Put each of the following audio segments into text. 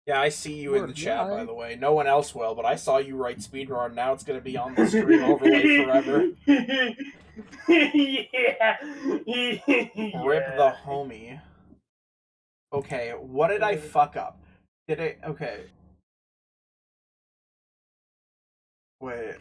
Yeah, I see you in the chat, by the way. No one else will, but I saw you write speedrun. Now it's going to be on the stream overlay forever. Yeah. Rip the homie. Okay, what did I fuck up? Did I... Okay. Wait.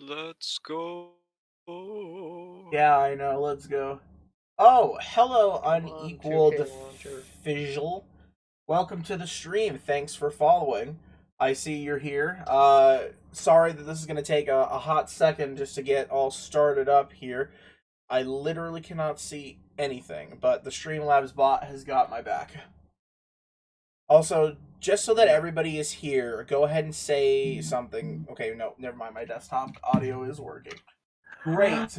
Let's go. Yeah, I know. Let's go. Oh, hello, unequaled visual. Welcome to the stream. Thanks for following. I see you're here. Sorry that this is going to take a hot second just to get all started up here. I literally cannot see anything, but the Streamlabs bot has got my back. Also, just so that everybody is here, go ahead and say something. Okay, no, never mind. My desktop audio is working. Great.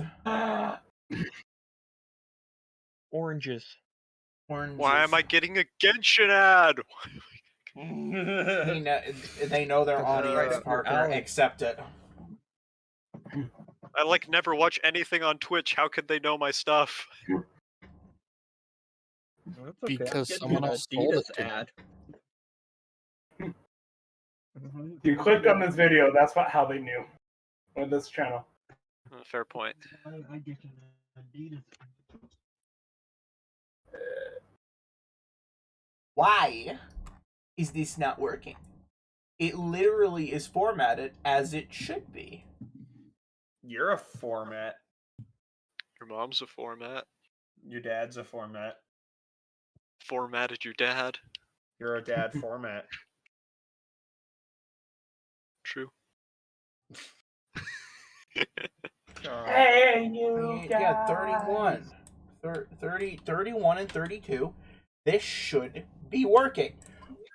Oranges. Why am I getting a Genshin ad? They know their audience, Parker. Accept it. I never watch anything on Twitch. How could they know my stuff? Okay. Because someone else told it to. Ad. You clicked on this video. That's how they knew. With this channel. Fair point. I get an Adidas. Why is this not working? It literally is formatted as it should be. You're a format. Your mom's a format. Your dad's a format. Formatted your dad. You're a dad format. True. Hey, you guys. Yeah, 31. 31 and 32. This should be working.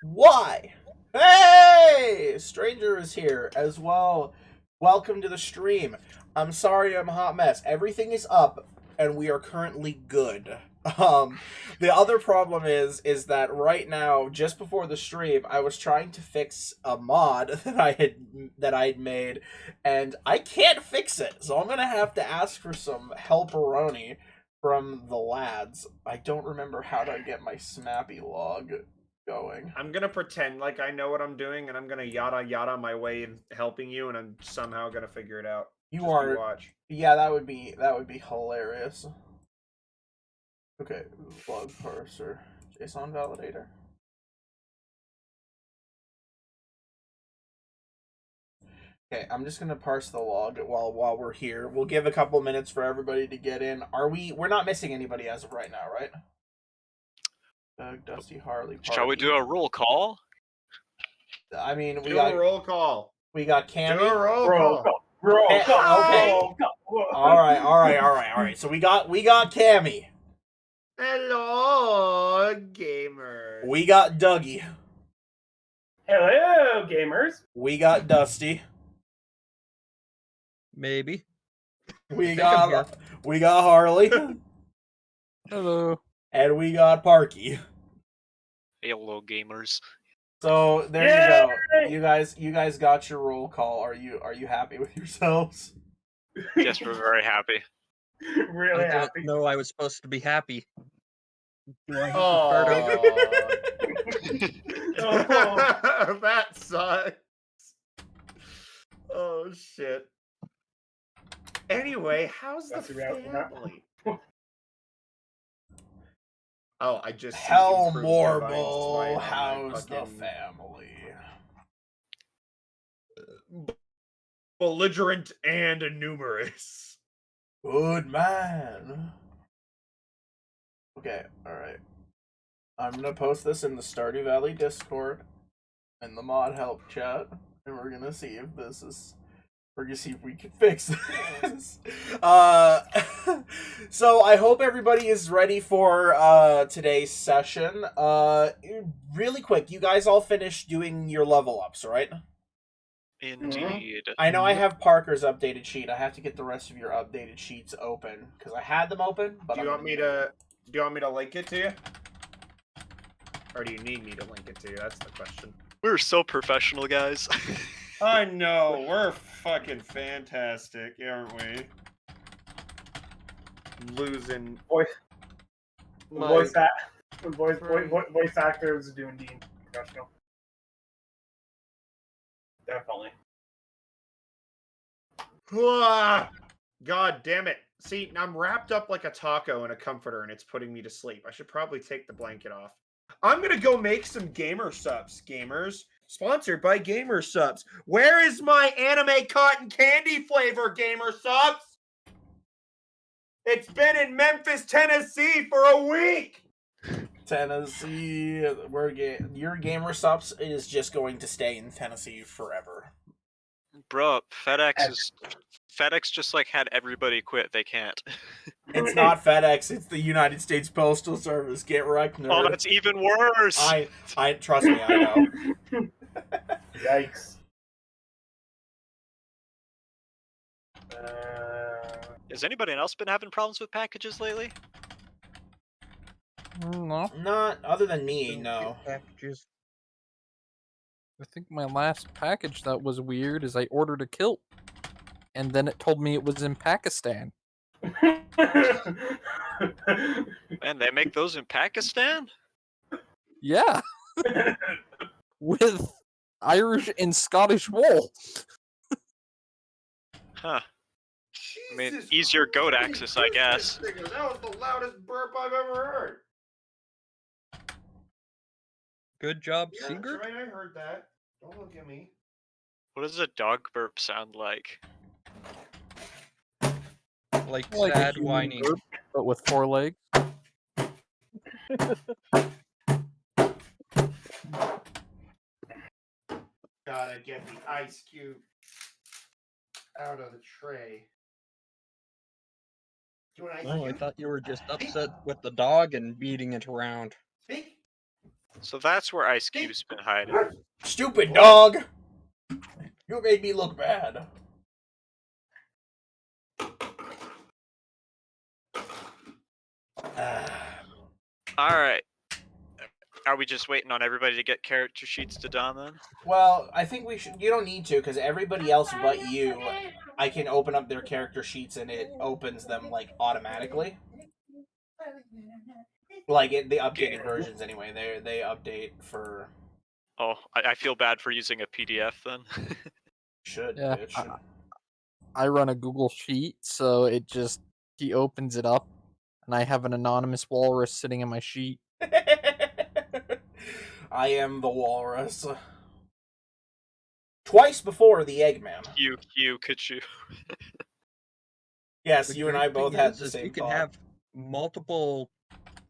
Why? Hey! Stranger is here as well. Welcome to the stream. I'm sorry I'm a hot mess. Everything is up, and we are currently good. The other problem is that right now, just before the stream, I was trying to fix a mod that I had made, and I can't fix it. So I'm gonna have to ask for some helperoni from the lads. I don't remember how to get my Smappy log going. I'm gonna pretend like I know what I'm doing, and I'm gonna yada yada my way in helping you, and I'm somehow gonna figure it out. You Just are. watch. Yeah, that would be hilarious. Okay, log parser, JSON validator. Okay, I'm just gonna parse the log while we're here. We'll give a couple minutes for everybody to get in. We're not missing anybody as of right now, right? Doug, Dusty, Harley, Parky. Shall we do a roll call? I mean, we Do got a roll call. We got Cammy. Do a roll call. Okay. All right. So we got Cammy. Hello, gamer. We got Dougie. Hello, gamers. We got Dusty. Maybe. We got Harley. Hello. And we got Parky. Hello, gamers. So there you go. You guys got your roll call. Are you happy with yourselves? Yes, we're very happy. Really I happy. didn't know I was supposed to be happy. Oh, that sucks. Oh shit. Anyway, how's the family? Oh, I just Hell Morbo, how's the family? Belligerent and numerous. Good man. Okay, alright. I'm gonna post this in the Stardew Valley Discord and the mod help chat, and we're gonna see if we can fix this. So I hope everybody is ready for today's session. Really quick, you guys all finished doing your level ups, right? Indeed. I know I have Parker's updated sheet. I have to get the rest of your updated sheets open because I had them open. But Do you want me to Do you want me to link it to you? Or do you need me to link it to you? That's the question. We're so professional, guys. I know, we're fucking fantastic, aren't we? Losing Voice, my... voice actors doing D&D professional. Definitely. Ah! God damn it. See, I'm wrapped up like a taco in a comforter and it's putting me to sleep. I should probably take the blanket off. I'm gonna go make some Gamer Subs, gamers. Sponsored by Gamer Subs. Where is my anime cotton candy flavor, Gamer Subs? It's been in Memphis, Tennessee for a week! Tennessee, your Gamer Subs is just going to stay in Tennessee forever. Bro, FedEx just like had everybody quit. They can't. It's not FedEx, it's the United States Postal Service. Get wrecked, nerd. Oh, that's even worse. I trust me, I know. Yikes. Has anybody else been having problems with packages lately? No, Not other than me, no. Packages. I think my last package that was weird is I ordered a kilt, and then it told me it was in Pakistan. Man, they make those in Pakistan? Yeah, with Irish and Scottish wool. Huh. I mean, easier goat access, I guess. That was the loudest burp I've ever heard. Good job, Yeah, that's Sigurd. right, I heard that. Don't look at me. What does a dog burp sound like? Like Like a sad human whining. burp, but with 4 legs. Gotta get the ice cube out of the tray. Do you want ice Oh, I cube? thought you were just upset with the dog and beating it around. Speak. So that's where Ice Cube's been hiding. Stupid dog! You made me look bad. Alright. Are we just waiting on everybody to get character sheets to Don then? Well, I think we should. You don't need to, because everybody else but you, I can open up their character sheets and it opens them like automatically. Like the updated versions, anyway. They update for. Oh, I feel bad for using a PDF then. Should Yeah, bitch. I run a Google Sheet, so he opens it up, and I have an anonymous walrus sitting in my sheet. I am the walrus. Twice before the Eggman. Could you? Yes, The you and I great both thing had is, the is same you can thought. have multiple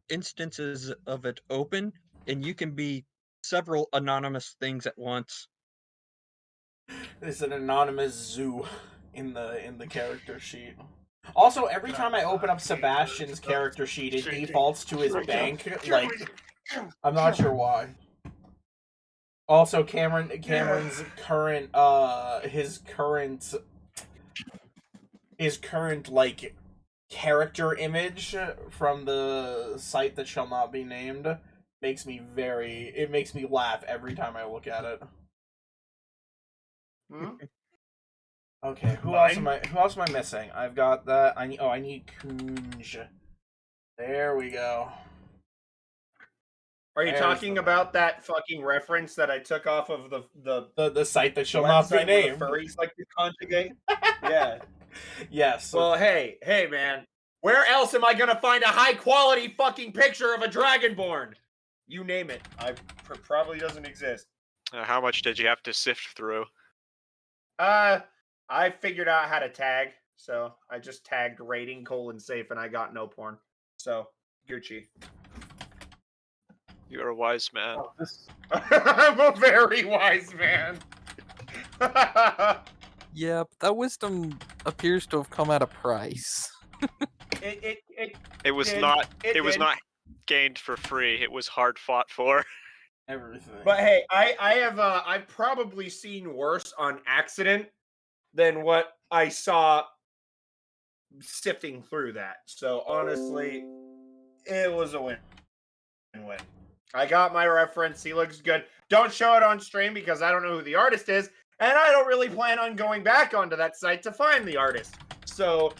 instances of it open, and you can be several anonymous things at once. There's an anonymous zoo in the character sheet. Also, every time I open up Sebastian's character sheet, it defaults to his bank. Like, I'm not sure why. Also, Cameron's current his current like character image from the site that shall not be named makes me laugh every time I look at it. Hmm? Okay, who else am I missing? I've got that. I need Kunj. There we go. Are you There's talking the about that fucking reference that I took off of The site that shall not be website where named. the furries like to conjugate? Yeah. Yes. Well, hey, man. Where else am I gonna find a high quality fucking picture of a dragonborn? You name it. Probably doesn't exist. How much did you have to sift through? I figured out how to tag, so I just tagged rating : safe, and I got no porn. So Gucci. You're a wise man. Oh, this... I'm a very wise man. Yeah, but that wisdom appears to have come at a price. It was did. not. It It was did. not gained for free. It was hard fought for. Everything. But hey, I've probably seen worse on accident than what I saw sifting through that. So honestly, it was a win-win. I got my reference. He looks good. Don't show it on stream because I don't know who the artist is, and I don't really plan on going back onto that site to find the artist. So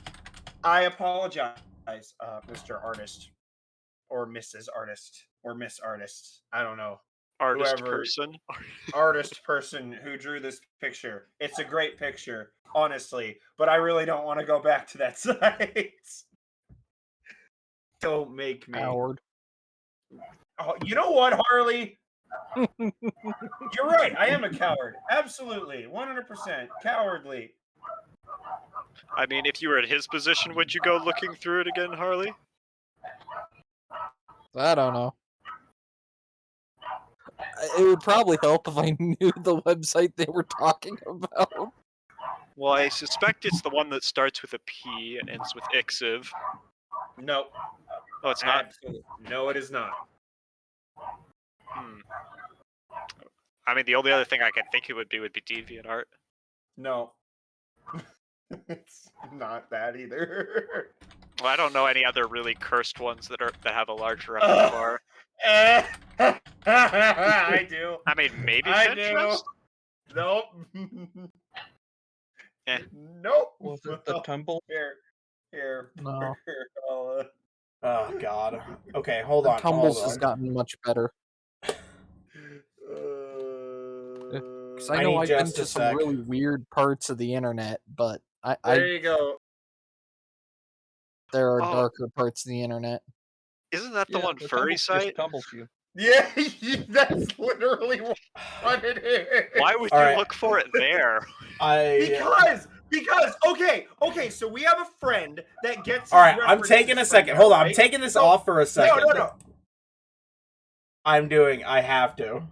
I apologize, Mr. Artist, or Mrs. Artist, or Miss Artist. I don't know. Artist Whoever- person. Artist person who drew this picture. It's a great picture, honestly, but I really don't want to go back to that site. Don't make me. Howard. Oh, you know what, Harley? You're right. I am a coward. Absolutely. 100% cowardly. I mean, if you were in his position, would you go looking through it again, Harley? I don't know. It would probably help if I knew the website they were talking about. Well, I suspect it's the one that starts with a P and ends with Ixiv. No. Oh, it's not? Absolutely. No, it is not. Hmm. I mean, the only other thing I can think it would be DeviantArt. No. It's not that either. Well, I don't know any other really cursed ones that have a large repertoire. I do. I mean, maybe I Pinterest? do. Nope. Eh. Nope. Was it the tumble? Here. No. Here, I'll, Oh God. Okay, hold on. Tumbles hold has on. gotten much better. Because I know need I've been just to a some sec. really weird parts of the internet, but there you go. there are Oh. darker parts of the internet. Isn't that the Yeah, one the furry tumble just site? tumbles you. Yeah, that's literally what it is. Why would All you right. look for it there? Because okay, so we have a friend that gets. All his right, I'm references taking a from second. there, Hold on, I'm right? taking this So- off for a second. No. I have to.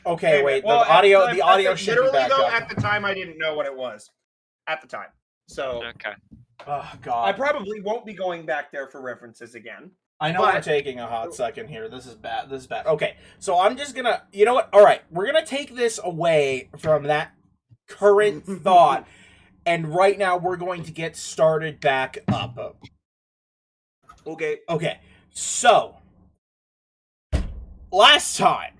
Okay, wait. Well, the audio, at the audio should be literally back though, up. at the time, I didn't know what it was. At the time, so Okay. Oh I God. probably won't be going back there for references again. I know we're but- taking a hot second here. This is bad. This is bad. Okay, so I'm just gonna. You know what? All right, we're gonna take this away from that current thought, and right now we're going to get started back up. Okay. Okay, so last time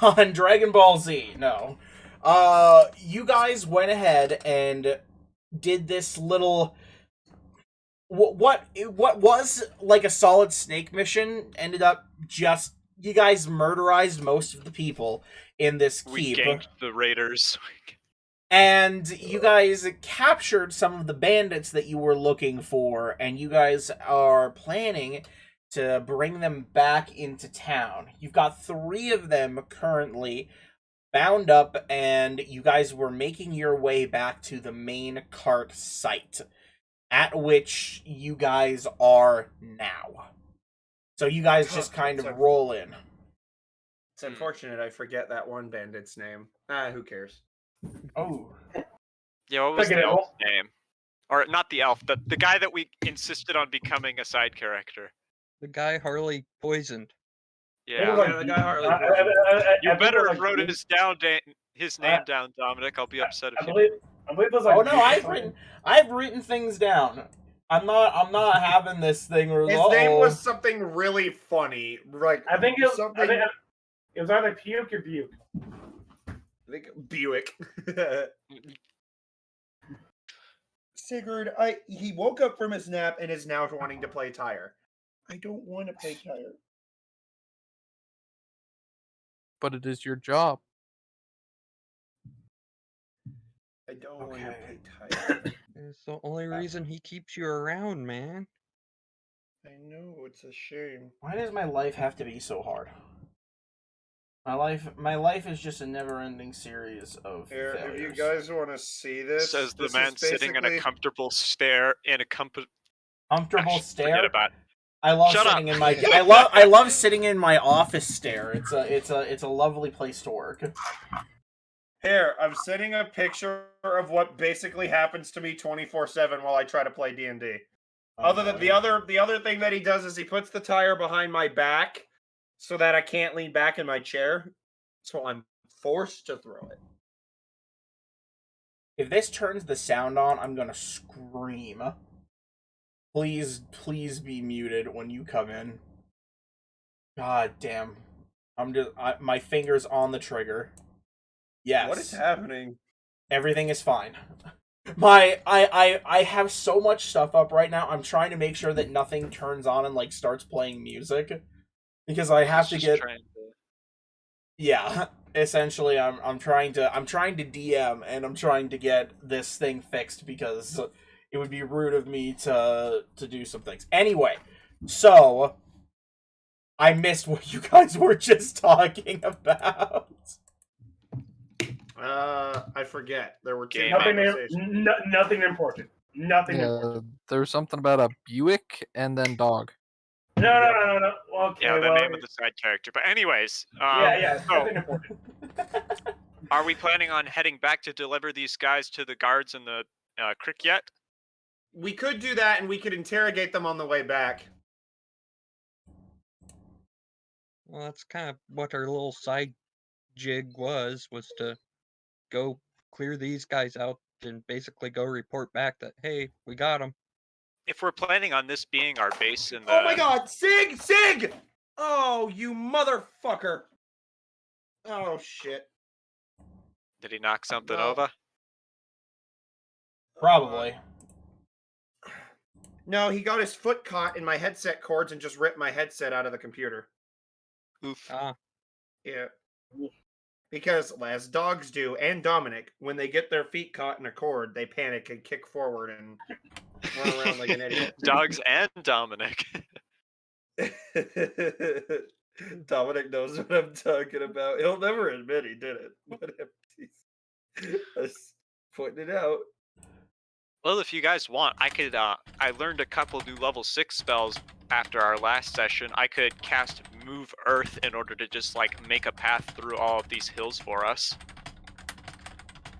on Dragon Ball Z, you guys went ahead and did this little what was like a solid snake mission ended up just you guys murderized most of the people in this We keep, ganked the raiders. and you guys captured some of the bandits that you were looking for, and you guys are planning to bring them back into town. You've got 3 of them currently bound up, and you guys were making your way back to the main cart site, at which you guys are now. So you guys just kind of roll in. It's unfortunate I forget that one bandit's name. Who cares? Oh. Yeah, what was Look the at it. elf's name? Or not the elf, the guy that we insisted on becoming a side character. The guy Harley poisoned. Yeah. the guy Harley You better have wrote his name down, Dominic. I'll be upset I if you believe it was like. Oh no, I've written things down. I'm not having this thing where His name was something really funny. Like I think it was. something. I think it was either Puke or Buke. I think Buick. Sigurd, he woke up from his nap and is now wanting to play tire. I don't want to play tire. But it is your job. I don't want to Okay. pay tithe. It's the only reason he keeps you around, man. I know, it's a shame. Why does my life have to be so hard? My life is just a never-ending series of Here, if failures. you guys want to see this, Says the this man is sitting in a basically- comfortable stare in a Comfortable Forget stare. about it. I love Shut sitting up. in my. I love sitting in my office stare. It's a lovely place to work. Here, I'm sending a picture of what basically happens to me 24/7 while I try to play D&D. Other than the other thing that he does is he puts the tire behind my back so that I can't lean back in my chair. So I'm forced to throw it. If this turns the sound on, I'm gonna scream. Please be muted when you come in. God damn. My finger's on the trigger. Yes. What is happening? Everything is fine. I have so much stuff up right now. I'm trying to make sure that nothing turns on and like starts playing music. Because I have to Just get trying to- yeah, essentially I'm trying to DM and I'm trying to get this thing fixed because it would be rude of me to do some things. Anyway, so I missed what you guys were just talking about. I forget. There were two Game conversations. Nothing important. Nothing Yeah, important. there's something about a Buick and then dog. No. Okay, Yeah, the well, name of the side character. But anyways, yeah, so nothing important. are we planning on heading back to deliver these guys to the guards in the creek yet? We could do that, and we could interrogate them on the way back. Well, that's kind of what our little side jig was to go clear these guys out and basically go report back that, hey, we got them. If we're planning on this being our base in the Oh my god, Sig! Oh, you motherfucker! Oh shit. Did he knock something No. over? Probably. No, he got his foot caught in my headset cords and just ripped my headset out of the computer. Oof. Ah, Yeah. Because, as dogs do, and Dominic, when they get their feet caught in a cord, they panic and kick forward and run around like an idiot. Dogs and Dominic. Dominic knows what I'm talking about. He'll never admit he did it, but he's just pointing it out. Well, if you guys want, I could. I learned a couple new level 6 spells after our last session. I could cast Move Earth in order to just like make a path through all of these hills for us.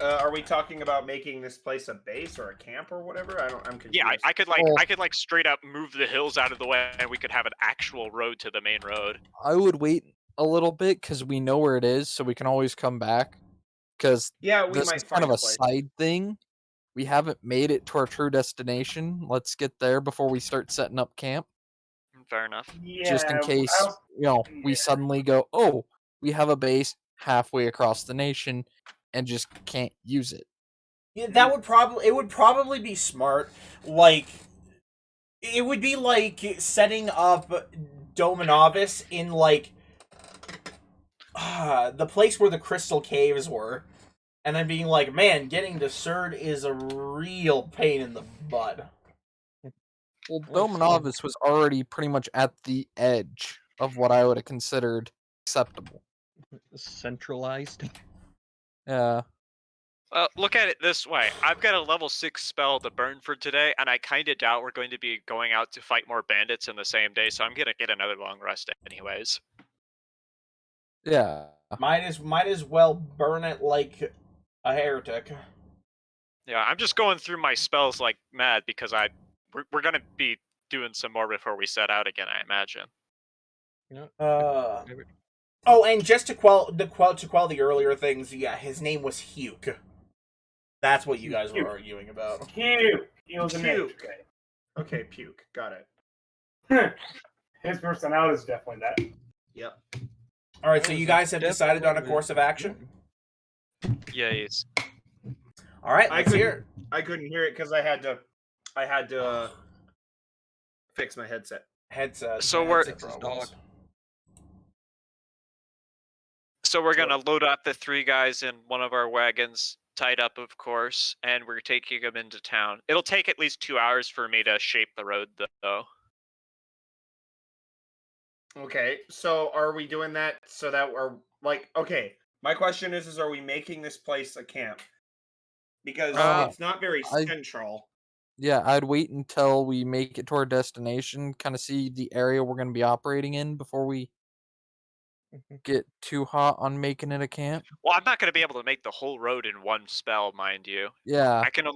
Are we talking about making this place a base or a camp or whatever? I'm confused. Yeah, I could like Well- I could like straight up move the hills out of the way, and we could have an actual road to the main road. I would wait a little bit because we know where it is, so we can always come back. Because Yeah, we this might is find kind of a place. side thing. We haven't made it to our true destination. Let's get there before we start setting up camp. Fair enough. Yeah, Just in case, we yeah. suddenly go, oh, we have a base halfway across the nation and just can't use it. Yeah, that would probably be smart. Like, it would be like setting up Dominavis in like the place where the crystal caves were, and then being like, man, getting to Surd is a real pain in the butt. Well, Well, Dominavis was already pretty much at the edge of what I would have considered acceptable. centralized. Yeah. Look at it this way. I've got a level 6 spell to burn for today, and I kind of doubt we're going to be going out to fight more bandits in the same day, so I'm going to get another long rest anyways. Yeah. Might as well burn it like a heretic. Yeah, I'm just going through my spells like mad because we're going to be doing some more before we set out again, I imagine. Oh, and just to quell the earlier things, yeah, his name was Huke. That's what you guys were arguing about. Puke. He was a Puke. name. Okay, puke. Got it. Okay. His personality is definitely that. Yep. All right, so you guys have decided on a course of action. Yes. All right, I let's hear it. couldn't hear it because I had to fix my headset. Headset. So we're- headset problems. So we're going to load up the 3 guys in one of our wagons, tied up, of course, and we're taking them into town. It'll take at least 2 hours for me to shape the road, though. Okay, so are we doing that so that we're like, okay, my question is are we making this place a camp? Because it's not very I- central. Yeah, I'd wait until we make it to our destination, kind of see the area we're going to be operating in before we get too hot on making it a camp. Well, I'm not going to be able to make the whole road in one spell, mind you. Yeah, I can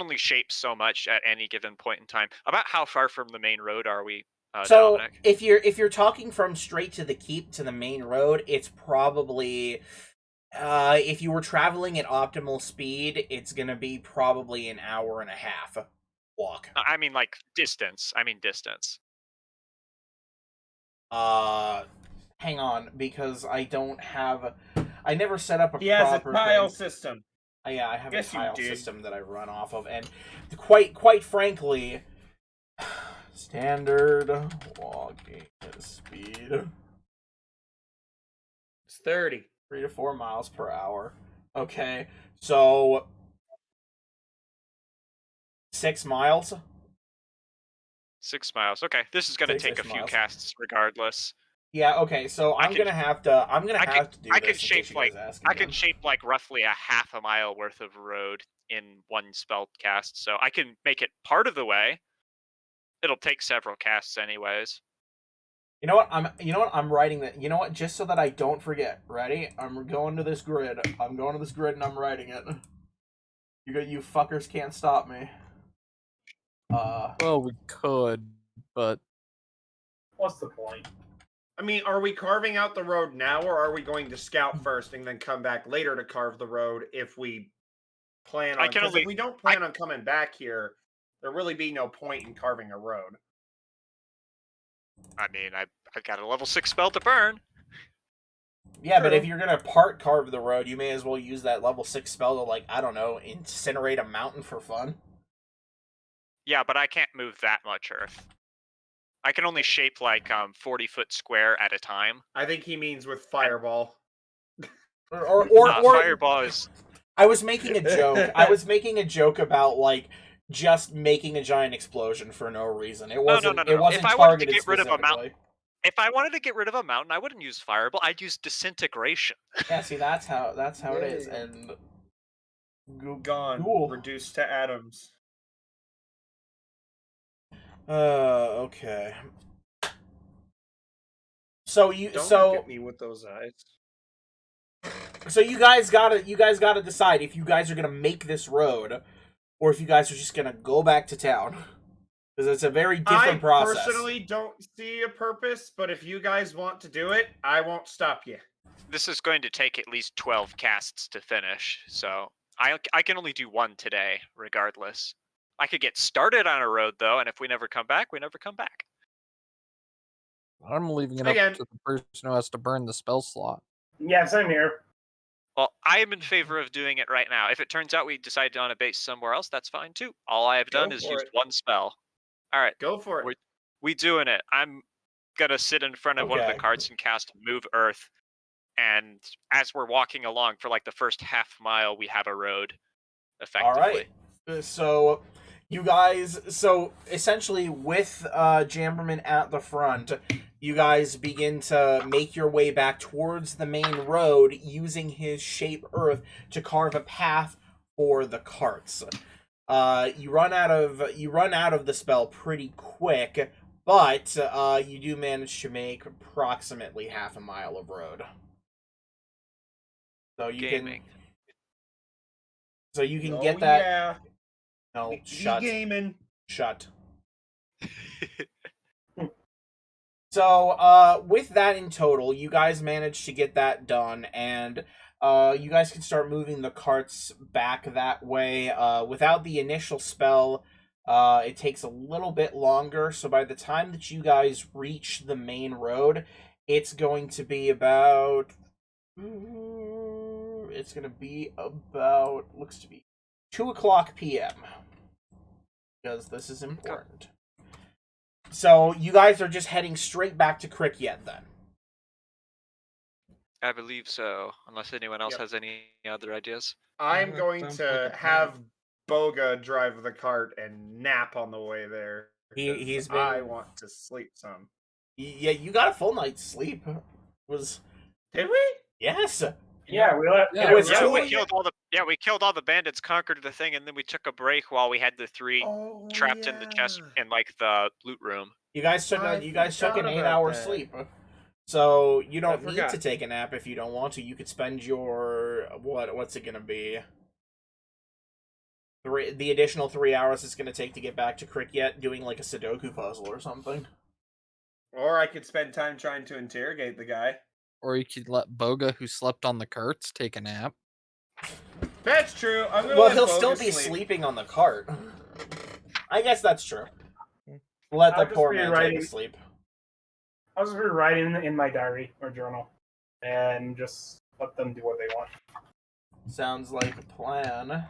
only shape so much at any given point in time. About how far from the main road are we, So Dominic? if you're talking from straight to the keep to the main road, it's probably if you were traveling at optimal speed, it's gonna be probably an hour and a half walk. I mean, like distance. I mean distance. Hang on, because I don't have. I never set up a He has a proper tile thing. system. Yeah, I have Yes, a you tile did. system that I run off of, and quite frankly, standard walking speed It's 30. 3 to 4 miles per hour. Okay, so 6 miles. 6 miles. Okay, this is going to take a 6 few miles. casts regardless. Yeah. Okay. So I'm gonna have to. I'm gonna have to do I this. can in shape case you guys ask I again. can shape like roughly a half a mile worth of road in one spell cast, so I can make it part of the way. It'll take several casts anyways. You know what? I'm writing that. You know what? Just so that I don't forget. Ready? I'm going to this grid. I'm going to this grid and I'm writing it. You fuckers can't stop me. well, we could, but What's the point? I mean, are we carving out the road now, or are we going to scout first and then come back later to carve the road if we plan on? Because if we don't plan on coming back here, there really be no point in carving a road. I mean, I got a level 6 spell to burn. Yeah, but True. if you're gonna part carve the road, you may as well use that level 6 spell to, like, I don't know, incinerate a mountain for fun. Yeah, but I can't move that much earth. I can only shape like 40-foot square at a time. I think he means with fireball. Or fireball is. I was making a joke. I was making a joke about, like, just making a giant explosion for no reason. It wasn't. No. It wasn't If I wanted to targeted get rid of a mountain, specifically. if I wanted to get rid of a mountain, I wouldn't use fireball. I'd use disintegration. Yeah, see, that's how it is, Yay. and Gone. Cool. Reduced to atoms. Okay. So you Don't so look at me with those eyes. so you guys gotta decide if you guys are gonna make this road, or if you guys are just gonna go back to town, because it's a very different process. I personally don't see a purpose, but if you guys want to do it, I won't stop you. This is going to take at least 12 casts to finish, so I can only do one today, regardless. I could get started on a road, though, and if we never come back, we never come back. I'm leaving it Again. up to the person who has to burn the spell slot. Yeah, same here. Well, I am in favor of doing it right now. If it turns out we decide on a base somewhere else, that's fine, too. All I have done is for used it. one spell. All right, Go for it. we doing it. I'm gonna sit in front of one of the Okay. carts and cast Move Earth, and as we're walking along for like the first half mile, we have a road, effectively. All right. So you guys, so essentially with Jamberman at the front, you guys begin to make your way back towards the main road using his shape earth to carve a path for the carts. You run out of the spell pretty quick, but you do manage to make approximately half a mile of road. So you Gaming. can get that. Yeah. No, Be shut. gaming. Shut. So, with that in total, you guys managed to get that done, and you guys can start moving the carts back that way. Without the initial spell, it takes a little bit longer, so by the time that you guys reach the main road, it's going to be about... It's going to be about... looks to be 2 o'clock p.m. Because this is important. So, you guys are just heading straight back to Crick yet, then? I believe so, unless anyone else Yep. has any other ideas. I'm that going sounds to like a have plan. Boga drive the cart and nap on the way there. He's 'cause I been. want to sleep some. Yeah, you got a full night's sleep. Was Did we? yes. Yeah, we let. Yeah, It was Yeah, two- we killed all the bandits, conquered the thing, and then we took a break while we had the three Oh, trapped in the chest in like the loot room. You guys took I an 8 forgot hour about that. sleep. So you I don't need forgot. to take a nap if you don't want to. You could spend your what's it gonna be? The additional 3 hours it's gonna take to get back to Cricket doing like a Sudoku puzzle or something. Or I could spend time trying to interrogate the guy. Or you could let Boga, who slept on the carts, take a nap. That's true. I'm gonna Well, let he'll Boga still be sleep. sleeping on the cart. I guess that's true. Let the I'll just poor be man take writing- a sleep. I'll just be writing in my diary or journal, and just let them do what they want. Sounds like a plan.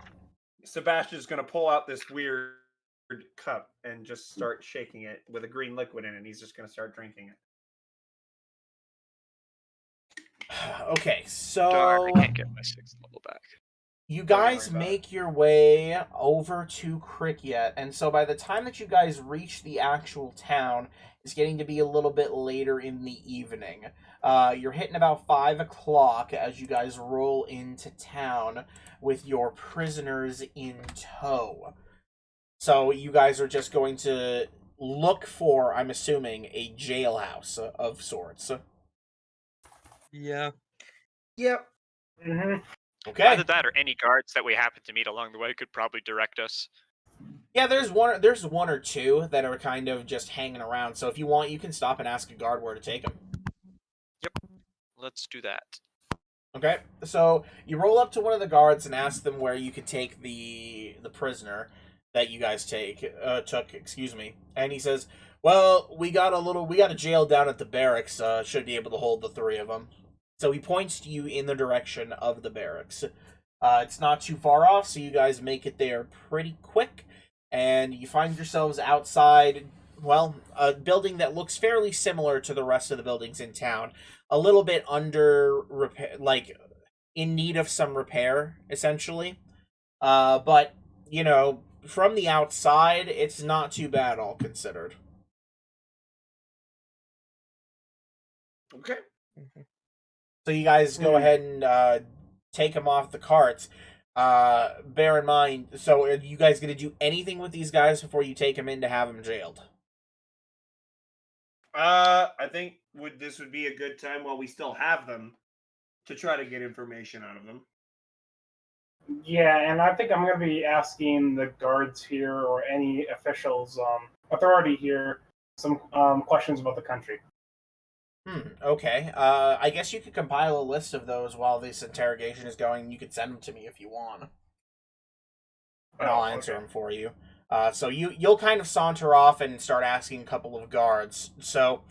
Sebastian's gonna pull out this weird cup and just start shaking it with a green liquid in it. And he's just gonna start drinking it. Okay, Darn, so I can't get my 6th level back. you Don't worry guys about make your way over to Cricket, and so by the time that you guys reach the actual town, it's getting to be a little bit later in the evening. You're hitting about 5 o'clock as you guys roll into town with your prisoners in tow. So you guys are just going to look for, I'm assuming, a jailhouse of sorts. Yeah. Yep. Mm-hmm. Okay. Either that or any guards that we happen to meet along the way could probably direct us. Yeah, there's one or two that are kind of just hanging around. So if you want, you can stop and ask a guard where to take them. Let's do that. Okay, so you roll up to one of the guards and ask them where you could take the prisoner that you guys took. Excuse me. And he says, "Well, we got a jail down at the barracks. Should be able to hold the 3 of them." So he points you in the direction of the barracks. It's not too far off, so you guys make it there pretty quick, and you find yourselves outside, well, a building that looks fairly similar to the rest of the buildings in town. A little bit under repair, like in need of some repair, essentially. But, you know, from the outside, it's not too bad, all considered. Okay. So you guys go ahead and take them off the carts. Bear in mind, so are you guys going to do anything with these guys before you take them in to have them jailed? I think this would be a good time while we still have them to try to get information out of them. Yeah, and I think I'm going to be asking the guards here or any officials, authority here, some questions about the country. Okay. I guess you could compile a list of those while this interrogation is going. You could send them to me if you want, and I'll answer them for you. So you'll kind of saunter off and start asking a couple of guards. So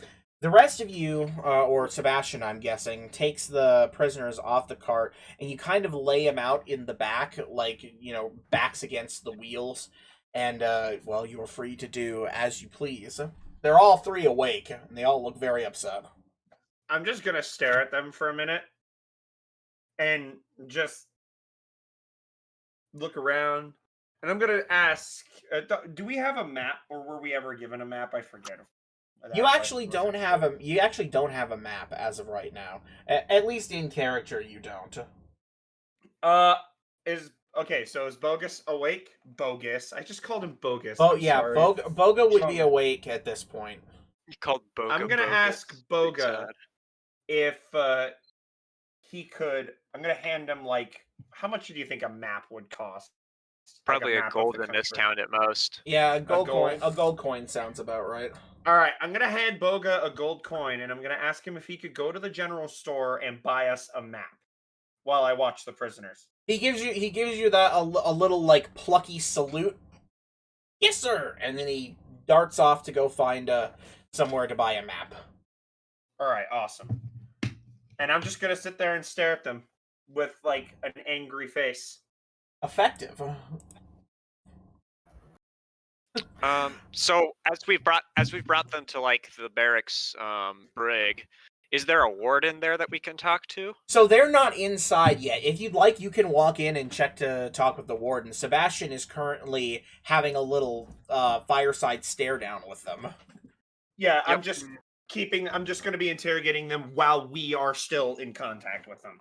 the rest of you, or Sebastian, I'm guessing, takes the prisoners off the cart, and you kind of lay them out in the back, like, you know, backs against the wheels, and, well, you are free to do as you please. They're all 3 awake, and they all look very upset. I'm just gonna stare at them for a minute and just look around. And I'm gonna ask: do we have a map, or were we ever given a map? I forget. You actually don't have a. You actually don't have a map as of right now. At least in character, you don't. So is Bogus awake? Bogus. I just called him Bogus. Oh I'm yeah, sorry. Boga would be awake at this point. You called Boga. I'm gonna ask Boga if he could. I'm gonna hand him, like, how much do you think a map would cost? Probably Like a map of gold the in this country. town at most. Yeah, a gold gold? coin. A gold coin sounds about right. All right, I'm gonna hand Boga a gold coin, and I'm gonna ask him if he could go to the general store and buy us a map while I watch the prisoners. He gives you that a little like plucky salute. Yes, sir. And then he darts off to go find somewhere to buy a map. All right, awesome. And I'm just gonna sit there and stare at them with, like, an angry face. Effective. So as we've brought them to like the barracks brig, Is there a warden there that we can talk to? So they're not inside yet. If you'd like, you can walk in and check to talk with the warden. Sebastian is currently having a little fireside stare down with them. Yeah, I'm Yep. just going to be interrogating them while we are still in contact with them.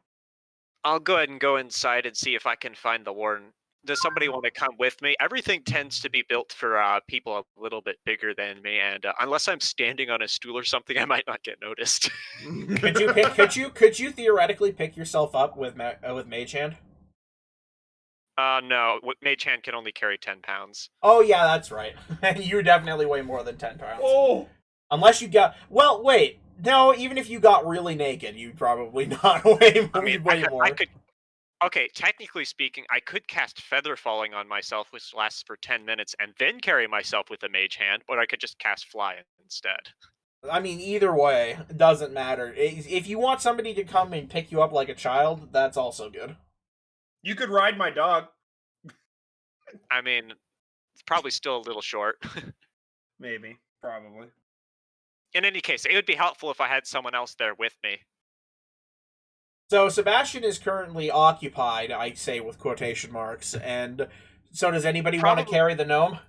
I'll go ahead and go inside and see if I can find the warden. Does somebody want to come with me? Everything tends to be built for people a little bit bigger than me, and unless I'm standing on a stool or something, I might not get noticed. Could you theoretically pick yourself up with Mage Hand? No, Mage Hand can only carry 10 pounds. Oh yeah, that's right. You definitely weigh more than 10 pounds. Oh, Unless you got wait. No, even if you got really naked, you'd probably not weigh I mean, way more. I could. Okay, technically speaking, I could cast Feather Falling on myself, which lasts for 10 minutes, and then carry myself with a Mage Hand, or I could just cast Fly instead. I mean, either way, it doesn't matter. If you want somebody to come and pick you up like a child, that's also good. you could ride my dog. I mean, it's probably still a little short. Maybe, probably. In any case, it would be helpful if I had someone else there with me. So Sebastian is currently occupied, I say with quotation marks, and so does anybody want to Probably- carry the gnome?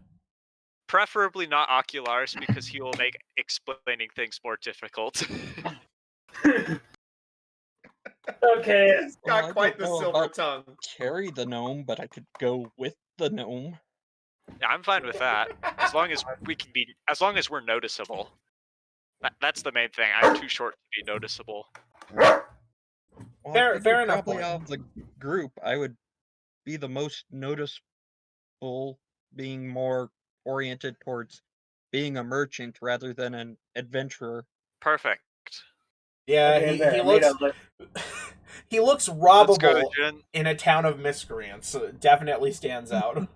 Preferably not Ocularis, because he will make explaining things more difficult. Okay. He's Well, got I quite don't the know silver about- tongue. Carry the gnome, but I could go with the gnome. Yeah, I'm fine with that, as long as we're noticeable. That's the main thing. I'm too short to be noticeable. Well, I Fair figure enough Probably point. of the group, I would be the most noticeable, being more oriented towards being a merchant rather than an adventurer. Perfect. Yeah, Okay, he there, I made looks a list. he looks Let's go, robbable Jin. in a town of miscreants. So it definitely stands out.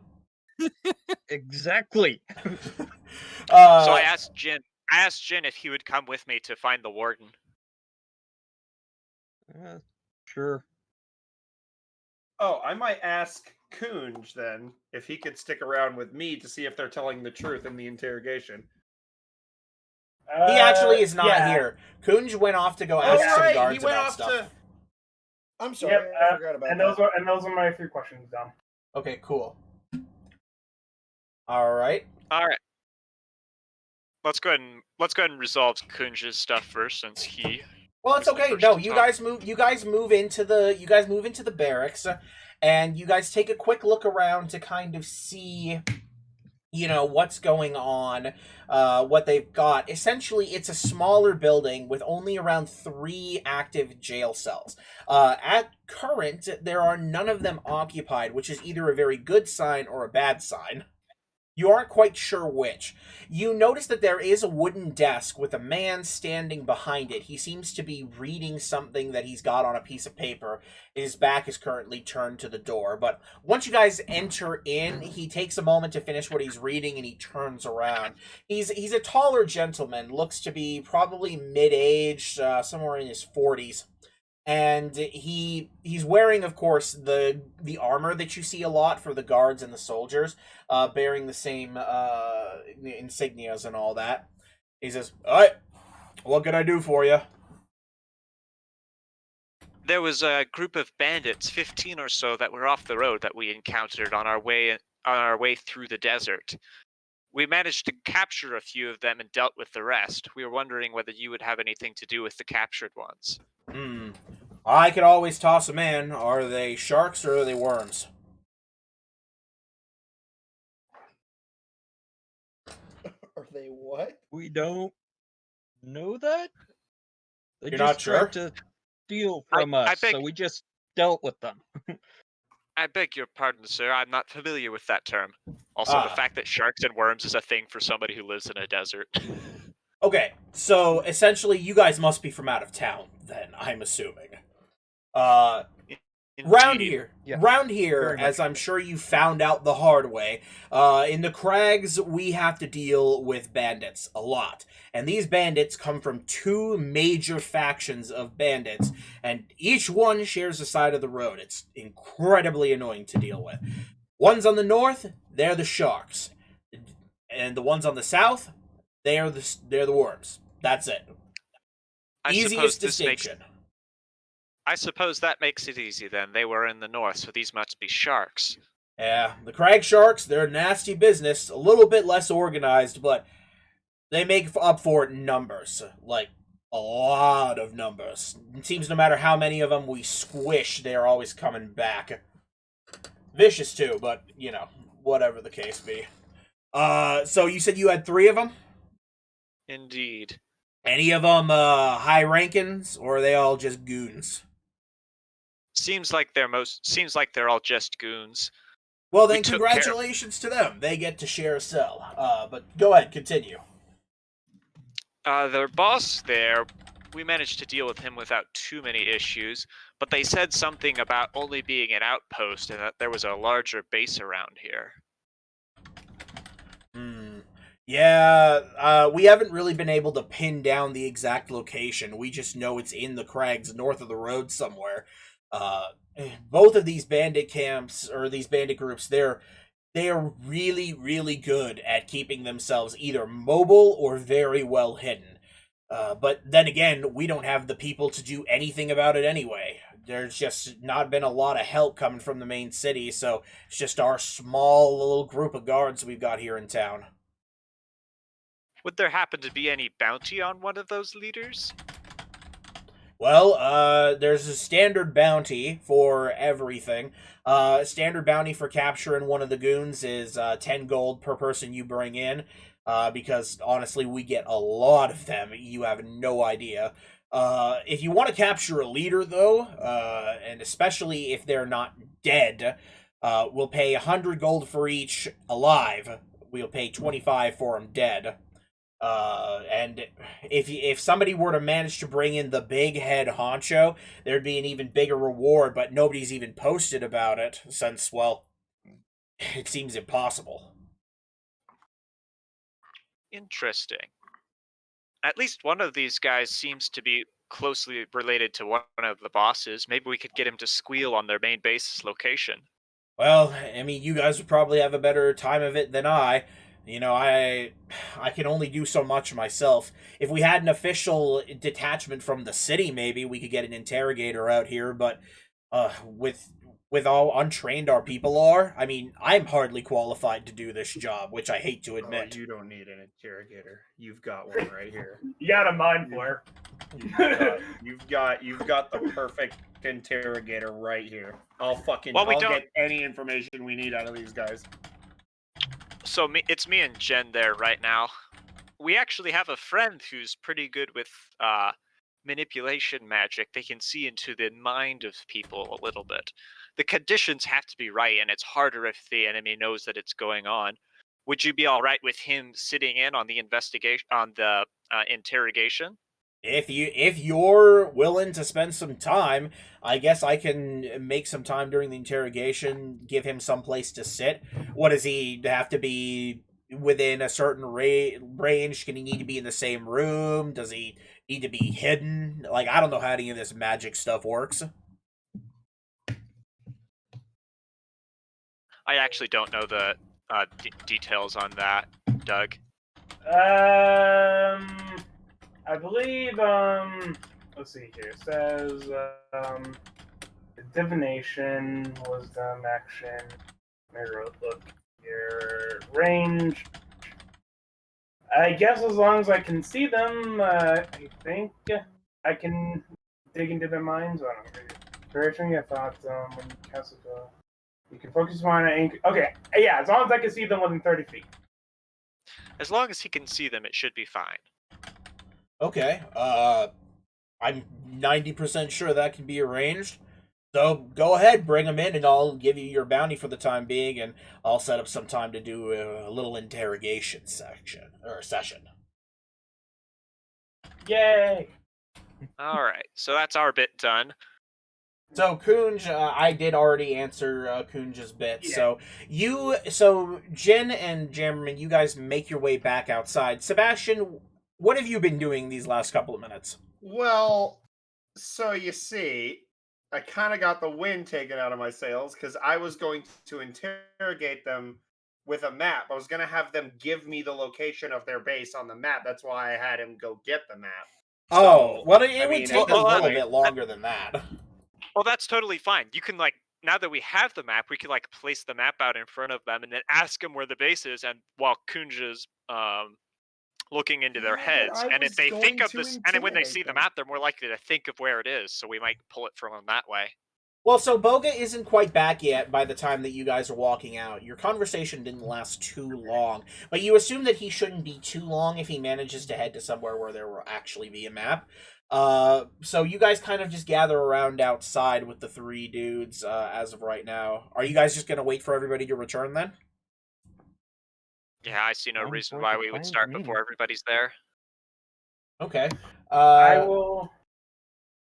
Exactly. So I Uh, asked Jin if he would come with me to find the warden. Sure. Oh, I might ask Kunj then if he could stick around with me to see if they're telling the truth in the interrogation. he actually is not yeah. here. Kunj went off to go Oh, ask some right, guards he went about off stuff. to. I'm sorry, Yep, I forgot about And that. those are my 3 questions done. Okay, cool. All right. All right. Let's go ahead and resolve Kunj's stuff first, since he. Well, it's Who's the okay. first No, to you talk? guys move into the barracks, and you guys take a quick look around to kind of see, what's going on, what they've got. Essentially, it's a smaller building with only around 3 active jail cells. At current, there are none of them occupied, which is either a very good sign or a bad sign. You aren't quite sure which. You notice that there is a wooden desk with a man standing behind it. He seems to be reading something that he's got on a piece of paper. His back is currently turned to the door. But once you guys enter in, he takes a moment to finish what he's reading and he turns around. He's a taller gentleman, looks to be probably mid-aged, somewhere in his 40s. And he's wearing, of course, the armor that you see a lot for the guards and the soldiers, bearing the same insignias and all that. He says, "All right, what can I do for you?" There was a group of bandits, 15 or so, that were off the road that we encountered on our way through the desert. We managed to capture a few of them and dealt with the rest. We were wondering whether you would have anything to do with the captured ones. I could always toss them in. Are they sharks or are they worms? Are they what? We don't know that. They You're just not sure? tried to steal from I us, beg- so we just dealt with them. I beg your pardon, sir. I'm not familiar with that term. Also, Ah. the fact that sharks and worms is a thing for somebody who lives in a desert. Okay, so essentially you guys must be from out of town, then, I'm assuming. Round Indeed. here, Yeah, as very much I'm sure you found out the hard way, in the crags we have to deal with bandits a lot. And these bandits come from 2 major factions of bandits, and each one shares a side of the road. It's incredibly annoying to deal with. Ones on the north, they're the sharks. And the ones on the south, they're the worms. That's it. I suppose Easiest this makes. distinction. I suppose that makes it easy then. They were in the north, so these must be sharks. Yeah, the crag sharks, they're nasty business, a little bit less organized, but they make up for it in numbers. Like, a lot of numbers. It seems no matter how many of them we squish, they're always coming back. Vicious too, but, you know, whatever the case be. So you said you had 3 of them? Indeed. Any of them high rankings, or are they all just goons? Seems like they're all just goons. Well, then We took care- congratulations to them. They get to share a cell. But go ahead, continue. Their boss there, we managed to deal with him without too many issues, but they said something about only being an outpost and that there was a larger base around here. Yeah, we haven't really been able to pin down the exact location. We just know it's in the crags north of the road somewhere. Both of these bandit camps, or these bandit groups, they're really, really good at keeping themselves either mobile or very well hidden. But then again, we don't have the people to do anything about it anyway. There's just not been a lot of help coming from the main city, so it's just our small little group of guards we've got here in town. Would there happen to be any bounty on one of those leaders? Well, there's a standard bounty for everything. Standard bounty for capturing one of the goons is 10 gold per person you bring in. Because honestly, we get a lot of them. You have no idea. If you want to capture a leader, though, and especially if they're not dead, we'll pay 100 gold for each alive. We'll pay 25 for them dead. And if somebody were to manage to bring in the big head honcho, there'd be an even bigger reward, but nobody's even posted about it since, well, it seems impossible. Interesting. At least one of these guys seems to be closely related to one of the bosses. Maybe we could get him to squeal on their main base's location. Well, I mean, you guys would probably have a better time of it than I. You know, I can only do so much myself. If we had an official detachment from the city, maybe we could get an interrogator out here, but with how untrained our people are, I mean, I'm hardly qualified to do this job, which I hate to admit. Oh, you don't need an interrogator. You've got one right here. You got a mind flare. You've got the perfect interrogator right here. I'll don't- get any information we need out of these guys. So it's me and Jen there right now. We actually have a friend who's pretty good with manipulation magic. They can see into the mind of people a little bit. The conditions have to be right, and it's harder if the enemy knows that it's going on. Would you be all right with him sitting in on the investigation, on the interrogation? If you're willing to spend some time, I guess I can make some time during the interrogation, give him some place to sit. What does he have to be within a certain range? Can he need to be in the same room? Does he need to be hidden? Like, I don't know how any of this magic stuff works. I actually don't know the details on that, Doug. I believe, let's see here. It says, divination, wisdom, action, mirror look here, range. I guess as long as I can see them, I think I can dig into their minds. I don't know. Direction, I thought, when you cast it, you can focus on it. Okay, yeah, as long as I can see them within 30 feet. As long as he can see them, it should be fine. Okay, I'm 90% sure that can be arranged. So go ahead, bring them in, and I'll give you your bounty for the time being, and I'll set up some time to do a little interrogation session. Yay! All right, so that's our bit done. So Kunj, I did already answer Kunj's bit. Yeah. So Jen and Jammerman, you guys make your way back outside. Sebastian, what have you been doing these last couple of minutes? Well, so you see, I kind of got the wind taken out of my sails because I was going to interrogate them with a map. I was going to have them give me the location of their base on the map. That's why I had him go get the map. Oh, well, it I would mean, take at a this little point- bit longer than that. Well, that's totally fine. You can like now that we have the map, we can like place the map out in front of them and then ask them where the base is. And while Kunj is looking into their Yeah, but heads, I and if was they think going of to this, and then when they intimidate see the them. map, they're more likely to think of where it is. So we might pull it from them that way. Well, so Boga isn't quite back yet by the time that you guys are walking out. Your conversation didn't last too long, but you assume that he shouldn't be too long if he manages to head to somewhere where there will actually be a map. So you guys kind of just gather around outside with the three dudes as of right now. Are you guys just going to wait for everybody to return then? Yeah, I see no Sounds reason like why a we would plan to start me. before everybody's there. Okay. I will.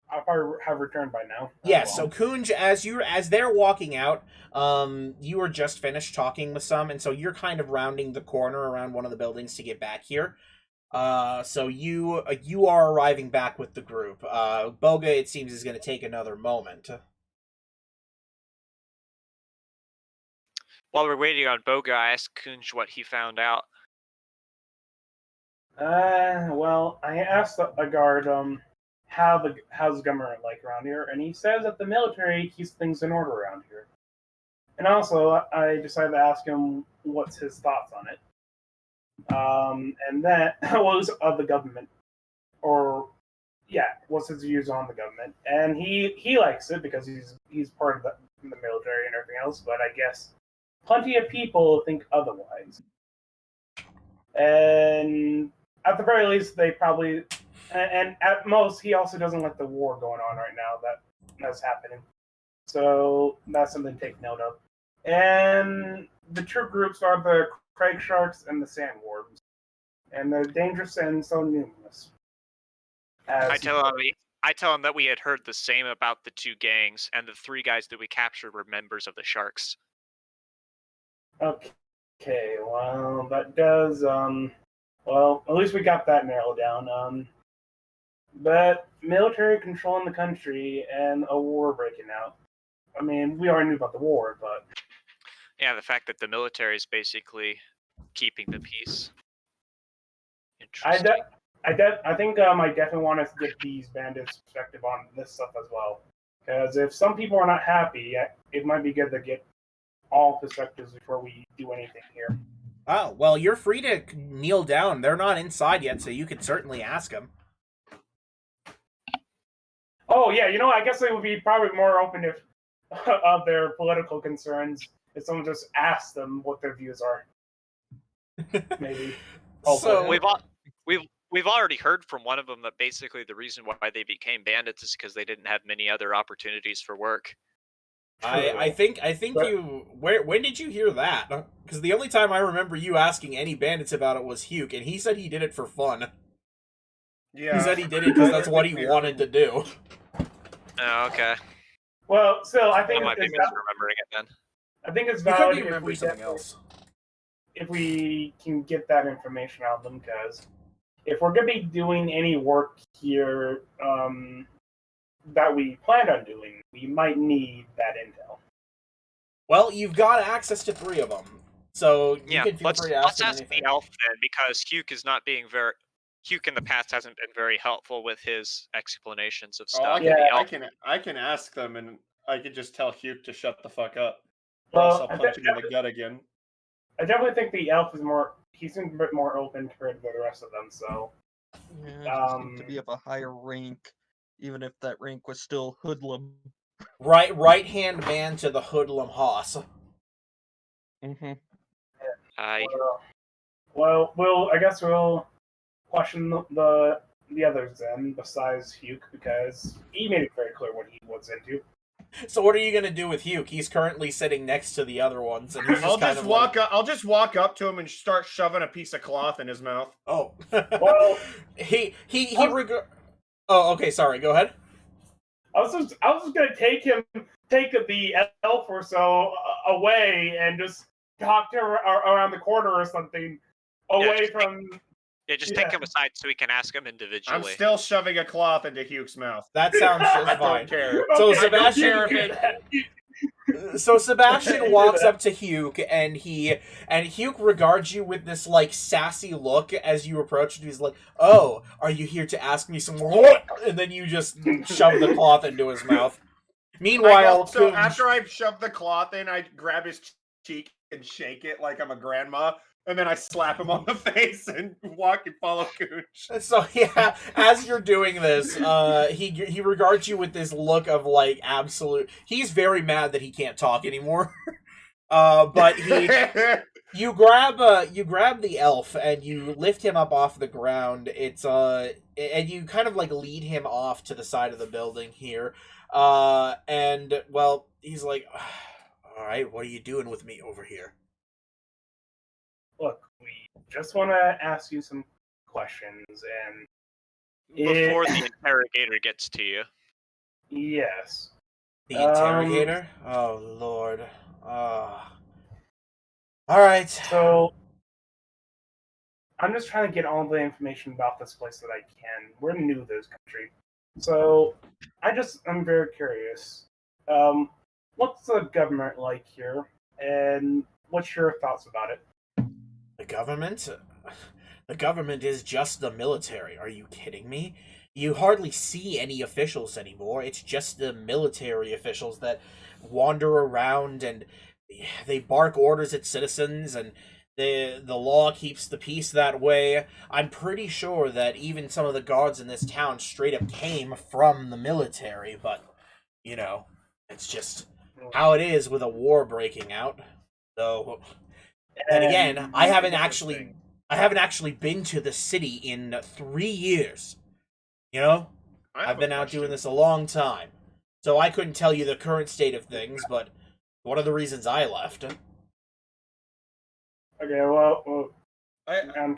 I'll probably have returned by now. Yes, so Kunj, as they're walking out, you were just finished talking with some, and so you're kind of rounding the corner around one of the buildings to get back here. So you are arriving back with the group. Boga, it seems, is going to take another moment. While we're waiting on Boga, I asked Kunj what he found out. Well, I asked a guard how's the government like around here, and he says that the military keeps things in order around here. And also, I decided to ask him what's his thoughts on it. And then was of the government, or yeah, what's his views on the government? And he likes it because he's part of the military and everything else. But I guess plenty of people think otherwise. And at the very least, they probably, and at most, he also doesn't like the war going on right now that's happening. So that's something to take note of. And the true groups are the Craig Sharks and the Sandworms. And they're dangerous and so numerous. I tell him that we had heard the same about the two gangs, and the three guys that we captured were members of the Sharks. Okay, well, that does, well, at least we got that narrowed down. But military controlling the country and a war breaking out. I mean, we already knew about the war, but... Yeah, the fact that the military is basically keeping the peace. Interesting. I think I definitely want to get these bandits' perspective on this stuff as well. Because if some people are not happy, it might be good to get all perspectives before we do anything here. Oh, well, you're free to kneel down. They're not inside yet, so you can certainly ask them. Oh yeah, I guess they would be probably more open if of their political concerns if someone just asked them what their views are. Maybe. So We've already heard from one of them that basically the reason why they became bandits is because they didn't have many other opportunities for work. I think But- when did you hear that? Because the only time I remember you asking any bandits about it was Hugh, and he said he did it for fun. Yeah. He said he did it because that's what he wanted to do. Oh, okay. Well, still, I I think might be it's misremembering it then. I think it's You could valid be if remembering we something else. if we can get that information out of them, because if we're going to be doing any work here that we planned on doing, we might need that intel. Well, you've got access to 3 of them, so you Yeah, can feel let's free to ask them ask anything. the elf then, because Hugh is not being very. Hugh in the past hasn't been very helpful with his explanations of Oh, I stuff. can, Yeah. I can ask them, and I could just tell Hugh to shut the fuck up. Or Well, else I'll punch him in the gut again. I definitely think the elf is he seems a bit more open compared to the rest of them, so... Yeah, he seemed to be of a higher rank, even if that rank was still hoodlum. Right-hand man to the hoodlum hoss. Mm-hmm. Well, I guess we'll question the others then, besides Hugh, because he made it very clear what he was into. So what are you gonna do with Hugh? He's currently sitting next to the other ones, and he's just I'll kind just of walk up. I'll just walk up to him and start shoving a piece of cloth in his mouth. Oh. Well, he Oh, okay. Sorry. Go ahead. I was just gonna take the elf or so away and just talk to her around the corner or something, away just from. Just Yeah. take him aside so we can ask him I'm individually. still shoving a cloth into Hugh's mouth. That sounds I just don't fine. care. So Okay, Sebastian- you do that. So Sebastian walks up to Hugh, and Hugh regards you with this like sassy look as you approach. And he's like, "Oh, are you here to ask me some more?" And then you just shove the cloth into his mouth. Meanwhile, So Kunj- after I shove the cloth in, I grab his cheek and shake it like I'm a grandma, and then I slap him on the face and walk and follow Kunj. So yeah, as you're doing this, he regards you with this look of like absolute. He's very mad that he can't talk anymore. But you grab the elf and you lift him up off the ground. It's and you kind of like lead him off to the side of the building here. And well, he's like, "All right, what are you doing with me over here?" Look, we just want to ask you some questions, and Before the interrogator gets to you. yes. The interrogator? Oh Lord. All right. So, I'm just trying to get all the information about this place that I can. We're new to this country. So, I'm very curious. What's the government like here? And what's your thoughts about it? The government? The government is just the military. Are you kidding me? You hardly see any officials anymore. It's just the military officials that wander around and they bark orders at citizens, and the law keeps the peace that way. I'm pretty sure that even some of the guards in this town straight up came from the military, but you know, it's just how it is with a war breaking out. Though, then again, I haven't actually been to the city in 3 years. You know, I've been out doing this a long time, so I couldn't tell you the current state of things. But one of the reasons I left. Okay, well,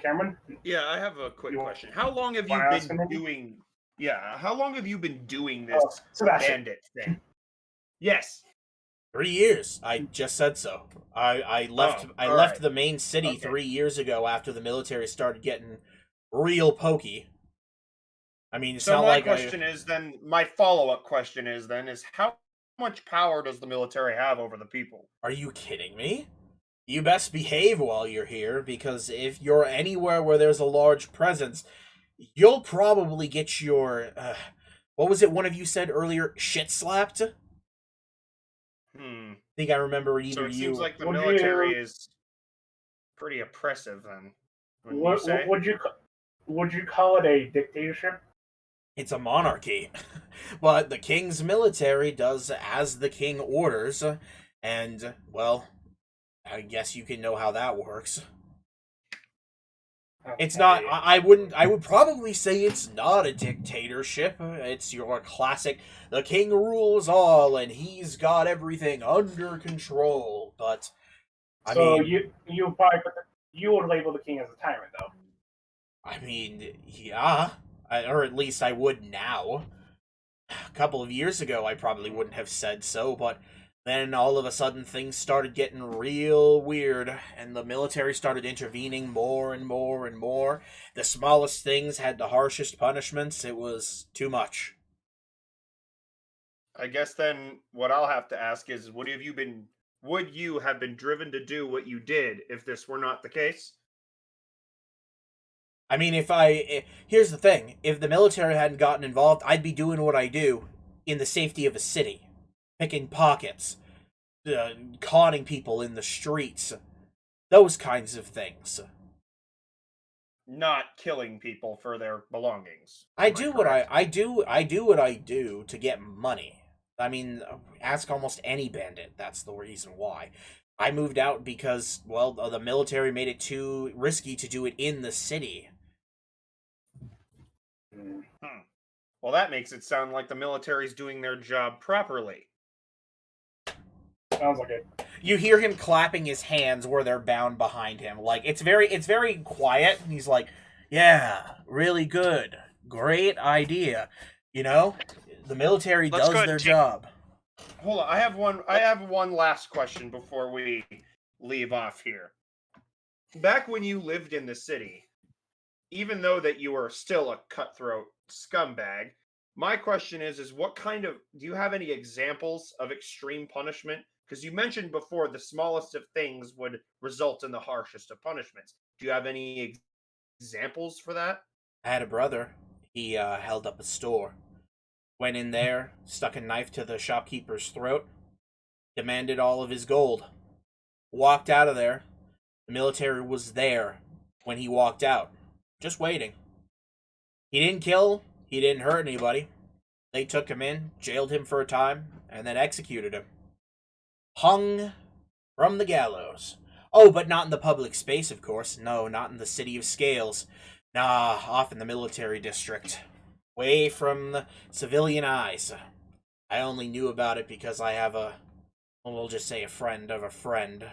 Cameron? Yeah, I have a quick question. How long have you Wanna ask been him? doing? Yeah, how long have you been doing this Sebastian. bandit thing? Yes. 3 years. I just said so. I left. Oh, I all left right. the main city Okay. 3 years ago after the military started getting real pokey. I mean, it's So not my like question is then. My follow-up question is how much power does the military have over the people? Are you kidding me? You best behave while you're here, because if you're anywhere where there's a large presence, you'll probably get your what was it one of you said earlier? Shit slapped? I think I remember either So it you. seems like the Would military you- is pretty oppressive then. Would you call it a dictatorship? It's a monarchy. But the king's military does as the king orders, and, well, I guess you can know how that works. It's not, I would probably say it's not a dictatorship. It's your classic, the king rules all and he's got everything under control. But, I So mean, you would label the king as a tyrant, though. I mean, yeah, or at least I would now. A couple of years ago, I probably wouldn't have said so, but then all of a sudden things started getting real weird, and the military started intervening more and more and more. The smallest things had the harshest punishments. It was too much. I guess then what I'll have to ask is would you have been driven to do what you did if this were not the case? I mean, here's the thing. If the military hadn't gotten involved, I'd be doing what I do in the safety of a city. Picking pockets. Conning people in the streets. Those kinds of things. Not killing people for their belongings. I Am do what correct? I do what I do to get money. I mean, ask almost any bandit. That's the reason why. I moved out because, well, the military made it too risky to do it in the city. Well, that makes it sound like the military's doing their job properly. Sounds like it. You hear him clapping his hands where they're bound behind him. Like, it's very quiet. And he's like, yeah, really good. Great idea. You know, the military Let's go does ahead their and take- job. Hold on, I have one last question before we leave off here. Back when you lived in the city, even though that you were still a cutthroat scumbag, my question is what kind of do you have any examples of extreme punishment? Because you mentioned before the smallest of things would result in the harshest of punishments. Do you have any examples for that? I had a brother. He held up a store. Went in there, stuck a knife to the shopkeeper's throat, demanded all of his gold. Walked out of there. The military was there when he walked out, just waiting. He didn't kill, he didn't hurt anybody. They took him in, jailed him for a time, and then executed him. Hung from the gallows. Oh, but not in the public space, of course. No, not in the city of Scales. Nah, off in the military district. Way from the civilian eyes. I only knew about it because I have a, well, we'll just say a friend of a friend.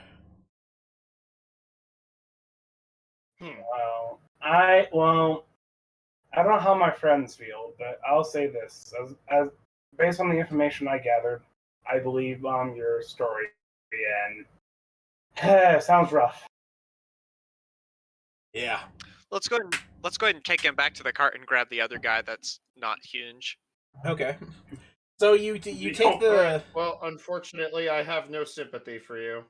Well, I don't know how my friends feel, but I'll say this: as based on the information I gathered, I believe your story, and sounds rough. Yeah. Let's go ahead and take him back to the cart and grab the other guy that's not huge. Okay. So you take the Well, unfortunately, I have no sympathy for you.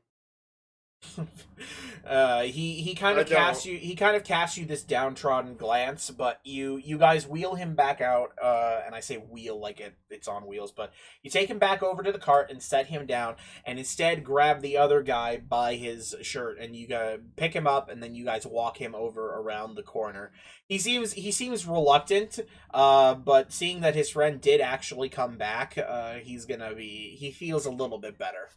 he kind of casts you this downtrodden glance, but you guys wheel him back out, and I say wheel like it's on wheels, but you take him back over to the cart and set him down, and instead grab the other guy by his shirt, and you pick him up, and then you guys walk him over around the corner. He seems reluctant, but seeing that his friend did actually come back, he feels a little bit better.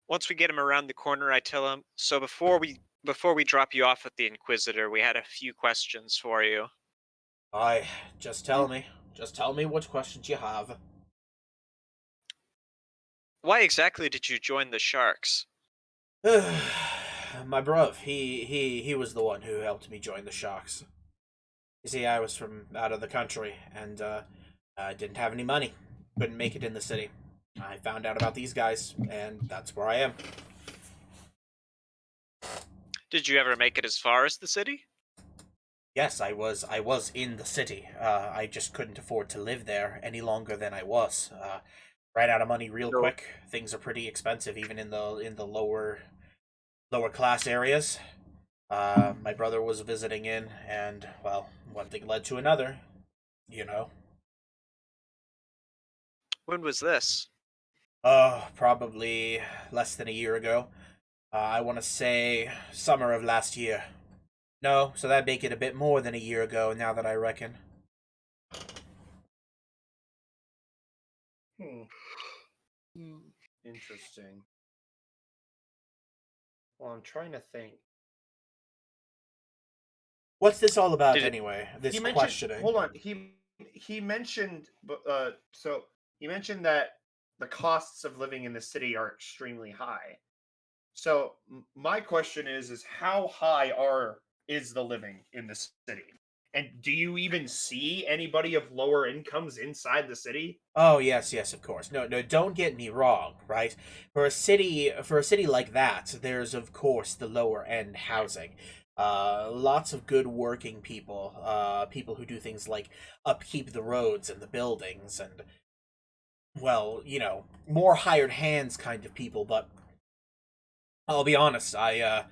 Once we get him around the corner, I tell him, so before we drop you off at the Inquisitor, we had a few questions for you. Just tell me what questions you have. Why exactly did you join the Sharks? My bruv, he was the one who helped me join the Sharks. You see, I was from out of the country, and I didn't have any money. Couldn't make it in the city. I found out about these guys, and that's where I am. Did you ever make it as far as the city? Yes, I was in the city. I just couldn't afford to live there any longer than I was. Ran out of money real quick. Things are pretty expensive, even in the lower class areas. My brother was visiting in, and well, one thing led to another. You know. When was this? Probably less than a year ago. I want to say summer of last year. No, so that'd make it a bit more than a year ago, now that I reckon. Interesting. Well, I'm trying to think. What's this all about anyway? This He mentioned, questioning. hold on. He mentioned so he mentioned that the costs of living in the city are extremely high. So my question is how high is the living in the city? And do you even see anybody of lower incomes inside the city? Oh yes, of course. No, don't get me wrong, right? For a city like that, there's of course the lower end housing. Lots of good working people, people who do things like upkeep the roads and the buildings, and well, more hired hands kind of people. But I'll be honest, I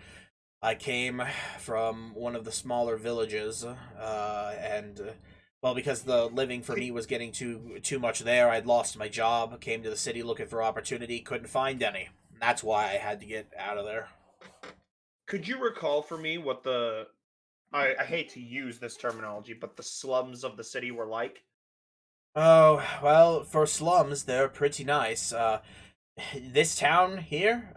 came from one of the smaller villages, and well, because the living for me was getting too much there, I'd lost my job, came to the city looking for opportunity, couldn't find any. That's why I had to get out of there. Could you recall for me what I hate to use this terminology, but the slums of the city were like? Oh, well, for slums, they're pretty nice. This town here,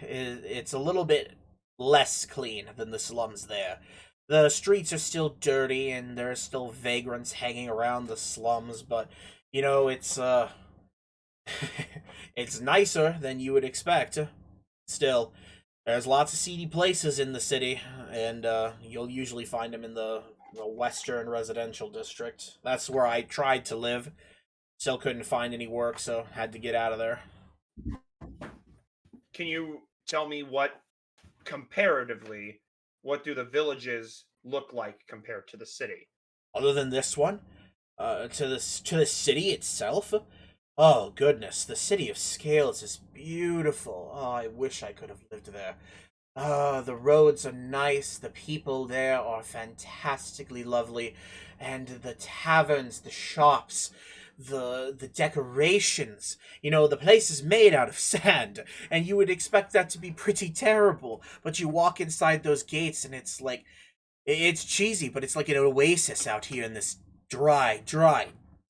it's a little bit less clean than the slums there. The streets are still dirty, and there's still vagrants hanging around the slums, but, it's, it's nicer than you would expect. Still, there's lots of seedy places in the city, and you'll usually find them in the western residential district. That's where I tried to live. Still couldn't find any work, so had to get out of there. Can you tell me comparatively, what do the villages look like compared to the city? Other than this one, to the city itself, Oh, goodness, the City of Scales is beautiful. Oh, I wish I could have lived there. The roads are nice, the people there are fantastically lovely, and the taverns, the shops, the decorations. You know, the place is made out of sand, and you would expect that to be pretty terrible, but you walk inside those gates and it's like it's cheesy, but it's like an oasis out here in this dry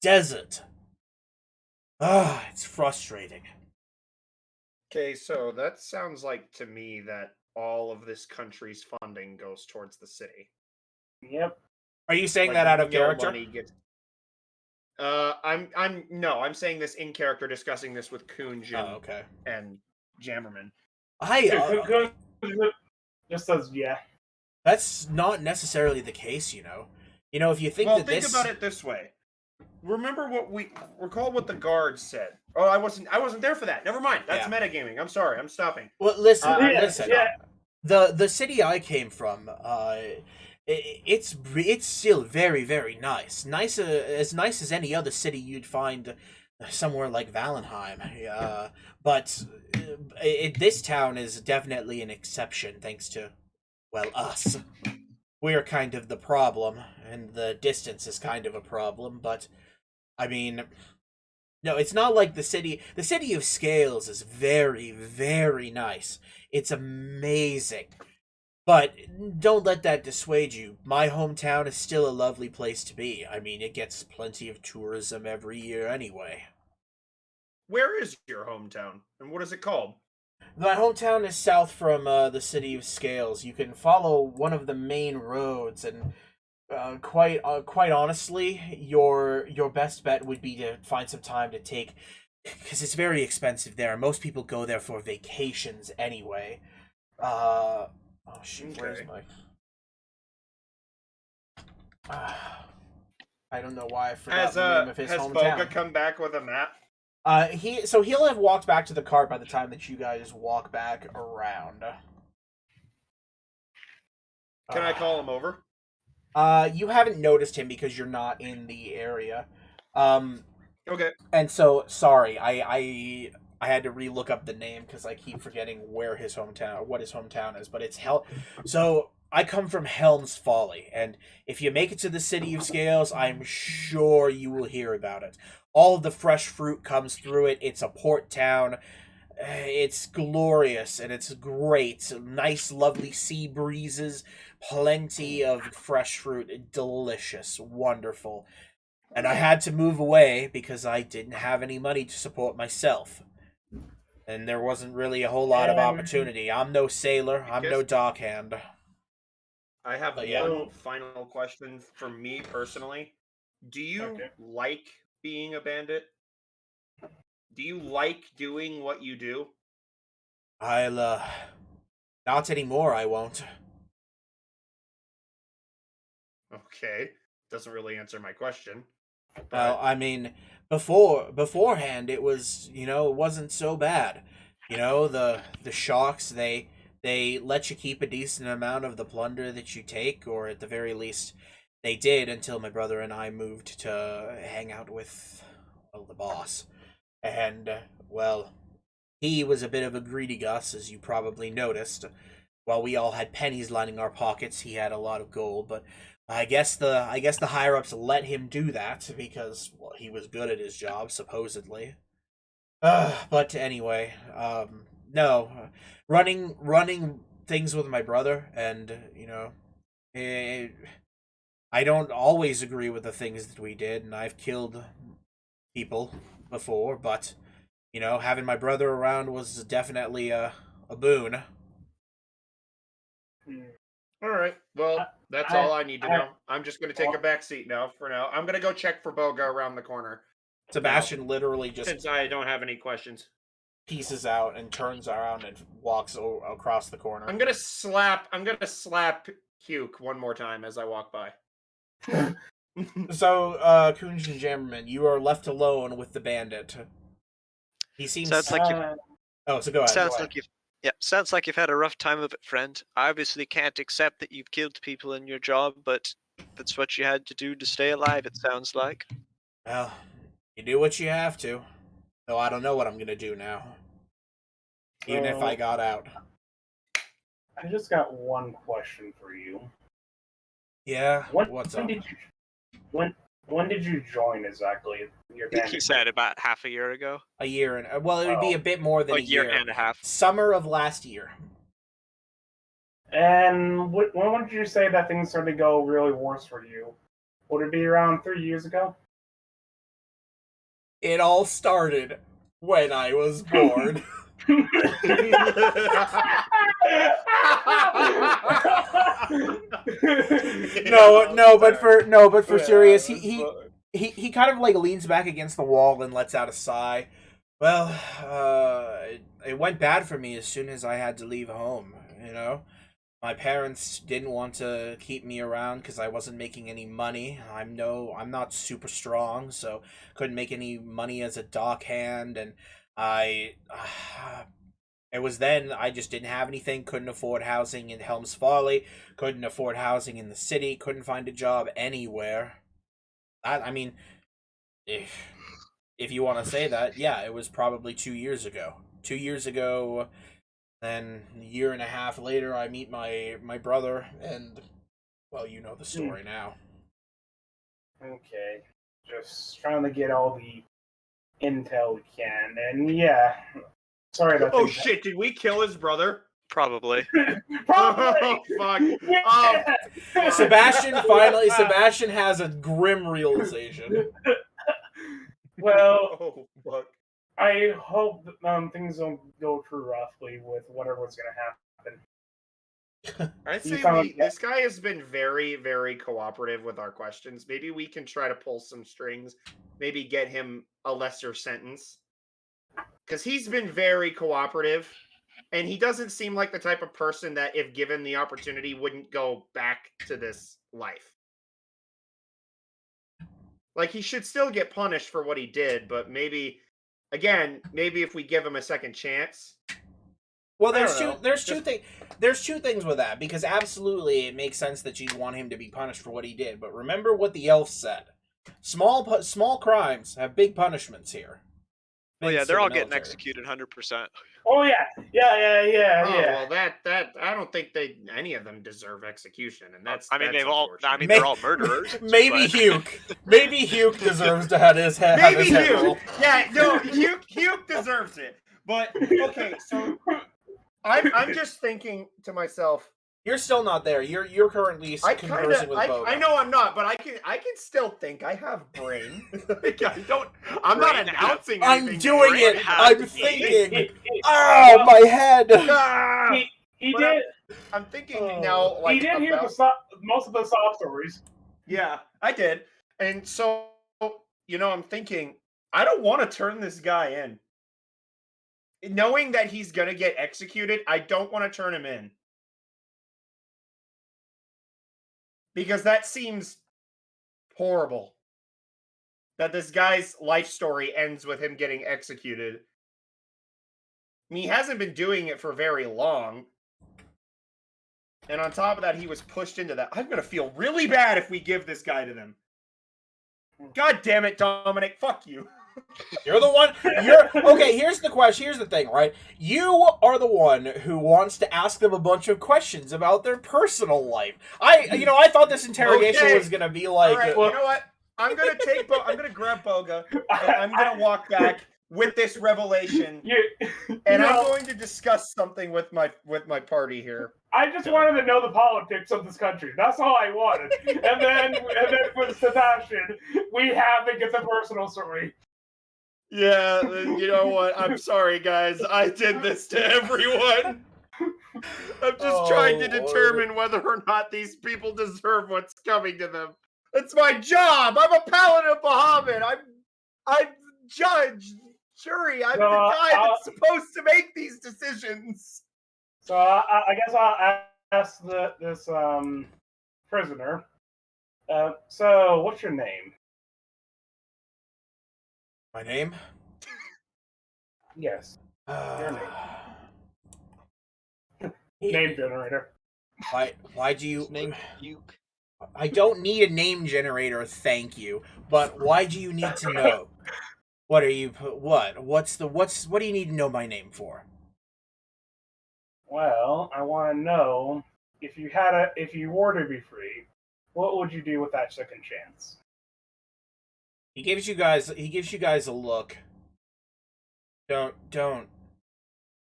desert. Ah, it's frustrating. Okay, so that sounds like to me that all of this country's funding goes towards the city. Yep. Are you saying Like, that out of no character? money gets. I'm saying this in character, discussing this with Kunjin Oh, okay. and Jammerman. Just says yeah. That's not necessarily the case, you know. You know, if you think Well, that think this about it this way. Remember recall what the guards said. Oh, I wasn't there for that. Never mind. That's Yeah. metagaming. I'm sorry. I'm stopping. Well, listen, Yeah, listen. yeah. The city I came from, it's still very very nice. As nice as any other city you'd find somewhere like Valenheim. But this town is definitely an exception, thanks to well us. We're kind of the problem, and the distance is kind of a problem. But I mean, no, it's not like the city. The City of Scales is very, very nice. It's amazing. But don't let that dissuade you. My hometown is still a lovely place to be. I mean, it gets plenty of tourism every year anyway. Where is your hometown, and what is it called? My hometown is south from the City of Scales. You can follow one of the main roads, and quite honestly, your best bet would be to find some time to take, because it's very expensive there. Most people go there for vacations anyway. Oh shoot, where's Okay. my? I don't know why I forgot Has the name of his has hometown. Boga come back with a map? He'll have walked back to the cart by the time that you guys walk back around. Can I call him over? You haven't noticed him because you're not in the area. Okay. And so sorry, I had to relook up the name because I keep forgetting where his hometown, what his hometown is. But it's So I come from Helm's Folly, and if you make it to the City of Scales, I'm sure you will hear about it. All of the fresh fruit comes through it. It's a port town. It's glorious and it's great. Nice, lovely sea breezes, plenty of fresh fruit, delicious, wonderful. And I had to move away because I didn't have any money to support myself. And there wasn't really a whole lot of opportunity. I'm no sailor, I'm no dockhand. I have But yeah. one final question for me personally. Do you Okay. like being a bandit? Do you like doing what you do? I'll, not anymore, I won't. Okay. Doesn't really answer my question. Well, I mean, beforehand, it was, you know, it wasn't so bad. You know, the sharks, they let you keep a decent amount of the plunder that you take, or at the very least, they did until my brother and I moved to hang out with, well, the boss. And, well, he was a bit of a greedy Gus, as you probably noticed. While we all had pennies lining our pockets, he had a lot of gold, but I guess the higher ups let him do that because well, he was good at his job, supposedly. But anyway, no, running things with my brother, and you know, I don't always agree with the things that we did, and I've killed people before, but you know, having my brother around was definitely a boon. All right. Well, that's all I need to know. I'm just going to take a back seat now for now. I'm going to go check for Boga around the corner Sebastian literally just since I don't have any questions. pieces out and turns around and walks across the corner. I'm going to slap Huke one more time as I walk by. So, Kunjin Jammerman, you are left alone with the bandit. He seems. Sounds like you. Oh, so go ahead. Sounds go ahead. like you've. Yeah, sounds like you've had a rough time of it, friend. I obviously can't accept that you've killed people in your job, but that's what you had to do to stay alive. It sounds like. Well, you do what you have to. So I don't know what I'm gonna do now. Even if I got out. I just got one question for you. Yeah. When, What's when up? did you when did you join exactly your I think band? he said about half a year ago. A year and well, it would be a bit more than A year and a half. Summer of last year. And when would you say that things started to go really worse for you? Would it be around 3 years ago? It all started when I was born. but for serious, he kind of like leans back against the wall and lets out a sigh. Well, it went bad for me as soon as I had to leave home. You know, my parents didn't want to keep me around because I wasn't making any money. I'm not super strong, so couldn't make any money as a dock hand, and it was then I just didn't have anything, couldn't afford housing in Helms Folly, couldn't afford housing in the city, couldn't find a job anywhere. I mean, if you want to say that, yeah, it was probably 2 years ago. 2 years ago, then a year and a half later, I meet my brother, and, well, you know the story now. Okay. Just trying to get all the intel we can, and yeah. Sorry about Oh shit, did we kill his brother? Probably. Probably. Oh fuck. Yeah. Sebastian has a grim realization. Well, Oh fuck. I hope things don't go too roughly with whatever's going to happen. I'd You say sound like- this guy has been very, very cooperative with our questions. Maybe we can try to pull some strings. Maybe get him a lesser sentence. Because he's been very cooperative. And he doesn't seem like the type of person that, if given the opportunity, wouldn't go back to this life. Like, he should still get punished for what he did, but maybe if we give him a second chance. Well, I there's don't two know. there's two things with that, because absolutely it makes sense that you'd want him to be punished for what he did. But remember what the elf said: small crimes have big punishments here. Well, Thanks yeah, to they're the all getting military. executed 100%. Oh, yeah. Yeah. Well, that I don't think any of them deserve execution, and that's. I mean, that's unfortunate. they're all murderers. Maybe but- Hugh. Maybe Hugh deserves to have his head. Maybe have his head Hugh. rolled. Yeah, no, Hugh deserves it. But okay, so I'm just thinking to myself. You're still not there. You're currently conversing with Boga. I know I'm not, but I can still think. I have brain. Like, I'm not Brain announcing I'm anything. doing Brain it. has I'm to be. thinking. Oh, my head. Ah! He But did. I'm thinking now. Like, He did hear most of the sob stories. Yeah, I did. And so, I'm thinking, I don't want to turn this guy in. Knowing that he's going to get executed, I don't want to turn him in. Because that seems horrible. That this guy's life story ends with him getting executed. I mean, he hasn't been doing it for very long. And on top of that, he was pushed into that. I'm going to feel really bad if we give this guy to them. God damn it, Dominic. Fuck you. You're the one. Okay. Here's the question. Here's the thing, right? You are the one who wants to ask them a bunch of questions about their personal life. I thought this interrogation Okay. was gonna be like. All right, you know what? I'm gonna I'm gonna grab Boga, and I'm gonna walk back with this revelation, and I'm going to discuss something with my party here. I just wanted to know the politics of this country. That's all I wanted. and then with Sebastian, we have to get the personal story. Yeah, you know what? I'm sorry, guys. I did this to everyone. I'm just trying to determine whether or not these people deserve what's coming to them. It's my job. I'm a paladin of Bahamut. I'm judge, jury. I'm the guy that's supposed to make these decisions. So I guess I'll ask this prisoner. So what's your name? My name? Yes. Your Name Name generator. Why do you? Name Duke. I don't need a name generator, thank you. But why do you need to know? What are you? What? What do you need to know my name for? Well, I want to know if you were to be free, what would you do with that second chance? He gives you guys a look. Don't.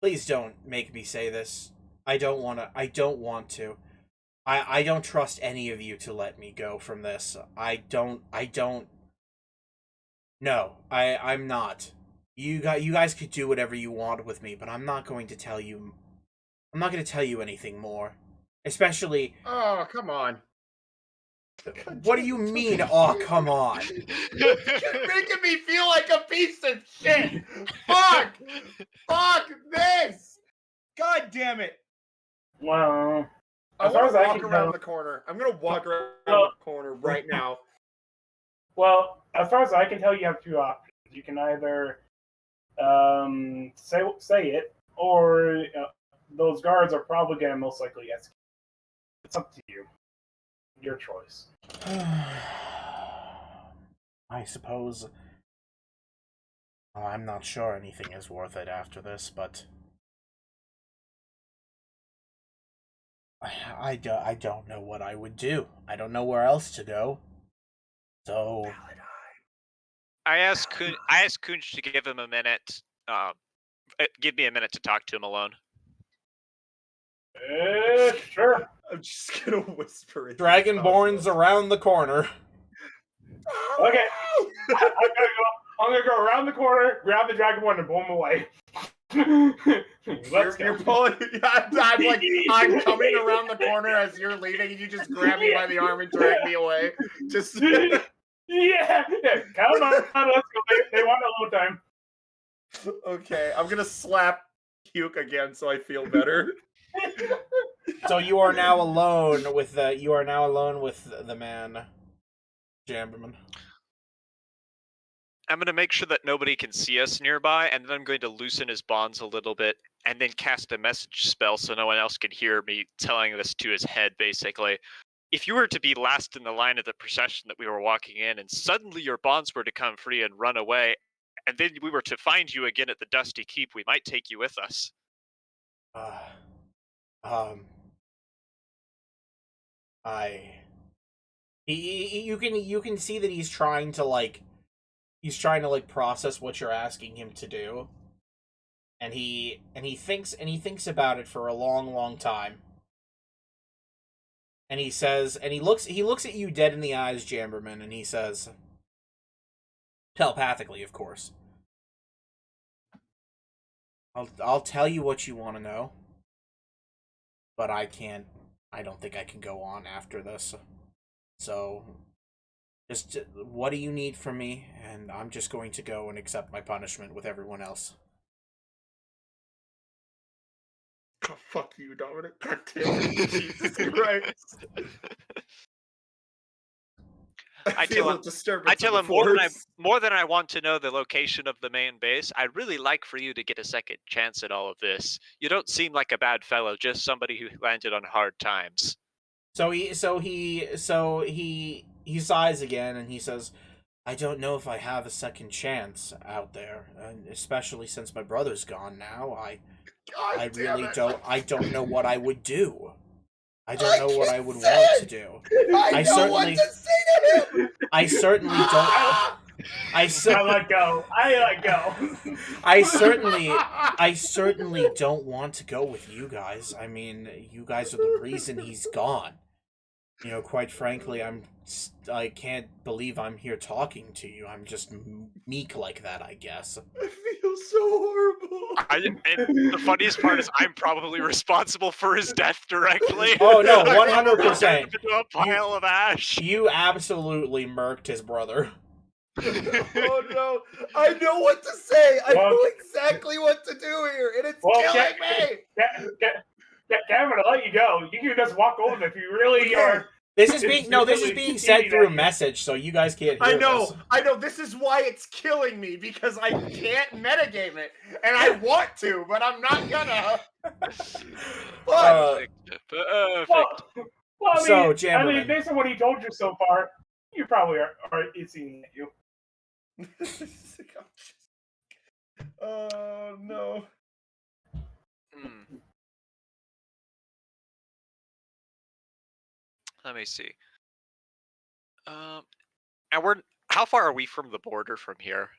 Please don't make me say this. I don't want to. I don't trust any of you to let me go from this. I don't. No, I'm not. You guys could do whatever you want with me, but I'm not going to tell you. I'm not going to tell you anything more. Especially. Oh, come on. What do you mean? Oh, come on. You're making me feel like a piece of shit. Fuck this. God damn it. Well, I as far want as to I walk can around tell, the corner. I'm gonna walk around Well- the corner right now. well, as far as I can tell, you have two options. You can either say it, or those guards are probably going to most likely escape. It's up to you. Your choice. I suppose. Well, I'm not sure anything is worth it after this, but I don't know what I would do. I don't know where else to go. So I asked Kunj to give him a minute. Give me a minute to talk to him alone. Sure. I'm just gonna whisper it. Dragonborn's around the corner. Okay. I'm gonna go around the corner, grab the dragonborn, and pull him away. Let's You're go. pulling. I'm coming around the corner as you're leaving, and you just grab me by the arm and drag me away. Just. Yeah. Come on, let's go. They want a little time. Okay, I'm gonna slap Puke again so I feel better. So you are now alone with the man, Jamberman. I'm going to make sure that nobody can see us nearby, and then I'm going to loosen his bonds a little bit, and then cast a message spell so no one else can hear me telling this to his head, basically. If you were to be last in the line of the procession that we were walking in, and suddenly your bonds were to come free and run away, and then we were to find you again at the Dusty Keep, we might take you with us. You can see that he's trying to process what you're asking him to do, and he thinks about it for a long time, and he says, and he looks at you dead in the eyes, Jamberman, and he says, telepathically, of course, I'll tell you what you want to know, but I don't think I can go on after this. So, just what do you need from me? And I'm just going to go and accept my punishment with everyone else. Oh, fuck you, Dominic. God damn it. Jesus Christ. I tell feel a disturbance. I tell in him the more than I want to know the location of the main base. I'd really like for you to get a second chance at all of this. You don't seem like a bad fellow, just somebody who landed on hard times. So he sighs again and he says, I don't know if I have a second chance out there, and especially since my brother's gone now. I really don't know what I would do. I don't know what I would want to do. I know what to say to him. I certainly don't. I let go. I certainly don't want to go with you guys. I mean, you guys are the reason he's gone. You know, quite frankly, I can't believe I'm here talking to you. I'm just meek like that, I guess. I feel so horrible. And the funniest part is I'm probably responsible for his death directly. Oh no, 100%. Into a pile of ash. You absolutely murked his brother. Oh no, I know what to say. I know exactly what to do here, and it's killing me. Cameron, I'll let you go. You can just walk over if you really are. This is being said through a message, so you guys can't hear this. I know. This is why it's killing me, because I can't metagame it, and I want to, but I'm not gonna. Perfect. Well, So, Jamberman. based on what he told you so far, you probably are seeing at you. Oh no. Hmm. Let me see. And how far are we from the border from here?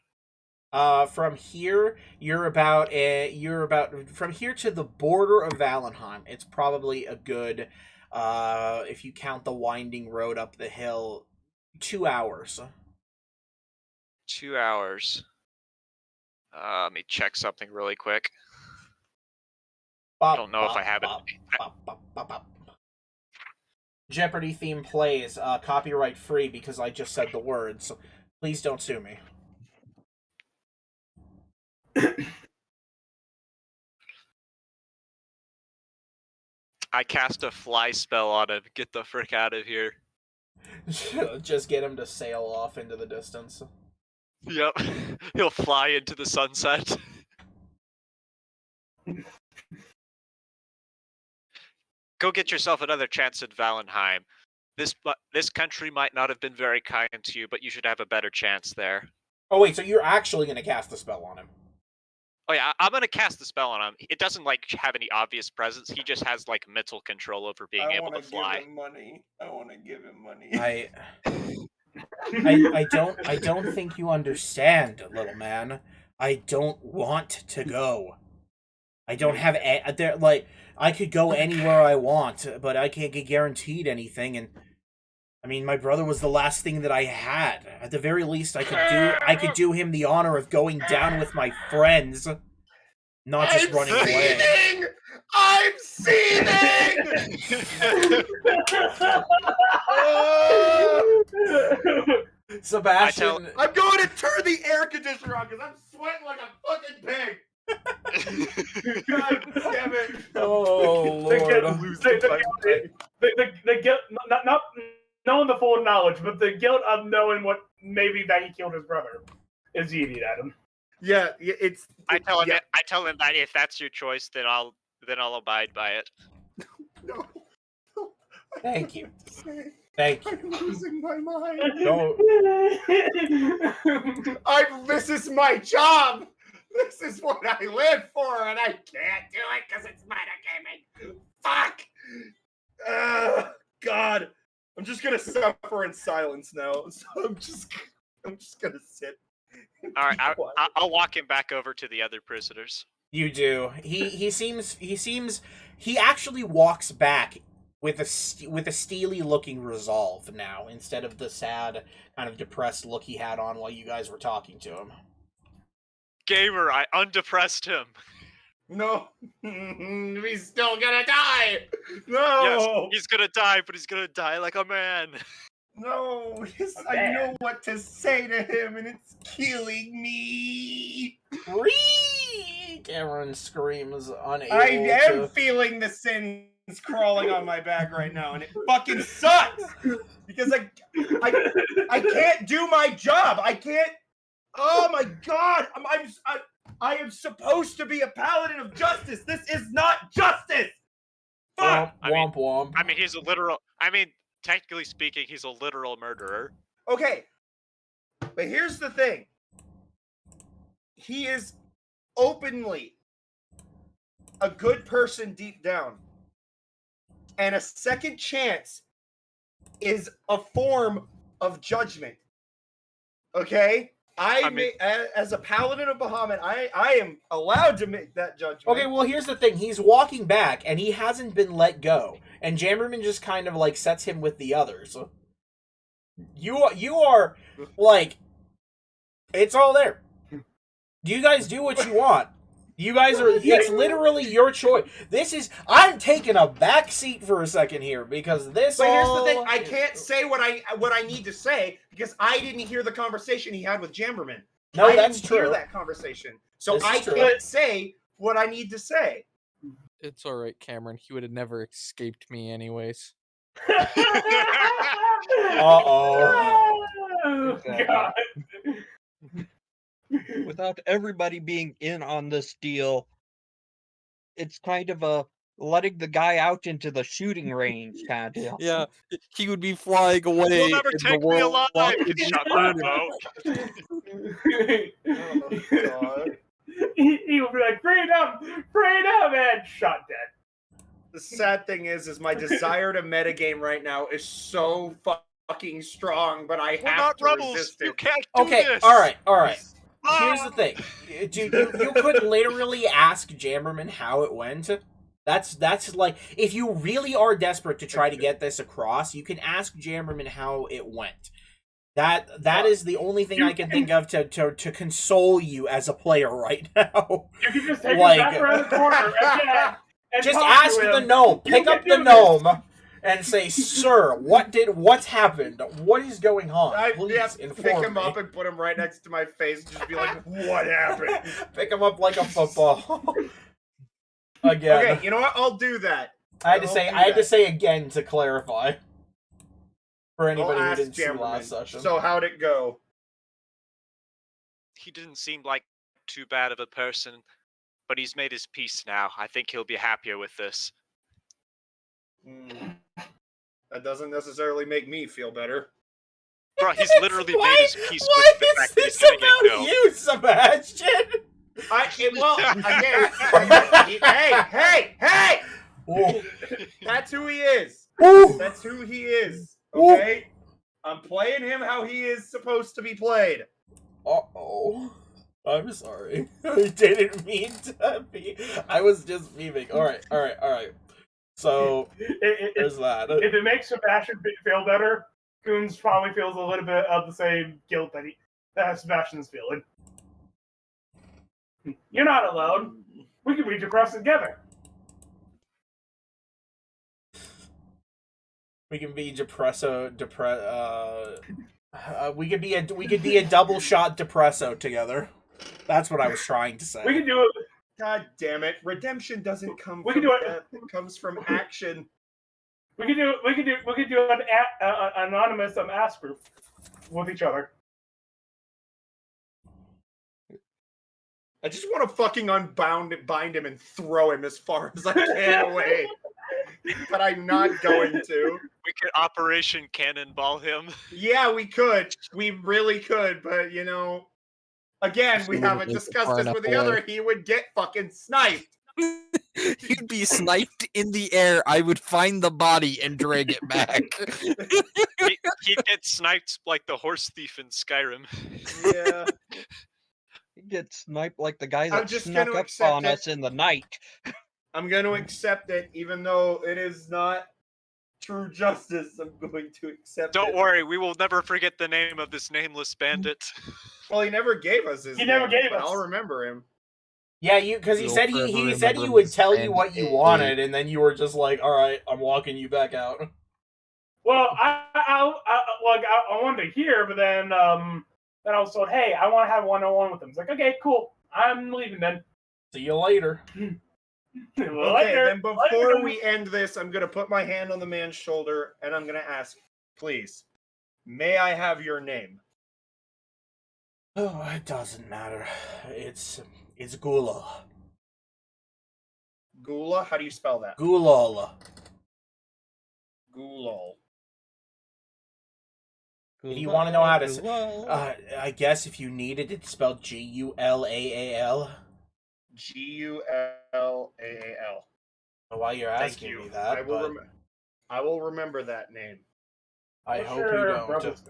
From here, you're about from here to the border of Valenheim. It's probably a good, if you count the winding road up the hill, 2 hours. 2 hours. Let me check something really quick. I don't know if I have it. Jeopardy theme plays, copyright free because I just said the words. So please don't sue me. I cast a fly spell on him. Get the frick out of here. Just get him to sail off into the distance. Yep. He'll fly into the sunset. Go get yourself another chance at Valenheim. This country might not have been very kind to you, but you should have a better chance there. Oh wait, so you're actually gonna cast the spell on him? Oh yeah, I'm gonna cast the spell on him. It doesn't like have any obvious presence. He just has like mental control over being able to fly. Give him money. I want to give him money. I don't think you understand, little man. I don't want to go. I don't have I could go anywhere I want, but I can't get guaranteed anything. And I mean, my brother was the last thing that I had. At the very least, I could do him the honor of going down with my friends, not just running away. I'm seething! Sebastian, I'm going to turn the air conditioner on because I'm sweating like a fucking pig. God damn it! oh Lord, The guilt, not knowing the full knowledge, but the guilt of knowing what maybe that he killed his brother is eating at him. Yeah, I tell him that if that's your choice, then I'll abide by it. No. Thank you. Thank you. I'm losing my mind. Don't. This is my job. This is what I live for, and I can't do it because it's metagaming. Fuck. God. I'm just gonna suffer in silence now. So I'm just gonna sit. All right, I'll walk him back over to the other prisoners. You do. He actually walks back with a steely looking resolve now, instead of the sad kind of depressed look he had on while you guys were talking to him. Gamer, I undepressed him. No, he's still gonna die. No, yes, he's gonna die, but he's gonna die like a man. No, I know what to say to him, and it's killing me. Cameron screams, unable I am to... feeling the sins crawling on my back right now, and it fucking sucks because I can't do my job. I can't. Oh my god! I am supposed to be a paladin of justice. This is not justice. Fuck. Womp womp. I mean, he's a literal. I mean, technically speaking, he's a literal murderer. Okay, but here's the thing. He is openly a good person deep down, and a second chance is a form of judgment. Okay. As a paladin of Bahamut, I am allowed to make that judgment. Okay, well, here's the thing. He's walking back, and he hasn't been let go. And Jammerman just kind of, like, sets him with the others. You are, like, it's all there. You guys do what you want. You guys are, it's literally your choice. I'm taking a back seat for a second here, because this But here's the thing, I can't say what I need to say, because I didn't hear the conversation he had with Jamberman. No, I that's didn't true. hear that conversation. So This is I true. can't say what I need to say. It's alright, Cameron. He would have never escaped me anyways. Uh-oh. God. Without everybody being in on this deal, it's kind of a letting the guy out into the shooting range kind of deal. Yeah, he would be flying away. You'll never and the take me world alive. would be Shut burning. up, Oh, God. he will be like, freedom, and shot dead. The sad thing is my desire to metagame right now is so fucking strong, but I We're have not to rebels. resist You it. can't do Okay, this. all right. Here's Ah! the thing. You could literally ask Jammerman how it went. That's like, if you really are desperate to try to get this across, you can ask Jammerman how it went. That is the only thing I can think of to console you as a player right now. You can just take Like- him back around the corner again and Just talk ask to the him. gnome. You Pick can up the do this. gnome and say, "Sir, what's happened? What is going on? I Please have to inform pick him me." up and put him right next to my face and just be like, what happened? Pick him up like a football. Again, Okay, you know what? I'll do that. I had to I'll say do I had to that. say again to clarify for I'll anybody who ask didn't see last Jammerman. session. So how'd it go? He didn't seem like too bad of a person, but he's made his peace now. I think he'll be happier with this. That doesn't necessarily make me feel better. Bro, he's literally Why- made his peace why with the is fact that he's this gonna get about killed. you, Sebastian? Hey! Oh. That's who he is. Ooh. That's who he is. Ooh. Okay? I'm playing him how he is supposed to be played. Uh-oh. I'm sorry. I didn't mean to be. I was just memeing. Alright. So, there's that. If it makes Sebastian feel better, Coons probably feels a little bit of the same guilt that Sebastian's feeling. You're not alone. We can reach across together. We can be we could be a double shot depresso together. That's what I was trying to say. We can do it. God damn it. Redemption doesn't come We from can do it. death. It comes from action. We can do an anonymous ask group with each other. I just want to fucking bind him and throw him as far as I can away. But I'm not going to. We could Operation Cannonball him. Yeah, we could. We really could, but you know, again, Just we wouldn't haven't make it discussed far this enough with the away. other. He would get fucking sniped. You'd be sniped in the air. I would find the body and drag it back. He'd get sniped like the horse thief in Skyrim. Yeah. You get sniped like the guy I'm that just snuck gonna up accept on it. us in the night. I'm going to accept it, even though it is not true justice. I'm going to accept it. Don't worry, we will never forget the name of this nameless bandit. Well, he never gave us his He never name, gave but us. I'll remember him. Yeah, because he You'll said forever he said he remember would Miss tell you what you Bandit. wanted, and then you were just like, "All right, I'm walking you back out." Well, I wanted to hear, but then I was told, hey, I want to have one-on-one with him. It's like, okay, cool. I'm leaving then. See you later. Okay, then before we end this, I'm going to put my hand on the man's shoulder, and I'm going to ask, please, may I have your name? Oh, it doesn't matter. It's Gulal. Gula? How do you spell that? Gulal. Gulal. If you want to know how to, Gulal. I guess if you needed it, it's spelled Gulaal. Gulaal. While you're Thank asking you. me that, I will remember that name. I hope you don't. Brothers.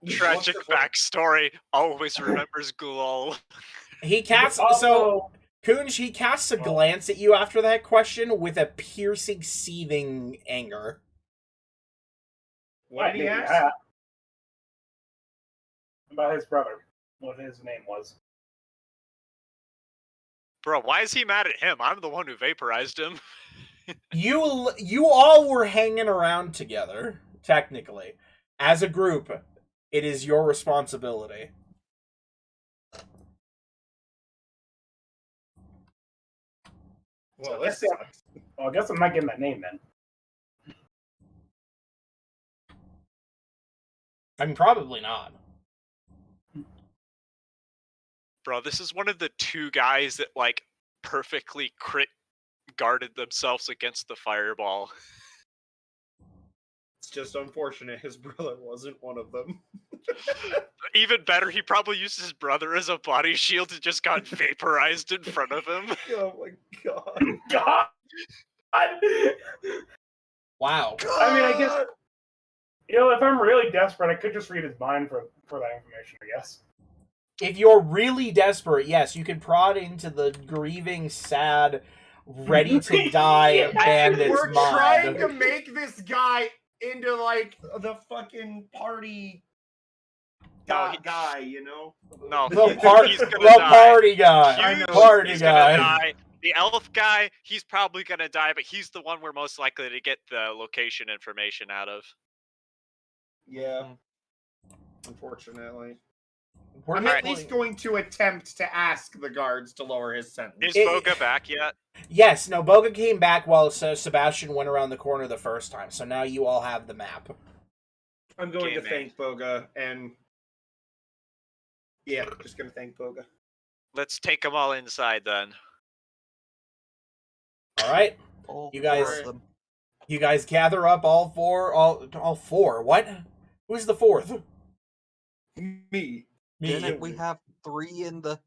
Tragic backstory. Always remembers Gulal. He casts Also, Kunj, he casts a glance at you after that question with a piercing, seething anger. What did he maybe ask? that. About his brother, what his name was. Bro, why is he mad at him? I'm the one who vaporized him. You all were hanging around together, technically. As a group, it is your responsibility. Well, this sucks. Well, I guess I'm not getting that name then. I mean, probably not. Bro, this is one of the two guys that, like, perfectly guarded themselves against the fireball. It's just unfortunate his brother wasn't one of them. Even better, he probably used his brother as a body shield and just got vaporized in front of him. Oh my god. God. Wow. I mean, I guess if I'm really desperate, I could just read his mind for that information. I guess. If you're really desperate, yes, you can prod into the grieving, sad, ready to die Yeah, bandit's We're trying mind. to make this guy into like the fucking party No, guy, you know? No, The, he's gonna the die. party guy. I know. Party He's guy. gonna die. The elf guy, he's probably gonna die, but he's the one we're most likely to get the location information out of. Yeah. Unfortunately. We're I'm not- at least going to attempt to ask the guards to lower his sentence. Is Boga back yet? Yes, no, Boga came back while Sebastian went around the corner the first time, so now you all have the map. I'm going to Okay, thank Boga and yeah, just gonna thank Boga. Let's take them all inside then. Alright? All You guys- four of them. You guys gather up all four. What? Who's the fourth? Me. Didn't we have 3 in the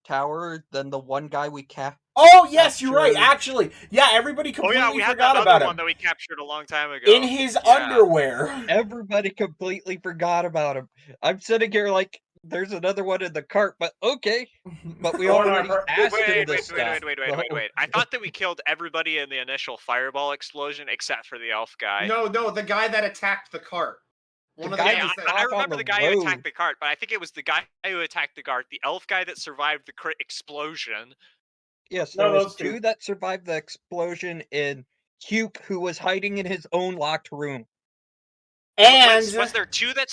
tower? Then the one guy we Oh, yes, you're right, Captured. actually. Yeah, everybody Oh completely yeah, we had forgot that about other him. one that we captured a long time ago. In his Yeah. underwear. Everybody completely forgot about him. I'm sitting here like, there's another one in the cart, but okay. But we Oh, no, already I've asked him Wait, this stuff. wait. I thought that we killed everybody in the initial fireball explosion except for the elf guy. No, the guy that attacked the cart. The One of guy the Yeah, guys that- that I off on remember the the guy who road. attacked the cart, but I think it was the guy who attacked the cart, the elf guy that survived the crit explosion. Yes, No, there was those two. 2 that survived the explosion in Hugh, who was hiding in his own locked room. And Was there two that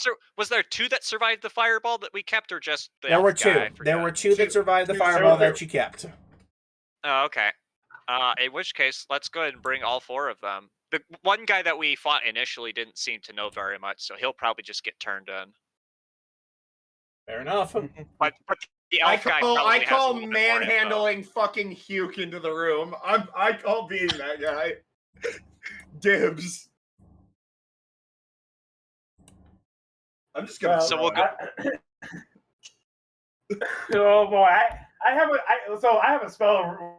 survived the fireball that we kept, or just the there elf were guy? I two. forgot. There were two that Two. survived the Two. fireball There were that you kept. Oh, okay. In which case, let's go ahead and bring all 4 of them. The one guy that we fought initially didn't seem to know very much, so he'll probably just get turned in. Fair enough. But the I elf guy call probably has a little bit more info. manhandling fucking Hugh into the room. I call being that guy. Dibs. I'm just gonna. Well, So we'll go- Oh boy, I have a spell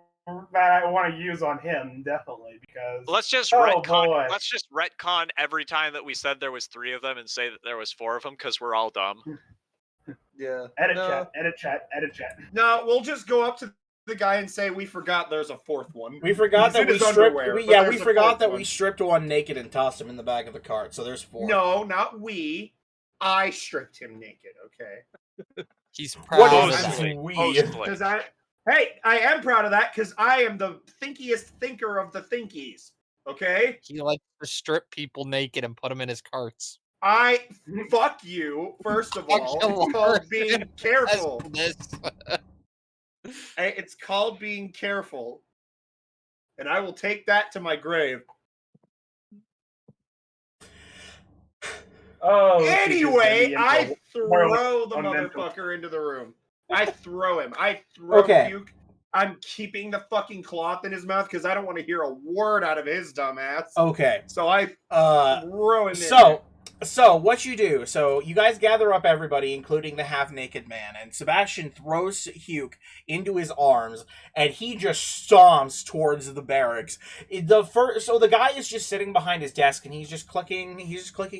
that I want to use on him definitely because Let's just Oh, retcon. boy. Let's just retcon every time that we said there was 3 of them and say that there was 4 of them because we're all dumb. Yeah. edit No. chat. No, we'll just go up to the guy and say we forgot there's a 4th one. We forgot He's that in we his stripped. underwear, We, but yeah, there's we a forgot fourth that one. we stripped one naked and tossed him in the back of the cart. So there's 4. No, not we. I stripped him naked. Okay. He's What proud of is that. Mostly. we? Mostly. Because hey, I am proud of that because I am the thinkiest thinker of the thinkies. Okay. He likes to strip people naked and put them in his carts. Fuck you. First of Fuck all, you, it's called being careful. This. It's called being careful, and I will take that to my grave. Oh. Anyway, I throw the on mental. motherfucker into the room. I throw him. I throw Okay. Duke. I'm keeping the fucking cloth in his mouth because I don't want to hear a word out of his dumb ass. Okay. So I throw him in. So what you do? So you guys gather up everybody, including the half-naked man, and Sebastian throws Hugh into his arms, and he just stomps towards the barracks. So the guy is just sitting behind his desk, and he's just clicking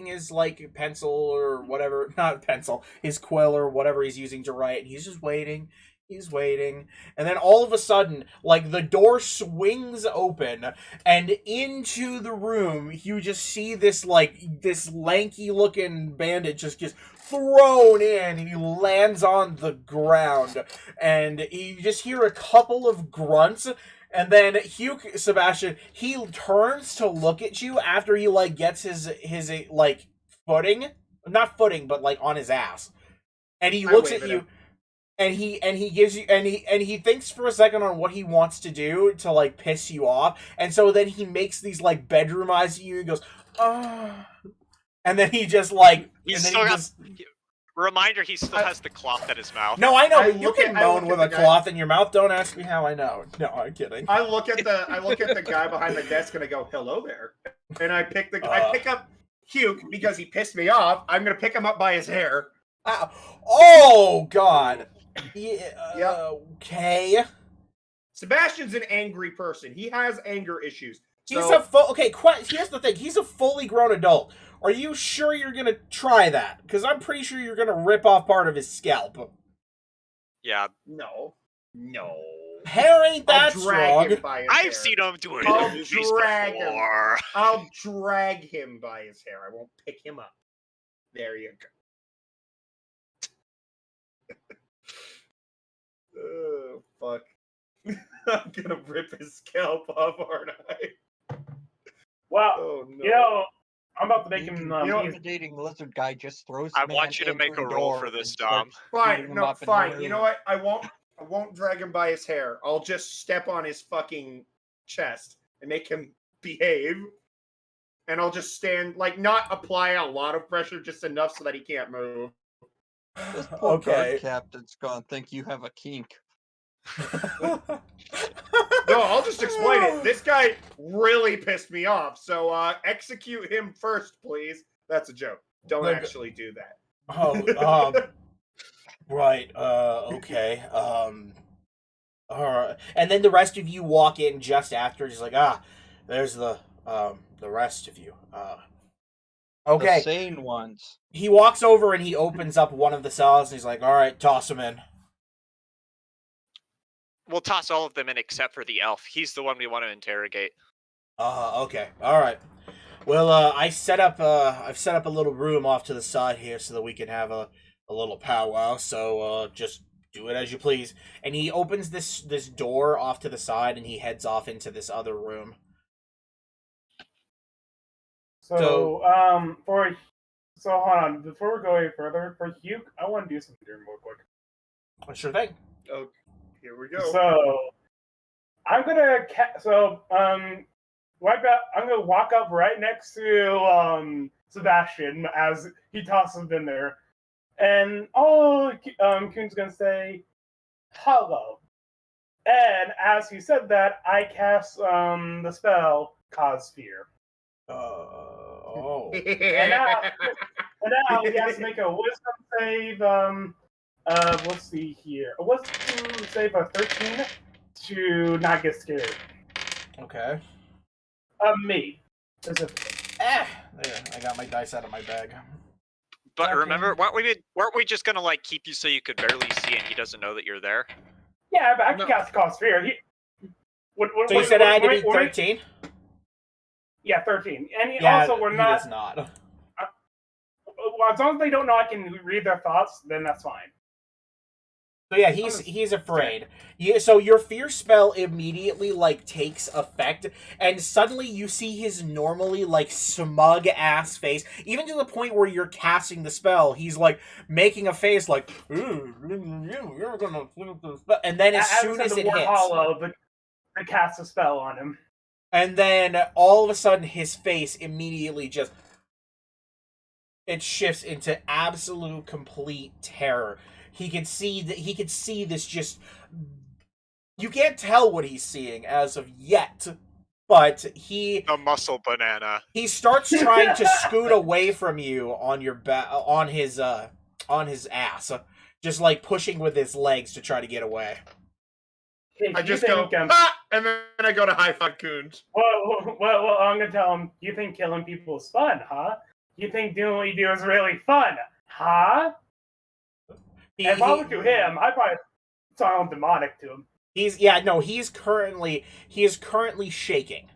his like pencil or whatever, not pencil, his quill or whatever he's using to write. He's just waiting. He's waiting, and then all of a sudden, like, the door swings open, and into the room, you just see this lanky-looking bandit just gets thrown in, and he lands on the ground, and you just hear a couple of grunts, and then Sebastian, he turns to look at you after he, like, gets his footing, not footing, but, like, on his ass, and he looks at you. And he gives you and he thinks for a second on what he wants to do to like piss you off, and so then he makes these like bedroom eyes at you and goes, oh, and then he just like Reminder: he still has the cloth at his mouth. no, I know, I but you look can at- I moan look with at a the guy- cloth in your mouth. Don't ask me how I know. No, I'm kidding. I look at the guy behind the desk and I go, "Hello there," and I pick Hugh, because he pissed me off, I'm gonna pick him up by his hair. Oh God. Yeah. Yep. Okay. Sebastian's an angry person. He has anger issues. He's So, okay. Here's the thing. He's a fully grown adult. Are you sure you're gonna try that? Because I'm pretty sure you're gonna rip off part of his scalp. Yeah, no. Hair ain't I'll that drag strong. him by his hair. I've seen him do it in I'll the movies drag him. before. I'll drag him by his hair. I won't pick him up. There you go. Oh, fuck. I'm gonna rip his scalp off, aren't I? Well, Oh, no. you know, I'm about to make him. The he's- intimidating lizard guy just throws. I the want man you to make into a the roll door for this, and Dom. starts Fine, beating him no, up in the fine. You room. know what? I won't drag him by his hair. I'll just step on his fucking chest and make him behave. And I'll just stand, like, not apply a lot of pressure, just enough so that he can't move. This poor Okay. guard captain's gonna think you have a kink. No, I'll just explain it. This guy really pissed me off. So execute him first, please. That's a joke. Don't Look- actually do that. Right. Okay. All right. And then the rest of you walk in just after. He's like, there's the rest of you. The Okay. sane ones. He walks over and he opens up one of the cells and he's like, all right, toss him in. We'll toss all of them in except for the elf. He's the one we want to interrogate. Okay. All right. Well, I've set up a little room off to the side here so that we can have a little powwow. So, just do it as you please. And he opens this door off to the side and he heads off into this other room. So hold on. Before we go any further, for Hugh, I want to do something real quick. Sure thing. Oh, here we go. So I'm gonna I'm gonna walk up right next to Sebastian as he tosses him in there, and Kuhn's gonna say hello. And as he said that, I cast the spell Cause Fear. Oh. And now he has to make a wisdom save. Let's see here. A wisdom save of 13 to not get scared. Okay. Of me, specifically. There, I got my dice out of my bag. But Okay. remember, weren't we just gonna like keep you so you could barely see and he doesn't know that you're there? Yeah, but I can No. cast Cause Fear. So you said I had to be 13? Yeah, 13. And Yeah, also, we're he not. does not. Well, as long as they don't know I can read their thoughts, then that's fine. So yeah, he's afraid. So your fear spell immediately like takes effect, and suddenly you see his normally like smug ass face, even to the point where you're casting the spell. He's like making a face like, "Ooh, you're gonna flip the spell," and then as soon as it hits, Hollow, the cast a spell on him. and then all of a sudden his face immediately just it shifts into absolute complete terror. He can see this just you can't tell what he's seeing as of yet, but The muscle banana. he starts trying to scoot away from you on your on his ass, just like pushing with his legs to try to get away. Hey, I you just go, think, and then I go to high five Coons. well, I'm gonna tell him. You think killing people is fun, huh? You think doing what you do is really fun, huh? He, And if I were to him, I'd probably sound demonic to him. he is currently shaking.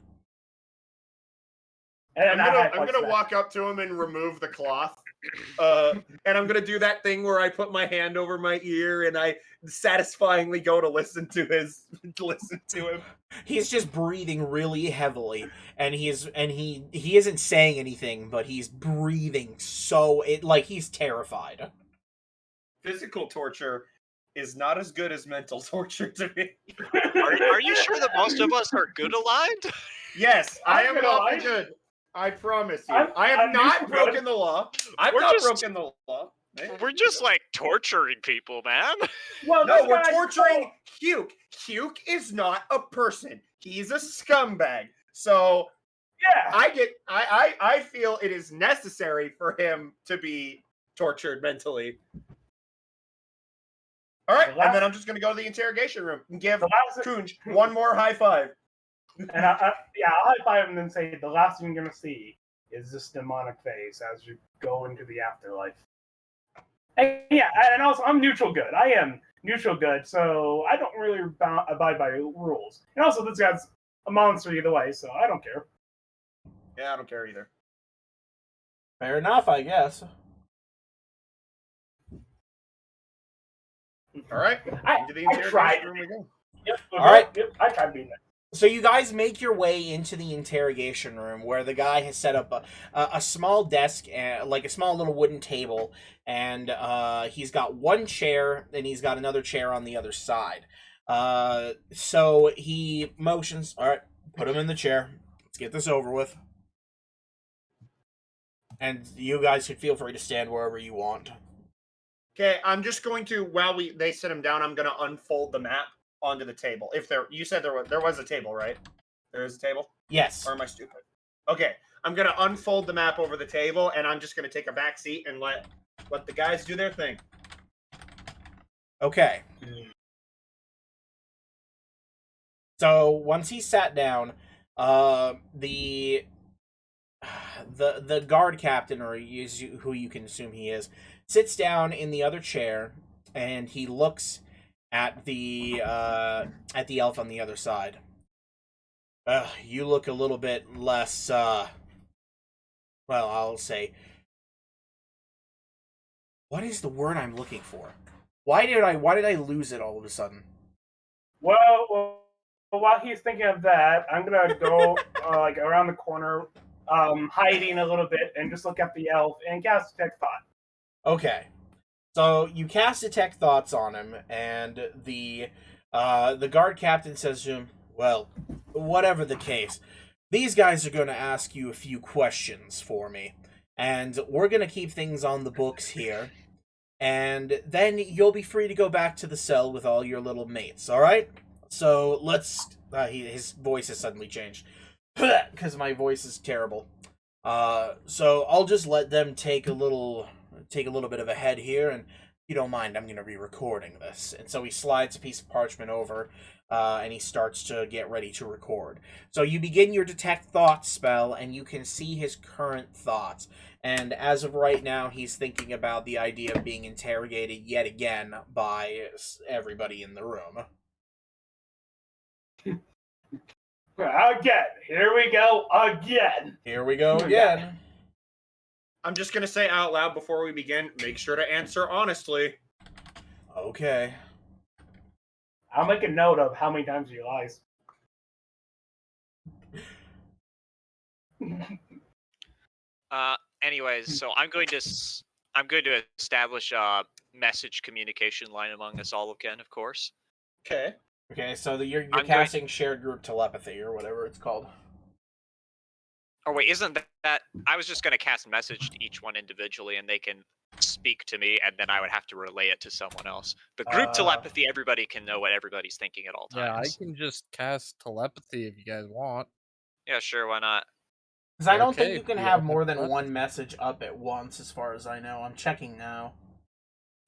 And I'm gonna walk up to him and remove the cloth. And I'm gonna do that thing where I put my hand over my ear and I satisfyingly go to listen to him. He's just breathing really heavily, and he isn't saying anything, but he's breathing so he's terrified. Physical torture is not as good as mental torture to me. Are you sure that most of us are good aligned? Yes, I I'm am gonna awfully lie. good. I promise you. I'm I have not used to broken good. the law. I've We're not just- broken the law. We're just like torturing people, man. Well, No, this we're guy- torturing Hugh. Hugh is not a person. He's a scumbag. So Yeah. I feel it is necessary for him to be tortured mentally. All right, The last- and then I'm just gonna go to the interrogation room and give The last, Kunj one more high five. and I'll high five him and then say the last thing you're gonna see is this demonic face as you go into the afterlife. And yeah, and also I'm neutral good. I am neutral good, so I don't really abide by rules. And also, this guy's a monster either way, so I don't care. Yeah, I don't care either. Fair enough, I guess. All right, into the I tried. interrogation room we go. Yep. All right. Yep. I tried being there. So you guys make your way into the interrogation room where the guy has set up a small desk, like a small little wooden table, and he's got one chair and he's got another chair on the other side. So he motions, all right, put him in the chair. Let's get this over with. And you guys can feel free to stand wherever you want. Okay, I'm just going to while they sit him down, I'm going to unfold the map onto the table. If you said there was a table, right? There is a table? Yes. Or am I stupid? Okay, I'm going to unfold the map over the table, and I'm just going to take a back seat and let the guys do their thing. Okay. So once he sat down, the guard captain, or who you can assume he is, sits down in the other chair, and he looks at the elf on the other side. You look a little bit less. Well, I'll say. What is the word I'm looking for? Why did I lose it all of a sudden? Well, while he's thinking of that, I'm gonna go like around the corner, hiding a little bit, and just look at the elf and cast Detect Thought. Okay. So you cast Detect Thoughts on him, and the guard captain says to him, well, whatever the case, these guys are going to ask you a few questions for me, and we're going to keep things on the books here, and then you'll be free to go back to the cell with all your little mates, all right? So let's... his voice has suddenly changed, because my voice is terrible. So I'll just let them take a little bit of a head here, and if you don't mind, I'm going to be recording this. And so he slides a piece of parchment over, and he starts to get ready to record. So you begin your Detect Thoughts spell, and you can see his current thoughts. And as of right now, he's thinking about the idea of being interrogated yet again by everybody in the room. Again, here we go again. Here we go again. I'm just going to say out loud before we begin, make sure to answer honestly. Okay. I'll make a note of how many times he lies. Anyways, so I'm going to establish a message communication line among us all again, of course. Okay. Okay, so you're I'm casting shared group telepathy, or whatever it's called. Oh wait, isn't that? I was just going to cast message to each one individually, and they can speak to me, and then I would have to relay it to someone else. But group telepathy, everybody can know what everybody's thinking at all Yeah, I times. can just cast telepathy if you guys want. Yeah, sure, why not? Because I don't think Okay, you can we have all more have than one telepathy. message up at once, as far as I know. I'm checking now.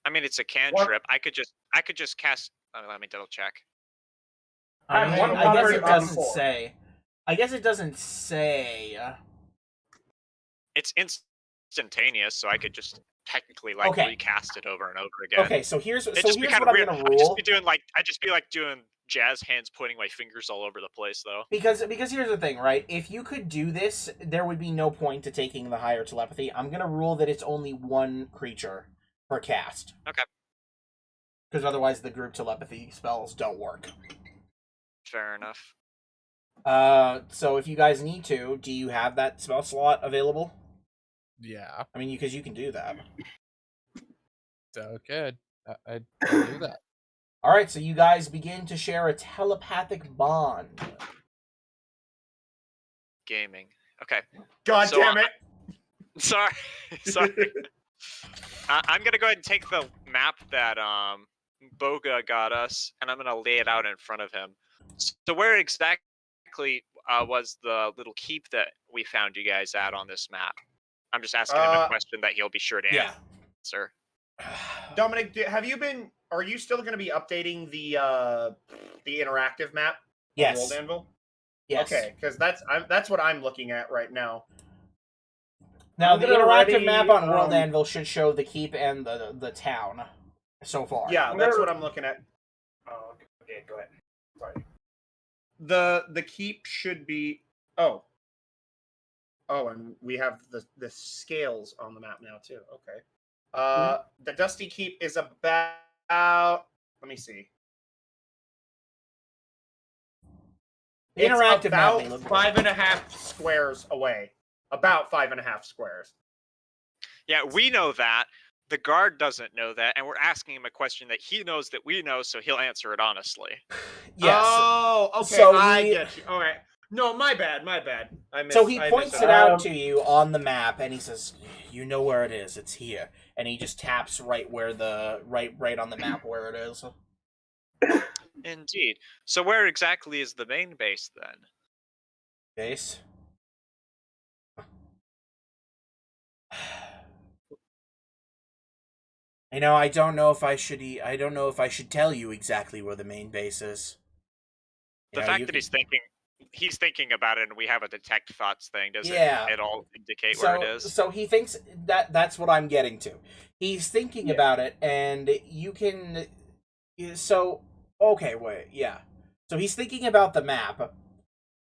I mean, it's a cantrip. I could just cast. Let me double check. I I'm mean, one I guess covered it on doesn't four. say. I guess it doesn't say. It's instantaneous, so I could just technically Okay. recast it over and over again. Okay, so here's It'd just be what kind of I'm weird. gonna I'd just rule. be doing jazz hands, pointing my fingers all over the place, though. Because here's the thing, right? If you could do this, there would be no point to taking the higher telepathy. I'm gonna rule that it's only one creature per cast. Okay. Because otherwise, the group telepathy spells don't work. Fair enough. So if you guys need to, do you have that spell slot available? Yeah, I mean, because you can do that. okay. I'd do that. All right, so you guys begin to share a telepathic bond. Gaming. Okay. God So, damn it. Sorry. Sorry. I'm gonna go ahead and take the map that Boga got us, and I'm gonna lay it out in front of him. So where exactly was the little keep that we found you guys at on this map? I'm just asking him a question that he'll be sure to Yeah. answer. Dominic, are you still going to be updating the interactive map? Yes. World Anvil? Yes. Okay, because that's what I'm looking at right now. Now, I'm the gonna interactive ready, map on World Anvil should show the keep and the town so far. Yeah, that's what I'm looking at. Oh, okay, go ahead. Sorry. The keep should be oh, and we have the scales on the map now too. Okay. The Dusty Keep is about, let me see. It's Interactive map about may look good. 5.5 squares away. About 5.5 squares. Yeah, we know that. The guard doesn't know that, and we're asking him a question that he knows that we know, so he'll answer it honestly. Yes. Oh, okay. So I he- get you. All right. No, my bad. So he I points missed it out to you on the map, and he says, "You know where it is. It's here." And he just taps right where right on the map where it is. Indeed. So where exactly is the main base then? Base. I don't know if I should. I don't know if I should tell you exactly where the main base is. The fact that he's thinking about it, and we have a detect thoughts thing, does it at all indicate where it is? So he thinks that's what I'm getting to. He's thinking about it, and you can. So okay, wait, yeah. So he's thinking about the map,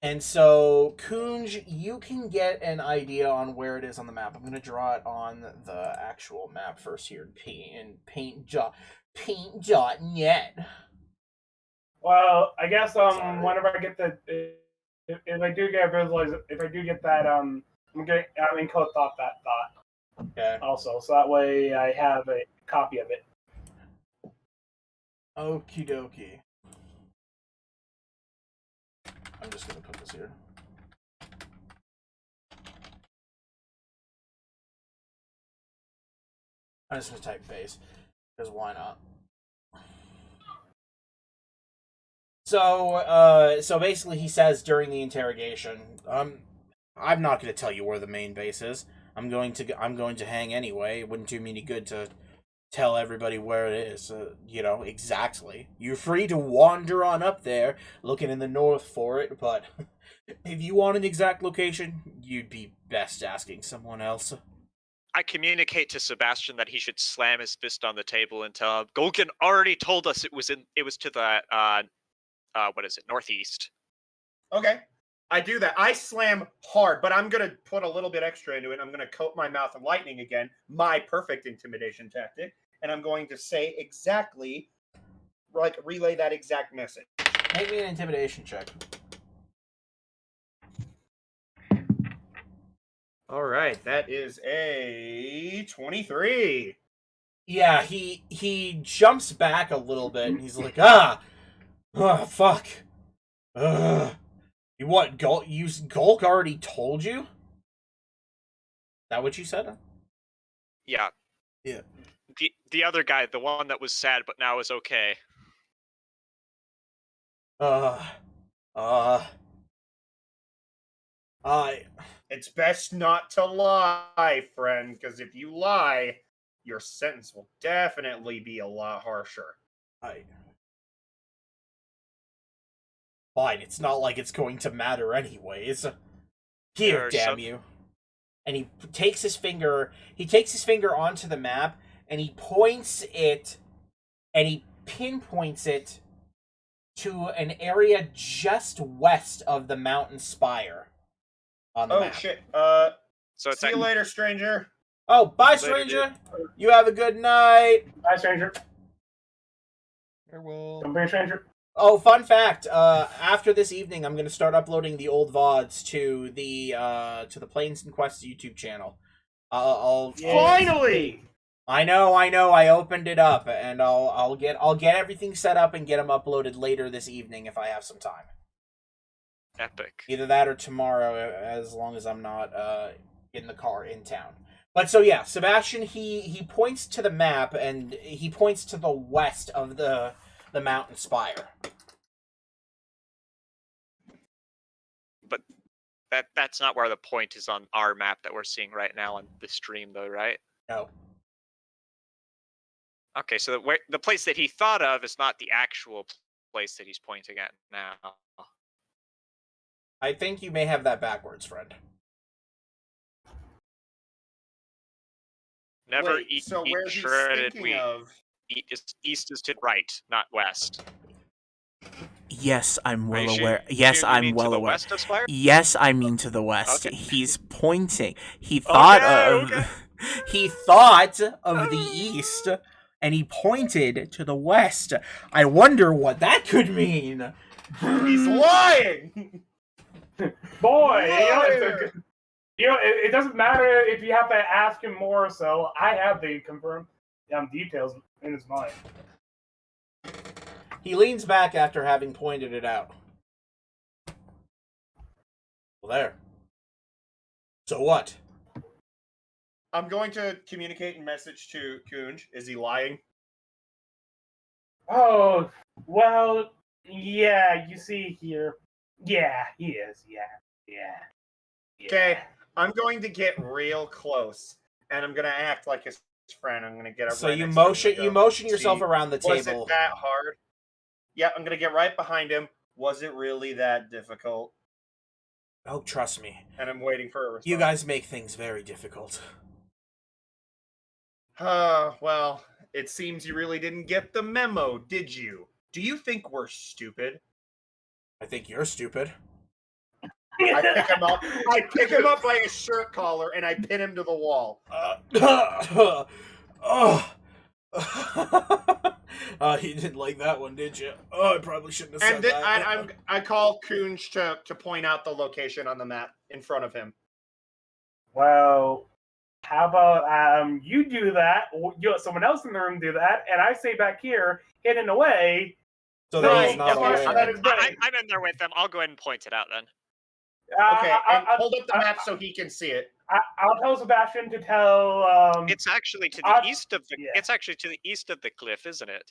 and so Kunj, you can get an idea on where it is on the map. I'm gonna draw it on the actual map first here in paint.net. Well, I guess whenever I get if I do get if I do get that I'm gonna encode that thought. Okay. Also, so that way I have a copy of it. Okie dokie. I'm just gonna put this here. I'm just gonna type base, because why not? So basically he says during the interrogation, I'm not gonna tell you where the main base is. I'm going to hang anyway. It wouldn't do me any good to tell everybody where it is, exactly. You're free to wander on up there, looking in the north for it, but if you want an exact location, you'd be best asking someone else. I communicate to Sebastian that he should slam his fist on the table and tell him Golgan already told us it was to the northeast. Okay. I do that. I slam hard, but I'm going to put a little bit extra into it. I'm going to coat my mouth in lightning again, my perfect intimidation tactic, and I'm going to say exactly, relay that exact message. Make me an intimidation check. All right, that is a 23. Yeah, he jumps back a little bit, and he's like, fuck. What, Gulk already told you? That what you said? Yeah. Yeah. The other guy, the one that was sad but now is okay. It's best not to lie, friend, because if you lie, your sentence will definitely be a lot harsher. Fine, it's not like it's going to matter anyways. Here, damn you. And he takes his finger onto the map, and he points it, and he pinpoints it to an area just west of the mountain spire on the map. Shit. So it's See you later, stranger. Oh, bye, stranger. You have a good night. Bye, stranger. Farewell. Don't be a stranger. Oh, fun fact! After this evening, I'm going to start uploading the old VODs to the Planes and Quests YouTube channel. Finally! I know. I opened it up, and I'll get everything set up and get them uploaded later this evening if I have some time. Epic. Either that or tomorrow, as long as I'm not in the car in town. But so yeah, Sebastian he points to the map, and he points to the west of the mountain spire. But that's not where the point is on our map that we're seeing right now on the stream, though, right? No. Okay, so the place that he thought of is not the actual place that he's pointing at now. I think you may have that backwards, friend. Never Wait, eat, so where he's shredded thinking wheat. of? East is to right, not west. Yes, I'm Are well you aware. sure Yes, you I'm mean well to the aware. west of Spire? Yes, I mean to the west. Okay. He's pointing. He thought of okay. he thought of the east and he pointed to the west. I wonder what that could mean. He's lying. Boy, Liar! it doesn't matter if you have to ask him more. So I have the confirmed details in his mind. He leans back after having pointed it out. Well, there. So what? I'm going to communicate and message to Kunj. Is he lying? Oh, well, yeah. You see here, yeah, he is. Yeah. Okay, I'm going to get real close, and I'm going to act like his friend. I'm going to get up. So right you next to him motion and you go, motion yourself "See, around the Was table. it that hard? Yeah, I'm going to get right behind him. Was it really that difficult? Oh, trust me. And I'm waiting for a response. You guys make things very difficult. Well, it seems you really didn't get the memo, did you? Do you think we're stupid? I think you're stupid. I pick him up. I pick him up by his shirt collar and I pin him to the wall. You didn't like that one, did you? Oh, I probably shouldn't have said And that. I call Kunj to point out the location on the map in front of him. Well, how about you do that? Someone else in the room do that, and I stay back here hidden away. So that he's not Right, aware. that is right. I'm in there with them. I'll go ahead and point it out then. Okay, and hold up the map so he can see it. I'll tell Sebastian to tell. It's actually to the east of the. yeah. It's actually to the east of the cliff, isn't it?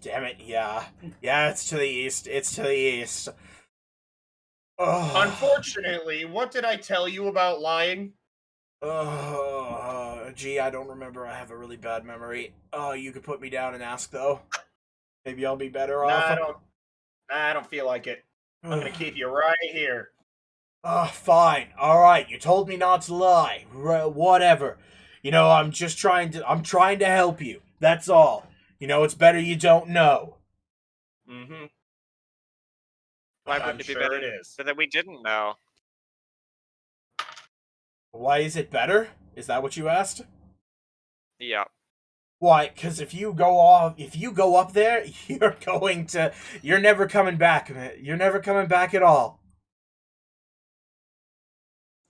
Damn it, yeah. Yeah, it's to the east. It's to the east. Ugh. Unfortunately, what did I tell you about lying? Gee, I don't remember. I have a really bad memory. You could put me down and ask, though. Maybe I'll be better off. I don't feel like it. I'm gonna keep you right here. Fine. Alright, you told me not to lie. Whatever. You know, I'm trying to help you. That's all. You know, it's better you don't know. Mm-hmm. Why wouldn't it be better it is. so that we didn't know? Why is it better? Is that what you asked? Yeah. Why? Because if you go up there, you're never coming back. You're never coming back at all.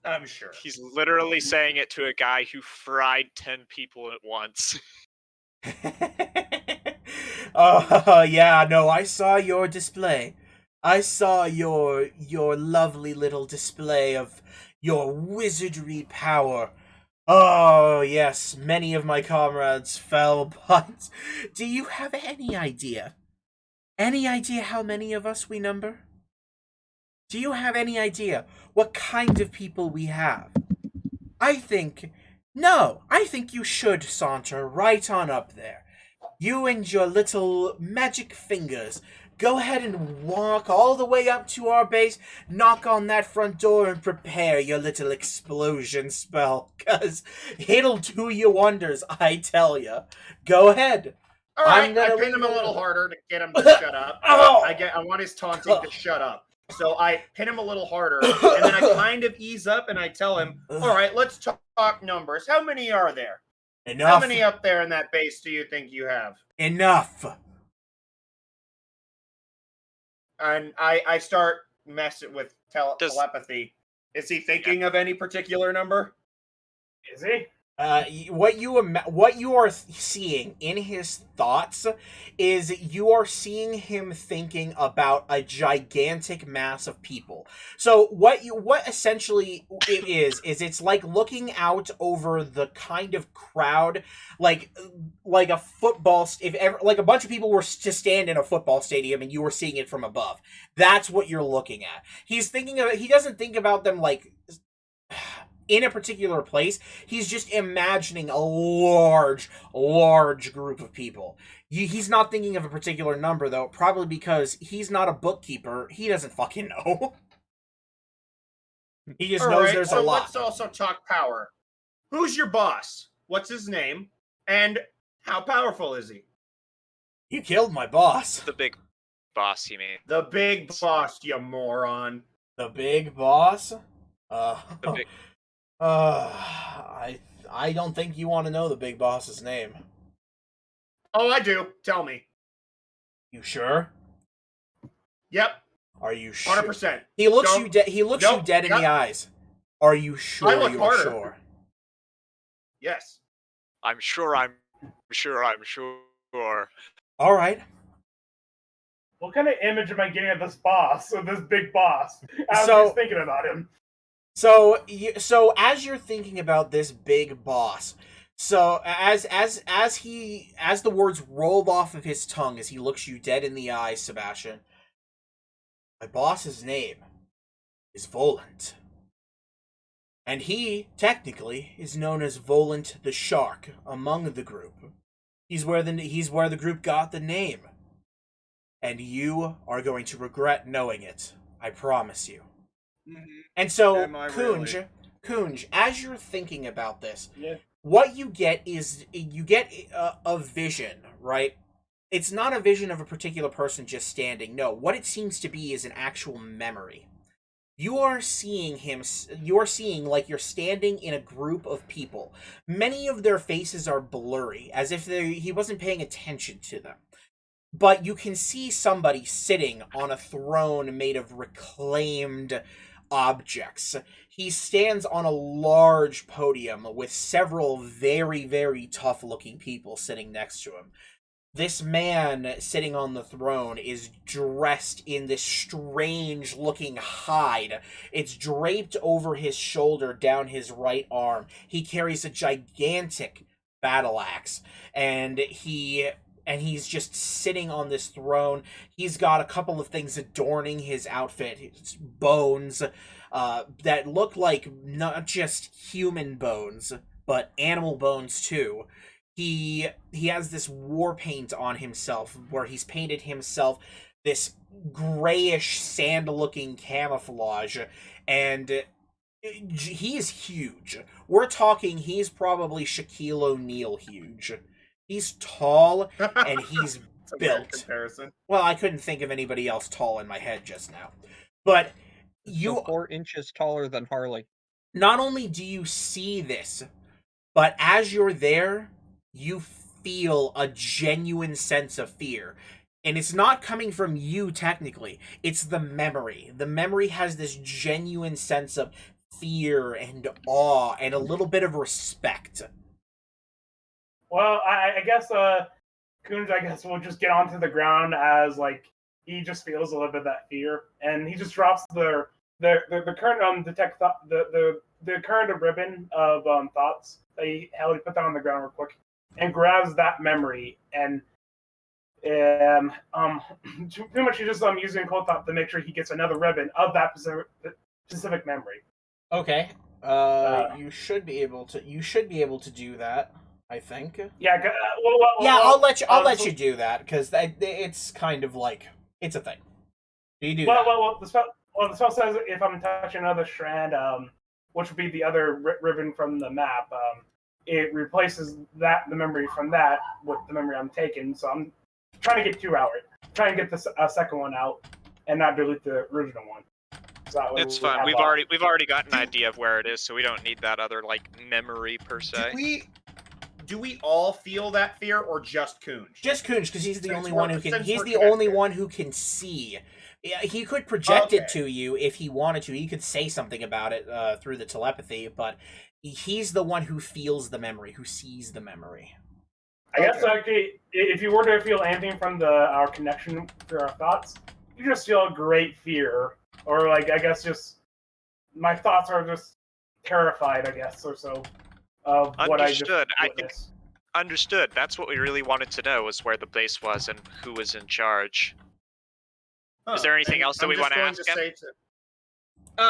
I'm sure. He's literally saying it to a guy who fried 10 people at once. Yeah, no, I saw your display. I saw your lovely little display of your wizardry power. Oh, yes, many of my comrades fell, but do you have any idea? Any idea how many of us we number? Do you have any idea what kind of people we have? I think you should saunter right on up there. You and your little magic fingers. Go ahead and walk all the way up to our base, knock on that front door, and prepare your little explosion spell. 'Cause it'll do you wonders, I tell ya. Go ahead. Alright, I pin him a little harder to get him to shut up. Oh! I want his taunting to shut up. So I pin him a little harder, and then I kind of ease up and I tell him, alright, let's talk numbers. How many are there? Enough. How many up there in that base do you think you have? Enough. And I start messing with telepathy. Is he thinking of any particular number? Is he? What you are seeing in his thoughts is you are seeing him thinking about a gigantic mass of people. So what essentially it is it's like looking out over the kind of crowd like a football if ever like a bunch of people were to stand in a football stadium and you were seeing it from above. That's what you're looking at. He's thinking of he doesn't think about them like in a particular place. He's just imagining a large group of people. He's not thinking of a particular number, though, probably because he's not a bookkeeper. He doesn't fucking know. He just knows there's a lot. Let's also talk power. Who's your boss? What's his name? And how powerful is he? You killed my boss. The big boss, you mean? The big boss, you moron. The big boss? The big... I don't think you want to know the big boss's name. Oh, I do. Tell me. You sure? Yep. Are you sure? 100%. He looks you dead. He looks you dead in the eyes. Are you sure? I look you harder. are sure? Yes. I'm sure. All right. What kind of image am I getting of this boss, of this big boss? I So- was just thinking about him. So as you're thinking about this big boss, so as the words roll off of his tongue as he looks you dead in the eyes, Sebastian, my boss's name is Volant. And he, technically, is known as Volant the Shark among the group. He's where the group got the name. And you are going to regret knowing it. I promise you. And so, Am I really? Kunj, as you're thinking about this, Yeah. what you get is a vision, right? It's not a vision of a particular person just standing. No, what it seems to be is an actual memory. You are seeing like you're standing in a group of people. Many of their faces are blurry, as if he wasn't paying attention to them. But you can see somebody sitting on a throne made of reclaimed objects. He stands on a large podium with several very, very tough looking people sitting next to him. This man sitting on the throne is dressed in this strange looking hide. It's draped over his shoulder down his right arm. He carries a gigantic battle axe, and he's just sitting on this throne. He's got a couple of things adorning his outfit. His bones that look like not just human bones, but animal bones too. He has this war paint on himself where he's painted himself this grayish sand-looking camouflage, and he is huge. We're talking he's probably Shaquille O'Neal huge. He's tall and he's It's a weird built. comparison. Well, I couldn't think of anybody else tall in my head just now. But you So 4 inches taller than Harley. not only do you see this, but as you're there, you feel a genuine sense of fear. And it's not coming from you technically. It's the memory. The memory has this genuine sense of fear and awe and a little bit of respect. Well, I guess, Kunj, I guess we'll just get onto the ground as, like, he just feels a little bit of that fear, and he just drops the current the current ribbon of thoughts that he held. He put that on the ground real quick, and grabs that memory, and pretty much he just using cold thought to make sure he gets another ribbon of that specific memory. Okay. You should be able to do that, I think. Yeah. I'll let you do that because it's kind of like it's a thing. Do you do that? Well, the spell says if I'm touching another strand, which would be the other ribbon from the map, it replaces the memory from that with the memory I'm taking. So I'm trying to get 2 out. Trying to get the second one out and not delete the original one. So that way It's we fine. have, We've already got an idea of where it is, so we don't need that other like memory per se. Do we all feel that fear, or just Kunj? Just Kunj, because he's the Since only we're- one who can. since He's we're the only connected. one who can see. Yeah, he could project it Okay. to you if he wanted to. He could say something about it through the telepathy, but he's the one who feels the memory, who sees the memory. I guess actually, if you were to feel anything from our connection to our thoughts, you just feel great fear, or like I guess just my thoughts are just terrified, I guess, or so of what I just Understood. I think witnessed. understood. That's what we really wanted to know, was where the base was and who was in charge. Is there anything and else that I'm we just want to going ask him? say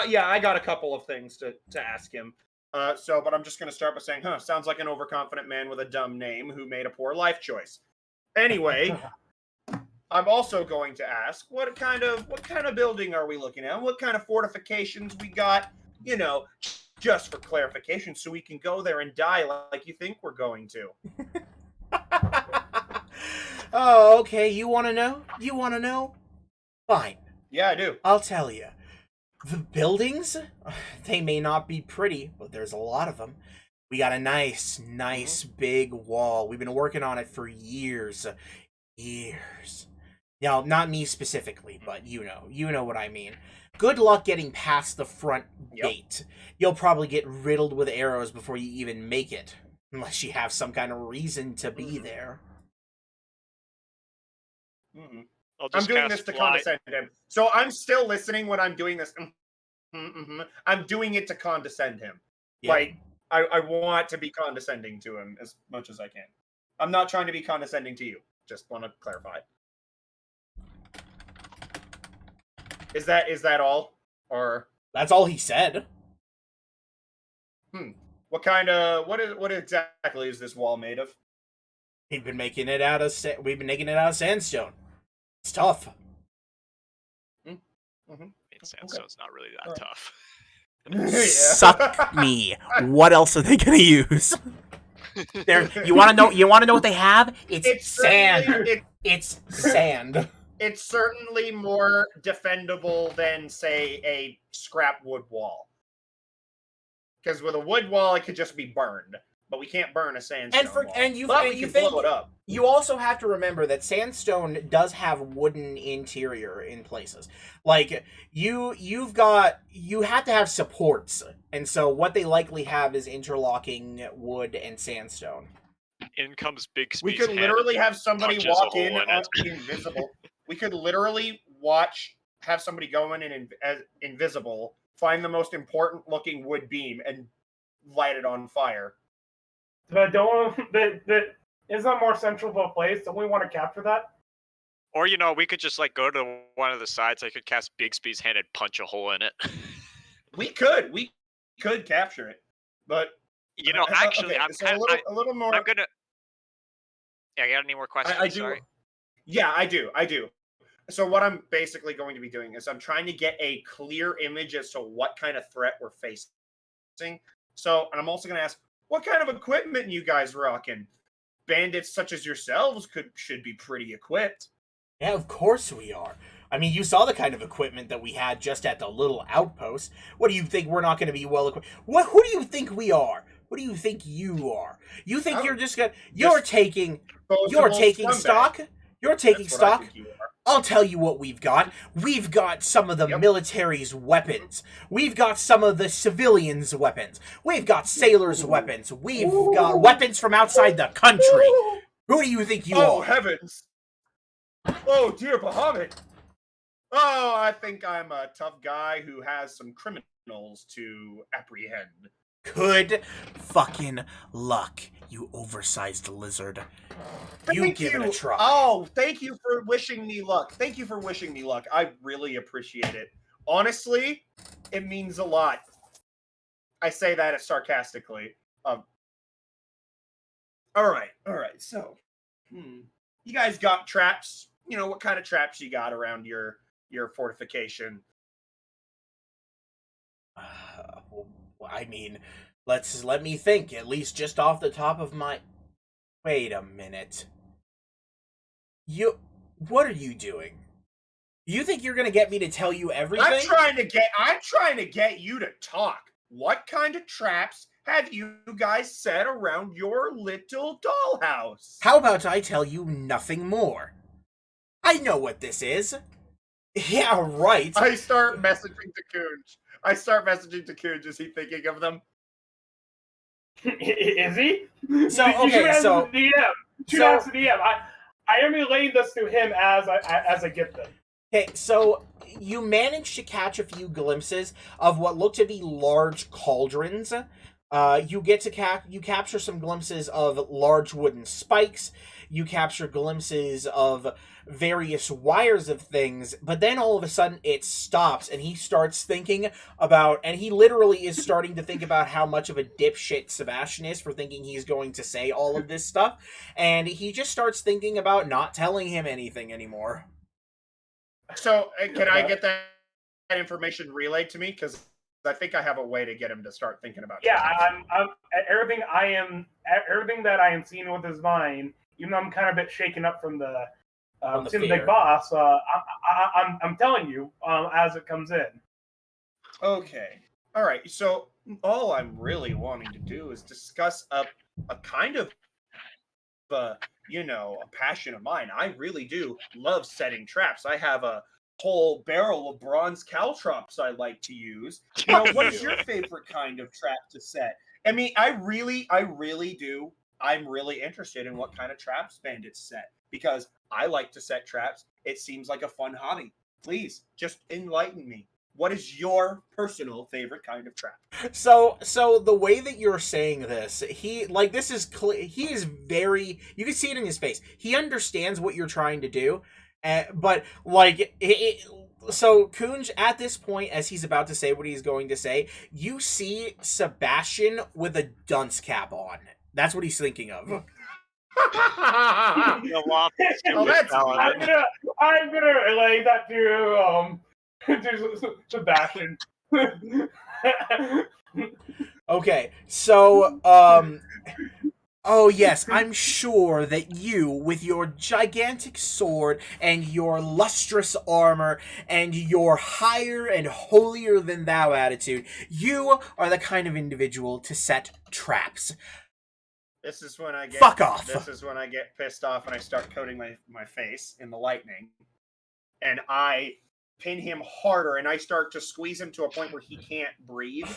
yeah, I got a couple of things to ask him. But I'm just going to start by saying, sounds like an overconfident man with a dumb name who made a poor life choice. Anyway, I'm also going to ask, what kind of building are we looking at? What kind of fortifications we got? You know, just for clarification, so we can go there and die like you think we're going to. Oh, okay. You want to know? You want to know? Fine. Yeah, I do. I'll tell you. The buildings, they may not be pretty, but there's a lot of them. We got a nice big wall. We've been working on it for years. Years. Now, not me specifically, but you know what I mean. Good luck getting past the front gate. You'll probably get riddled with arrows before you even make it, unless you have some kind of reason to be there. Mm-hmm. I'm doing this to condescend him. So I'm still listening when I'm doing this. I'm doing it to condescend him. Yeah. Like, I want to be condescending to him as much as I can. I'm not trying to be condescending to you. Just want to clarify. Is that all? Or that's all he said. What exactly is this wall made of? We've been making it out of sandstone. It's tough. Mm-hmm. Sandstone's not really that tough. Suck me. What else are they gonna use? You want to know what they have? It's sand. It's sand. It's certainly more defendable than, say, a scrap wood wall. Because with a wood wall, it could just be burned. But we can't burn a sandstone wall. We can blow it up. You also have to remember that sandstone does have wooden interior in places. Like, you have to have supports. And so what they likely have is interlocking wood and sandstone. In comes Bixby's We could head literally and have somebody punches a walk hole in in it. invisible. We could literally have somebody go in and as invisible, find the most important looking wood beam, and light it on fire. But is that more central to a place? Don't we want to capture that? Or, we could just, go to one of the sides. I could cast Bixby's hand and punch a hole in it. We could capture it. But, actually, okay, I'm so kind of... a little more... I'm going to... Yeah, you got any more questions? I do. Sorry. Yeah, I do. So what I'm basically going to be doing is I'm trying to get a clear image as to what kind of threat we're facing. So, and I'm also going to ask, what kind of equipment you guys rocking? Bandits such as yourselves should be pretty equipped. Yeah, of course we are. I mean, you saw the kind of equipment that we had just at the little outpost. What do you think we're not going to be well equipped? Who do you think we are? What do you think you are? You think you're just gonna? You're taking stock. You're taking stock. I'll tell you what we've got. We've got some of the military's weapons. We've got some of the civilians' weapons. We've got sailors' weapons. We've got weapons from outside the country. Who do you think you are? Oh, heavens. Oh, dear Bahamut. Oh, I think I'm a tough guy who has some criminals to apprehend. Good fucking luck, you oversized lizard. You give it a try. Oh, thank you for wishing me luck. I really appreciate it. Honestly, it means a lot. I say that sarcastically. All right. So, you guys got traps? What kind of traps you got around your fortification? I mean, let me think. At least just off the top of my... Wait a minute. What are you doing? You think you're gonna get me to tell you everything? I'm trying to get you to talk. What kind of traps have you guys set around your little dollhouse? How about I tell you nothing more? I know what this is. Yeah, right. I start messaging to Coonj. Is he thinking of them? Is he? So, You should okay, ask so- the DM. Should so- ask the DM. I am relaying this to him as I get them. Okay, so you manage to catch a few glimpses of what look to be large cauldrons. You get to you capture some glimpses of large wooden spikes. You capture glimpses of various wires of things, but then all of a sudden it stops and he starts thinking about, and he literally is starting to think about how much of a dipshit Sebastian is for thinking he's going to say all of this stuff, and he just starts thinking about not telling him anything anymore. So, can I get that information relayed to me? Because I think I have a way to get him to start thinking about. Yeah, something. I'm everything that I am seeing with his mind. Even though I'm kind of a bit shaken up from the seeing the fear. big boss, I'm telling you as it comes in. Okay. All right. So all I'm really wanting to do is discuss a kind of a passion of mine. I really do love setting traps. I have a whole barrel of bronze caltrops I like to use. What is your favorite kind of trap to set? I mean, I really do. I'm really interested in what kind of traps bandits set because I like to set traps. It seems like a fun hobby. Please, just enlighten me. What is your personal favorite kind of trap? So the way that you're saying this, he is very, you can see it in his face. He understands what you're trying to do, but so Kunj, at this point, as he's about to say what he's going to say, you see Sebastian with a dunce cap on. That's what he's thinking of. The Womp is Oh, that's- paladin. I'm gonna relay that to Sebastian. Okay, so, oh yes, I'm sure that you, with your gigantic sword and your lustrous armor and your higher and holier than thou attitude, you are the kind of individual to set traps. This is when I get Fuck off. This is when I get pissed off and I start coating my face in the lightning, and I pin him harder and I start to squeeze him to a point where he can't breathe.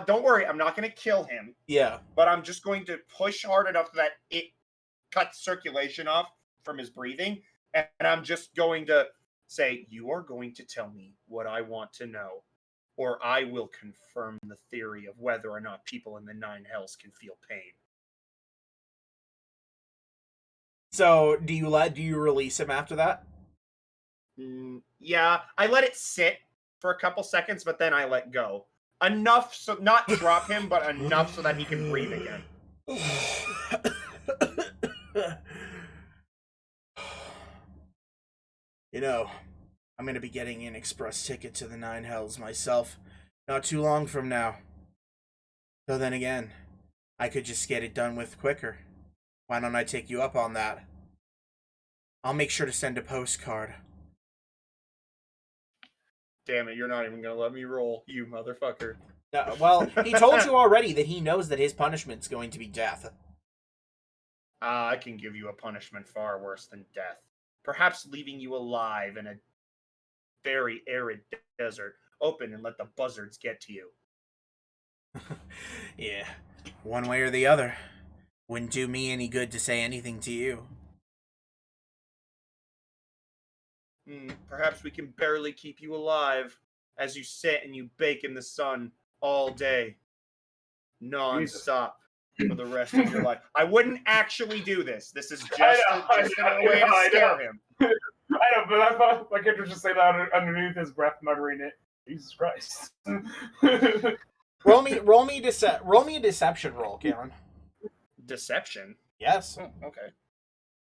Don't worry, I'm not going to kill him. Yeah. But I'm just going to push hard enough that it cuts circulation off from his breathing, and I'm just going to say, "You are going to tell me what I want to know, or I will confirm the theory of whether or not people in the Nine Hells can feel pain." So, do you release him after that? Yeah, I let it sit for a couple seconds, but then I let go. Enough, so not drop him, but enough so that he can breathe again. I'm going to be getting an express ticket to the Nine Hells myself not too long from now. So then again, I could just get it done with quicker. Why don't I take you up on that? I'll make sure to send a postcard. Damn it, you're not even gonna let me roll, you motherfucker. Well, he told you already that he knows that his punishment's going to be death. I can give you a punishment far worse than death. Perhaps leaving you alive in a very arid desert, open and let the buzzards get to you. Yeah, one way or the other. Wouldn't do me any good to say anything to you. Perhaps we can barely keep you alive as you sit and you bake in the sun all day, non-stop, for the rest of your life. I wouldn't actually do this. This is just a way to scare him. I know, but I thought my character just say that underneath his breath, muttering it. Jesus Christ. Roll me a deception roll, Karen. Deception? Yes. Oh, okay.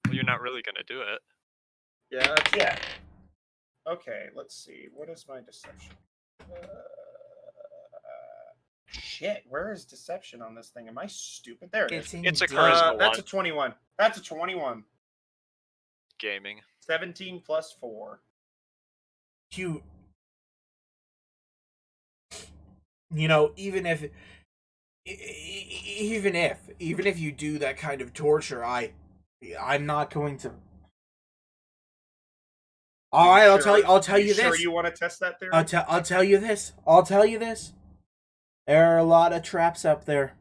Well, you're not really gonna do it. Yeah, Yeah. Okay, let's see. What is my deception? Shit, where is deception on this thing? Am I stupid? There it is. It's a charisma That's one. a 21. That's a 21. Gaming. 17 plus 4. You even if you do that kind of torture, I'm not going to. All right, I'll tell you Sure, this. you want to test that theory? I'll tell you this. There are a lot of traps up there.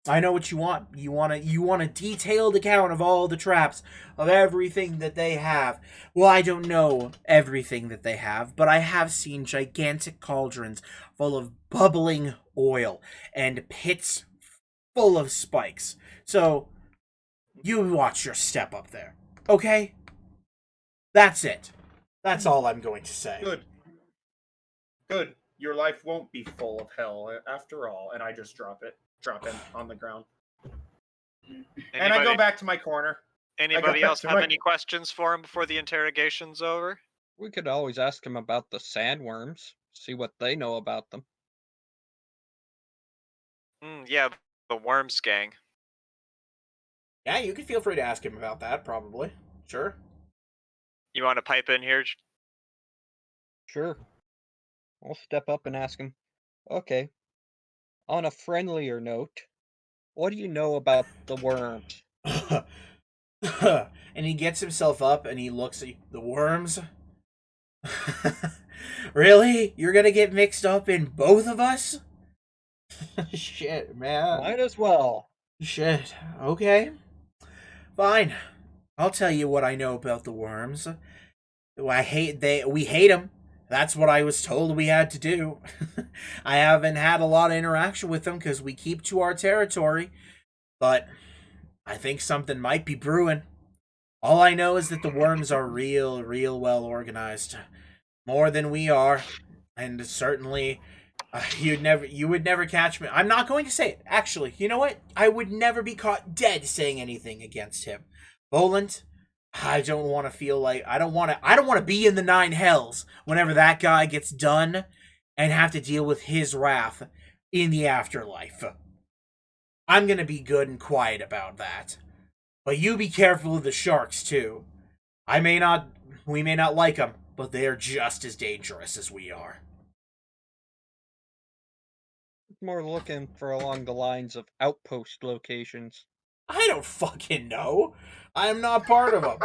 I know what you want. You want a detailed account of all the traps, of everything that they have. Well, I don't know everything that they have, but I have seen gigantic cauldrons full of bubbling oil and pits full of spikes. So, you watch your step up there. Okay? That's it. That's all I'm going to say. Good. Good. Your life won't be full of hell after all. And I just drop him on the ground. And I go back to my corner. Anybody back else to have my- any questions for him before the interrogation's over? We could always ask him about the sandworms, see what they know about them. Yeah, the Worms gang. Yeah, you can feel free to ask him about that, probably. Sure. You want to pipe in here? Sure. I'll step up and ask him, okay, on a friendlier note, what do you know about the worms? And he gets himself up and he looks at you. The worms? Really? You're gonna get mixed up in both of us? Shit, man. Might as well. Shit. Okay. Fine. I'll tell you what I know about the worms. We hate them. That's what I was told we had to do. I haven't had a lot of interaction with them because we keep to our territory. But I think something might be brewing. All I know is that the worms are real well organized. More than we are. And certainly, you would never catch me. I'm not going to say it. Actually, you know what? I would never be caught dead saying anything against him. Volant, I don't want to feel like I don't want to be in the 9 hells whenever that guy gets done and have to deal with his wrath in the afterlife. I'm going to be good and quiet about that. But you be careful of the sharks too. We may not like them, but they are just as dangerous as we are. More looking for along the lines of outpost locations. I don't fucking know. I'm not part of them.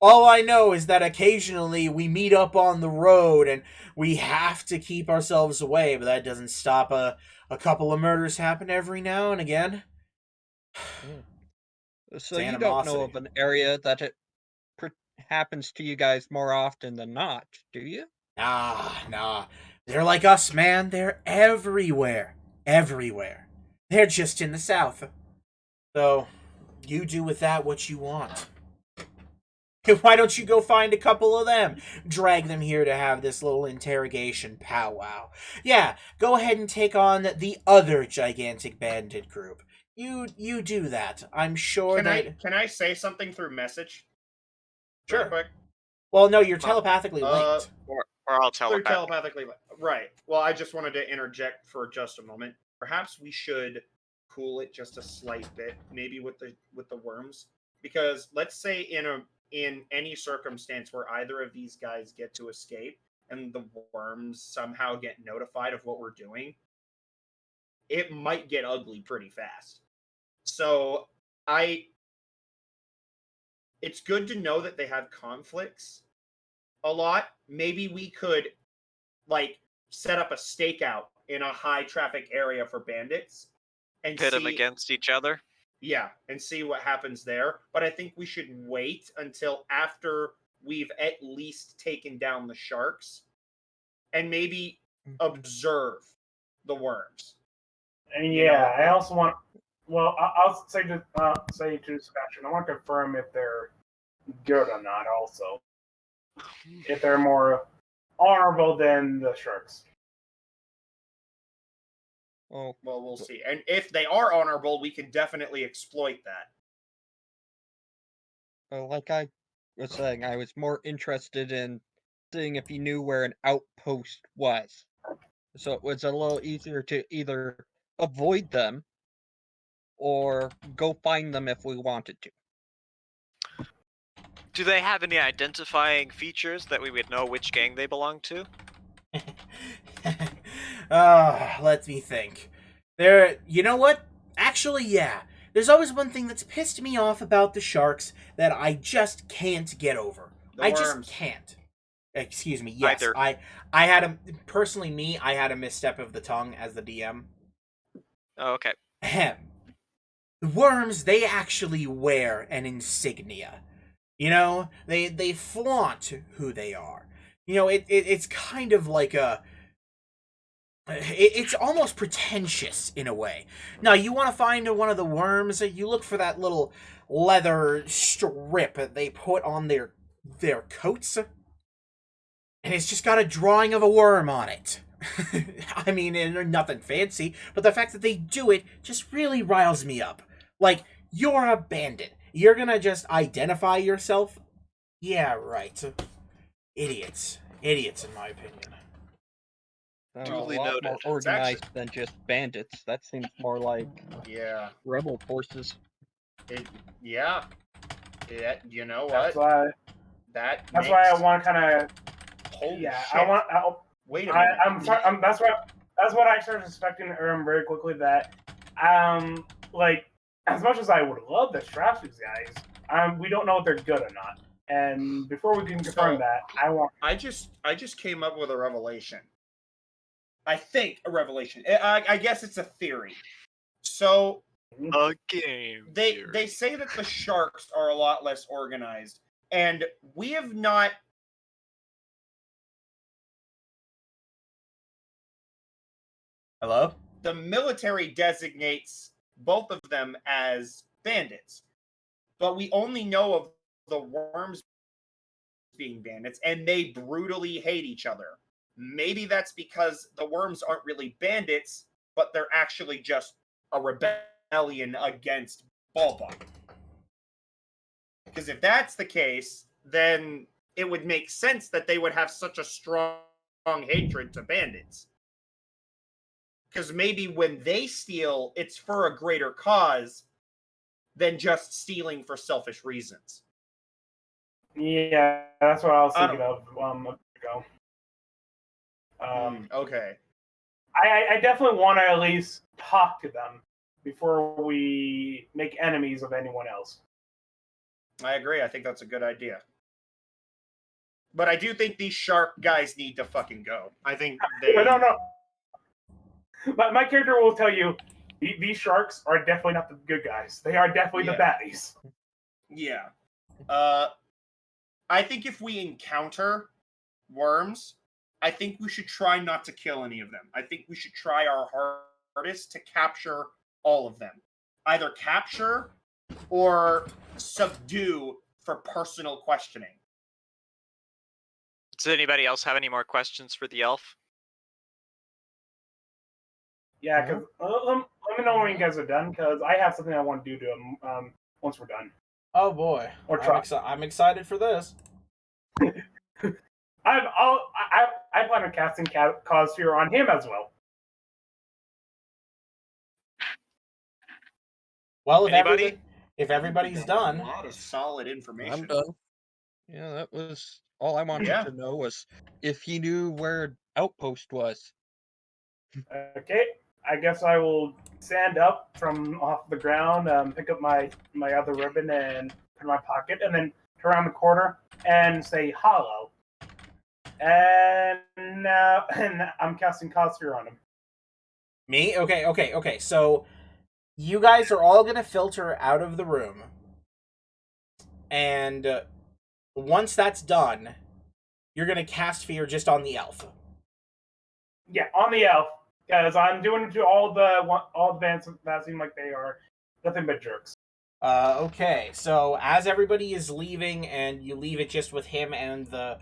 All I know is that occasionally we meet up on the road and we have to keep ourselves away, but that doesn't stop a couple of murders happen every now and again. So you don't know of an area that it happens to you guys more often than not, do you? Nah. They're like us, man. They're everywhere. Everywhere. They're just in the south. So, you do with that what you want. Why don't you go find a couple of them? Drag them here to have this little interrogation powwow. Yeah, go ahead and take on the other gigantic bandit group. You do that. I'm sure Can I say something through message? Sure. Real quick. Well, no, you're telepathically linked. Or I'll tell They're him. telepathically right. Well, I just wanted to interject for just a moment. Perhaps we should cool it just a slight bit, maybe with the worms, because let's say in any circumstance where either of these guys get to escape and the worms somehow get notified of what we're doing, it might get ugly pretty fast. So it's good to know that they have conflicts a lot. Maybe we could set up a stakeout in a high traffic area for bandits and Pit them against each other. Yeah, and see what happens there. But I think we should wait until after we've at least taken down the sharks and maybe observe the worms. And yeah, I also want. Well, I'll say to Sebastian, I want to confirm if they're good or not. Also, if they're more honorable than the sharks. Well, we'll see. And if they are honorable, we can definitely exploit that. Like I was saying, I was more interested in seeing if you knew where an outpost was. So it was a little easier to either avoid them or go find them if we wanted to. Do they have any identifying features that we would know which gang they belong to? Let me think. You know what? Actually, yeah. There's always one thing that's pissed me off about the sharks that I just can't get over. I just can't. Excuse me. Yes, Either. I had I had a misstep of the tongue as the DM. Oh, okay. Ahem. Worms, they actually wear an insignia. You know, they flaunt who they are. You know, it's kind of like it's almost pretentious in a way. Now, you want to find one of the worms, you look for that little leather strip that they put on their coats, and it's just got a drawing of a worm on it. I mean, and nothing fancy, but the fact that they do it just really riles me up. Like, you're a bandit. You're gonna just identify yourself? Yeah, right. Idiots. Idiots, in my opinion. A Duly lot noted. more It's organized than just bandits. That seems more like Yeah. rebel forces. Yeah. You know That's what? why. That That's makes... why I want kind of. Holy Yeah, shit. Wait a minute. I'm sorry. That's what I started suspecting very quickly. That like as much as I would love to trap these guys, we don't know if they're good or not. And before we can confirm that, I just came up with a revelation. I think a revelation. I guess it's a theory. So A game. they say that the sharks are a lot less organized, and we have not. Hello? The military designates both of them as bandits, but we only know of the worms being bandits, and they brutally hate each other. Maybe that's because the worms aren't really bandits, but they're actually just a rebellion against Balbon. Because if that's the case, then it would make sense that they would have such a strong hatred to bandits. Because maybe when they steal, it's for a greater cause than just stealing for selfish reasons. Yeah, that's what I was thinking of a minute ago. Okay. I definitely want to at least talk to them before we make enemies of anyone else. I agree. I think that's a good idea. But I do think these shark guys need to fucking go. I think they... No. But my character will tell you, these sharks are definitely not the good guys. They are definitely the baddies. Yeah. I think if we encounter worms, I think we should try not to kill any of them. I think we should try our hardest to capture all of them. Either capture or subdue for personal questioning. Does anybody else have any more questions for the elf? Yeah, because let me know when you guys are done, because I have something I want to do to them once we're done. Oh boy. Or try. I'm excited for this. I plan on casting Cause Fear on him as well. Well, Anybody? if everybody's done. A lot of solid information. I'm done. Yeah, that was all I wanted to know was if he knew where Outpost was. Okay, I guess I will stand up from off the ground, pick up my other ribbon and put in my pocket, and then turn around the corner and say "Hollow." And now, I'm casting Cause Fear on him. Me? Okay. So, you guys are all gonna filter out of the room. And once that's done, you're gonna cast Fear just on the elf. Yeah, on the elf, because I'm doing it to all the bands that seem like they are nothing but jerks. Okay, so as everybody is leaving, and you leave it just with him and the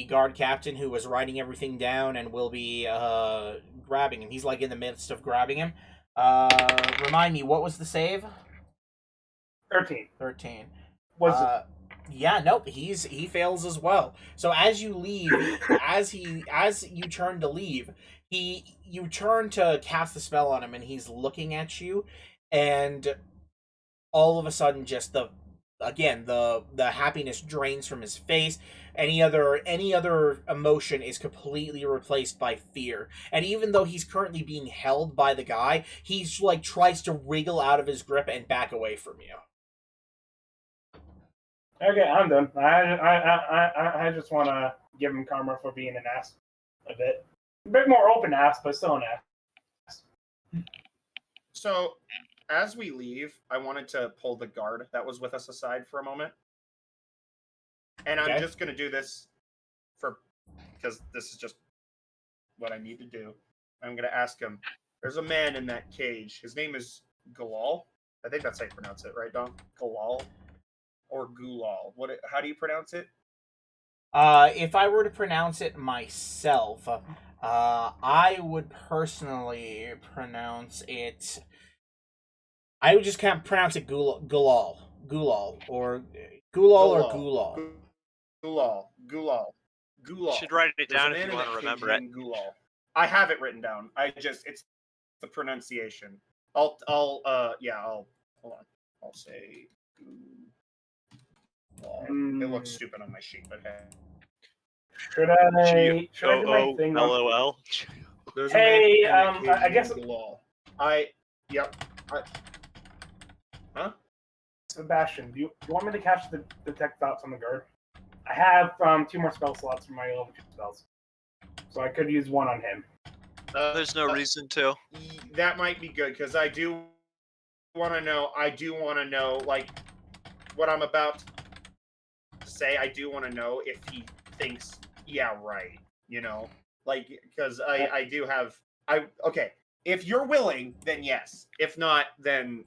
guard captain who was writing everything down and will be grabbing him. He's like in the midst of grabbing him. Remind me, what was the save? 13. 13. Was yeah, nope, he fails as well. So as you leave, as you turn to leave, you turn to cast the spell on him, and he's looking at you, and all of a sudden, just the happiness drains from his face. Any other emotion is completely replaced by fear. And even though he's currently being held by the guy, he's like tries to wriggle out of his grip and back away from you. okay, I'm done. I just want to give him karma for being an ass a bit more open ass, but still an ass. So, as we leave, I wanted to pull the guard that was with us aside for a moment. And I'm Okay. just going to do this because this is just what I need to do. I'm going to ask him. There's a man in that cage. His name is Galal. I think that's how you pronounce it, right, Dom? Galal or Gulal. How do you pronounce it? If I were to pronounce it myself, I would personally pronounce it. I would just kind of pronounce it Gulal, or Gulal. Gulal. You should write it There's a down man if you in want that to cage remember it. named Gulal. I have it written down. It's the pronunciation. I'll hold on. I'll say Gulal. It looks stupid on my sheet, but hey. Should I do my thing? LOL. There's a Hey, man in that cage I guess- named Gulal. Sebastian, do you want me to cast the detect thoughts on the guard? I have 2 more spell slots for my level 2 spells, so I could use one on him. There's no reason to. That might be good because I do want to know. Like what I'm about to say. I do want to know if he thinks, yeah, right. You know, like because I do have. Okay. If you're willing, then yes. If not, then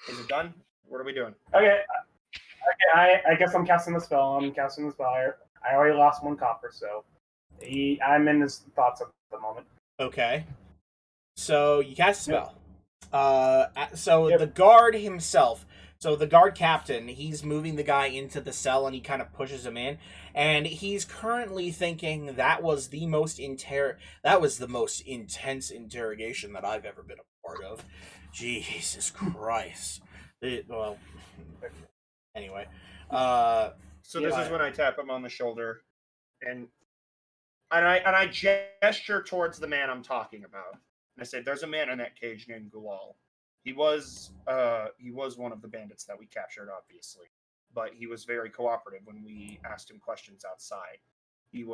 is it done? What are we doing? Okay, I guess I'm casting the spell. I already lost 1 copper, so I'm in his thoughts at the moment. Okay. So you cast a spell. Yep. The guard himself. So the guard captain, he's moving the guy into the cell and he kind of pushes him in, and he's currently thinking that was the most intense interrogation that I've ever been a part of. Jesus Christ. Anyway. So this is when I tap him on the shoulder, and I gesture towards the man I'm talking about, and I say, "There's a man in that cage named Gulal. He was one of the bandits that we captured, obviously, but he was very cooperative when we asked him questions outside. He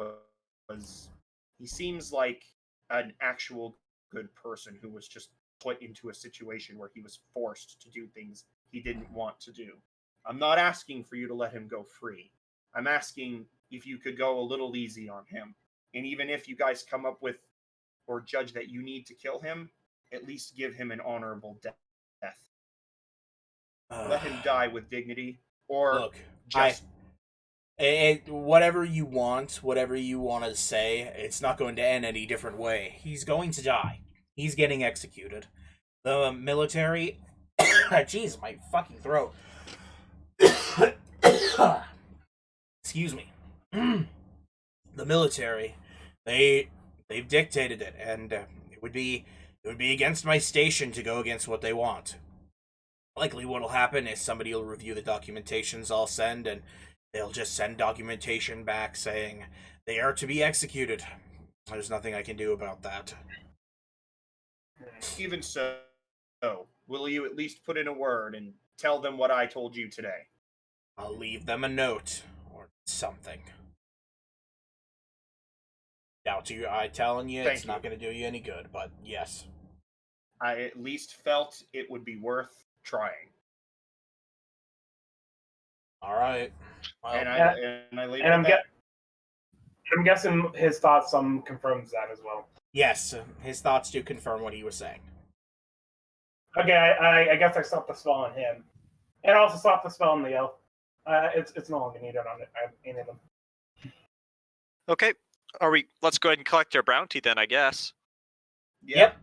seems like an actual good person who was just put into a situation where he was forced to do things he didn't want to do. I'm not asking for you to let him go free. I'm asking if you could go a little easy on him. And even if you guys come up with or judge that you need to kill him, at least give him an honorable death. Let him die with dignity, or Look, just whatever you want to say, it's not going to end any different way. He's going to die. He's getting executed. The military... Jeez, my fucking throat. Excuse me. The military, they've dictated it, and it would be against my station to go against what they want. Likely what'll happen is somebody will review the documentations I'll send, and they'll just send documentation back saying they are to be executed. There's nothing I can do about that. even so, will you at least put in a word and tell them what I told you today? I'll leave them a note or something. Doubt you. I telling you, Thank it's you. not going to do you any good. But yes, I at least felt it would be worth trying. all right. Well, And I leave it And at that. I'm guessing his thoughts confirms that as well. yes, his thoughts do confirm what he was saying. Okay, I guess I stopped the spell on him, and also stopped the spell on the elf. It's no longer needed on any of them. Okay, let's go ahead and collect our bounty then, I guess. Yep.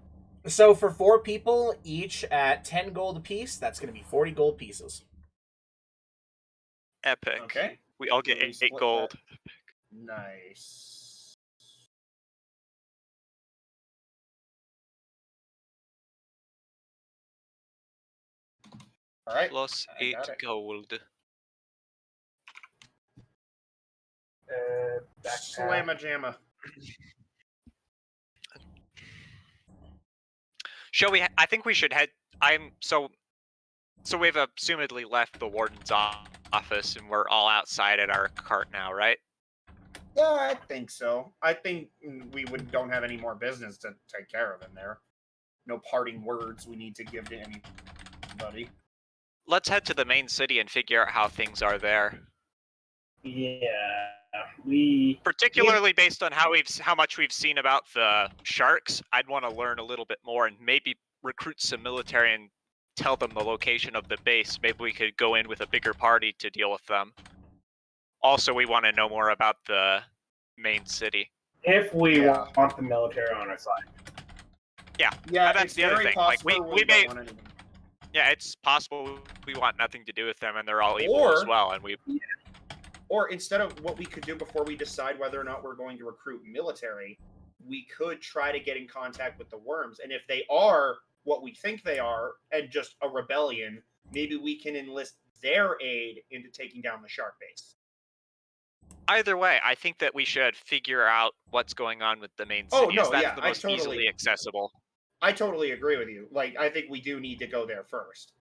So for 4 people, each at 10 gold apiece, that's going to be 40 gold pieces. Epic. Okay. We all get So we 8 split gold. Nice. All right. Plus I 8 got it. gold. Backpack. Slamma jamma. Shall we? I think we should head. So we've assumedly left the warden's office and we're all outside at our cart now, right? Yeah, I think so. I think we don't have any more business to take care of in there. parting words we need to give to anybody. Let's head to the main city and figure out how things are there. Yeah, we. Particularly based on how much we've seen about the sharks, I'd want to learn a little bit more and maybe recruit some military and tell them the location of the base. Maybe we could go in with a bigger party to deal with them. Also, we want to know more about the main city. If we Yeah. want the military on our side. Yeah, that's it's the other very thing. Like, we possible may- don't want anything. Yeah, it's possible we want nothing to do with them and they're all evil as Or- well. And we Or instead of what we could do before we decide whether or not we're going to recruit military, we could try to get in contact with the worms. And if they are what we think they are and just a rebellion, maybe we can enlist their aid into taking down the shark base. either way, I think that we should figure out what's going on with the main Oh, city. no, as that's yeah, the I most totally- easily accessible. I totally agree with you. Like, I think we do need to go there first.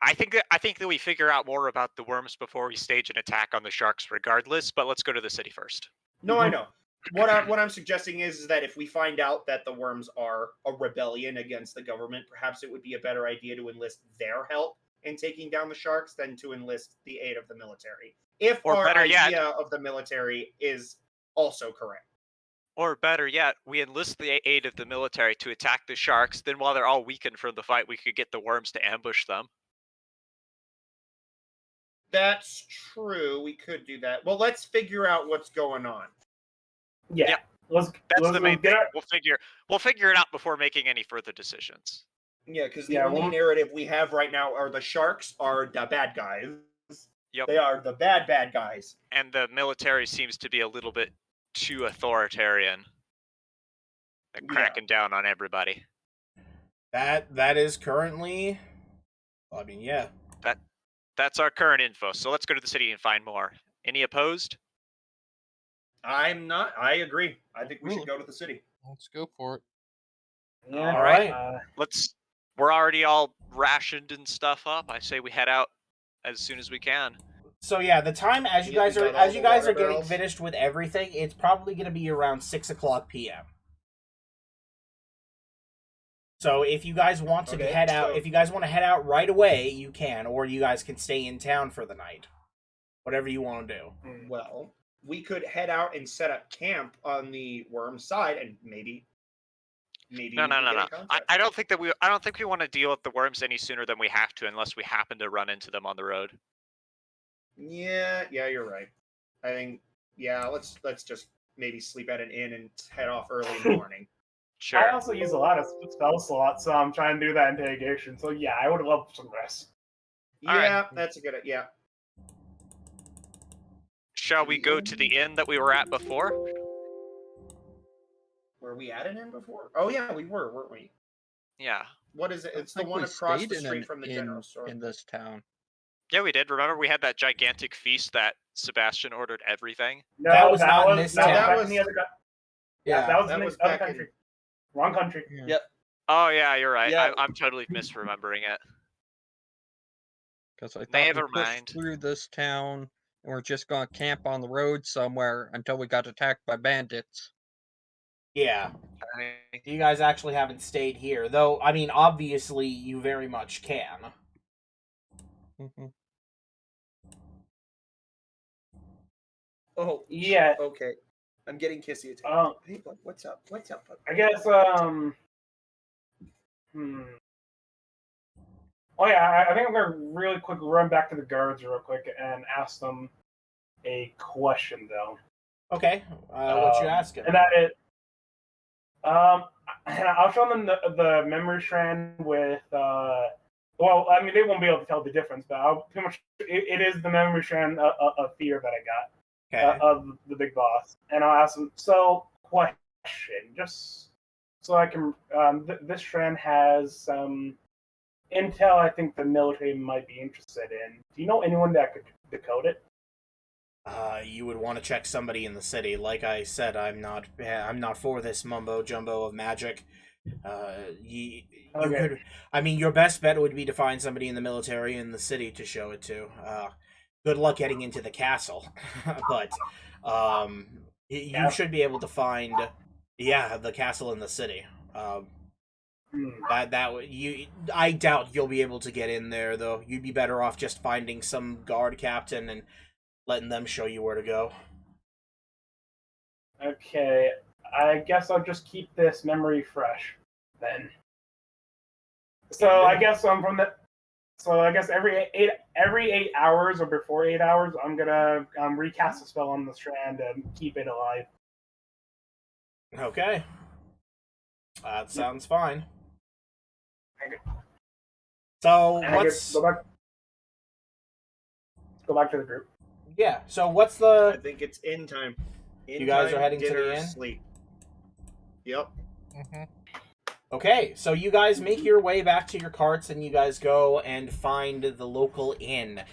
I think that we figure out more about the worms before we stage an attack on the sharks, regardless. But let's go to the city first. No, I know. What I'm suggesting is that if we find out that the worms are a rebellion against the government, perhaps it would be a better idea to enlist their help in taking down the sharks than to enlist the aid of the military. If Or our better idea yet- of the military is also correct. Or better yet, we enlist the aid of the military to attack the sharks. Then, while they're all weakened from the fight, we could get the worms to ambush them. That's true. We could do that. Well, let's figure out what's going on. Yeah. Yeah. Let's. That's let's the main get thing. our- We'll figure it out before making any further decisions. Yeah, because the Yeah, only well- narrative we have right now are the sharks are the bad guys. Yep. They are the bad guys. And the military seems to be a little bit too authoritarian. They're Yeah. cracking down on everybody. That is currently. I mean, yeah. That's our current info. So let's go to the city and find more. Any opposed? I'm not. I agree. I think we Cool. should go to the city. Let's go for it. Yeah. All right. We're already all rationed and stuff up. I say we head out as soon as we can. So yeah, the time as you Yeah, guys we are got all as you the guys are water getting barrels. finished with everything, it's probably going to be around 6:00 p.m. So if you guys want to Okay, head out, so- if you guys want to head out right away, you can, or you guys can stay in town for the night. Whatever you want to do. Well, we could head out and set up camp on the worm side, and maybe. No. we can get in contact. I don't think that I don't think we want to deal with the worms any sooner than we have to, unless we happen to run into them on the road. Yeah, you're right. I think. Yeah, let's just maybe sleep at an inn and head off early in the morning. Sure. I also use a lot of spell slots, so I'm trying to do that interrogation. So yeah, I would love some rest. All right. Yeah, that's a good. Yeah. Shall we go to the inn that we were at before? Were we at an inn before? Oh yeah, we were, weren't we? Yeah. What is it? I It's the think one we across stayed the in street an from the inn general store. in this town. Yeah, we did. Remember we had that gigantic feast that Sebastian ordered everything? No, That was not in this no, town. that That was in the was- other. Yeah. that was that in was the other back in- country. Wrong country. Yeah. Oh yeah, you're right. Yeah. I'm totally misremembering it. Because I thought Never we pushed mind. through this town and we're just going to camp on the road somewhere until we got attacked by bandits. Yeah. You guys actually haven't stayed here, though. I mean, obviously, you very much can. Mhm. Oh Yeah. Okay. I'm getting kissy attention. Um, Hey, bud, what's up? What's up? Bud? I guess. Oh yeah, I think I'm gonna really quick run back to the guards real quick and ask them a question though. Okay. What you asking? And that is, and I'll show them the memory strand with, well, I mean, they won't be able to tell the difference, but I'll pretty much, it is the memory strand of fear that I got Okay. of the big boss. And I'll ask them, so, question, just so I can, this strand has some intel I think the military might be interested in. Do you know anyone that could decode it? You would want to check somebody in the city. Like I said, I'm not for this mumbo jumbo of magic. You Okay. could. I mean, your best bet would be to find somebody in the military in the city to show it to. Good luck getting into the castle, but you Yeah. should be able to find. Yeah, the castle in the city. I doubt you'll be able to get in there though. You'd be better off just finding some guard captain and letting them show you where to go. Okay, I guess I'll just keep this memory fresh then. So I guess from the. So I guess every 8 hours or before 8 hours, I'm gonna recast a spell on the strand and keep it alive. Okay. That sounds fine. Okay. So And I guess what's go back to the group. yeah? So what's I the think it's in time. You guys are heading to the dinner, inn? Sleep. Yep. Okay, so you guys make your way back to your carts and you guys go and find the local inn.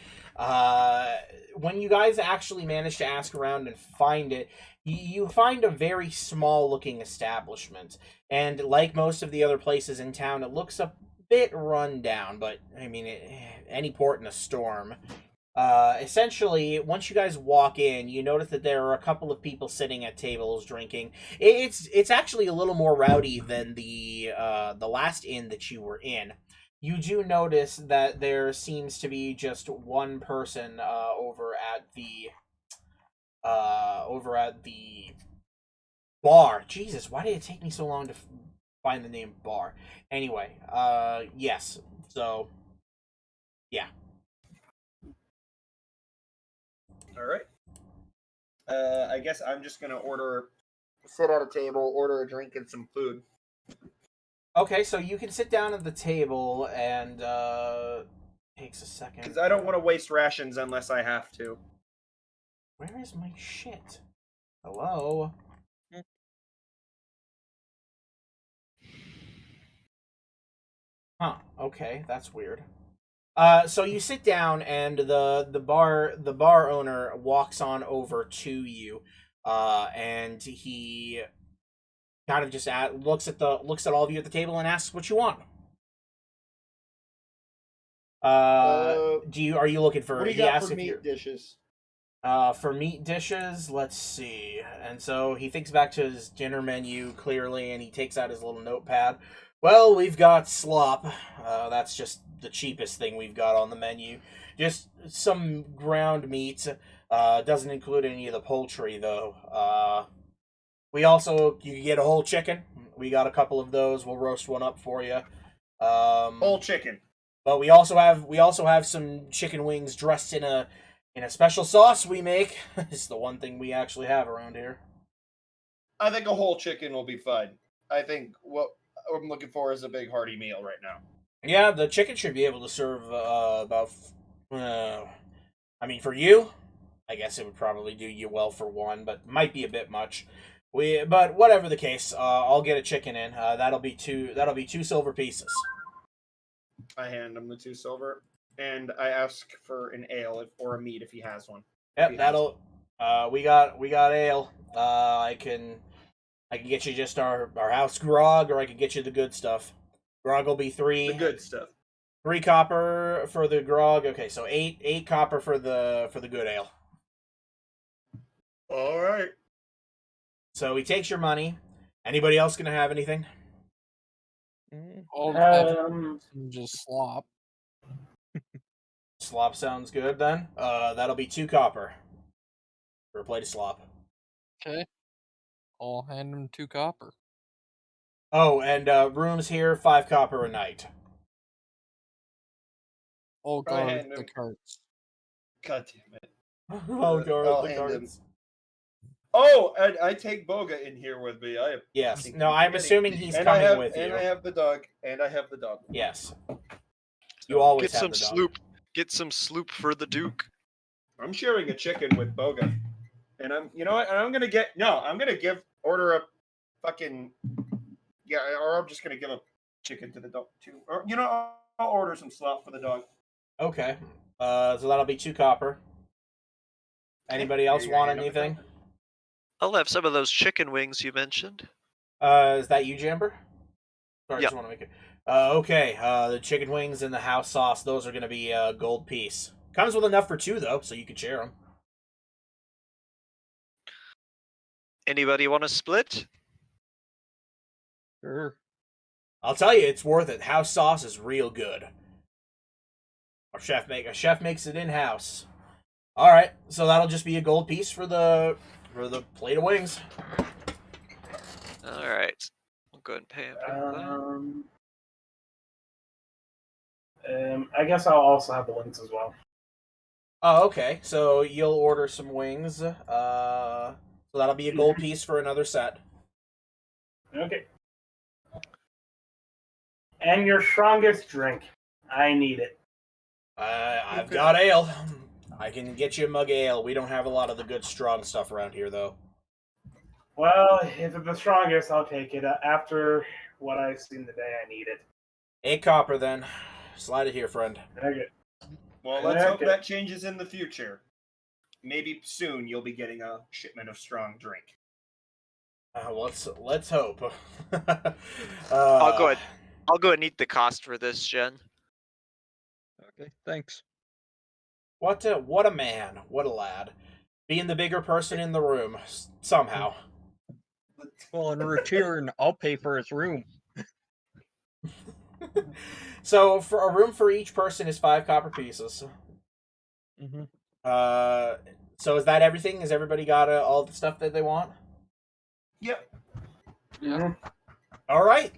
When you guys actually manage to ask around and find it, you find a very small looking establishment. And like most of the other places in town, it looks a bit run down, but I mean, any port in a storm. Essentially, once you guys walk in, you notice that there are a couple of people sitting at tables drinking. It's actually a little more rowdy than the last inn that you were in. You do notice that there seems to be just one person over at the bar. Jesus, why did it take me so long to find the name bar? Anyway, yes. So, yeah. All right. I guess I'm just gonna sit at a table, order a drink and some food. Okay, so you can sit down at the table and takes a second. Because I don't want to waste rations unless I have to. Where is my shit? Hello? Huh, okay, that's weird. So you sit down and the bar owner walks on over to you, and he kind of just looks at all of you at the table and asks what you want. Are you looking for? What do you he got asks for if you're- meat dishes? For meat dishes, let's see. And so he thinks back to his dinner menu clearly, and he takes out his little notepad. Well, we've got slop. That's just the cheapest thing we've got on the menu. Just some ground meat. Doesn't include any of the poultry, though. You can get a whole chicken. We got a couple of those. We'll roast one up for you. Whole chicken. But we also have some chicken wings dressed in a special sauce we make. It's the one thing we actually have around here. I think a whole chicken will be fine. I think what I'm looking for is a big hearty meal right now. Yeah, the chicken should be able to serve about. I mean, for you, I guess it would probably do you well for one, but might be a bit much. But whatever the case, I'll get a chicken in. That'll be two silver pieces. I hand him the 2 silver, and I ask for an ale or a meat if he has one. Yep, that'll. We got ale. I can get you just our house grog, or I can get you the good stuff. Grog will be 3. The good stuff. 3 copper for the grog. Okay, so 8 copper for the good ale. All right. So he takes your money. Anybody else gonna have anything? I'll have some just slop. Slop sounds good then. That'll be 2 copper for a plate of slop. Okay. I'll hand him 2 copper. Oh, and rooms here 5 copper a night. I'll Go ahead, guard the Noom. carts. God damn it. Oh, guard I'll the hand him. cards. Oh, and I take Boga in here with me. Yes. No, I'm assuming he's and coming I have, with you. And I have the dog. Yes. You always Get some have the dog. sloop. Get some sloop for the Duke. I'm sharing a chicken with Boga. And I'm gonna order a fucking, or I'm just gonna give a chicken to the dog too. Or, I'll order some slop for the dog. Okay. So that'll be 2 copper. Anybody else There you go, want hand him the anything? copper. I'll have some of those chicken wings you mentioned. Is that you, Jamber? Sorry, I Yep. just want to make it. Okay. The chicken wings and the house sauce, those are going to be a gold piece. Comes with enough for 2, though, so you can share them. Anybody want to split? Sure. I'll tell you, it's worth it. House sauce is real good. A chef makes it in house. All right, so that'll just be a gold piece for the plate of wings. All right. I'll go ahead and pay him for that. I guess I'll also have the wings as well. Oh, okay. So you'll order some wings. So that'll be a gold piece for another set. Okay. And your strongest drink. I need it. I've Okay. got ale. I can get you a mug of ale. We don't have a lot of the good strong stuff around here, though. Well, if it's the strongest, I'll take it. After what I've seen today, I need it. 8 copper, then. Slide it here, friend. Okay. Well, let's hope Okay. that changes in the future. Maybe soon you'll be getting a shipment of strong drink. Let's hope. I'll go ahead. I'll go and eat the cost for this, Jen. Okay, thanks. What a man. What a lad. Being the bigger person in the room, somehow. Well, in return, I'll pay for his room. So, for a room for each person is 5 copper pieces. Mm-hmm. So is that everything? Has everybody got all the stuff that they want? Yep. Yeah. All right.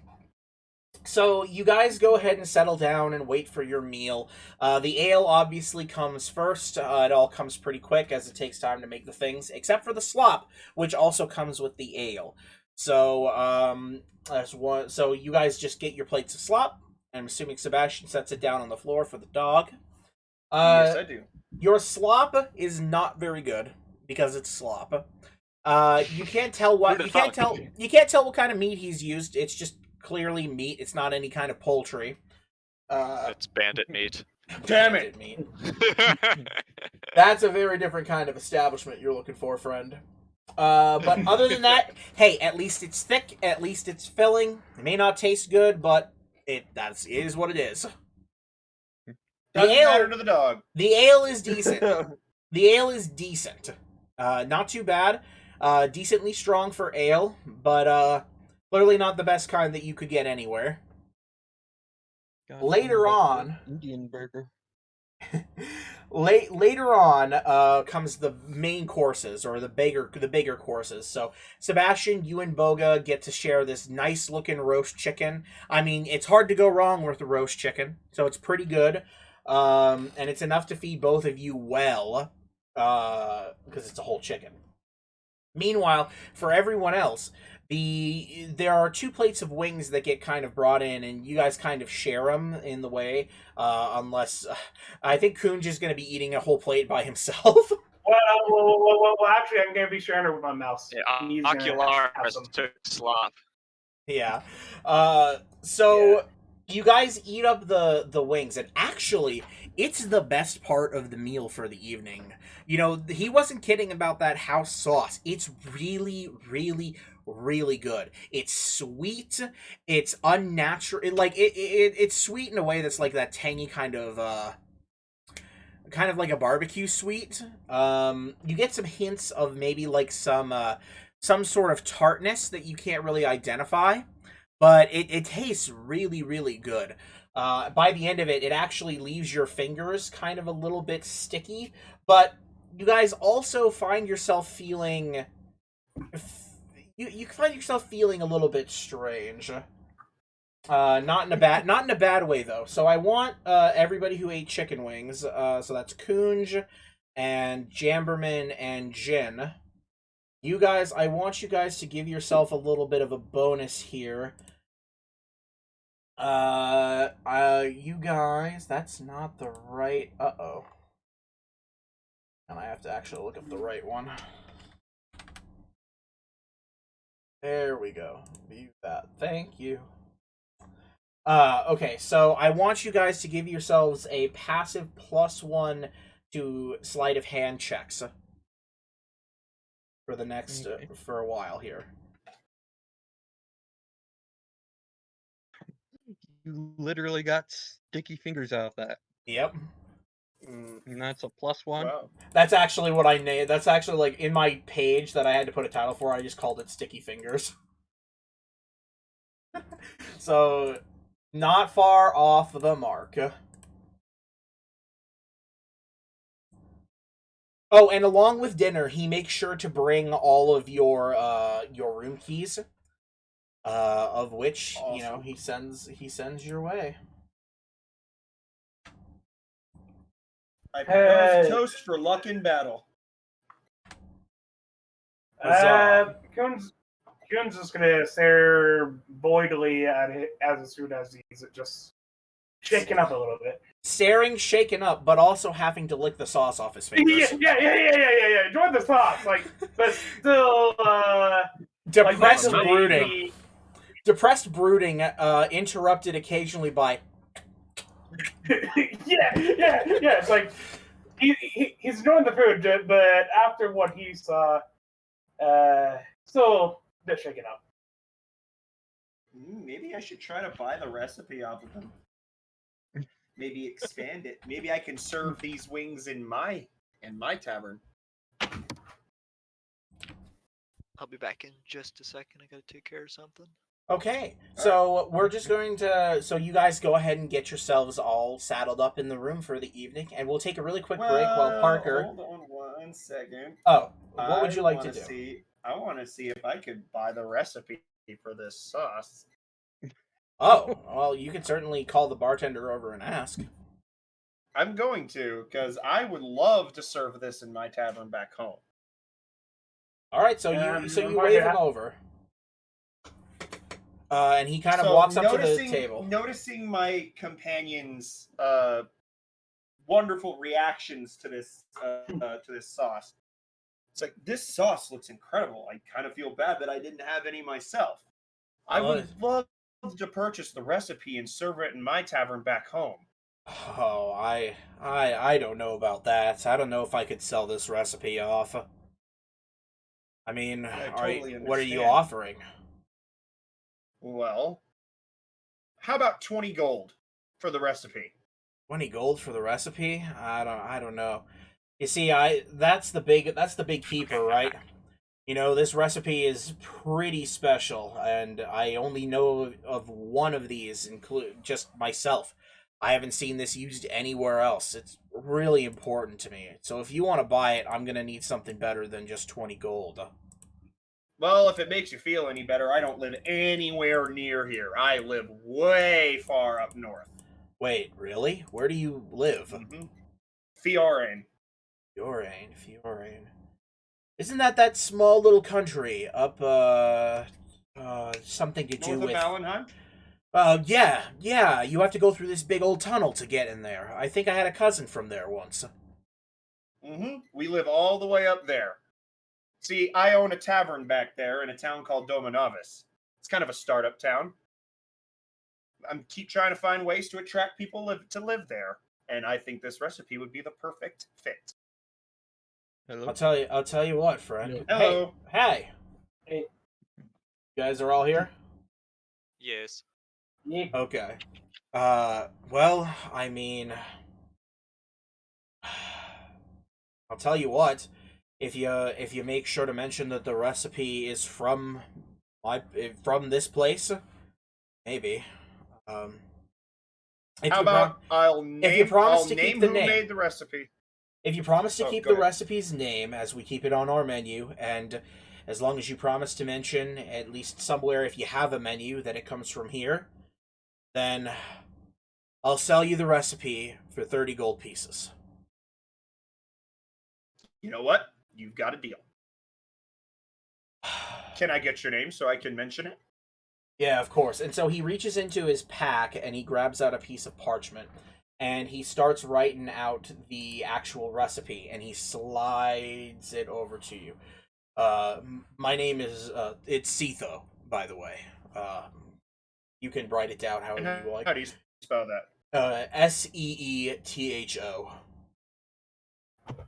So you guys go ahead and settle down and wait for your meal. The ale obviously comes first. It all comes pretty quick as it takes time to make the things, except for the slop, which also comes with the ale. So so you guys just get your plates of slop. I'm assuming Sebastian sets it down on the floor for the dog. Yes, I do. Your slop is not very good because it's slop. You can't tell what you can't tell what kind of meat he's used. It's just clearly meat. It's not any kind of poultry. It's bandit meat. Damn it. Meat. That's a very different kind of establishment you're looking for, friend. But other than that, hey, at least it's thick. At least it's filling. It may not taste good, but it is what it is. Doesn't ale- matter to the dog. The ale is decent. The ale is decent. Not too bad. Decently strong for ale, but clearly not the best kind that you could get anywhere. God, Later that on- Indian burger. Later on comes the main courses, or the bigger courses. So Sebastian, you and Boga get to share this nice looking roast chicken. I mean, it's hard to go wrong with the roast chicken, so it's pretty good. And it's enough to feed both of you well, because it's a whole chicken. Meanwhile, for everyone else, there are 2 plates of wings that get kind of brought in, and you guys kind of share them in the way, unless I think Kunj is going to be eating a whole plate by himself. Well, actually, I'm going to be sharing it with my mouse. Yeah, He's gonna have Ocularis some. took slop. Yeah. So you guys eat up the wings, and actually, it's the best part of the meal for the evening. You know, he wasn't kidding about that house sauce. It's really, really, really good. It's sweet. It's unnatural. It's sweet in a way that's like that tangy kind of like a barbecue sweet. You get some hints of maybe like some sort of tartness that you can't really identify, but it tastes really, really good. By the end of it, it actually leaves your fingers kind of a little bit sticky, but you guys also find yourself feeling you find yourself feeling a little bit strange. Not in a bad way though. So I want everybody who ate chicken wings. So that's Kunj and Jamberman and Jin. You guys, I want you guys to give yourself a little bit of a bonus here. You guys, that's not the right. Uh-oh. And I have to actually look up the right one. There we go. View that. Thank you. Okay, so I want you guys to give yourselves a passive +1 to sleight of hand checks for the next for a while here. You literally got sticky fingers out of that. Yep. And that's a +1. Wow. That's actually what I named. That's actually like in my page that I had to put a title for. I just called it Sticky Fingers. So, not far off the mark. Oh, and along with dinner, he makes sure to bring all of your room keys, of which Awesome. he sends your way. I propose a toast for luck in battle. Huzzah. Coon's just gonna stare voidly at it as soon as he's just shaking up a little bit. Staring, shaken up, but also having to lick the sauce off his fingers. Yeah. Enjoy the sauce, but still, Depressed mentally, brooding. Depressed brooding, interrupted occasionally by. yeah. It's like he's enjoying the food, but after what he saw, still a bit shaken up. Maybe I should try to buy the recipe off of them. Maybe expand it. Maybe I can serve these wings in my tavern. I'll be back in just a second. I gotta take care of something. Okay, so we're just going to. So you guys go ahead and get yourselves all saddled up in the room for the evening, and we'll take a really quick break while Parker. Hold on 1 second. Oh, what would you like to do? I want to see if I could buy the recipe for this sauce. Oh, well, you can certainly call the bartender over and ask. I'm going to, because I would love to serve this in my tavern back home. All right, so you wave him over, and he kind of walks up to the table. Noticing my companion's wonderful reactions to this sauce, it's like, this sauce looks incredible. I kind of feel bad that I didn't have any myself. I would love to purchase the recipe and serve it in my tavern back home. Oh, I don't know about that. I don't know if I could sell this recipe off. I mean, what are you offering? Well, how about 20 gold for the recipe? 20 gold for the recipe? I don't know. You see, that's the big keeper, right? This recipe is pretty special, and I only know of one of these, include just myself. I haven't seen this used anywhere else. It's really important to me. So if you want to buy it, I'm going to need something better than just 20 gold. Well, if it makes you feel any better, I don't live anywhere near here. I live way far up north. Wait, really? Where do you live? Fiorane. Fiorane. Isn't that small little country up, something to do North with... of Valenheim? Yeah, you have to go through this big old tunnel to get in there. I think I had a cousin from there once. We live all the way up there. See, I own a tavern back there in a town called Dominovis. It's kind of a startup town. I'm keep trying to find ways to attract people to live there, and I think this recipe would be the perfect fit. Hello? I'll tell you what, friend. Hello. Hey. Hey. You guys are all here? Yes. Yeah. Okay. Well, I mean, I'll tell you what. If you make sure to mention that the recipe is from this place, maybe. How about I'll name who made the recipe. If you promise to keep go the ahead. recipe's name, as we keep it on our menu, and as long as you promise to mention at least somewhere, if you have a menu, that it comes from here, then I'll sell you the recipe for 30 gold pieces. You know what? You've got a deal. Can I get your name so I can mention it? Yeah, of course. And so he reaches into his pack and he grabs out a piece of parchment and he starts writing out the actual recipe and he slides it over to you. My name is it's Seetho, by the way. You can write it down however you like. How do you spell that? Seetho.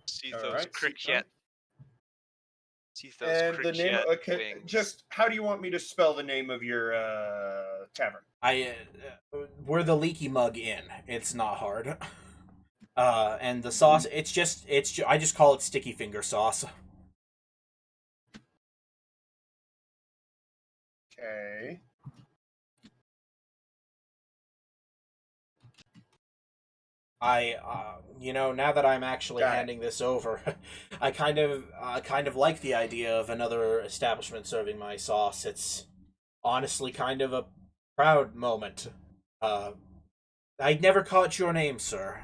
Seethos Alright, Cricket. Seethos And the name. Cricket Okay, wings. just how do you want me to spell the name of your tavern? We're the Leaky Mug Inn. It's not hard. And the sauce, I just call it sticky finger sauce. Okay. Now that I'm actually Got it. handing this over, I kind of like the idea of another establishment serving my sauce. It's honestly kind of a proud moment. I'd never caught your name, sir.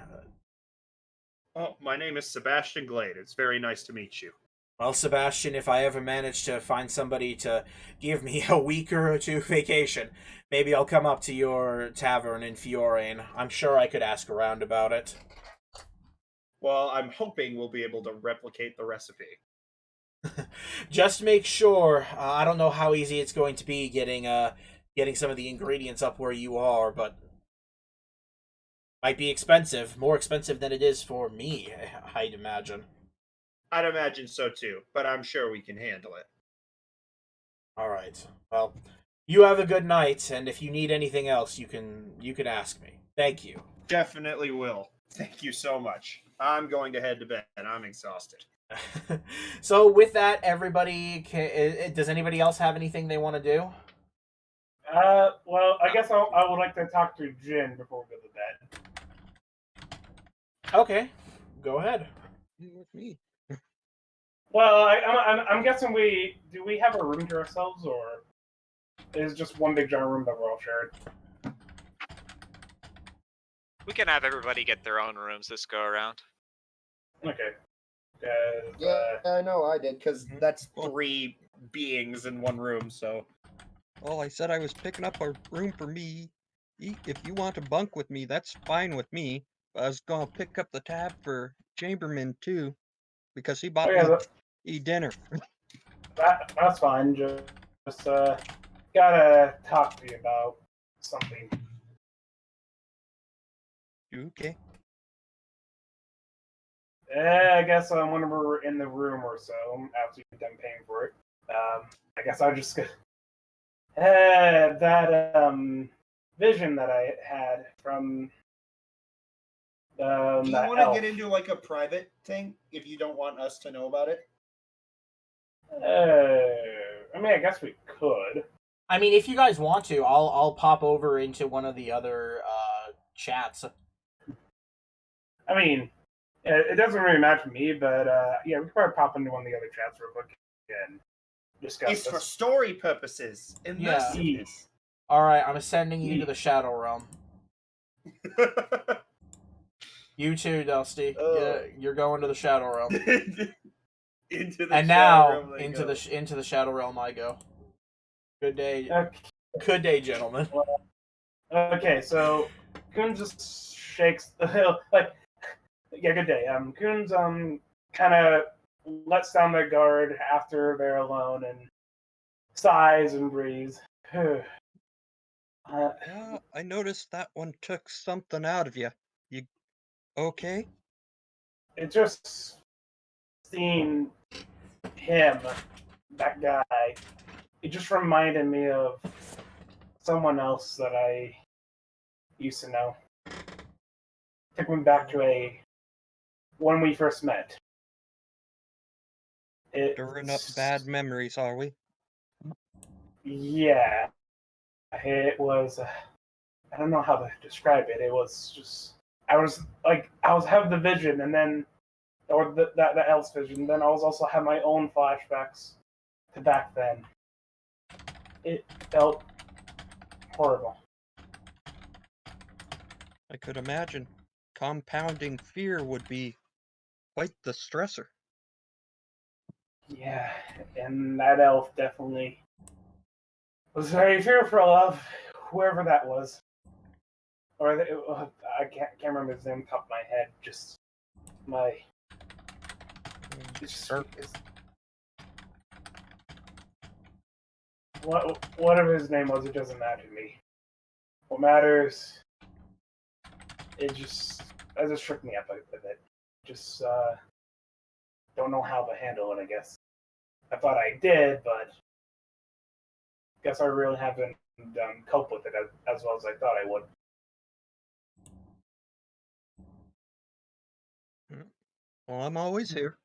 Oh, my name is Sebastian Glade. It's very nice to meet you. Well, Sebastian, if I ever manage to find somebody to give me a week or two vacation, maybe I'll come up to your tavern in Fiorane. I'm sure I could ask around about it. Well, I'm hoping we'll be able to replicate the recipe. Just make sure. I don't know how easy it's going to be getting some of the ingredients up where you are, but might be expensive, more expensive than it is for me, I'd imagine. I'd imagine so too, but I'm sure we can handle it. All right. Well, you have a good night, and if you need anything else, you can ask me. Thank you. Definitely will. Thank you so much. I'm going to head to bed. I'm exhausted. So with that, everybody, does anybody else have anything they want to do? Well, I guess I would like to talk to Jin before we go to bed. Okay, go ahead. With me. Well, I'm guessing we have a room to ourselves, or is it just one big giant room that we're all shared? We can have everybody get their own rooms this go around. Okay. Yeah, I know I did, because that's 3 beings in one room, so... Well, I said I was picking up a room for me. If you want to bunk with me, that's fine with me. I was gonna pick up the tab for Chamberlain too, because he bought me dinner. That's fine. Just gotta talk to you about something. Okay. I guess whenever we're in the room or so, after you're done paying for it, I guess I'll just that vision that I had from. Do you want to get into like a private thing if you don't want us to know about it? I mean, I guess we could. I mean, if you guys want to, I'll pop over into one of the other chats. I mean, it doesn't really matter to me, but yeah, we could probably pop into one of the other chats real quick and discuss It's this. for story purposes. Yeah. Yes. All right, I'm sending you to the Shadow Realm. You too, Dusty. Yeah, you're going to the Shadow Realm. Into the And Shadow now Realm into the Shadow Realm I go. Good day, Okay. good day, gentlemen. Okay, so Coons just shakes like, yeah, good day. Coons kind of lets down the guard after they're alone and sighs and breathes. Yeah, I noticed that one took something out of you. You okay? It just seeing him, that guy, it just reminded me of someone else that I used to know. Took me back to when we first met. Stirring up bad memories, are we? Yeah. It was, I don't know how to describe it. It was just, I was having the vision, and then, or that else vision. Then I was also having my own flashbacks to back then. It felt horrible. I could imagine. Compounding fear would be quite the stressor. Yeah, and that elf definitely was very fearful of whoever that was. Or I can't remember his name off the top of my head. Just my. Whatever his name was, it doesn't matter to me. What matters, it just shook me up a bit. Just don't know how to handle it. I guess I thought I did, but guess I really haven't coped with it as well as I thought I would. Well, I'm always here.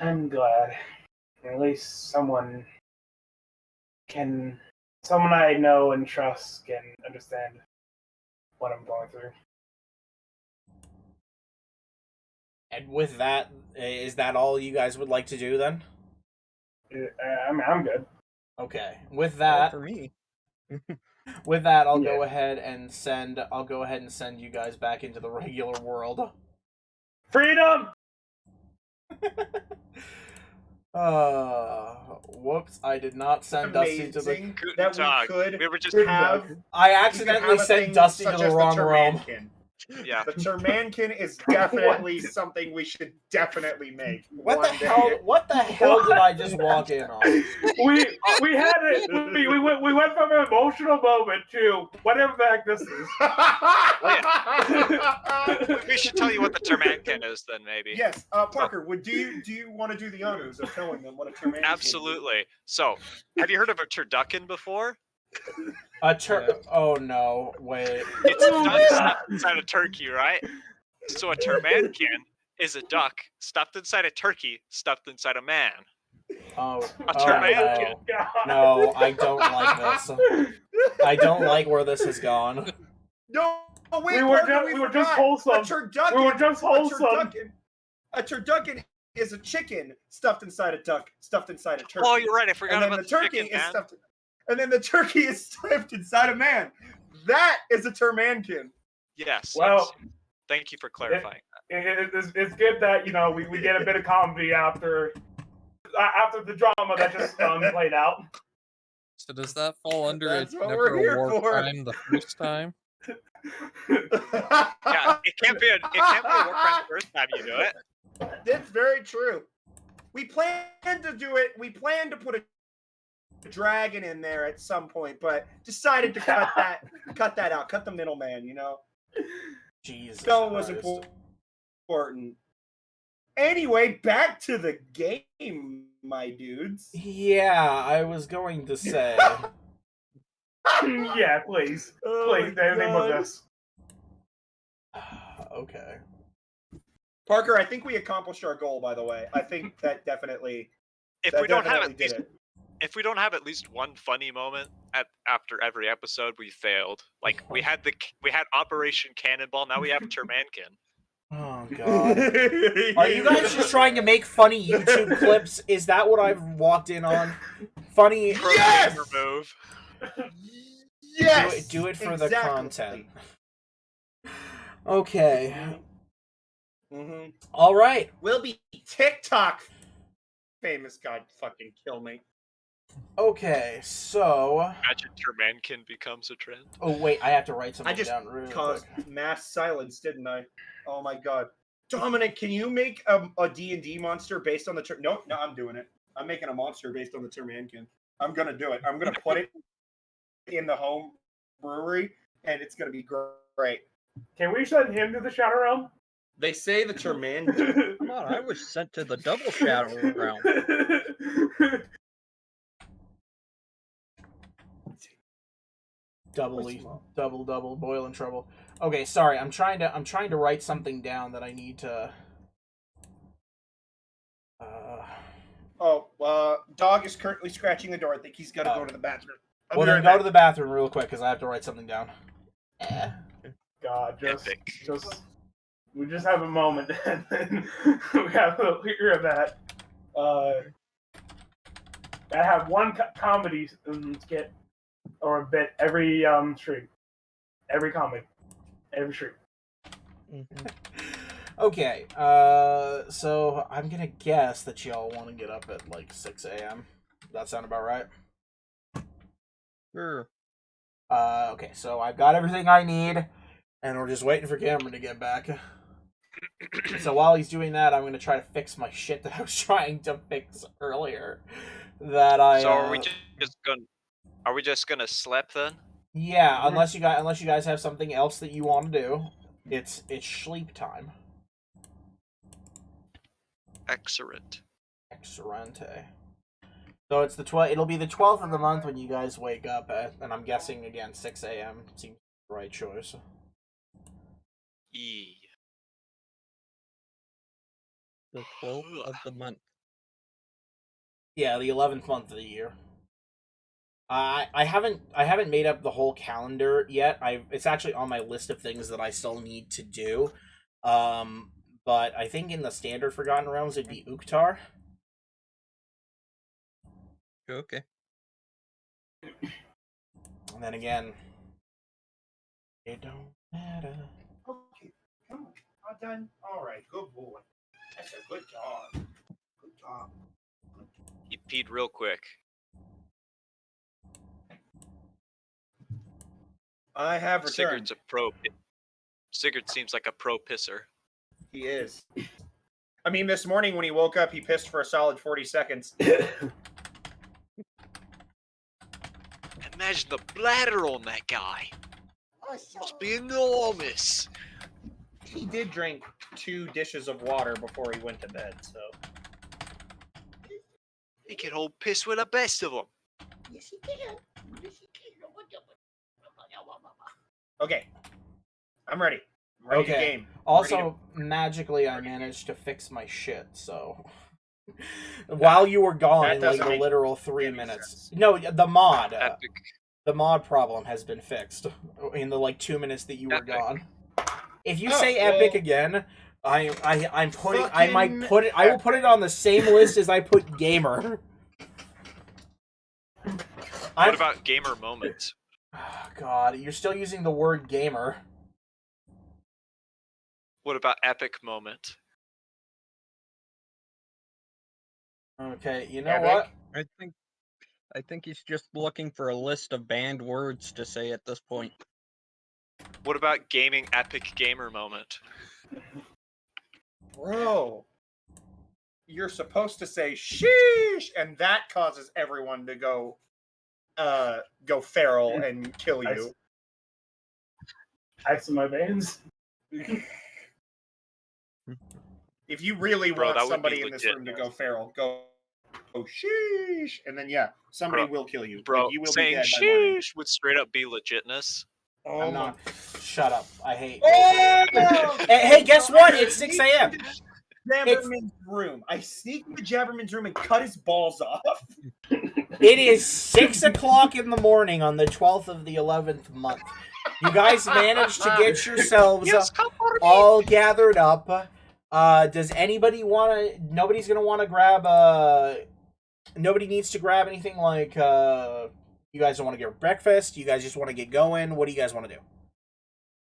I'm glad. At least someone I know and trust can understand what I'm going through. And with that, is that all you guys would like to do then? I mean, I'm good. Okay. With Well, that, for me. I'll Yeah. go ahead and send you guys back into the regular world. Freedom! Whoops! I did not send Dusty to the. Amazing Guten that Tag. we could We were just have. I we could accidentally have a sent thing Dusty to such the as wrong room. Termankin. yeah. The Termankin is definitely something we should definitely make. What the one day. hell? What the hell did I just walk in on? We had it. We went from an emotional moment to whatever the heck this is. We should tell you what the Termankin is then, maybe. Yes, Parker. Do you want to do the honors of telling them what a Termankin is? Absolutely. So, have you heard of a turducken before? Oh no! Wait. It's a duck stuffed inside a turkey, right? So a Termankin is a duck stuffed inside a turkey stuffed inside a man. Oh. A Termankin. No, I don't like this. I don't like where this has gone. No, wait, We were Parker, just- we we were forgot. just wholesome. A turducken. We were just wholesome. A turducken is a chicken stuffed inside a duck, stuffed inside a turkey. Oh, you're right. I forgot And then about the turkey chicken, is man. stuffed. And then the turkey is stuffed inside a man. That is a Termankin. Yes. Well, yes. Thank you for clarifying. It's good that we get a bit of comedy after the drama that just played out. So does that fall under That's it's what never we're a here war for. crime the first time? Yeah, it can't be a war crime the first time you do it. That's very true. We planned to do it. We planned to put a dragon in there at some point, but decided to cut that out. Cut the middleman. Jesus. So it was Christ. important. Anyway, back to the game, my dudes. Yeah, I was going to say. Yeah, please, Oh please, my anything but God. this. Okay. Parker, I think we accomplished our goal. By the way, I think that definitely. If that we don't have definitely at did least, it. if we don't have at least one funny moment after every episode, we failed. Like we had Operation Cannonball. Now we have Termankin. Oh god. Are you guys just trying to make funny YouTube clips? Is that what I've walked in on? Funny. Yes! Remove. Yes. Do it for the exactly. content. Okay. Mm-hmm. All right. We'll be TikTok famous. God fucking kill me. Okay. So. Imagine Termankin becomes a trend. Oh wait, I have to write something I just down really caused quick. mass silence, didn't I? Oh my god. Dominic, can you make a D&D monster based on the No, I'm doing it. I'm making a monster based on the Termankin. I'm gonna do it. I'm gonna put it in the home brewery, and it's gonna be great. Can we send him to the Shadow Realm? They say the Termankin. Come on, I was sent to the Double Shadow Realm. Double, boil in trouble. Okay, sorry. I'm trying to write something down that I need to. Dog is currently scratching the door. I think he's got to Oh. go to the bathroom. Well, then go to the bathroom real quick because I have to write something down. God, Epic. we just have a moment, and then we have to hear that. I have one comedy skit or a bit every stream, every comedy, every stream. Okay, so I'm gonna guess that y'all want to get up at like 6 a.m. That sound about right? Sure. Okay, so I've got everything I need, and we're just waiting for Cameron to get back. So while he's doing that, I'm gonna try to fix my shit that I was trying to fix earlier. That I. So are we just gonna sleep then? Yeah, unless you guys have something else that you want to do, it's sleep time. Excellent. Excelente. So it's the 12th. It'll be the 12th of the month when you guys wake up, and I'm guessing again 6 a.m. seems the right choice. E. The 12th of the month. Yeah, the 11th month of the year. I haven't made up the whole calendar yet. It's actually on my list of things that I still need to do. But I think in the standard Forgotten Realms it'd be Uktar. Okay. And then again, it don't matter. Okay, come on. All done? Alright, good boy. That's a good job. Good job. He peed real quick. I have returned. Sigurd's a pro. Sigurd seems like a pro pisser. He is. I mean, this morning when he woke up, he pissed for a solid 40 seconds. Imagine the bladder on that guy. Must be enormous. He did drink 2 dishes of water before he went to bed, so. He can hold piss with the best of them. Yes, he can. Yes, he can. Okay. I'm ready. I'm ready to Okay. game. Also, magically, I managed to fix my shit, so. While you were gone, That in like doesn't the make literal 3 any minutes. sense. No, the mod. Epic. The mod problem has been fixed in the like 2 minutes that you were Epic. gone. If you Oh, say well, epic again, I'm putting I might fucking put it I will put it on the same list as I put gamer. What about gamer moment? Oh, God, you're still using the word gamer. What about epic moment? Okay, you know Epic? what? I think he's just looking for a list of banned words to say at this point. What about gaming epic gamer moment? Bro. You're supposed to say sheesh, and that causes everyone to go feral and kill you. Ice in my veins. If you really Bro, want that would be somebody in this legit, room to man. go feral, go sheesh, and then yeah, somebody Bro, will kill you. Bro, Like, you will be saying dead by morning. sheesh would straight up be legitness. Oh I'm my- not. Shut up. I hate. Oh, no! Hey, guess what? It's 6 a.m. Jabberman's room. I sneak into Jabberman's room and cut his balls off. It is 6 o'clock in the morning on the 12th of the 11th month. You guys managed to get yourselves come for me. all gathered up. Does anybody want to? Nobody's gonna want to grab. Nobody needs to grab anything like. You guys don't want to get breakfast. You guys just want to get going. What do you guys want to do?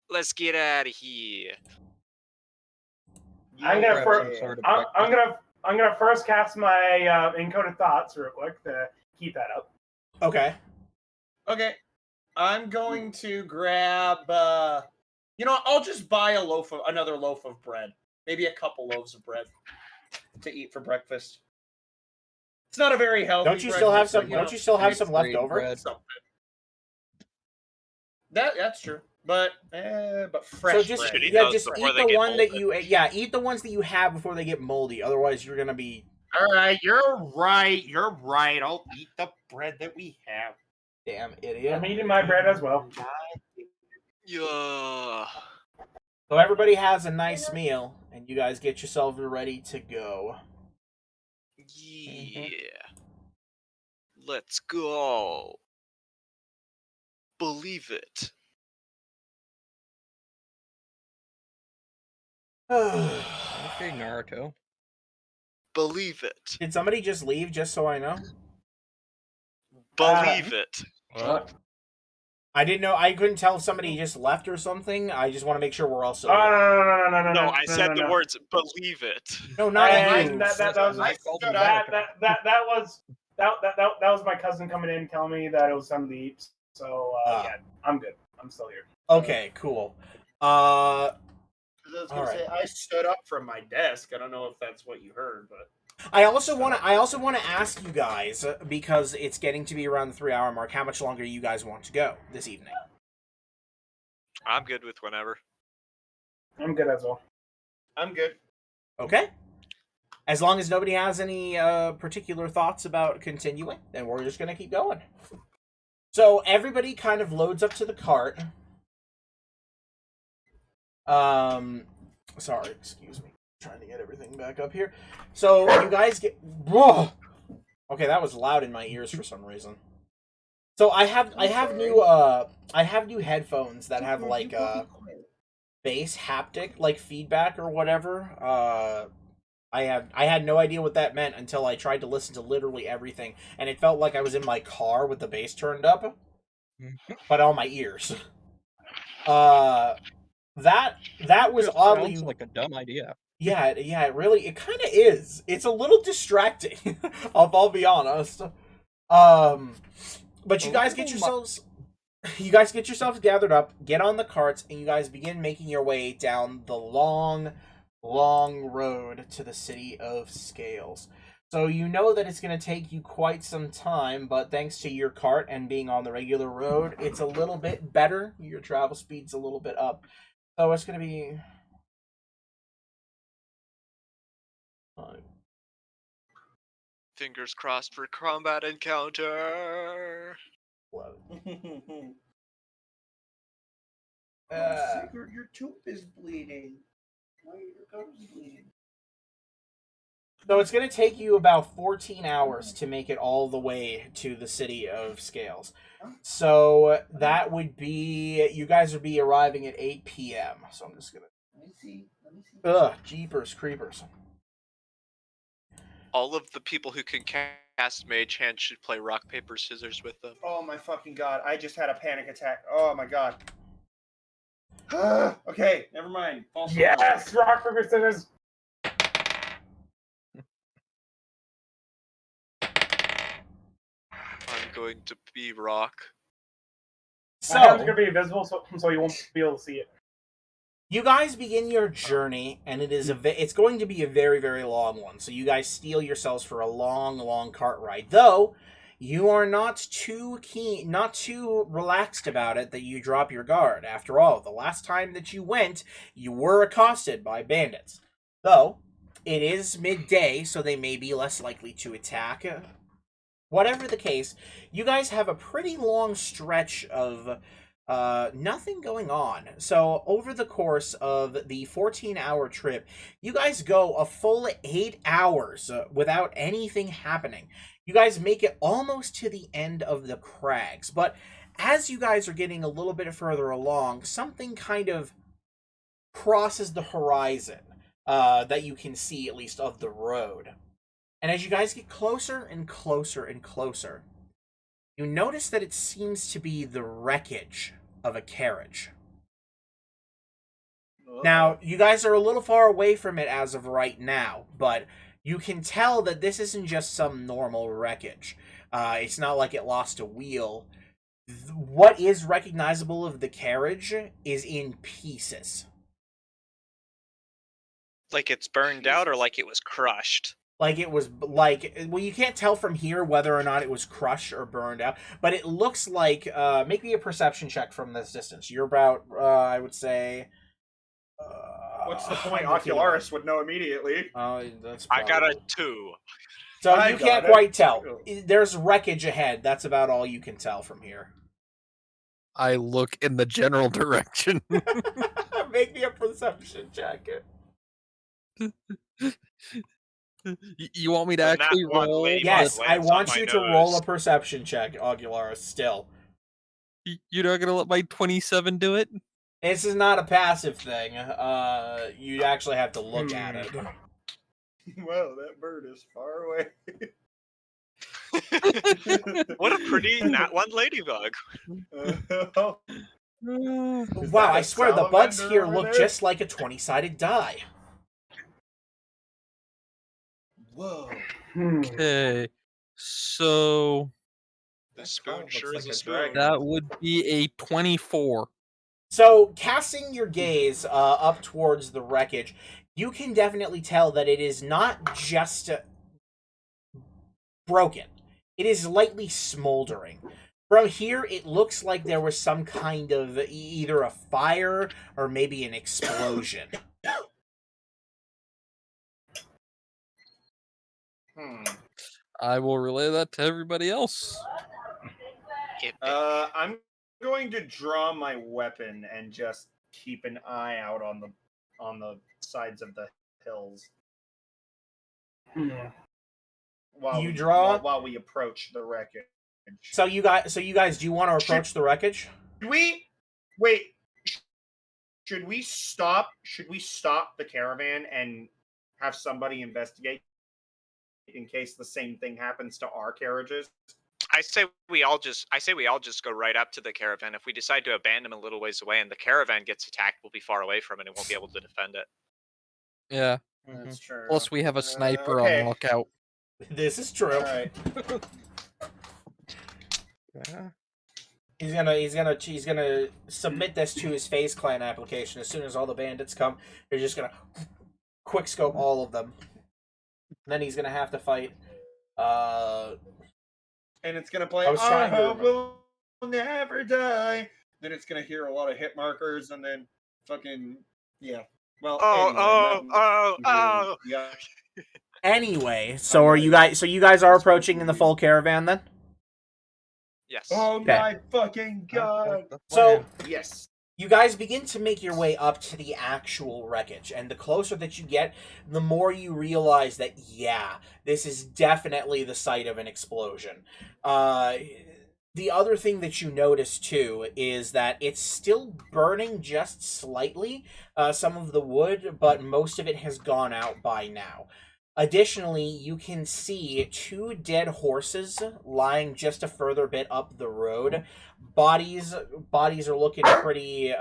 Let's get out of here. I'm gonna Grab some sort of I'm gonna first cast my encoded thoughts real quick to keep that up. Okay. Okay. I'm going to grab I'll just buy another loaf of bread. Maybe a couple loaves of bread to eat for breakfast. It's not a very healthy Don't you breakfast, still have but, some? Don't you still have some left Grain over? bread. something. That's true. But fresh So just bread. Should eat yeah, those just before eat they the get one that molded. you eat the ones that you have before they get moldy. Otherwise, you're gonna be. All right, you're right. You're right. I'll eat the bread that we have. Damn idiot. I'm eating my bread as well. Yeah. So everybody has a nice meal, and you guys get yourselves ready to go. Yeah. Let's go. Believe it. Okay, Naruto. Believe it. Did somebody just leave? Just so I know. Believe it. I didn't know. I couldn't tell if somebody just left or something. I just want to make sure we're all still. Oh here. no! No, I said the words believe it. No, not And you. that was I called stood him up. that was my cousin coming in telling me that it was time to eat. So yeah, I'm good. I'm still here. Okay, cool. I was gonna All say I stood up from my desk. I don't know if that's what you heard, but I also want to ask you guys because it's getting to be around the 3-hour mark. How much longer you guys want to go this evening? I'm good with whenever. I'm good as well. I'm good. Okay. As long as nobody has any particular thoughts about continuing, then we're just gonna keep going. So everybody kind of loads up to the cart. Sorry, excuse me. Trying to get everything back up here. So you guys get. Whoa! Okay, that was loud in my ears for some reason. So I have new headphones that have like bass haptic like feedback or whatever. I had no idea what that meant until I tried to listen to literally everything, and it felt like I was in my car with the bass turned up, but on my ears. That was oddly Sounds like a dumb idea. yeah, it kind of is. It's a little distracting. I'll be honest. But you guys get yourselves gathered up, get on the carts, and you guys begin making your way down the long road to the city of Scales. So you know that it's going to take you quite some time, but thanks to your cart and being on the regular road, it's a little bit better. Your travel speed's a little bit up. So it's going to be Fingers crossed for combat encounter. Sigurd, your tooth is bleeding. Why your gum is bleeding? So it's going to take you about 14 hours to make it all the way to the city of Scales. So that would be, you guys would be arriving at 8 p.m. So I'm just going to... Let me see. Ugh, jeepers creepers. All of the people who can cast Mage Hand should play rock, paper, scissors with them. Oh my fucking god, I just had a panic attack. Oh my god. Okay, never mind. False alarm. Yes, rock paper scissors. I'm going to be rock. My hands are So, gonna be invisible, so you won't be able to see it. you guys begin your journey, and it's going to be a very, very long one. So you guys steel yourselves for a long cart ride. Though, you are not too relaxed about it that you drop your guard. After all, the last time that you went, you were accosted by bandits. Though, it is midday, so they may be less likely to attack. Whatever the case, you guys have a pretty long stretch of nothing going on. So over the course of the 14-hour trip, you guys go a full 8 hours without anything happening. You guys make it almost to the end of the crags, but as you guys are getting a little bit further along, something kind of crosses the horizon that you can see, at least, of the road. And as you guys get closer and closer and closer, you notice that it seems to be the wreckage of a carriage. Now, you guys are a little far away from it as of right now, but you can tell that this isn't just some normal wreckage. It's not like it lost a wheel. What is recognizable of the carriage is in pieces. Like it's burned out or like it was crushed? Like it was, well, you can't tell from here whether or not it was crushed or burned out, but it looks like, make me a perception check from this distance. You're about, I would say... What's the point? Ocularis would know immediately. That's I got a probably... 2. So I you got can't it. quite tell. There's wreckage ahead. That's about all you can tell from here. I look in the general direction. Make me a perception check. You want me to Well, actually not one roll? lady Yes, lands I on want my you to roll nose. a perception check, Augularis, still. You're not gonna let my 27 do it? This is not a passive thing. You actually have to look at it. Well, that bird is far away. What a pretty not one ladybug. Is Wow, that I a swear the buds salamander here over look there? just like a 20-sided die. Whoa. Okay, so The That spoon crowd sure looks is like a a spoon. dragon. that would be a 24. So, casting your gaze up towards the wreckage, you can definitely tell that it is not just broken. It is lightly smoldering. From here, it looks like there was some kind of either a fire or maybe an explosion. I will relay that to everybody else. I'm going to draw my weapon and just keep an eye out on the sides of the hills while You we, draw? while we approach the wreckage. So you guys, do you want to approach the wreckage? Should we wait? Should we stop? Should we stop the caravan and have somebody investigate in case the same thing happens to our carriages? I say we all just go right up to the caravan. If we decide to abandon them a little ways away and the caravan gets attacked, we'll be far away from it and won't be able to defend it. Yeah. That's true. Plus, we have a sniper okay. on lookout. This is true. All right. Yeah. He's gonna submit this to his FaZe Clan application as soon as all the bandits come. They're just gonna quick scope all of them. And then he's gonna have to fight. And it's gonna play. I was I trying to hope remember. we'll never die. Then it's gonna hear a lot of hit markers, and then fucking yeah. Well. Yeah. Anyway, so are you guys? So you guys are approaching in the full caravan then? Yes. Oh Okay. my fucking god! So Yes. you guys begin to make your way up to the actual wreckage, and the closer that you get, the more you realize that, yeah, this is definitely the site of an explosion. The other thing that you notice, too, is that it's still burning just slightly, some of the wood, but most of it has gone out by now. Additionally, you can see 2 dead horses lying just a further bit up the road. Bodies are looking pretty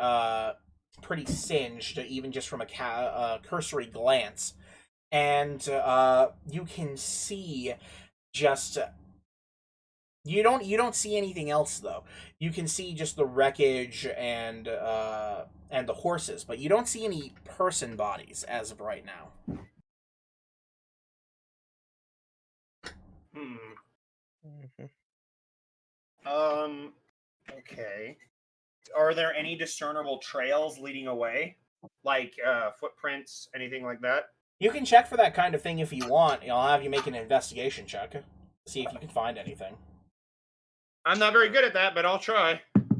singed, even just from a cursory glance. And you can see just you don't see anything else though. You can see just the wreckage and the horses, but you don't see any person bodies as of right now. Okay. Are there any discernible trails leading away? Like footprints, anything like that? You can check for that kind of thing if you want. I'll have you make an investigation check to see if you can find anything. I'm not very good at that, but I'll try. A 9.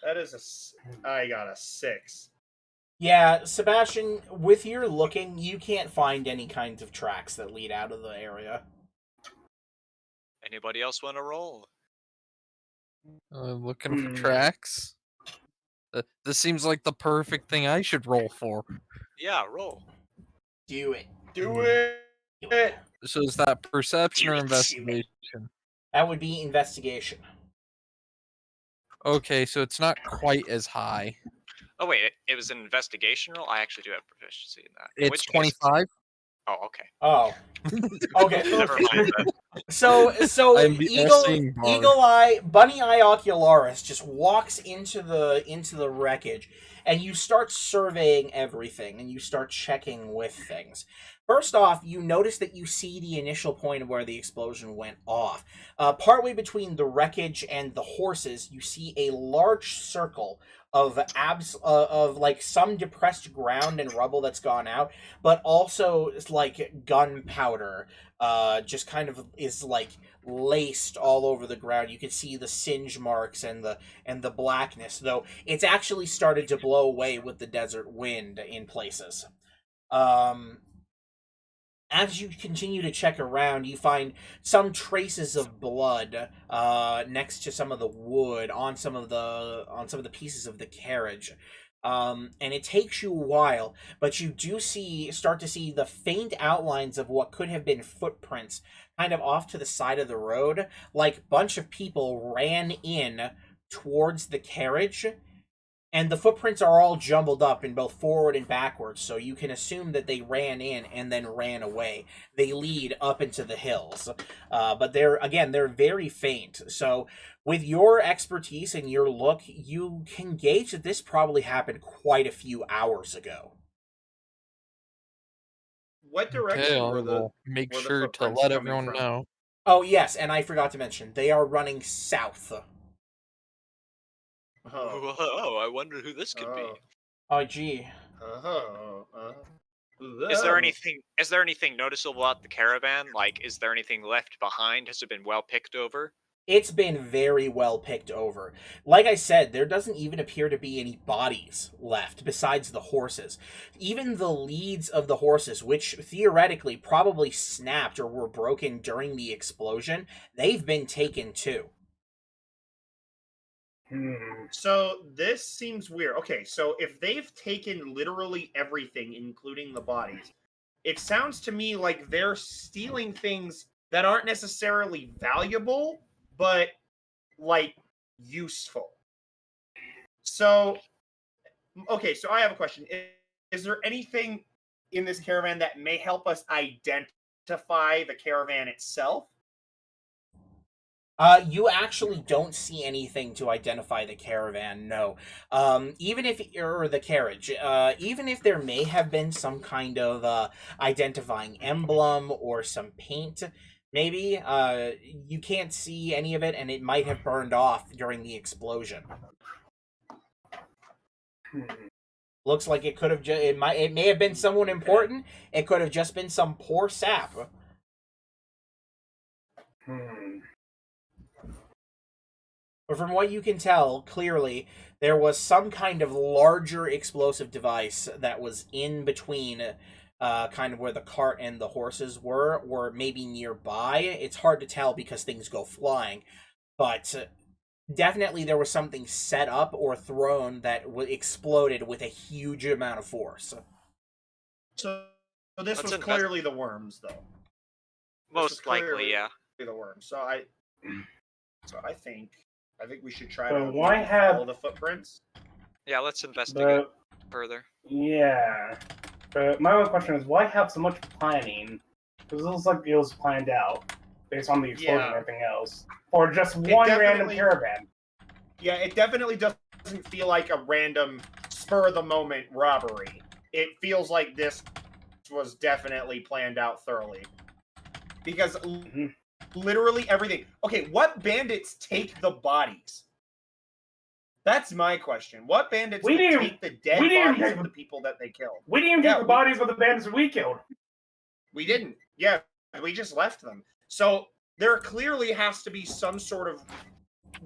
That is I got a 6. Yeah, Sebastian, with your looking, you can't find any kinds of tracks that lead out of the area. Anybody else want to roll? Looking for tracks. This seems like the perfect thing I should roll for. Yeah, roll. Do it. Do it. So is that perception or Do it. investigation? That would be investigation. Okay, so it's not quite as high. Oh wait, it was an investigation roll. I actually do have proficiency in that. In It's which case- 25. Oh, okay. Oh. Okay. Never mind then. So I'm guessing bard. Bunny Eye Ocularis just walks into the wreckage, and you start surveying everything, and you start checking with things. First off, you notice that you see the initial point of where the explosion went off. Partway between the wreckage and the horses, you see a large circle of like some depressed ground and rubble that's gone out, but also it's like gunpowder just kind of is like laced all over the ground. You can see the singe marks and the blackness, though it's actually started to blow away with the desert wind in places. As you continue to check around, you find some traces of blood next to some of the wood on some of the pieces of the carriage. And it takes you a while, but you do start to see the faint outlines of what could have been footprints kind of off to the side of the road, like a bunch of people ran in towards the carriage. And the footprints are all jumbled up in both forward and backwards, so you can assume that they ran in and then ran away. They lead up into the hills. But they're very faint. So with your expertise and your look, you can gauge that this probably happened quite a few hours ago. What direction Okay, were the I'll make were the sure to footprints let coming everyone from? know. Oh, yes, and I forgot to mention, they are running south. Oh. Whoa, I wonder who this could be. Oh, gee. Is there anything noticeable about the caravan? Like, is there anything left behind? Has it been well picked over? It's been very well picked over. Like I said, there doesn't even appear to be any bodies left besides the horses. Even the leads of the horses, which theoretically probably snapped or were broken during the explosion, they've been taken too. So this seems weird. Okay, so if they've taken literally everything, including the bodies, it sounds to me like they're stealing things that aren't necessarily valuable, but like useful. So, okay, so I have a question. Is there anything in this caravan that may help us identify the caravan itself? You actually don't see anything to identify the caravan, no. Even if, or the carriage, even if there may have been some kind of identifying emblem or some paint, maybe, you can't see any of it, and it might have burned off during the explosion. Looks like it could have it may have been someone important. It could have just been some poor sap. But from what you can tell, clearly, there was some kind of larger explosive device that was in between kind of where the cart and the horses were, or maybe nearby. It's hard to tell because things go flying. But definitely there was something set up or thrown that exploded with a huge amount of force. So this Let's was invest- clearly the worms, though. This was Most likely, clearly yeah. The worms. So I think we should try So to why maybe have- follow the footprints. Yeah, let's investigate But further. yeah, but my only question is, why have so much planning? Because it looks like it was planned out based on the explosion Yeah. and everything else, or just It one random definitely- caravan. Yeah, it definitely doesn't feel like a random spur of the moment robbery. It feels like this was definitely planned out thoroughly. Because literally everything. Okay, what bandits take the bodies? That's my question. What bandits We would didn't- take the dead we didn't bodies take of the- the people that they killed? We didn't even Yeah, get the bodies of the bandits we killed. We didn't. Yeah, we just left them. So there clearly has to be some sort of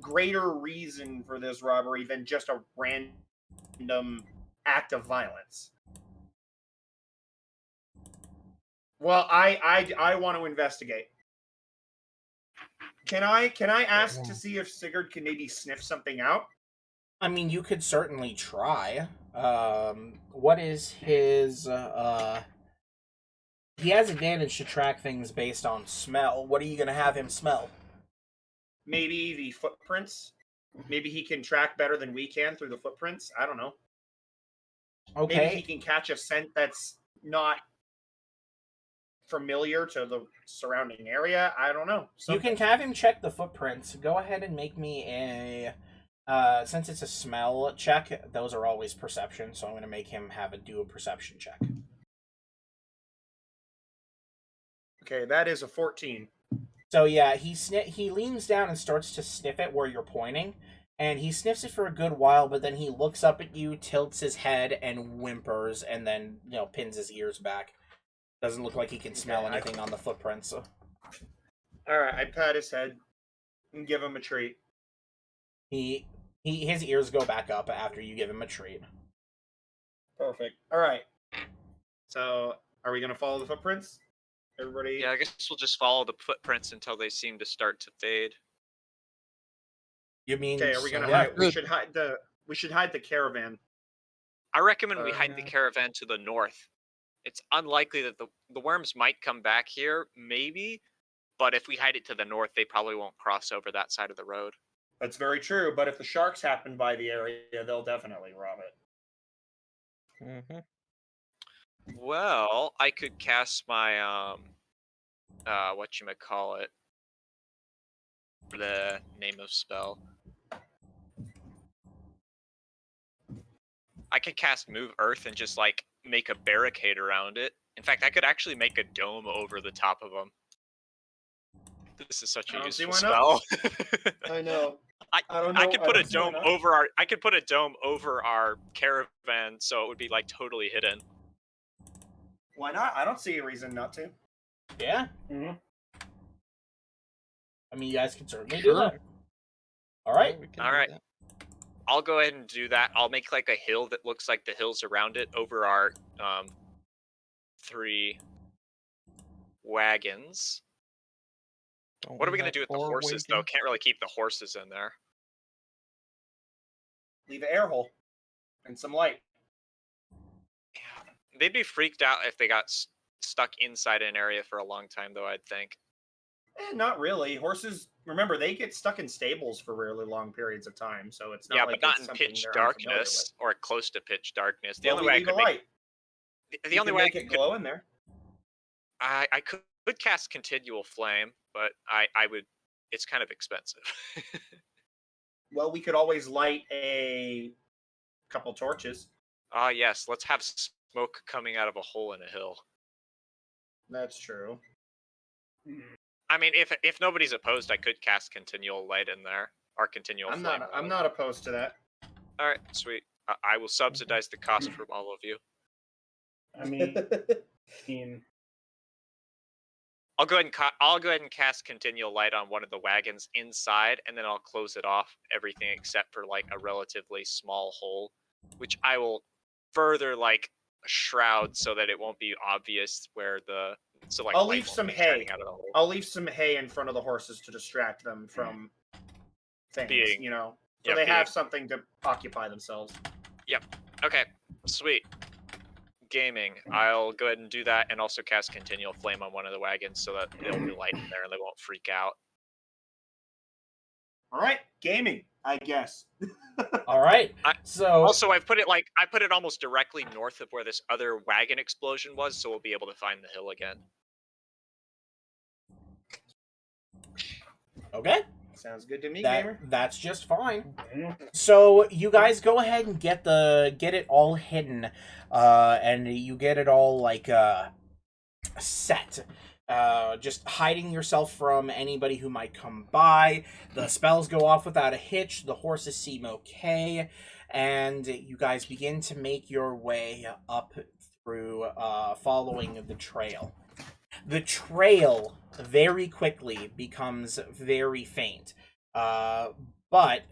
greater reason for this robbery than just a random act of violence. Well, I want to investigate. Can I ask to see if Sigurd can maybe sniff something out? I mean, you could certainly try. What is his, he has advantage to track things based on smell. What are you going to have him smell? Maybe the footprints? Maybe he can track better than we can through the footprints? I don't know. Okay. Maybe he can catch a scent that's not familiar to the surrounding area. I don't know. You can have him check the footprints. Go ahead and make me a, since it's a smell check, those are always perception, so I'm going to make him do a perception check. Okay, that is a 14. So yeah, he leans down and starts to sniff it where you're pointing, and he sniffs it for a good while, but then he looks up at you, tilts his head, and whimpers, and then, pins his ears back. Doesn't look like he can smell anything on the footprints. So. All right, I pat his head and give him a treat. His ears go back up after you give him a treat. Perfect. All right. So, are we gonna follow the footprints? Everybody. Yeah, I guess we'll just follow the footprints until they seem to start to fade. You mean? Okay. Are we gonna Yeah, hide? We should hide the caravan. I recommend we hide the caravan to the north. It's unlikely that the worms might come back here, maybe, but if we hide it to the north, they probably won't cross over that side of the road. That's very true. But if the sharks happen by the area, they'll definitely rob it. Mm-hmm. Well, I could cast my whatchamacallit, the name of spell. I could cast Move Earth and just like make a barricade around it. In fact, I could actually make a dome over the top of them. This is such I a don't see useful why spell. I know. I don't know. I could put I a don't see why dome not. over our. I could put a dome over our caravan, so it would be like totally hidden. Why not? I don't see a reason not to. Yeah. Mhm. I mean, you guys can certainly do Sure. that. All right. Yeah, we can All do right. that. I'll go ahead and do that. I'll make like a hill that looks like the hills around it over our 3 wagons. Don't What are we we gonna have do with the 4 horses though? wagons? Can't really keep the horses in there. Leave an air hole and some light. Yeah. They'd be freaked out if they got stuck inside an area for a long time, though. I'd think. Not really. Horses, remember, they get stuck in stables for really long periods of time, so it's not Yeah, like but not it's in something pitch they're unfamiliar darkness or close to pitch darkness. with. The Well, only we way I leave a could make light. the You only can way I make it could glow in there. I could cast continual flame, but I would. It's kind of expensive. Well, we could always light a couple torches. Ah, yes. Let's have smoke coming out of a hole in a hill. That's true. I mean, if nobody's opposed, I could cast continual light in there or continual I'm flame. not opposed to that. All right, sweet. I will subsidize the cost from all of you. I mean, I'll go ahead and cast continual light on one of the wagons inside, and then I'll close it off everything except for like a relatively small hole, which I will further like shroud so that it won't be obvious where the like. I'll light leave won't some be hay. shining out of the hole. I'll leave some hay in front of the horses to distract them from things, Being- you know, so yeah, they have being- something to occupy themselves. Okay, sweet. Gaming. I'll go ahead and do that, and also cast continual flame on one of the wagons so that there'll be light in there and they won't freak out. All right, gaming, I guess. All right. So Also, I put it almost directly north of where this other wagon explosion was, so we'll be able to find the hill again. okay, Sounds good to me, gamer. that's just fine. Mhm. So you guys go ahead and get it all hidden, and you get it all like set. Just hiding yourself from anybody who might come by. The spells go off without a hitch. The horses seem okay, and you guys begin to make your way up through, following the trail. The trail very quickly becomes very faint, but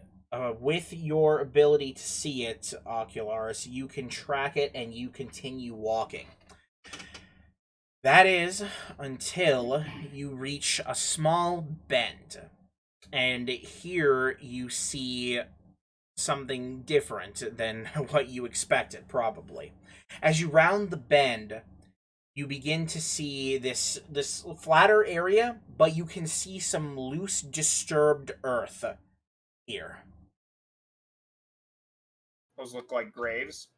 with your ability to see it, Ocularis, you can track it and you continue walking. That is until you reach a small bend. And here you see something different than what you expected, probably. As you round the bend, you begin to see this flatter area, but you can see some loose, disturbed earth here. Those look like graves,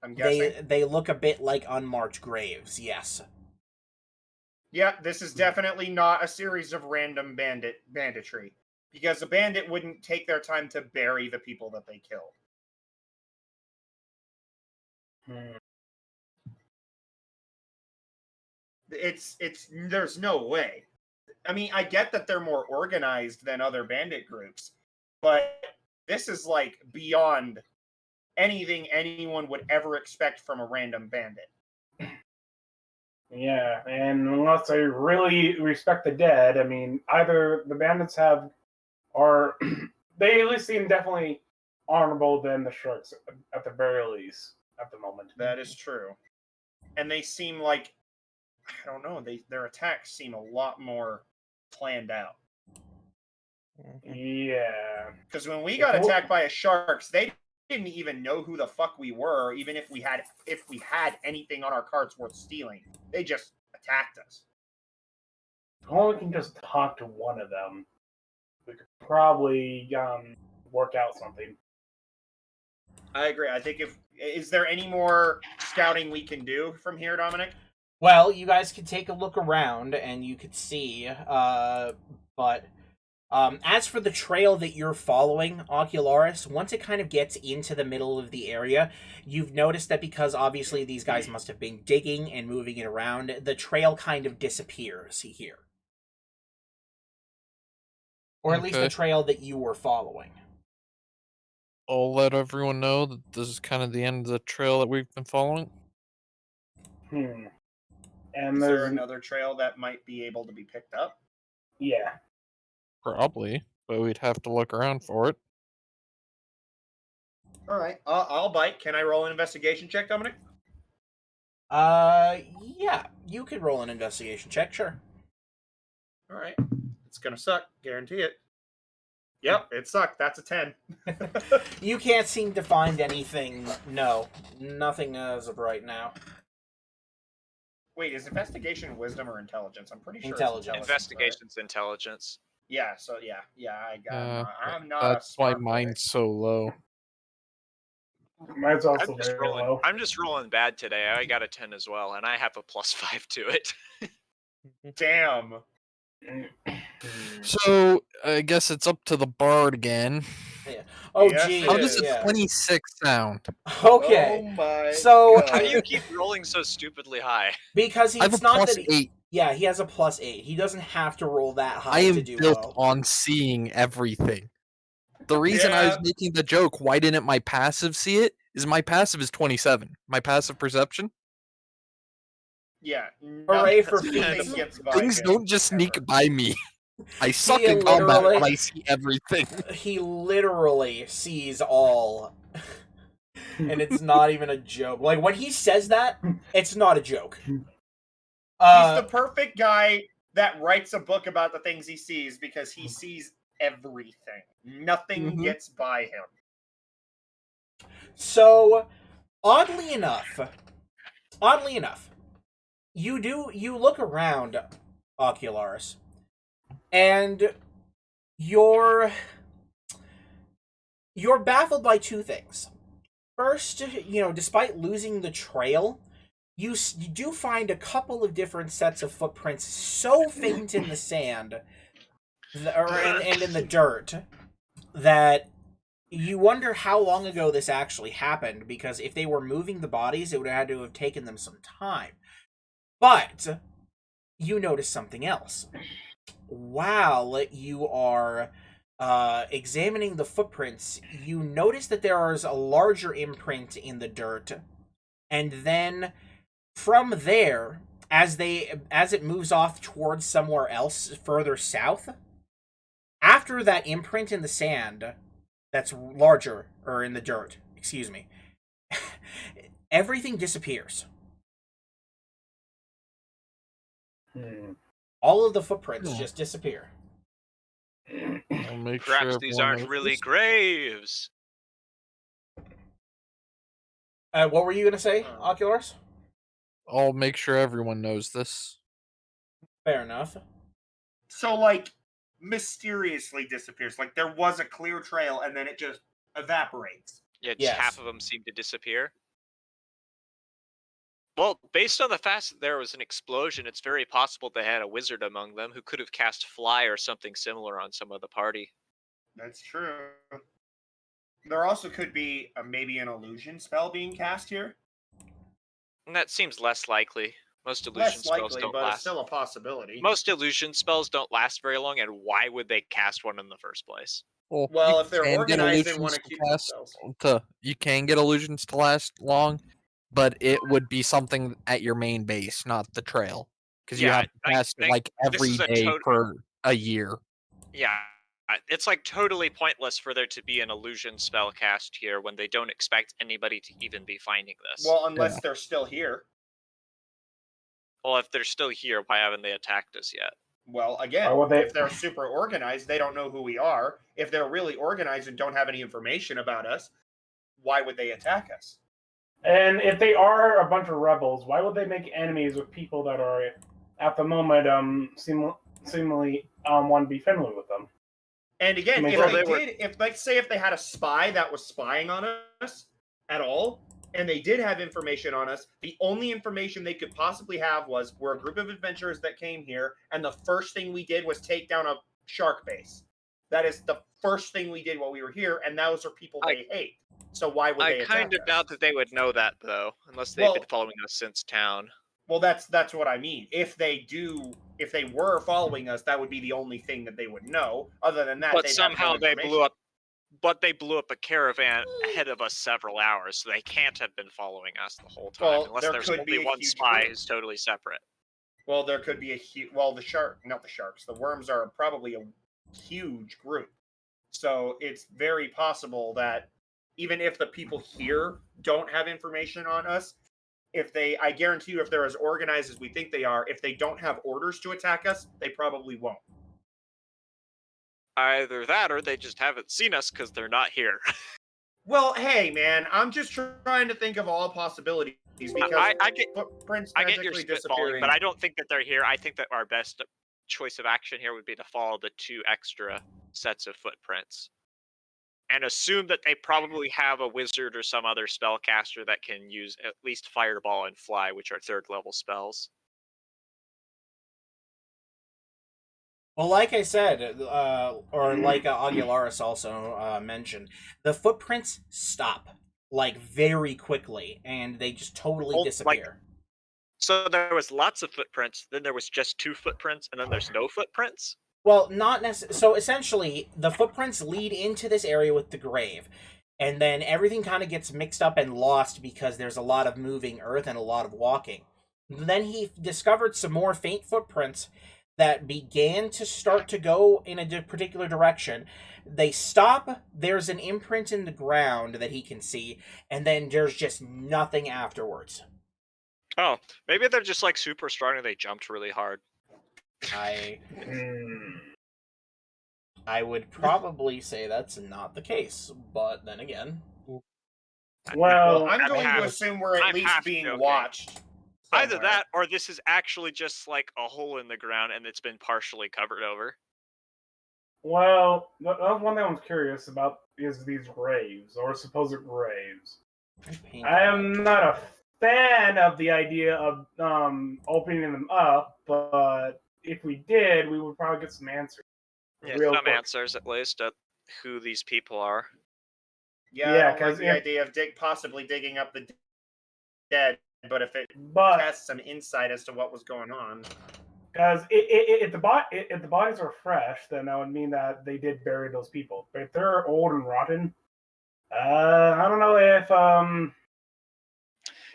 I'm guessing. They look a bit like unmarked graves, yes. Yeah, this is definitely not a series of random banditry. Because a bandit wouldn't take their time to bury the people that they killed. It's there's no way. I mean, I get that they're more organized than other bandit groups, but this is like beyond anything anyone would ever expect from a random bandit. Yeah, and unless they really respect the dead, I mean, either the bandits are they at least seem definitely honorable than the sharks at the very least at the moment. That is true. And they seem like, I don't know, their attacks seem a lot more planned out. Yeah. Because when we got attacked by a sharks, they didn't even know who the fuck we were, even if we had anything on our carts worth stealing. They just attacked us. Well, we can just talk to one of them. We could probably work out something. I agree. I think is there any more scouting we can do from here, Dominic? Well, you guys could take a look around and you could see, but as for the trail that you're following, Ocularis, once it kind of gets into the middle of the area, you've noticed that because obviously these guys must have been digging and moving it around, the trail kind of disappears here. Or at least the Okay. trail that you were following. I'll let everyone know that this is kind of the end of the trail that we've been following. And Is there there's another trail that might be able to be picked up? yeah. Probably, but we'd have to look around for it. All right, I'll bite. Can I roll an investigation check, Dominic? Yeah, you could roll an investigation check, sure. All right, it's gonna suck, guarantee it. Yep, it sucked. That's a 10. You can't seem to find anything. No, nothing as of right now. Wait, is investigation wisdom or intelligence? I'm pretty sure Intelligence. It's intelligence. Investigation's intelligence. Right? Yeah. So yeah, I got. I'm not. That's a why smart boy. mine's so low. Mine's also I'm just very rolling. low. I'm just rolling bad today. I got a 10 as well, and I have a +5 to it. Damn. So I guess it's up to the bard again. Oh, Yes, geez. How does a yeah. 26 sound? Okay. Oh my. So- How do you keep rolling so stupidly high? Because I have a it's not that. +8. Yeah, he has a +8. He doesn't have to roll that I high am to do built well. on seeing everything. The reason I was Yeah. making the joke, why didn't my passive see it, is my passive is 27. My passive perception. Yeah. Hooray for nothing Phoenix. gets by Things him, don't just sneak ever. by me. I suck in combat, literally- but I see everything. He literally sees all. And it's not even a joke. Like, when he says that, it's not a joke. He's the perfect guy that writes a book about the things he sees because he sees everything. Nothing Mhm. gets by him. So, oddly enough, you look around, Ocularis, and you're baffled by two things. First, despite losing the trail, you do find a couple of different sets of footprints so faint in the sand, and in the dirt, that you wonder how long ago this actually happened, because if they were moving the bodies, it would have had to have taken them some time. But you notice something else. While you are examining the footprints, you notice that there is a larger imprint in the dirt, and then from there, as it moves off towards somewhere else further south, after that imprint in the sand that's larger, or in the dirt, excuse me, everything disappears. All of the footprints just disappear. I'll make Perhaps sure these everyone aren't knows really this. graves. What were you gonna say, Oculars? I'll make sure everyone knows this. Fair enough. So, like, mysteriously disappears. Like, there was a clear trail and then it just evaporates. Yeah, just Yes. half of them seem to disappear. Well, based on the fact that there was an explosion, it's very possible they had a wizard among them who could have cast fly or something similar on some of the party. That's true. There also could be maybe an illusion spell being cast here. And that seems less likely. Most illusion Less spells likely, don't but it's last. still a possibility. Most illusion spells don't last very long, and why would they cast one in the first place? Oh, Well, you if they're can get organized and illusions want to to keep cast themselves. you can get illusions to last long, but it would be something at your main base, not the trail, because you Yeah, have to I cast it think like this every is a day tot- for a year. Yeah, it's like totally pointless for there to be an illusion spell cast here when they don't expect anybody to even be finding this. Well, unless they're still here. Well, if they're still here, why haven't they attacked us yet? Well, again, Why would they- if they're super organized, they don't know who we are. If they're really organized and don't have any information about us, why would they attack us? And if they are a bunch of rebels, why would they make enemies with people that are, at the moment, seemingly want to be friendly with them? And again, Well, if they had a spy that was spying on us at all, and they did have information on us, the only information they could possibly have was we're a group of adventurers that came here, and the first thing we did was take down a shark base. That is the first thing we did while we were here, and those are people they hate. So why would they I attack kind of us? doubt that they would know that, though, unless they've been Well- following us since town. Well, that's what I mean. If they were following us, that would be the only thing that they would know. Other than that, But they'd somehow have no they information. blew up. But they blew up a caravan ahead of us several hours, so they can't have been following us the whole time, Well, unless there there's could be only a one huge spy group. who's totally separate. Well, there could be a huge. Well, not the sharks. The worms are probably huge group. So it's very possible that even if the people here don't have information on us, I guarantee you, if they're as organized as we think they are, if they don't have orders to attack us, they probably won't. Either that, or they just haven't seen us because they're not here. Well, hey, man, I'm just trying to think of all possibilities because I get footprints I get your magically spitballing, disappearing. but I don't think that they're here. I think that our best choice of action here would be to follow the 2 extra sets of footprints. And assume that they probably have a wizard or some other spellcaster that can use at least Fireball and Fly, which are 3rd level spells. Well, like I said, or like Aguilaris also mentioned, the footprints stop like very quickly, and they just totally Well, disappear. So there was lots of footprints, then there was just 2 footprints, and then there's no footprints? Well, not necessarily. So essentially, the footprints lead into this area with the grave, and then everything kind of gets mixed up and lost because there's a lot of moving earth and a lot of walking. Then he discovered some more faint footprints that began to start to go in a particular direction. They stop, there's an imprint in the ground that he can see, and then there's just nothing afterwards. Oh, maybe they're just like super strong and they jumped really hard. I would probably say that's not the case, but then again, Well, I'm going half- to assume we're at I'm least half being joking. watched. Either somewhere. that, or this is actually just like a hole in the ground and it's been partially covered over. well, that's one thing I was curious about is these graves, or supposed graves. I am not a fan of the idea of opening them up, but if we did, we would probably get some answers. Yeah, Real some quick. answers at least at who these people are. Yeah, Yeah, I don't like 'cause the idea of possibly digging up the dead, but if it But casts some insight as to what was going on. because if the bodies are fresh, then that would mean that they did bury those people. But if they're old and rotten, I don't know if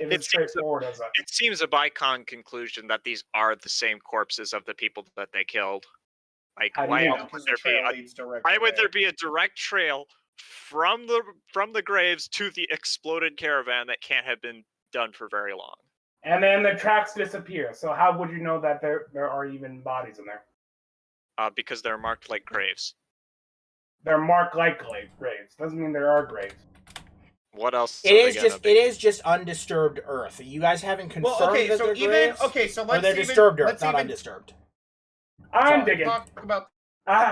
It it's seems straightforward as a. It seems a Bicon conclusion that these are the same corpses of the people that they killed. Like, How do why you know? else would Because there the be trail a leads directly Why would there there. be a direct trail from the graves to the exploded caravan that can't have been done for very long? And then the tracks disappear. So how would you know that there are even bodies in there? Because they're marked like graves. They're marked like graves. Doesn't mean there are graves. What else? it is just undisturbed earth. You guys haven't confirmed Well, okay, that so they're even graves, okay, so or let's they're even disturbed earth, let's not even undisturbed. I'm digging. talk about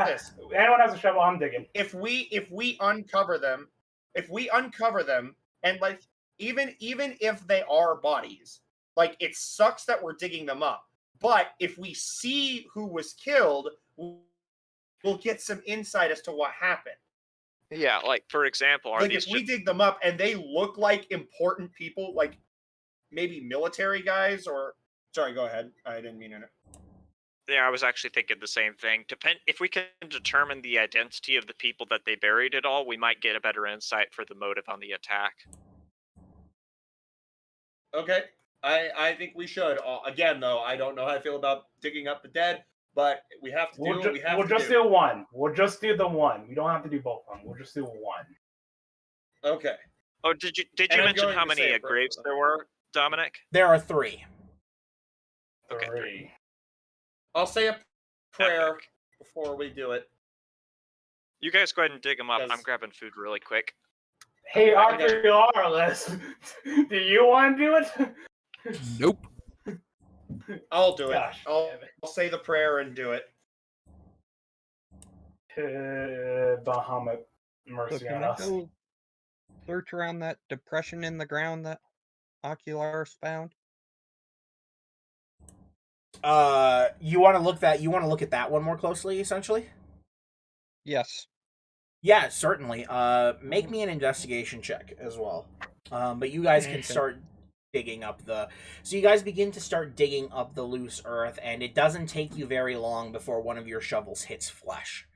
this. Anyone has a shovel? I'm digging. If we uncover them, and like even if they are bodies, like it sucks that we're digging them up. But if we see who was killed, we'll get some insight as to what happened. Yeah, like for example, are Like these if we dig them up and they look like important people, like maybe military guys or sorry, go ahead. I didn't mean it. Yeah, I was actually thinking the same thing. If we can determine the identity of the people that they buried at all, we might get a better insight for the motive on the attack. Okay. I think we should. Again, though, I don't know how I feel about digging up the dead, but we have to do what we have We'll to just do one. We'll just do the one. We don't have to do both of them. We'll just do one. Okay. Oh, did you And I'm mention going how to many say it graves first. there were, Dominic? There are 3. Okay, Three. I'll say a prayer Epic. before we do it. You guys go ahead and dig them up. I'm Does- grabbing food really quick. Hey, Okay. Arthur, do you want to do it? Nope. I'll do it. Gosh, I'll damn it. say the prayer and do it. Bahamut, So mercy can on I us. go search around that depression in the ground that Ocularis found? You want to look at that one more closely, essentially? Yes. Yeah, certainly. Make me an investigation check as well. But you guys can Okay. start digging up so you guys begin to start digging up the loose earth, and it doesn't take you very long before one of your shovels hits flesh.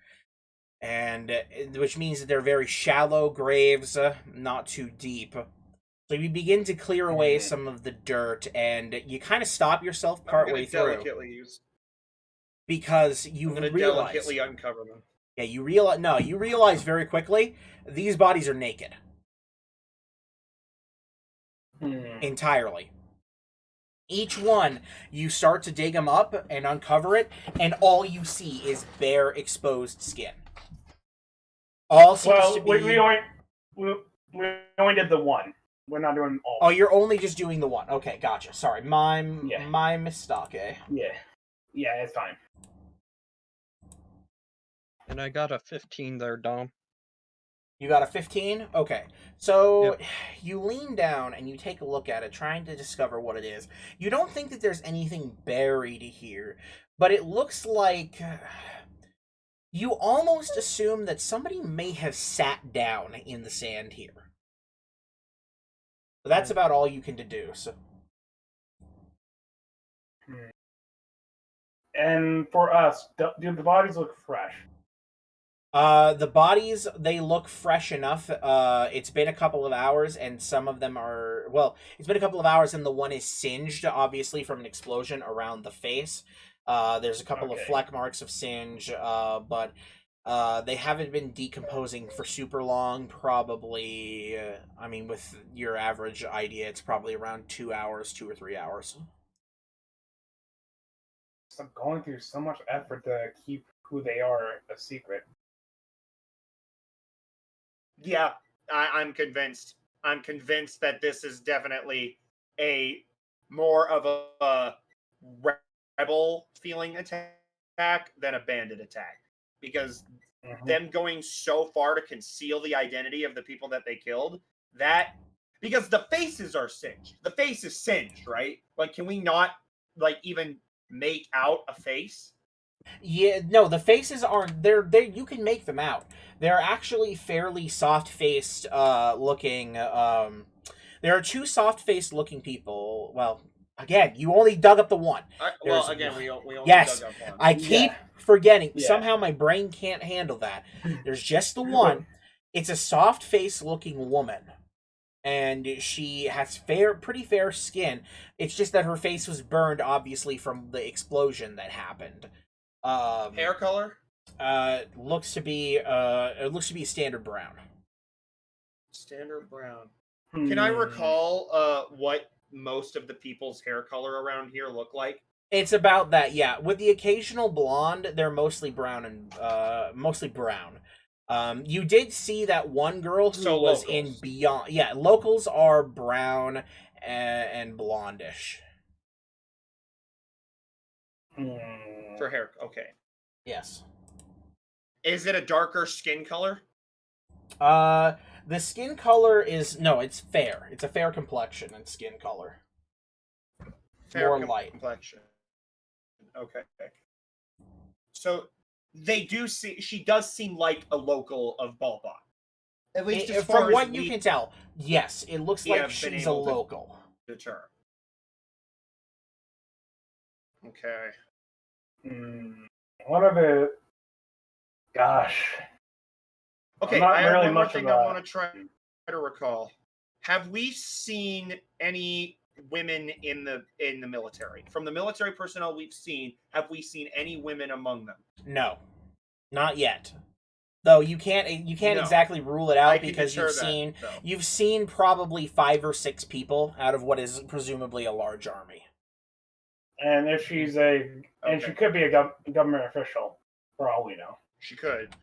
And which means that they're very shallow graves, not too deep. So you begin to clear away some of the dirt, and you kind of stop yourself I'm partway gonna through delicately use. because I'm you gonna realize delicately uncover them. Yeah, you realize very quickly these bodies are naked entirely. Each one, you start to dig them up and uncover it, and all you see is bare, exposed skin. All seems Well, to be. we only did the one. We're not doing all. Oh, you're only just doing the one. Okay, gotcha. Sorry, my mistake. Yeah, it's fine. And I got a 15 there, Dom. You got a 15? Okay. So you lean down and you take a look at it, trying to discover what it is. You don't think that there's anything buried here, but it looks like you almost assume that somebody may have sat down in the sand here. But that's about all you can deduce. And for us, do the bodies look fresh? The bodies, they look fresh enough. It's been a couple of hours, and some of them are... Well, it's been a couple of hours, and the one is singed, obviously, from an explosion around the face. There's a couple of fleck marks of singe, but they haven't been decomposing for super long. Probably, I mean, with your average idea, it's probably around 2 hours, 2 or 3 hours. I'm going through so much effort to keep who they are a secret. Yeah, I'm convinced. I'm convinced that this is definitely a more of a rebel feeling attack than a bandit attack, because them going so far to conceal the identity of the people that they killed, because the faces are singed. The face is singed, right? Like, can we not even make out a face? Yeah, no, the faces aren't. They're you can make them out. They're actually fairly soft-faced looking. There are two soft-faced looking people. Well, again, you only dug up the one. We only yes, dug up one. I keep forgetting. Yeah. Somehow my brain can't handle that. There's just the one. It's a soft-faced looking woman, and she has pretty fair skin. It's just that her face was burned, obviously, from the explosion that happened. Hair color? Looks to be a standard brown. Standard brown. Can I recall what most of the people's hair color around here look like? It's about that, yeah. With the occasional blonde, they're mostly brown and mostly brown. You did see that one girl who was locals. in Beyond. Yeah, locals are brown and blondish. For hair, okay. Yes. Is it a darker skin color? The skin color is it's fair. It's a fair complexion and skin color. Fair More light complexion. Okay. So she does seem like a local of Balbot. At least as far from as what you can tell. Yes, it looks like she's a local. Deter. Okay. What are the... Gosh. Okay, not I have really one more much thing of I a- want to try to recall. Have we seen any women in the military? From the military personnel we've seen, have we seen any women among them? No, not yet. Though you can't exactly rule it out because you've seen probably 5 or 6 people out of what is presumably a large army. And if she's she could be a government official, for all we know. She could.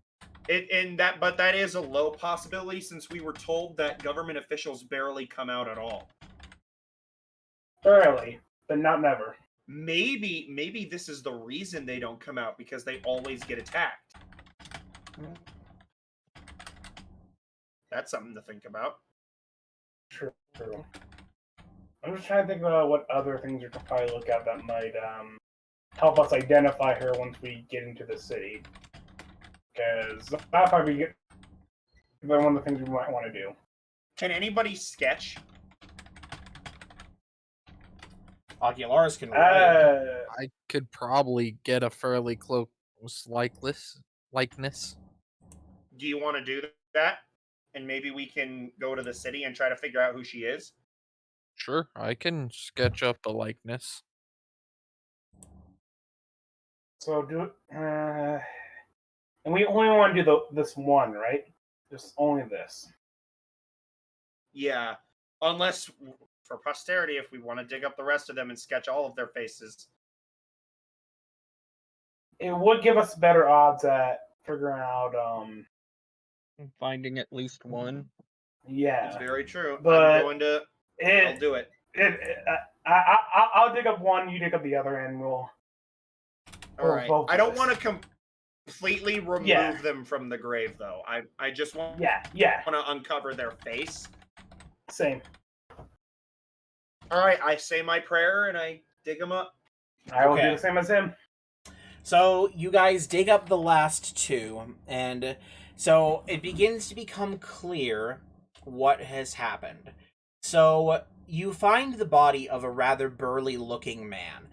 But that is a low possibility, since we were told that government officials barely come out at all. Barely, but not never. Maybe this is the reason they don't come out, because they always get attacked. That's something to think about. True. I'm just trying to think about what other things we could probably look at that might help us identify her once we get into the city. Because that'll probably be one of the things we might want to do. Can anybody sketch? Ocularis can. I could probably get a fairly close likeness. Do you want to do that? And maybe we can go to the city and try to figure out who she is? Sure, I can sketch up a likeness. So And we only want to do this one, right? Just only this. Yeah, unless for posterity, if we want to dig up the rest of them and sketch all of their faces. It would give us better odds at figuring out. Finding at least one. It's Yeah, very true. But I'm going to. I'll do it. I'll dig up one. You dig up the other, and we'll. All right. both I of don't us. want to completely remove them from the grave, though. I just want Yeah. to uncover their face. Same. All right. I say my prayer and I dig them up. I will do Okay. the same as him. So you guys dig up the last two, and so it begins to become clear what has happened. So you find the body of a rather burly-looking man.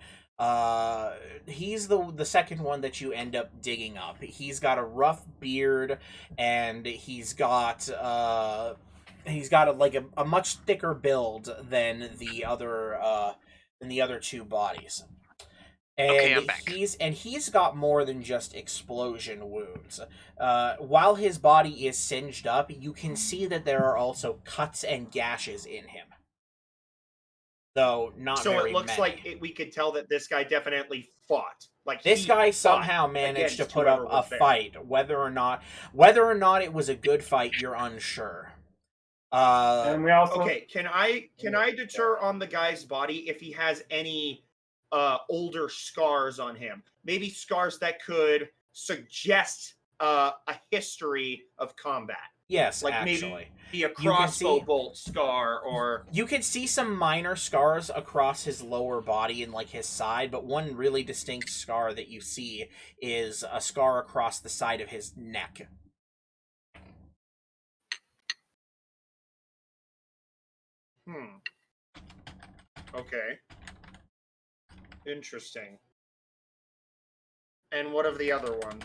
He's the second one that you end up digging up. He's got a rough beard, and he's got a much thicker build than the other two bodies. And Okay, I'm back. he's got more than just explosion wounds. While his body is singed up, you can see that there are also cuts and gashes in him. Though not So very it looks many. like we could tell that this guy definitely fought. Like This he guy fought somehow managed to against put up whoever a was there. fight. Whether or not it was a good fight, you're unsure. And we also. Okay, can I deter on the guy's body if he has any older scars on him? Maybe scars that could suggest a history of combat. Yes, Like actually. maybe a can crossbow see- bolt scar or You can see some minor scars across his lower body and like his side, but one really distinct scar that you see is a scar across the side of his neck. Okay. Interesting. And what of the other one?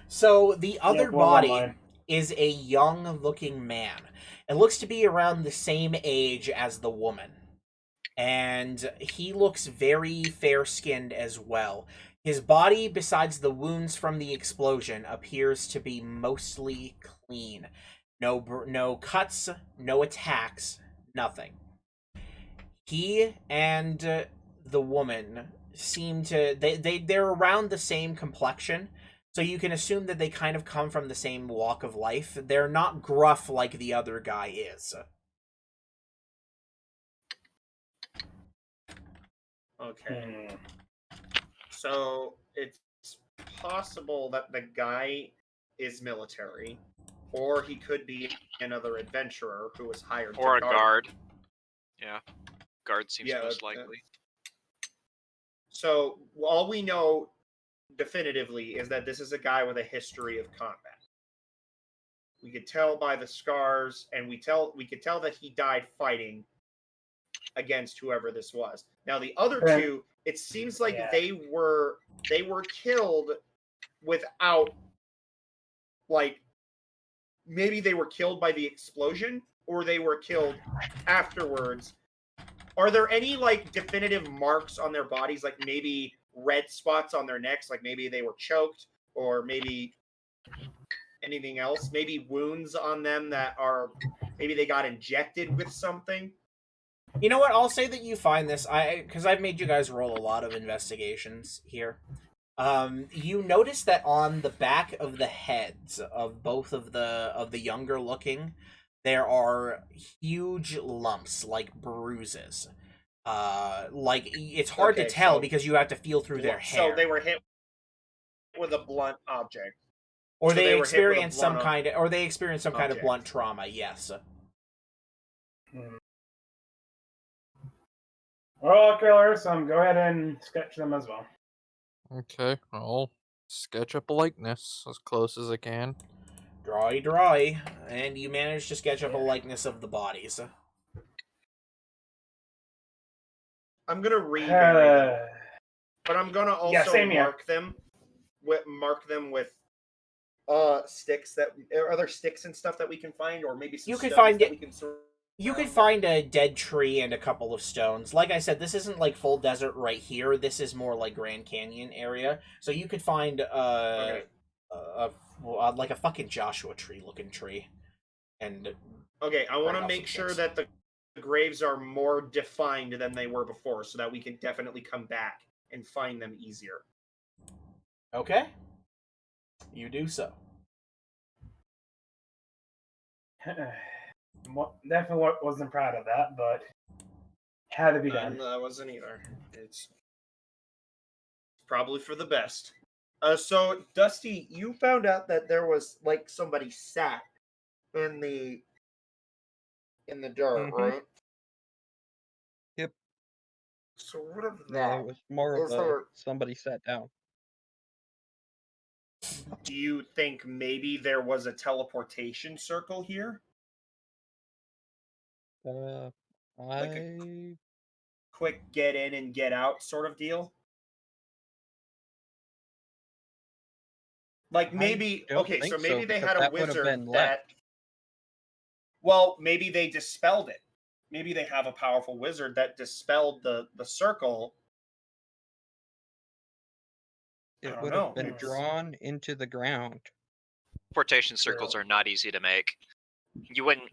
So the other one body line. is a young-looking man. It looks to be around the same age as the woman. And he looks very fair-skinned as well. His body, besides the wounds from the explosion, appears to be mostly clean. No cuts, no attacks, nothing. He and the woman seem to they're around the same complexion, so you can assume that they kind of come from the same walk of life. They're not gruff like the other guy is. Okay. So it's possible that the guy is military, or he could be another adventurer who was hired Or a to guard. guard. Yeah. Guard seems Yeah, most that- likely. So all we know definitively is that this is a guy with a history of combat. We could tell by the scars, and we could tell that he died fighting against whoever this was. Now the other Right. two, it seems like Yeah. they were killed without, like, maybe they were killed by the explosion or they were killed afterwards. Are there any like definitive marks on their bodies, like maybe red spots on their necks, like maybe they were choked, or maybe anything else? Maybe wounds on them that are maybe they got injected with something. You know what? I'll say that you find this, because I've made you guys roll a lot of investigations here. You notice that on the back of the heads of both of the younger looking, there are huge lumps, like bruises. Like it's hard to Okay, tell so- because you have to feel through their hair. So they were hit with a blunt object. or so they, they were hit with a experience some blunt kind of, or they experience some kind of object. blunt trauma. Yes. Well, killers, go ahead and sketch them as well. Okay, I'll sketch up a likeness as close as I can. Drawy, and you manage to sketch up a likeness of the bodies. I'm gonna rebury them, Uh, but I'm gonna also yeah, same here. mark them with sticks that are there sticks and stuff that we can find, or maybe some You could stones find that it- we can You could find a dead tree and a couple of stones. Like I said, this isn't like full desert right here. This is more like Grand Canyon area. So you could find Okay. like a fucking Joshua tree looking tree, and Okay, I want Right to off make of sure things. that the graves are more defined than they were before, so that we can definitely come back and find them easier. okay, you do so. Definitely wasn't proud of that, but had to be done. I wasn't either. It's probably for the best. So Dusty, you found out that there was like somebody sat in the dirt, Mhm. right? Yep. So what of Yeah, that? it was more of Is a there? somebody sat down. Do you think maybe there was a teleportation circle here, Uh, like a I quick get in and get out sort of deal? Like maybe don't okay, so think so maybe they because had a that would have wizard been left. that. Well, maybe they dispelled it. Maybe they have a powerful wizard that dispelled the circle. I It don't would have know. been It's, drawn into the ground. Teleportation circles are not easy to make. You wouldn't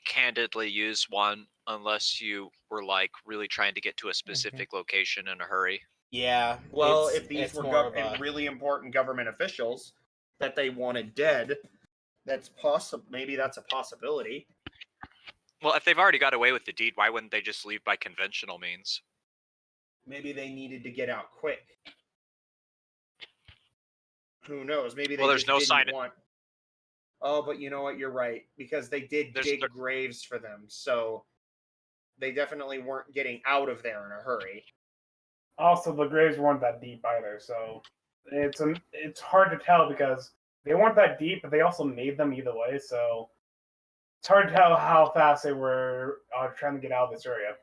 candidly use one unless you were like really trying to get to a specific location in a hurry. Yeah, well, if these it's were more of a really important government officials that they wanted dead, that's possible. Maybe that's a possibility. Well, if they've already got away with the deed, why wouldn't they just leave by conventional means? Maybe they needed to get out quick. Who knows? Maybe they Well, there's just no didn't sign. want. Oh, but you know what? You're right, because they did dig graves for them, so they definitely weren't getting out of there in a hurry. Also, the graves weren't that deep either, so it's hard to tell because they weren't that deep, but they also made them either way. So it's hard to tell how fast they were trying to get out of this area.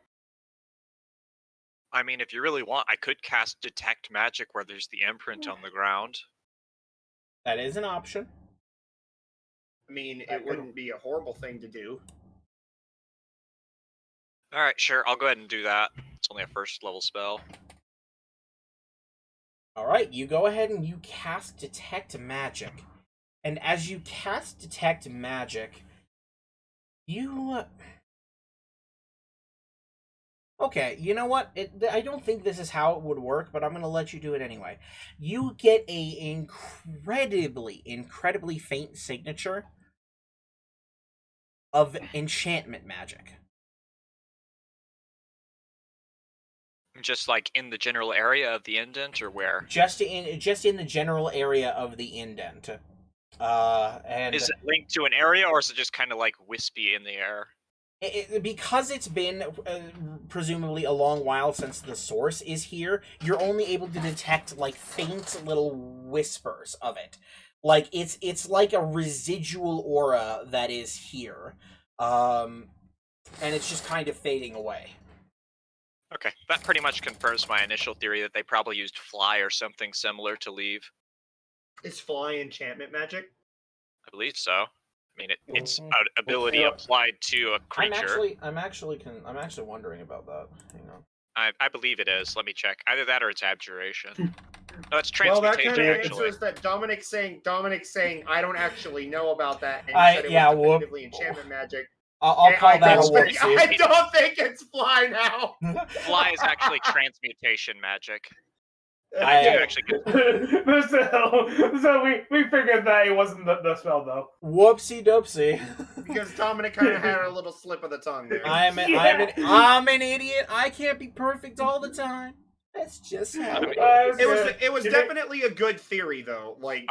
I mean, if you really want, I could cast Detect Magic where there's the imprint on the ground. that is an option. I mean, it wouldn't be a horrible thing to do. Alright, sure, I'll go ahead and do that. It's only a first level spell. All right, you go ahead and you cast Detect Magic. And as you cast Detect Magic, you... Okay, you know what? I don't think this is how it would work, but I'm going to let you do it anyway. You get a incredibly faint signature of enchantment magic. Just like in the general area of the indent, or where? Just in the general area of the indent. And Is it linked to an area, or is it just kind of like wispy in the air? because it's been presumably a long while since the source is here, you're only able to detect like faint little whispers of it. Like it's like a residual aura that is here, and it's just kind of fading away. Okay, that pretty much confirms my initial theory that they probably used fly or something similar to leave. Is fly enchantment magic? I believe so. I mean, it's Mhm. an ability applied to a creature. I'm actually wondering about that. Hang on. I believe it is. Let me check. Either that or it's abjuration. No, it's Well, that transmutation. kind of actually, answers that Dominic's saying I don't actually know about that, and he I- said it yeah, was whoop. definitively enchantment magic. I'll And call I that a don't think- whoopsie. I don't think it's fly now. fly is actually transmutation magic. I- You actually get so we figured that it wasn't the spell though. Whoopsie doopsie. Because Dominic kind of had a little slip of the tongue there. I'm an idiot. I can't be perfect all the time. That's just how it is. It was definitely a good theory though. Like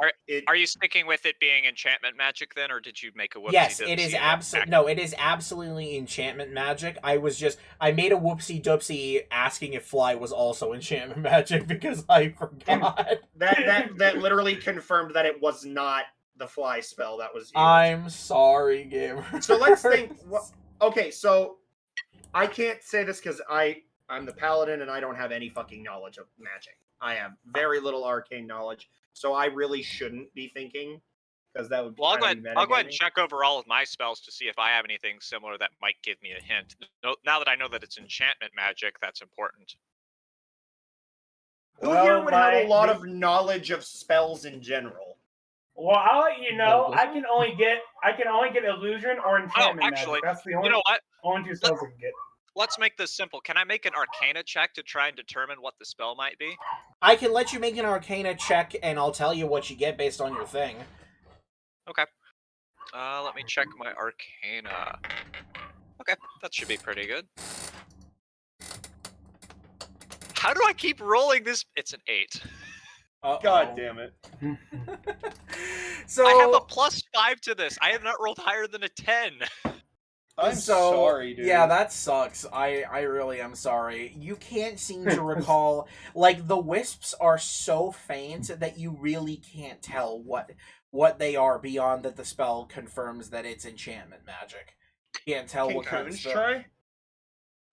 Are you sticking with it being enchantment magic then, or did you make a whoopsie? Yes, it is it is absolutely enchantment magic. I made a whoopsie doopsie asking if fly was also enchantment magic because I forgot. That literally confirmed that it was not the fly spell that was used. I'm sorry, gamer. So let's think. Okay, so I can't say this because I'm the paladin and I don't have any fucking knowledge of magic. I have very little arcane knowledge, so I really shouldn't be thinking because that would. Well, I'll go ahead and check over all of my spells to see if I have anything similar that might give me a hint. Now that I know that it's enchantment magic, that's important. Who here would have a lot of knowledge of spells in general? Well, I'll let you know. I can only get illusion or enchantment actually, magic. That's the only You know what? only two spells I can get. Let's make this simple. Can I make an Arcana check to try and determine what the spell might be? I can let you make an Arcana check, and I'll tell you what you get based on your thing. Okay. Let me check my Arcana. Okay, that should be pretty good. How do I keep rolling this? It's an 8. Uh-oh. God damn it. So I have a +5 to this. I have not rolled higher than a 10. I'm sorry, dude. Yeah, that sucks. I really am sorry. You can't seem to recall, like, the wisps are so faint that you really can't tell what they are beyond that the spell confirms that it's enchantment magic. You can't tell Can what kind of Coons spell. try?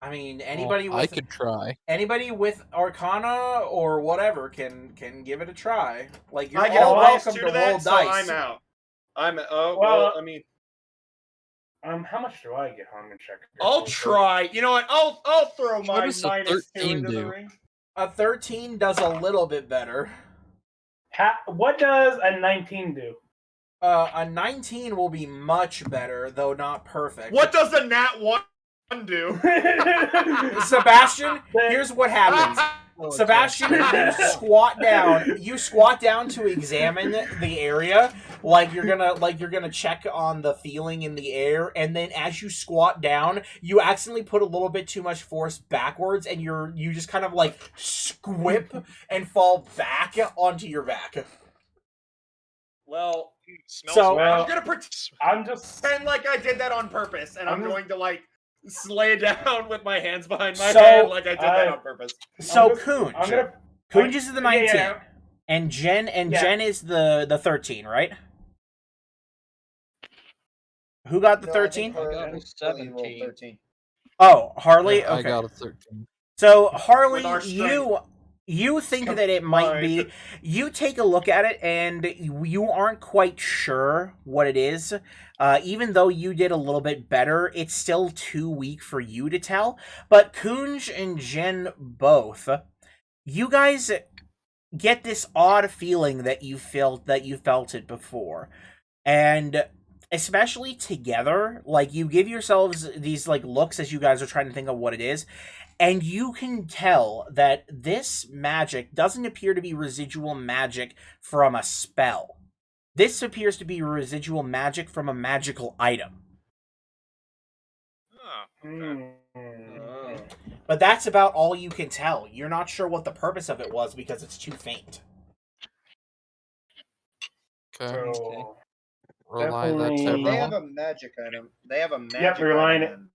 I mean, Well, anybody I with could try. anybody with Arcana or whatever can give it a try. Like, you're I get a all minus welcome 2 to to roll that, so dice. I'm out. Well, Well, I mean, how much do I get? I'm gonna check. I'll try. You know what? I'll throw What my does a -2 13 into the do? ring. A 13 does a little bit better. What does a 19 do? A 19 will be much better, though not perfect. What does the nat 1 do? Sebastian, here's what happens. Oh, it's Sebastian, you squat down to examine the area, like you're gonna check on the feeling in the air, and then as you squat down, you accidentally put a little bit too much force backwards, and you just kind of like squip and fall back onto your back. Well, Smells So- bad. I'm gonna I'm just pretend like I did that on purpose, and I'm I'm- going to like lay down with my hands behind my So, head like I did that on purpose. So I'm Kunj, gonna. Kunj is the 19, Yeah. and Jen Yeah. Jen is the 13, right? Who got the 13? I got a 17. 13. Oh, Harley. Yeah, I Okay. got a 13. So Harley, With our you think that it might be. You take a look at it, and you aren't quite sure what it is. Even though you did a little bit better, it's still too weak for you to tell. But Kunj and Jen both, you guys get this odd feeling that you felt it before, and especially together, like you give yourselves these like looks as you guys are trying to think of what it is. And you can tell that this magic doesn't appear to be residual magic from a spell. This appears to be residual magic from a magical item. Oh, okay. Hmm. But that's about all you can tell. You're not sure what the purpose of it was because it's too faint. Okay. So Rely that to definitely- They everyone. have a magic item. They have a magic Yep, relying item.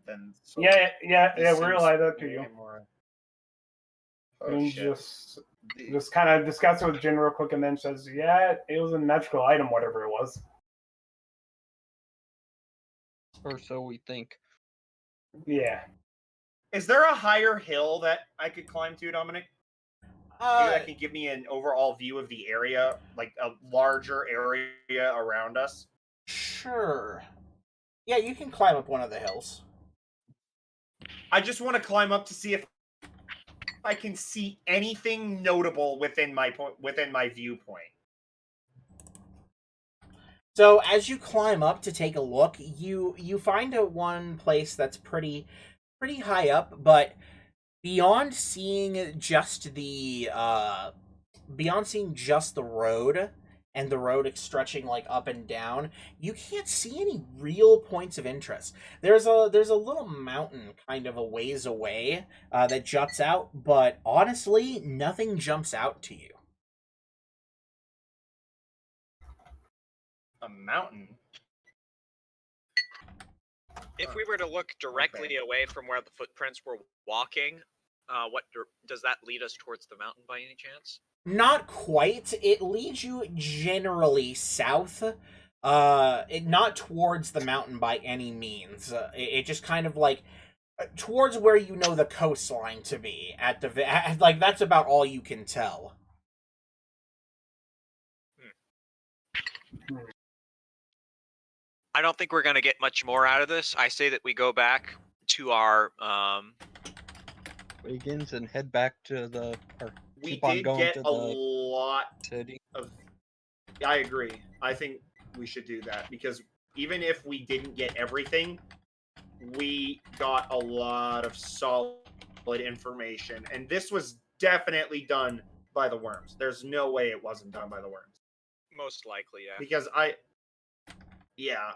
Then so yeah, this we seems realize that to way you. more- Oh, And shit. just kind of discuss it with Jen real quick, and then says, "Yeah, it was a magical item, whatever it was." Or so we think. Yeah. Is there a higher hill that I could climb to, Dominic? Maybe that can give me an overall view of the area, like a larger area around us. Sure. Yeah, you can climb up one of the hills. I just want to climb up to see if I can see anything notable within my viewpoint. So as you climb up to take a look, you find one place that's pretty high up, but beyond seeing just the road and the road stretching like up and down, you can't see any real points of interest. There's a little mountain kind of a ways away that juts out, but honestly, nothing jumps out to you. A mountain. If we were to look directly away from where the footprints were walking, does that lead us towards the mountain by any chance? Not quite. It leads you generally south. Not towards the mountain by any means. It just kind of like towards where you know the coastline to be like that's about all you can tell. I don't think we're gonna get much more out of this. I say that we go back to our Wiggins and head back to the. Or We keep on did going get to a the lot city. of I agree. I think we should do that because even if we didn't get everything, we got a lot of solid information, and this was definitely done by the worms. There's no way it wasn't done by the worms. Most likely, yeah. Because yeah.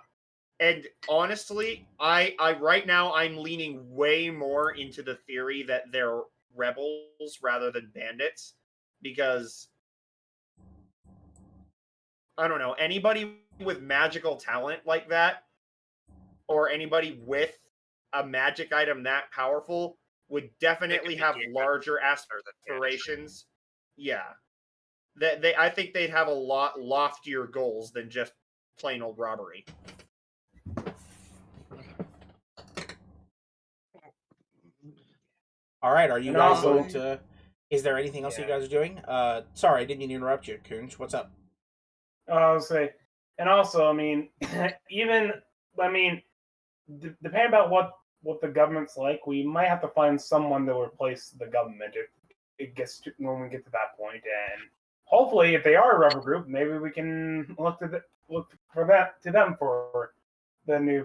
And honestly, I right now I'm leaning way more into the theory that they're rebels rather than bandits, because I don't know, anybody with magical talent like that, or anybody with a magic item that powerful, would definitely be have game larger or the aspirations. Yeah. I think they'd have a lot loftier goals than just plain old robbery. All right, are you And guys also- going to? Is there anything else you Yeah. guys are doing? Sorry, I didn't mean to interrupt you, Coons. What's up? I'll say, and also, I mean, depending about what the government's like, we might have to find someone to replace the government if it gets to when we get to that point. And hopefully, if they are a rebel group, maybe we can look to them for the new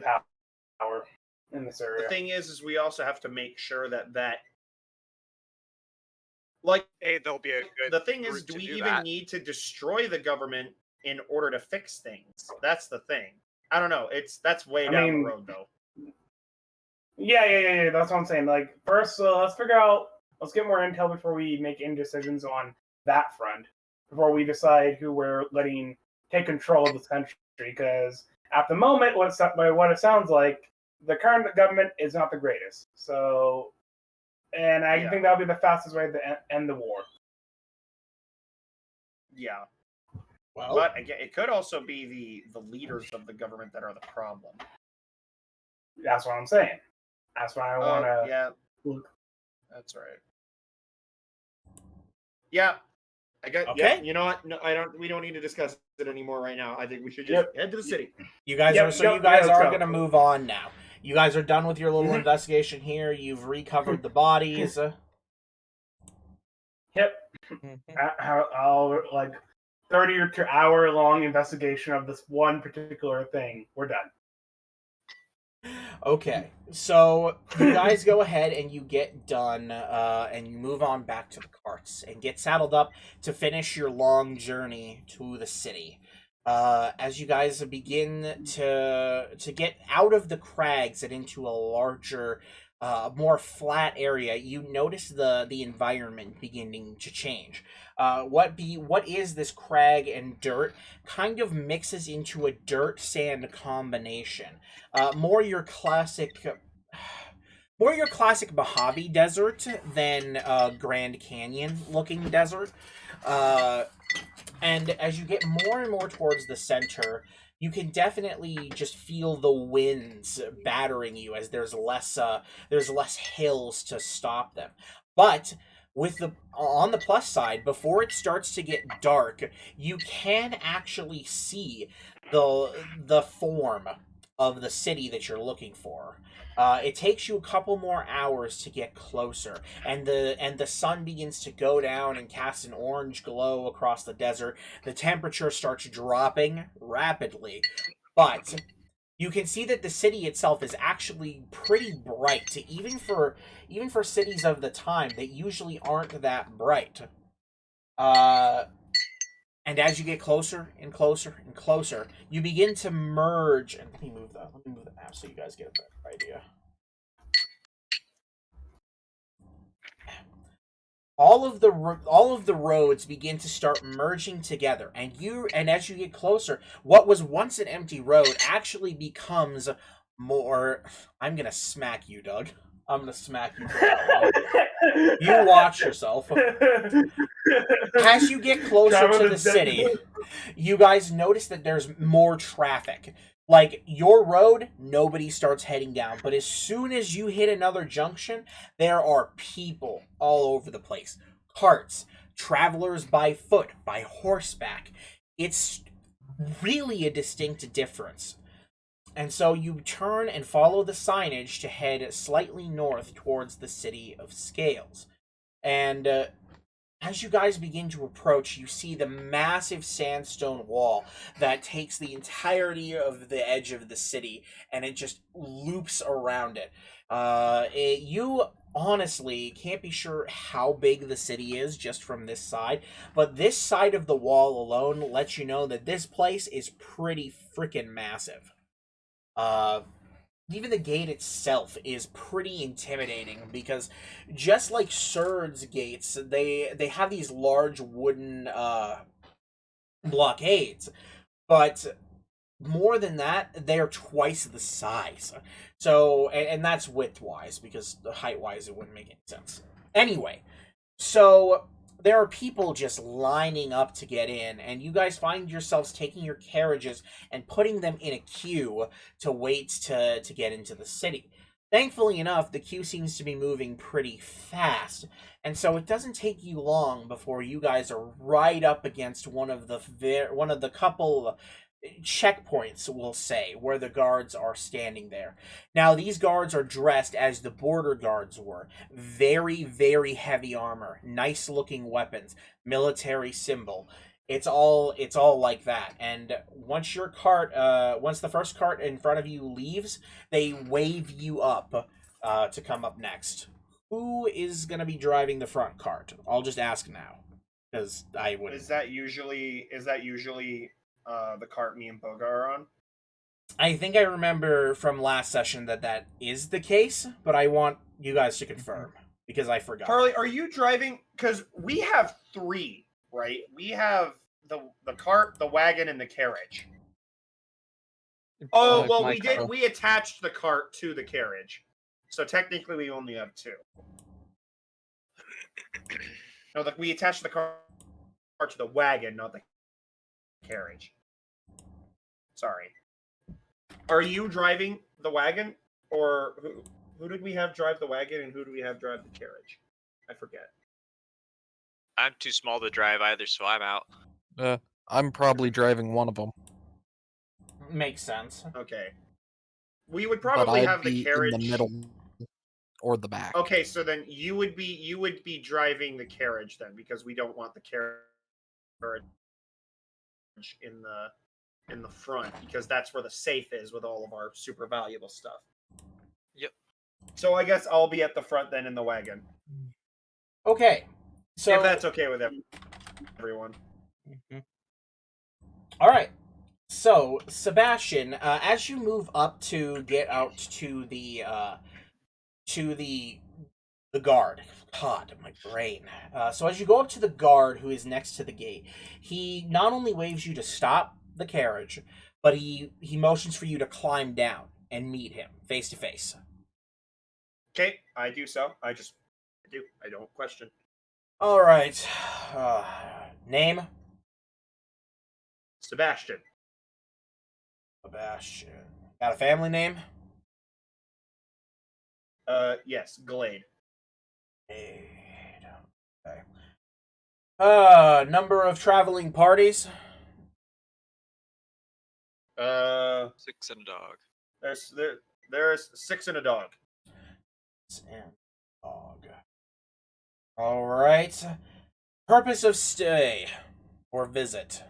power in this area. The thing is we also have to make sure that like Hey, there'll be a good. the thing is, route do to we do even that. need to destroy the government in order to fix things? That's the thing. I don't know. That's way I down mean- the road though. Yeah. That's what I'm saying. Like, first, let's figure out. Let's get more intel before we make any decisions on that front. Before we decide who we're letting take control of this country, because at the moment, what it sounds like, the current government is not the greatest. So, and I Yeah. think that'll be the fastest way to end the war. Yeah. Well, But again, it could also be the leaders of the government that are the problem. That's what I'm saying. That's why I want to. Yeah, look. that's right. Yeah, I got. Okay. Yeah, you know what? No, I don't. We don't need to discuss it anymore right now. I think we should just Yep. head to the city. you guys Yep, are so yep, you guys yeah, let's are go. going to move on now. You guys are done with your little Mhm. investigation here. You've recovered the bodies. Yep. I'll like 30 or 2 hour long investigation of this one particular thing. We're done. Okay, so you guys go ahead and you get done, and you move on back to the carts and get saddled up to finish your long journey to the city. As you guys begin to get out of the crags and into a larger, more flat area, you notice the environment beginning to change. What is this crag and dirt kind of mixes into a dirt sand combination. More your classic Mojave Desert than Grand Canyon looking desert. And as you get more and more towards the center, you can definitely just feel the winds battering you as there's less hills to stop them. But on the plus side, before it starts to get dark, you can actually see the form of the city that you're looking for. It takes you a couple more hours to get closer, and the sun begins to go down and cast an orange glow across the desert. The temperature starts dropping rapidly, but you can see that the city itself is actually pretty bright, even for cities of the time that usually aren't that bright. And as you get closer and closer and closer, you begin to merge. And let me move the map so you guys get a better idea. All of the roads begin to start merging together, and as you get closer, what was once an empty road actually becomes more. I'm gonna smack you, Doug. I'm gonna smack you. For that one. You watch yourself. As you get closer to the city, you guys notice that there's more traffic. Like, your road, nobody starts heading down. But as soon as you hit another junction, there are people all over the place. Carts, travelers by foot, by horseback. It's really a distinct difference. And so you turn and follow the signage to head slightly north towards the city of Scales. And as you guys begin to approach, you see the massive sandstone wall that takes the entirety of the edge of the city, and it just loops around it. You honestly can't be sure how big the city is just from this side, but this side of the wall alone lets you know that this place is pretty freaking massive. Uh, Even the gate itself is pretty intimidating because just like Surd's gates, they have these large wooden blockades, but more than that, they are twice the size. So, and that's width wise, because height wise it wouldn't make any sense. Anyway, so there are people just lining up to get in, and you guys find yourselves taking your carriages and putting them in a queue to wait to get into the city. Thankfully enough, the queue seems to be moving pretty fast, and so it doesn't take you long before you guys are right up against one of the couple checkpoints, we'll say, where the guards are standing there. Now, these guards are dressed as the border guards were. Very, very heavy armor, nice looking weapons, military symbol. It's all like that. And once once the first cart in front of you leaves, they wave you up to come up next. Who is going to be driving the front cart? I'll just ask now, because I would. Is that usually the cart me and Boga are on? I think I remember from last session that is the case, but I want you guys to confirm because I forgot. Harley, are you driving? Because we have 3, right? We have the cart, the wagon, and the carriage. Oh, well, my we did. car. We attached the cart to the carriage, so technically we only have 2. No, we attached the cart to the wagon, not the carriage. Sorry. Are you driving the wagon, or who did we have drive the wagon, and who do we have drive the carriage? I forget. I'm too small to drive either, so I'm out. I'm probably driving one of them. Makes sense. Okay. We would But probably I'd have the be carriage in the middle or the back. Okay, so then you would be driving the carriage then, because we don't want the carriage in the front, because that's where the safe is with all of our super valuable stuff. Yep. So I guess I'll be at the front then in the wagon. Okay. So If that's okay with everyone. all right. So Sebastian, as you move up to get out to the guard. God, my brain. So as you go up to the guard who is next to the gate, he not only waves you to stop the carriage, but he motions for you to climb down and meet him face to face. Okay, I do so. I don't question. All right. Name? Sebastian. Sebastian. Got a family name? Yes, Glade. Okay. Number of traveling parties? 6 and a dog. There's 6 and a dog. And dog. All right. Purpose of stay or visit?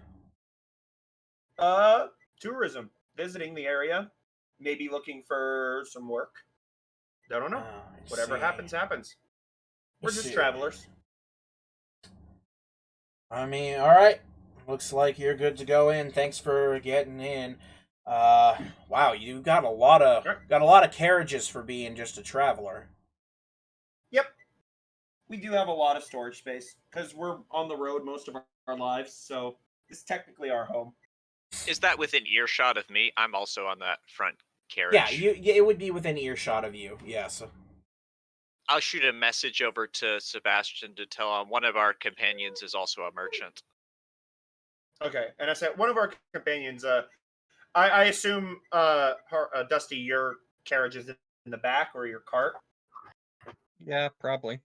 Tourism. Visiting the area. Maybe looking for some work. I don't know. I Whatever see. happens, happens. We're I just see. travelers. I mean, all right. Looks like you're good to go in. Thanks for getting in. Wow, you got a lot of carriages for being just a traveler. Yep. We do have a lot of storage space because we're on the road most of our lives, so it's technically our home. Is that within earshot of me? I'm also on that front carriage. Yeah, it would be within earshot of you. Yes. I'll shoot a message over to Sebastian to tell him one of our companions is also a merchant. Okay, and I said one of our companions. I assume, Dusty, your carriage is in the back or your cart. Yeah, probably.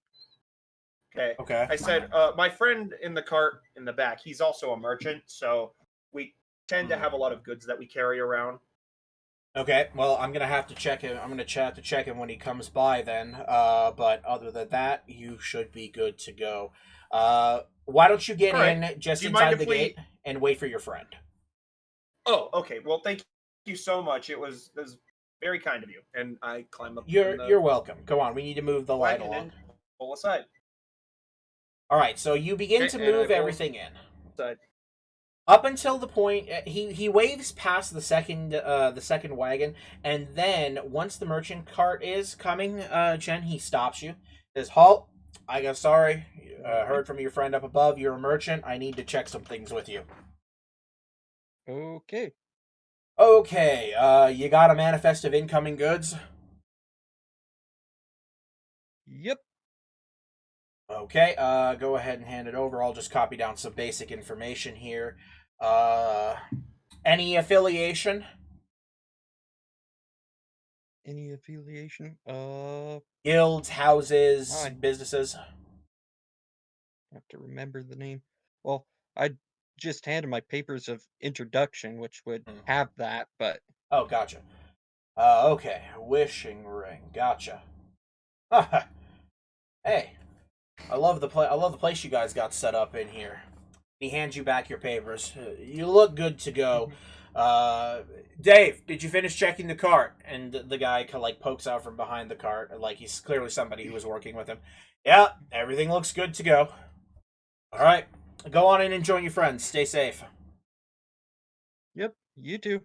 Okay. Okay. I said my friend in the cart in the back. He's also a merchant, so we tend to have a lot of goods that we carry around. Okay, well, I'm gonna have to check him. I'm gonna have to check him when he comes by then. But other than that, you should be good to go. Why don't you get All right. in just Do you mind inside if the we- gate and wait for your friend? Oh, okay. Well, thank you so much. It was very kind of you. And I climb up. in You're the you're welcome. Come on, we need to move the light wagon along. and pull aside. All right, so you begin Okay, to and I move pull everything in. aside. Up until the point he waves past the second wagon, and then once the merchant cart is coming, Jen, he stops you. Says, "Halt! I got sorry. Heard from your friend up above. You're a merchant. I need to check some things with you." Okay. Okay. You got a manifest of incoming goods? Yep. Okay. Go ahead and hand it over. I'll just copy down some basic information here. Any affiliation? Any affiliation? Guilds, houses, Fine. businesses? Have to remember the name. Well, I just handed my papers of introduction, which would have that, but Oh, gotcha. Okay. Wishing ring. Gotcha. Hey, I love the place you guys got set up in here. He hands you back your papers. You look good to go. Dave, did you finish checking the cart? And the guy like pokes out from behind the cart, like he's clearly somebody who was working with him. Yeah, everything looks good to go. All right, go on in and join your friends. Stay safe. yep, you too.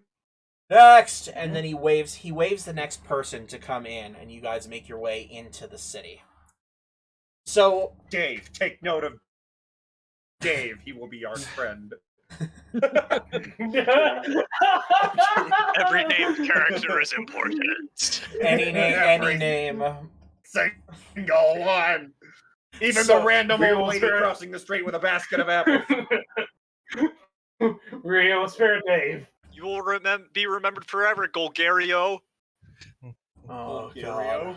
Next, and then he waves the next person to come in, and you guys make your way into the city. So Dave, take note of Dave. He will be our friend. Every named character is important. any Every name. Single one. Even So, the random real old lady spirit. crossing the street with a basket of apples. Real Spirit Dave. You will be remembered forever, Golgario. Oh Bulgario. god.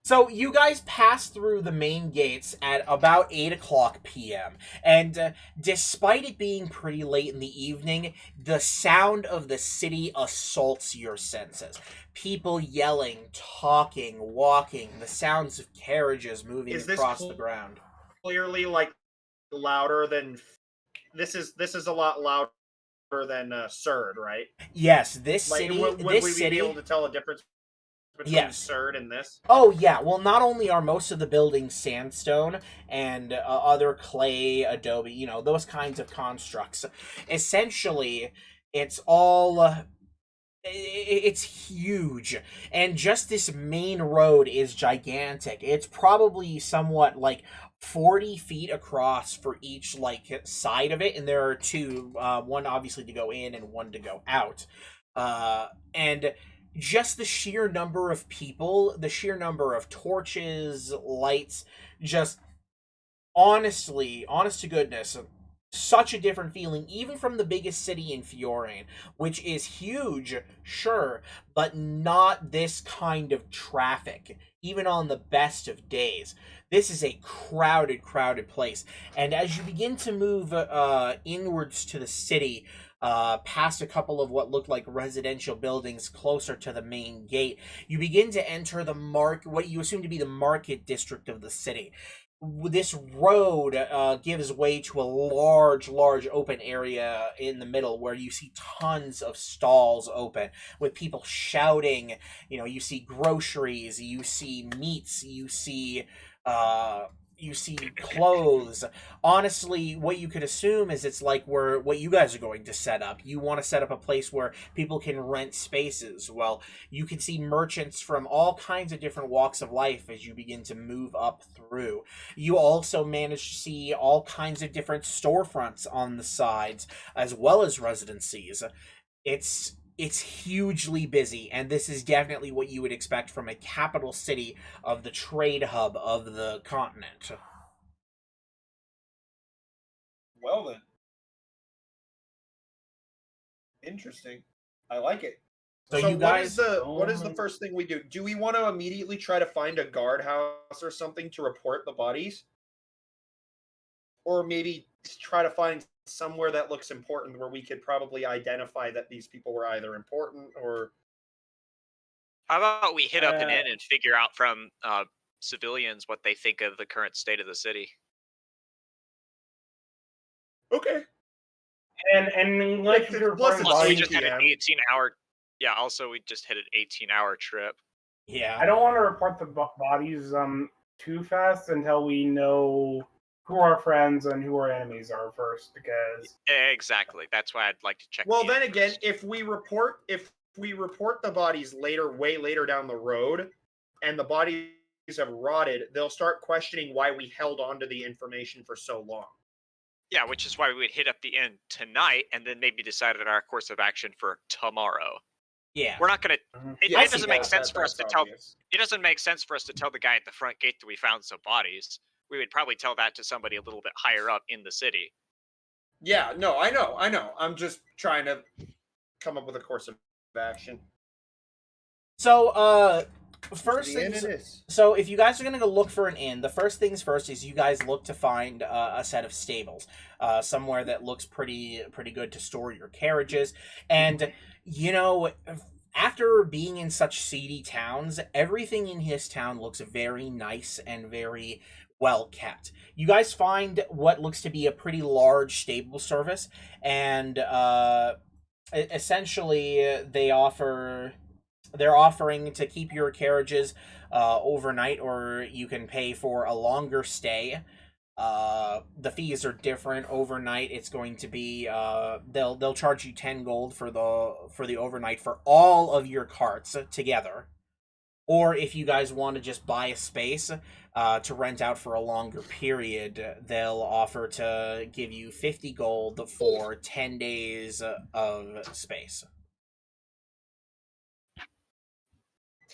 So you guys pass through the main gates at about 8:00 p.m. And despite it being pretty late in the evening, the sound of the city assaults your senses. People yelling, talking, walking, the sounds of carriages moving Is this across cool? the ground. Clearly, like louder than this is a lot louder than Surd, right? Yes, this Like, city, would this we city. be able to tell a difference between Yes. Surd and this? Oh yeah, well not only are most of the buildings sandstone and other clay, adobe, those kinds of constructs. Essentially, it's all it's huge, and just this main road is gigantic. It's probably somewhat like 40 feet across for each like side of it, and there are two, one obviously to go in and one to go out. And just the sheer number of people, the sheer number of torches, lights, just honestly, honest to goodness, such a different feeling, even from the biggest city in Fiorane, which is huge, sure, but not this kind of traffic, even on the best of days. This is a crowded place. And as you begin to move inwards to the city, past a couple of what look like residential buildings closer to the main gate, you begin to enter what you assume to be the market district of the city. This road gives way to a large open area in the middle where you see tons of stalls open with people shouting. You see groceries, you see meats, you see clothes. Honestly, what you could assume is it's like what you guys are going to set up. You want to set up a place where people can rent spaces. Well, you can see merchants from all kinds of different walks of life as you begin to move up through. You also manage to see all kinds of different storefronts on the sides, as well as residencies. It's hugely busy, and this is definitely what you would expect from a capital city of the trade hub of the continent. Well then. Interesting. I like it. So So you guys, what is the first thing we do? Do we want to immediately try to find a guardhouse or something to report the bodies? Or maybe try to find somewhere that looks important where we could probably identify that these people were either important or How about we hit up an inn and figure out from civilians what they think of the current state of the city? Okay. And like It's if you're plus reporting it's Also, we bodies, just had an 8 18-hour. Yeah. Also, we just hit an 18-hour trip. Yeah. I don't want to report the bodies too fast until we know who our friends and who our enemies are first, because Exactly. That's why I'd like to check. Well, the then end again, first. if we report the bodies later, way later down the road, and the bodies have rotted, they'll start questioning why we held on to the information for so long. Yeah, which is why we would hit up the inn tonight, and then maybe decide on our course of action for tomorrow. Yeah. We're not gonna. It, I it see doesn't make that. sense for us to tell. obvious. It doesn't make sense for us to tell the guy at the front gate that we found some bodies. We would probably tell that to somebody a little bit higher up in the city. Yeah, no, I know. I'm just trying to come up with a course of action. So, first The end things. it is. So, if you guys are gonna go look for an inn, the first things first is you guys look to find a set of stables, somewhere that looks pretty good to store your carriages, and you know. After being in such seedy towns, everything in his town looks very nice and very well kept. You guys find what looks to be a pretty large stable service, and essentially they're offering to keep your carriages overnight, or you can pay for a longer stay. The fees are different. Overnight, it's going to be they'll charge you 10 gold for the overnight for all of your carts together. Or if you guys want to just buy a space to rent out for a longer period, they'll offer to give you 50 gold for 10 days of space.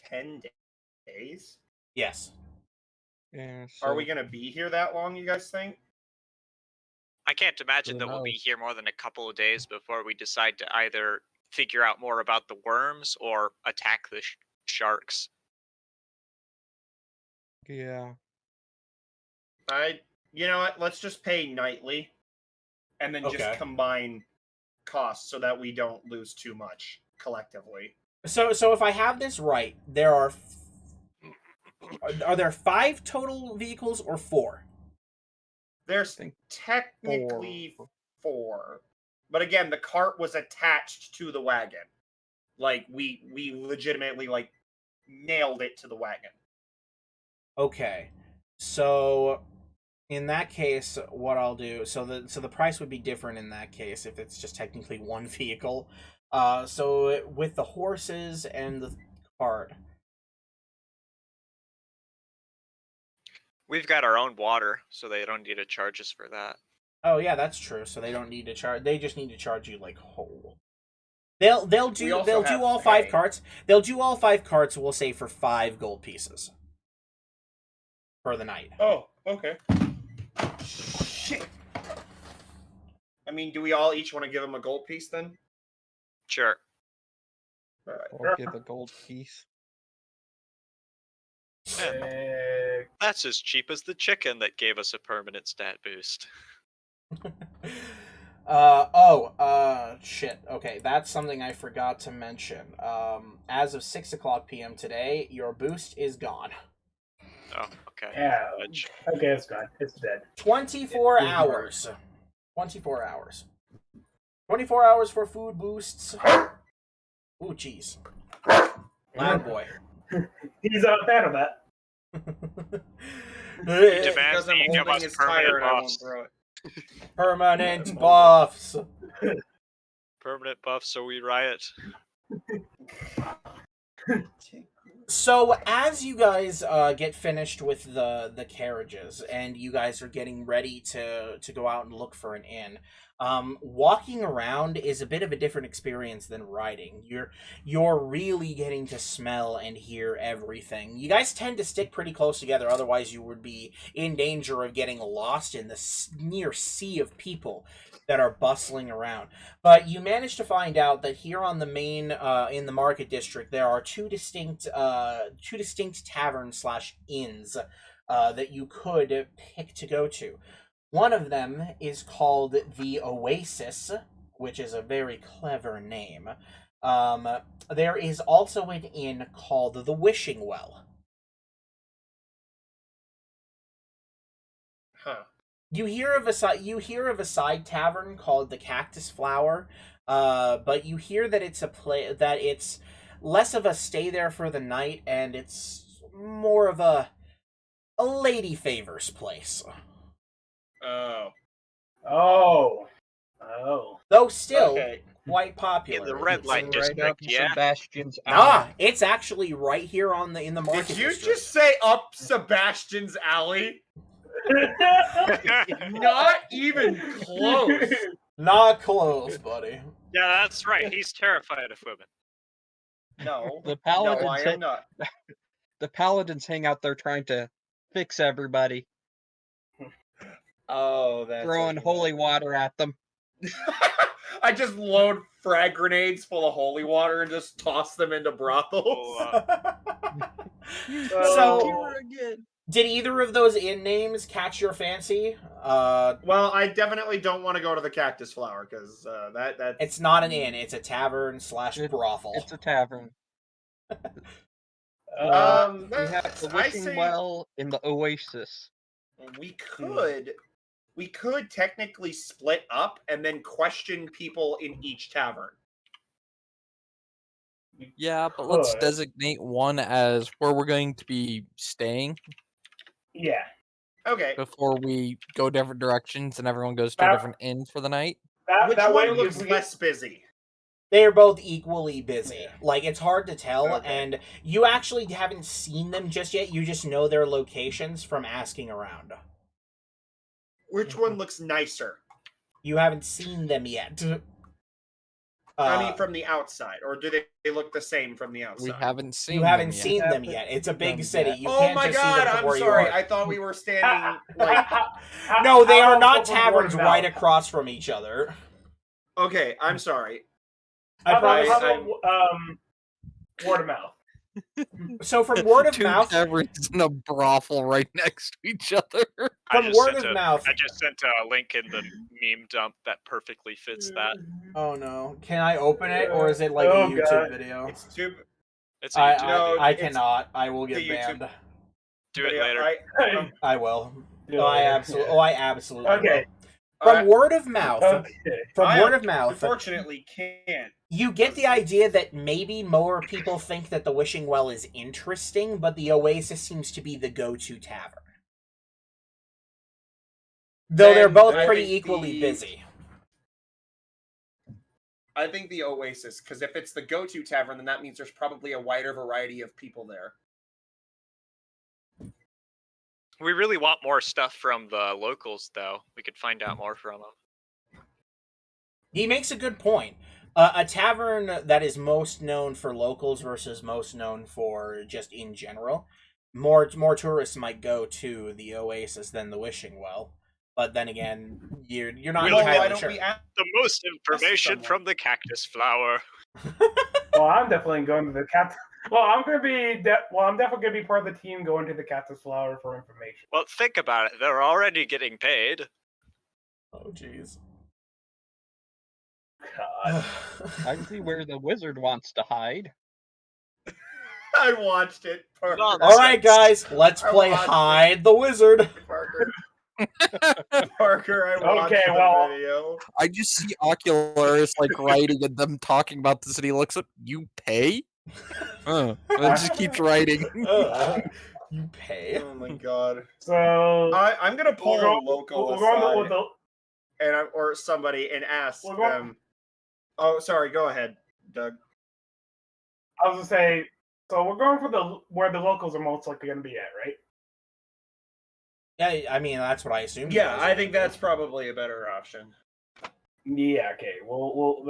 10 days? Yes. Yeah, Are we so- going to be here that long, you guys think? I can't imagine Who that we'll be knows? here more than a couple of days before we decide to either figure out more about the worms or attack the sharks. Yeah. You know what? Let's just pay nightly and then Okay. just combine costs so that we don't lose too much collectively. So if I have this right, there are there 5 total vehicles or 4? There's think technically 4. But again, the cart was attached to the wagon. Like we legitimately like nailed it to the wagon. Okay. So in that case, what I'll do, so the price would be different in that case if it's just technically one vehicle. So with the horses and the cart. We've got our own water, so they don't need to charge us for that. Oh yeah, that's true. So they don't need to charge. They just need to charge you like whole. They'll We also have all 5 pay. carts. They'll do all 5 carts. We'll say for 5 gold pieces for the night. Oh, okay. Shit. I mean, do we all each want to give him a gold piece then? Sure. All right. Or give a gold piece. That's as cheap as the chicken that gave us a permanent stat boost. Shit. Okay, that's something I forgot to mention. As of 6:00 p.m. today, your boost is gone. Oh, okay. Yeah. Fudge. Okay, it's gone. It's dead. 24 Yeah. hours. 24 hours. 24 hours for food boosts. Ooh, jeez. Loud boy. He's not a fan of that. Demands Because that I'm you give holding us his permanent tire and I won't buffs. throw it. Permanent buffs. Permanent buff, so we riot. So as you guys get finished with the carriages and you guys are getting ready to go out and look for an inn, walking around is a bit of a different experience than riding. You're really getting to smell and hear everything. You guys tend to stick pretty close together, otherwise you would be in danger of getting lost in the near sea of people that are bustling around. But you manage to find out that here on the main in the market district there are two distinct taverns / inns that you could pick to go to. One of them is called the Oasis, which is a very clever name. There is also an inn called the Wishing Well. Huh. You hear of a side tavern called the Cactus Flower, but you hear that it's less of a stay there for the night, and it's more of a lady favors place. Oh. Oh. Though still Okay. quite In popular. the red It's- light Right district, up yeah. Sebastian's Nah, alley. it's actually right here in the market. Did you district. just say up Sebastian's alley? Oh. Not even close. Not close, buddy. Yeah, that's right. He's terrified of women. No. The No, paladins, I am not. the paladins hang out there trying to fix everybody, Oh, that's throwing what holy you water at them. meant. I just load frag grenades full of holy water and just toss them into brothels. Oh, So- Here again. Did either of those inn names catch your fancy? Well, I definitely don't want to go to the Cactus Flower because that It's not an inn; it's a tavern / It- brothel. It's a tavern. Uh, We have that's, the I Wishing say Well in the Oasis. we could technically split up and then question people in each tavern. Yeah, but let's could. designate one as where we're going to be staying yeah. Okay. before we go different directions and everyone goes to a That- different inn for the night. Which That way one looks if we less busy? They are both equally busy. Yeah. Like, it's hard to tell, Okay. and you actually haven't seen them just yet. You just know their locations from asking around. Which one looks nicer? You haven't seen them yet. I mean, from the outside, or do they look the same from the outside? We haven't seen. you haven't them yet. seen them Haven't yet. It's a seen big them city. yet. You Oh can't my just see god! them from I'm where sorry. you are. I thought we were standing like. No, they are not from taverns word of right mouth? across from each other. Okay, I'm sorry. I How promise. about, word of mouth? So from word of Two mouth, taverns and a brothel right next to each other. I from just word sent of a- mouth. I just sent a link in the meme dump that perfectly fits that. Oh no! Can I open it, or is it like Oh, a YouTube God. video? It's too. It's a I, YouTube No, video. I it's cannot. I will get the YouTube banned. Do it later. I will. Do Oh, I later. absolutely. Oh, I absolutely. Okay. Will. From word of mouth. Okay. From I word of mouth. Unfortunately, can't. You get the idea that maybe more people think that the Wishing Well is interesting, but the Oasis seems to be the go-to tavern. Though they're Then both I pretty think equally the- busy. I think the Oasis, because if it's the go-to tavern, then that means there's probably a wider variety of people there. We really want more stuff from the locals, though. We could find out more from them. He makes a good point. A tavern that is most known for locals versus most known for just in general. More tourists might go to the Oasis than the Wishing Well. But then again, you're not We Well, don't- why entirely don't sure. we ask? The most information someone. from the cactus flower. Well, I'm definitely going to the cat. Well, I'm gonna be. I'm definitely gonna be part of the team going to the Cactus Flower for information. Well, think about it. They're already getting paid. Oh, jeez. God. I see where the wizard wants to hide. I watched it. Parker. Nonsense. All right, guys, let's I play watched it. Hide the Wizard. Parker. Parker, I watched Okay, the well- video. I just see Oculus like writing and them talking about this, and he looks up. You pay? And it just keeps writing. You pay. Oh my god. So I'm gonna pull we're a going, local we're going with aside the. and or somebody and ask We're going- them. Oh, sorry. Go ahead, Doug. I was gonna say. So we're going for the where the locals are most likely gonna be at, right? Yeah, I mean that's what I assumed. you Yeah, guys I were think gonna that's probably a better option. Yeah. Okay. We'll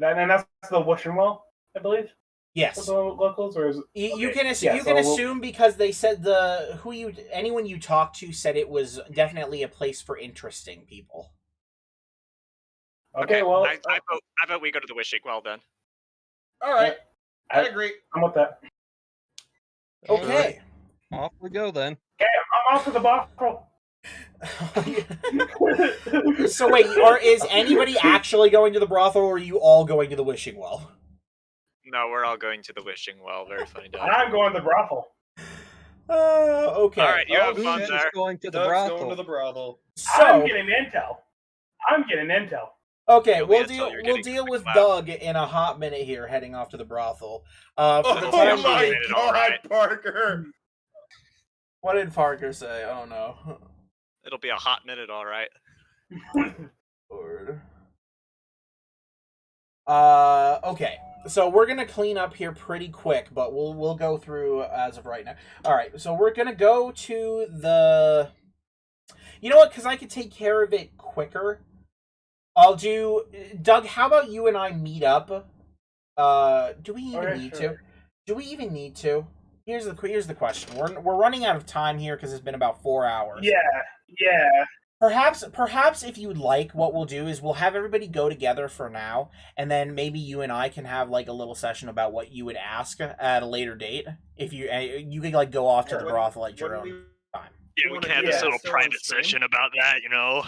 and that's the Wishing Well, I believe. do. Yes. For the locals, or is it? You Okay, can assume, yeah, you can so we'll- assume because they said anyone you talked to said it was definitely a place for interesting people. Okay. Well, I vote we go to the wishing well then. All right, I I- agree. I'm with that. Okay. Off we go then. I'm off to the bottle. So wait, or is anybody actually going to the brothel, or are you all going to the Wishing Well? No, we're all going to the wishing well. Verifying done. I'm going to the brothel. Okay. All right, you have Oh, fun shit. Who's there. going to the Doug's brothel? going to the brothel. I'm So getting intel. I'm getting intel. okay, You'll we'll get deal until you're we'll getting deal with clapped. Doug in a hot minute here, heading off to the brothel. For the It'll Oh be a time hot my being, minute, god, alright. Parker! what did Parker say? Oh no. It'll be a hot minute, all right. Lord. Okay. So we're gonna clean up here pretty quick, but we'll go through as of right now. All right. So we're gonna go to the. You know what? Because I could take care of it quicker. I'll do. Doug, how about you and I meet up? Do we even Okay, need to? sure. Do we even need to? Here's the question. We're running out of time here because it's been about 4 hours. Yeah. Perhaps if you'd like, what we'll do is we'll have everybody go together for now, and then maybe you and I can have like a little session about what you would ask at a later date. If you could like go off to Yeah, the when- brothel at your when own we- time. Yeah, we wanna can have do this that little still on private stream? session about that, you know.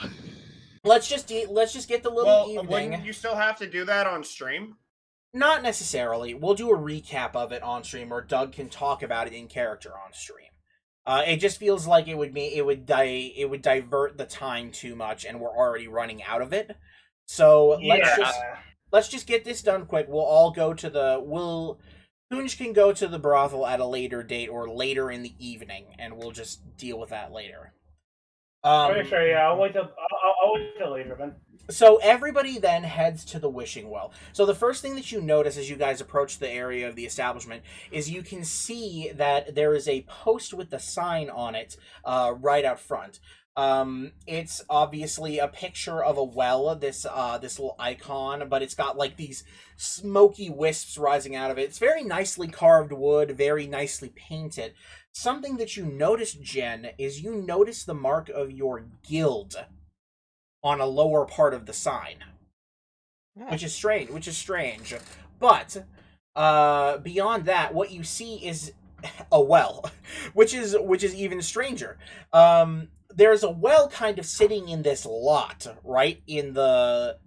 Let's just get the little Well, evening. wouldn't you still have to do that on stream? Not necessarily. We'll do a recap of it on stream, or Doug can talk about it in character on stream. It just feels like it would divert the time too much, and we're already running out of it. So let's just get this done quick. We'll all go to the Kunj can go to the brothel at a later date or later in the evening, and we'll just deal with that later. Okay, sure. Yeah, I'll wait till later then. So everybody then heads to the wishing well. So the first thing that you notice as you guys approach the area of the establishment is you can see that there is a post with the sign on it right out front. It's obviously a picture of a well, this little icon, but it's got like these smoky wisps rising out of it. It's very nicely carved wood, very nicely painted. Something that you notice, Jen, is you notice the mark of your guild on a lower part of the sign, which is strange. But beyond that, what you see is a well, which is even stranger. There's a well kind of sitting in this lot, right in the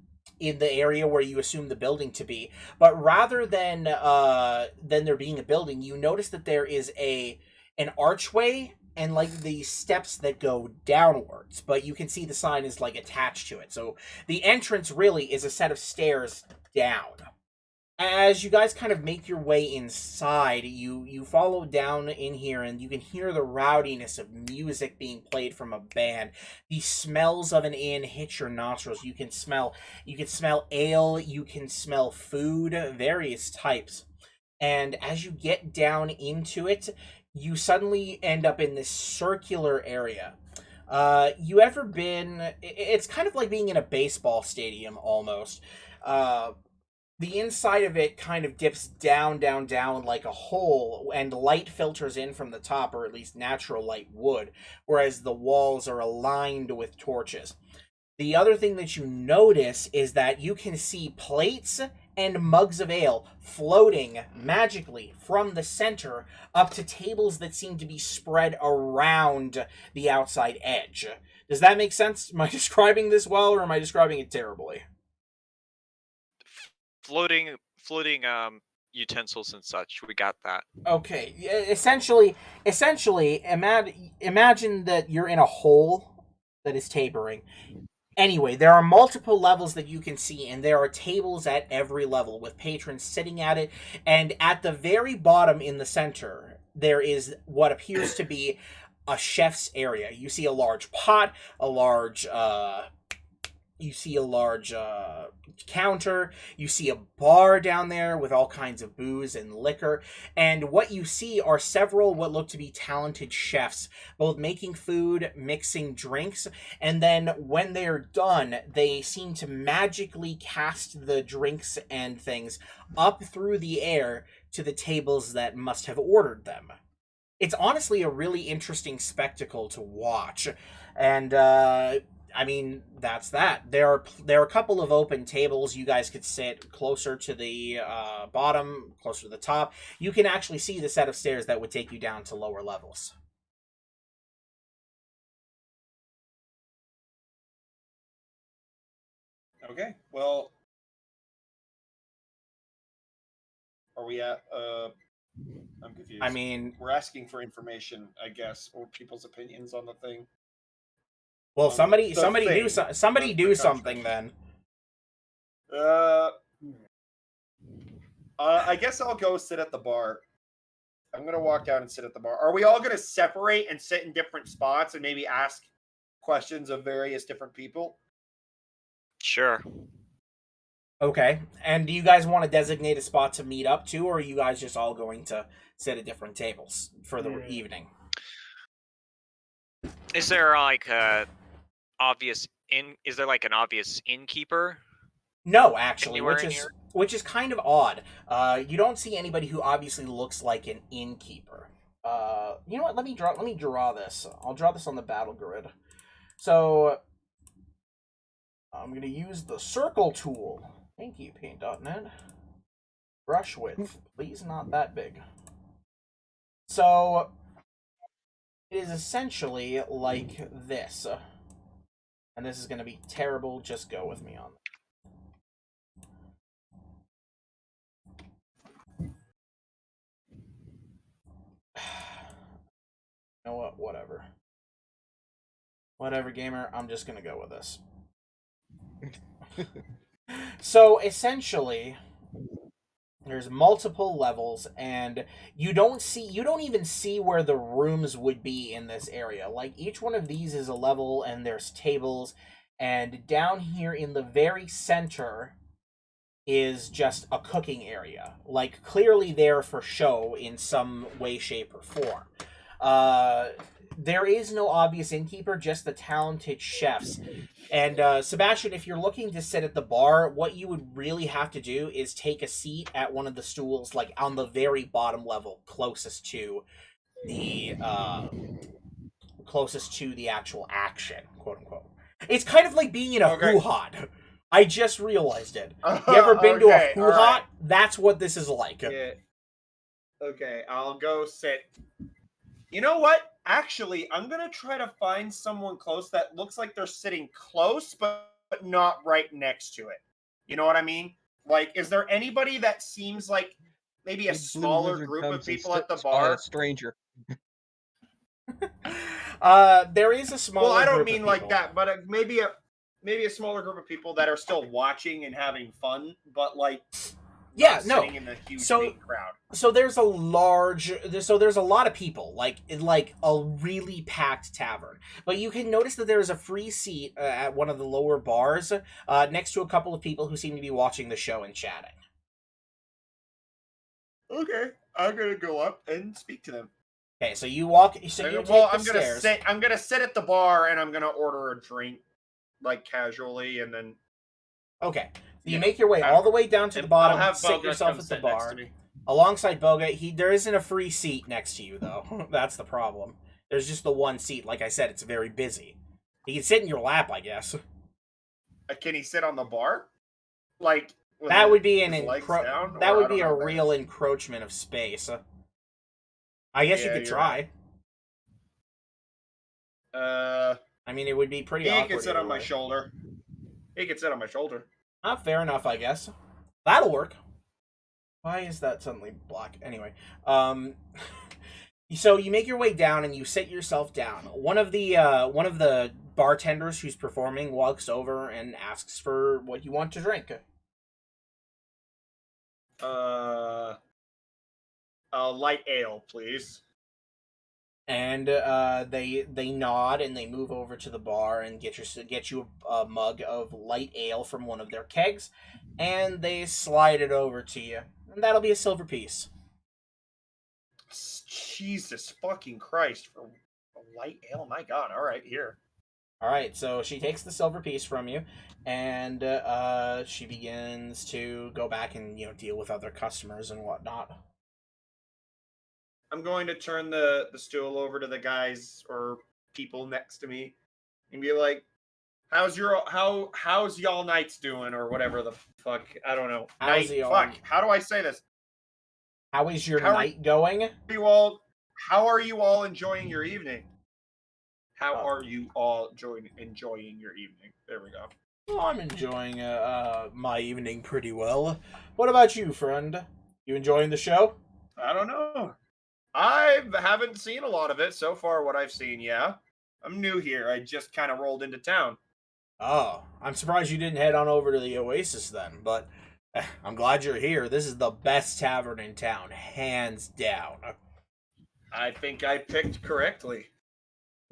area where you assume the building to be. But rather than there being a building, you notice that there is an archway and like the steps that go downwards, but you can see the sign is like attached to it. So the entrance really is a set of stairs down. As you guys kind of make your way inside, you follow down in here, and you can hear the rowdiness of music being played from a band. The smells of an inn hit your nostrils. You can smell ale, you can smell food, various types. And as you get down into it, you suddenly end up in this circular area. You ever been? It's kind of like being in a baseball stadium almost. The inside of it kind of dips down like a hole, and light filters in from the top, or at least natural light would, whereas the walls are aligned with torches. The other thing that you notice is that you can see plates and mugs of ale floating magically from the center up to tables that seem to be spread around the outside edge. Does that make sense? Am I describing this well, or am I describing it terribly? Floating utensils and such. We got that. Okay, essentially, imagine that you're in a hole that is tapering. Anyway, there are multiple levels that you can see, and there are tables at every level with patrons sitting at it. And at the very bottom in the center, there is what appears to be a chef's area. You see a large pot, a large counter. You see a bar down there with all kinds of booze and liquor. And what you see are several what look to be talented chefs, both making food, mixing drinks, and then when they're done, they seem to magically cast the drinks and things up through the air to the tables that must have ordered them. It's honestly a really interesting spectacle to watch. And I mean, that's that. There are a couple of open tables. You guys could sit closer to the bottom, closer to the top. You can actually see the set of stairs that would take you down to lower levels. Okay, well, are we at I'm confused. I mean, we're asking for information, I guess, or people's opinions on the thing. well, somebody the somebody do thing, somebody the do country. something then. I guess I'll go sit at the bar. I'm gonna walk down and sit at the bar. Are we all gonna separate and sit in different spots and maybe ask questions of various different people? Sure. Okay. And do you guys want to designate a spot to meet up to, or are you guys just all going to sit at different tables for the evening? Is there like a obvious in? Is there like an obvious innkeeper? No, actually, Anywhere which in is here? which is kind of odd. You don't see anybody who obviously looks like an innkeeper. You know what? Let me draw this. I'll draw this on the battle grid. So I'm gonna use the circle tool. Thank you, Paint.net. Brush width, please, not that big. So it is essentially like this, and this is gonna be terrible. Just go with me on. You know what? Whatever. Whatever, gamer. I'm just gonna go with this. So essentially, there's multiple levels, and you don't even see where the rooms would be in this area. Like, each one of these is a level, and there's tables, and down here in the very center is just a cooking area, like clearly there for show in some way, shape, or form. There is no obvious innkeeper, just the talented chefs. And Sebastian, if you're looking to sit at the bar, what you would really have to do is take a seat at one of the stools, like on the very bottom level, closest to the actual action, quote unquote. It's kind of like being in a hoo-ha. I just realized it. You ever been to a hoo-ha? Right. That's what this is like. Yeah. Okay, I'll go sit. You know what? Actually, I'm going to try to find someone close that looks like they're sitting close, but not right next to it. You know what I mean? Like, is there anybody that seems like maybe a smaller group of people at the bar? A stranger. There is a smaller group. Well, I don't mean of like people. that, but maybe a smaller group of people that are still watching and having fun, but like sitting in the huge big crowd. So there's a lot of people, like a really packed tavern. But you can notice that there is a free seat at one of the lower bars, next to a couple of people who seem to be watching the show and chatting. Okay, I'm gonna go up and speak to them. Okay, so you walk. So you take the stairs. I'm gonna sit at the bar and I'm gonna order a drink, like casually, and then. Okay, so you make your way all the way down to the bottom. I'll have sit Boga yourself come at the sit bar next to me. alongside Boga. There isn't a free seat next to you though. That's the problem. There's just the one seat. Like I said, it's very busy. He can sit in your lap, I guess. Can he sit on the bar? Like that would be an that would be a real encroachment of space. I guess you could try. Right. I mean, it would be pretty awkward. He could sit on my shoulder. He could sit on my shoulder. Fair enough, I guess. That'll work. Why is that suddenly black? Anyway, so you make your way down and you sit yourself down. One of the bartenders who's performing walks over and asks for what you want to drink. A light ale, please. And they nod and they move over to the bar and get you a mug of light ale from one of their kegs, and they slide it over to you, and that'll be a silver piece. Jesus fucking Christ, for a light ale, my God! All right, here. All right, so she takes the silver piece from you, and she begins to go back and deal with other customers and whatnot. I'm going to turn the stool over to the guys or people next to me and be like, how's y'all nights doing, or whatever the fuck, I don't know. How do I say this? How is your night going? How are you all enjoying your evening? How are you all enjoying your evening? There we go. Well, I'm enjoying my evening pretty well. What about you, friend? You enjoying the show? I don't know. I haven't seen a lot of it so far. What I've seen, yeah. I'm new here. I just kind of rolled into town. Oh, I'm surprised you didn't head on over to the Oasis then, but I'm glad you're here. This is the best tavern in town, hands down. I think I picked correctly.